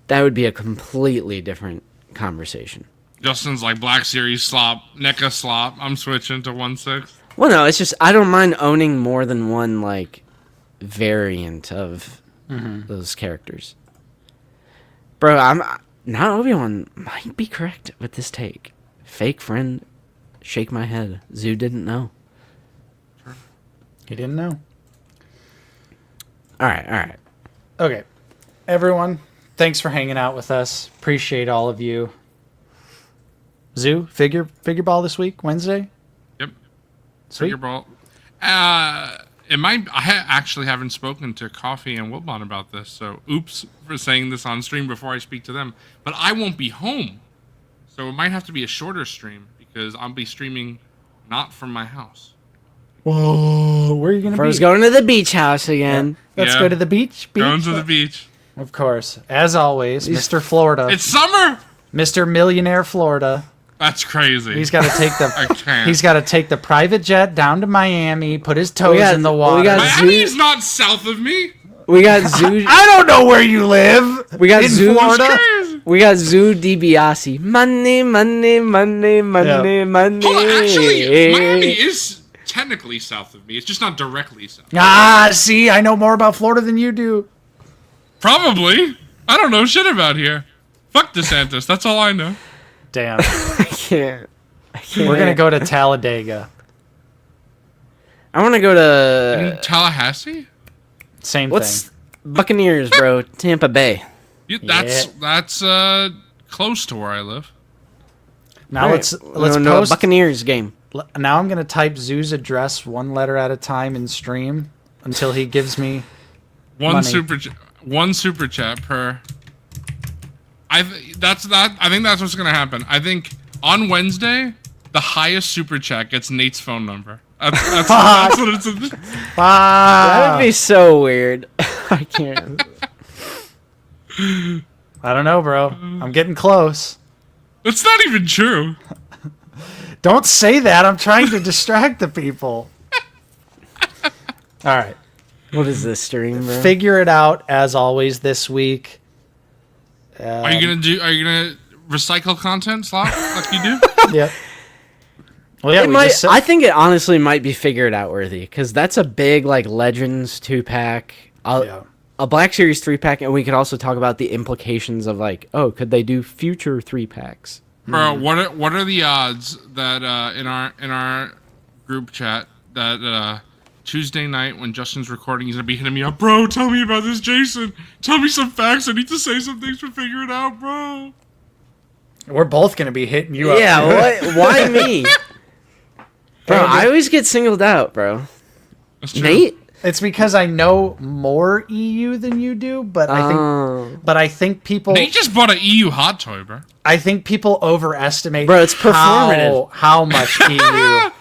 that would be a completely different conversation. Justin's like Black Series slop, NECA slop. I'm switching to 1/6. Well, no, it's just I don't mind owning more than one like variant of those characters. Bro, now Obi-Wan might be correct with this take. Fake friend, shake my head. Zoo didn't know. He didn't know. All right. Okay, everyone, thanks for hanging out with us. Appreciate all of you. Zoo, figure ball this week, Wednesday. Yep. Sweet. Figure ball. It might. Actually haven't spoken to Coffee and Wilbon about this, so oops for saying this on stream before I speak to them. But I won't be home, so it might have to be a shorter stream because I'll be streaming not from my house. Whoa, where are you gonna Bro's be? going to the beach house again. Let's Yeah. go to the beach. Going to the beach. Of course, as always, Mr. Florida, It's summer. Mr. Millionaire Florida. That's crazy. He's got to take I the can't. he's got to take the private jet down to Miami, put his toes got- in the we water. got- Miami's not south of me. We got Zoo. I don't know where you live. We got in Zoo- Florida. Crazy. We got Zoo DiBiase. Money. Hold on, actually, Miami is technically south of me. It's just not directly south. Ah, see, I know more about Florida than you do. Probably. I don't know shit about here. Fuck DeSantis. That's all I know. Damn, I can't. we're gonna go to Talladega. I want to go to Tallahassee? Same what's thing. Buccaneers, bro? Tampa Bay. Yeah, that's close to where I live. Now let's no, post. Buccaneers game. Now I'm gonna type Zoo's address one letter at a time in stream until he gives me One money. super chat per. I think that's what's gonna happen. I think on Wednesday, the highest super chat gets Nate's phone number. That's what it's. That Ah, would be so weird. I can't. I don't know, bro. I'm getting close. That's not even true. Don't say that. I'm trying to distract the people. All right. What is this stream, bro? Figure it out as always this week. Are you gonna recycle content, Slop, like you do? Yep. Well, yeah, It we might, just said, I think it honestly might be figured out worthy because that's a big like Legends 2-pack, Yeah. a Black Series 3-pack, and we could also talk about the implications of like, oh, could they do future 3-packs? Bro, what are the odds that in our group chat that Tuesday night when Justin's recording, he's gonna be hitting me up, bro? Tell me about this, Jason. Tell me some facts. I need to say some things to figure it out, bro. we're both going to be hitting you up. Yeah, too. why me? Bro, I always get singled out, bro. That's true. Nate? It's because I know more EU than you do, but I think people Nate just bought an EU hot toy, bro. I think people overestimate Bro, it's performative. how much EU.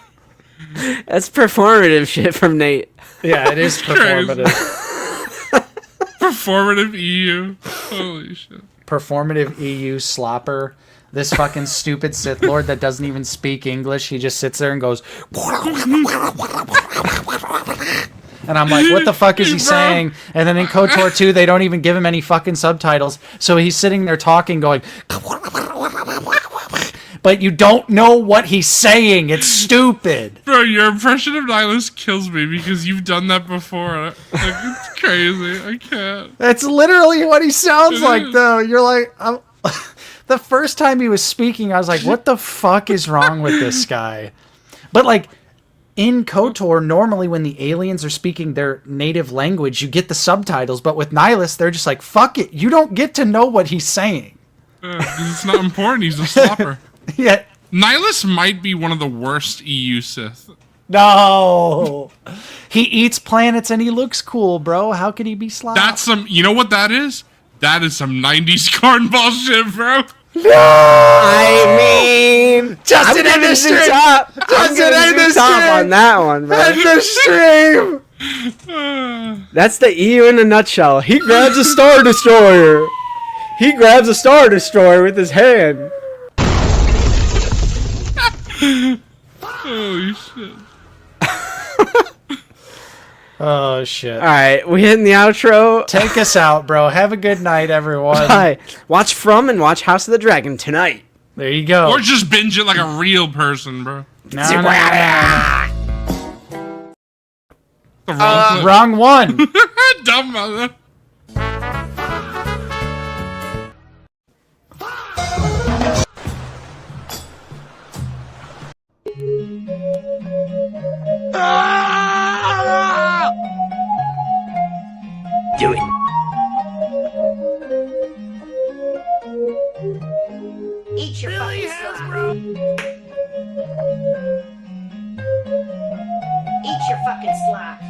That's performative shit from Nate. Yeah, it is Crazy. performative. Performative EU. Holy shit. Performative EU slopper. This fucking stupid Sith Lord that doesn't even speak English. He just sits there and goes. And I'm like, what the fuck is he saying? And then in KOTOR 2, they don't even give him any fucking subtitles. So he's sitting there talking, going. But you don't know what he's saying. It's stupid. Bro, your impression of Nihilus kills me because you've done that before. Like, it's crazy. I can't. That's literally what he sounds It like, is. though. You're like, the first time he was speaking, I was like, what the fuck is wrong with this guy? But like, in KOTOR, normally when the aliens are speaking their native language, you get the subtitles. But with Nihilus, they're just like, fuck it. You don't get to know what he's saying. 'Cause it's not important. He's a slopper. Yeah. Nihilus might be one of the worst EU Sith. No. He eats planets and he looks cool, bro. How could he be sloppy? That's some. You know what that is? That is some 90s cornball shit, bro. I mean, Justin I'm giving Industry. Zoo top. I'm Justin giving Zoo Industry. top on that one, bro. End the stream. That's the EU in a nutshell. He grabs a Star Destroyer. He grabs a Star Destroyer with his hand. Holy shit. Oh shit. All right, we hitting the outro. Take us out, bro. Have a good night, everyone. Bye. Watch From and watch House of the Dragon tonight. There you go. Or just binge it like a real person, bro. No, no, The wrong wrong one. dumb mother. Do it. Eat your fucking slap. Eat your fucking slap.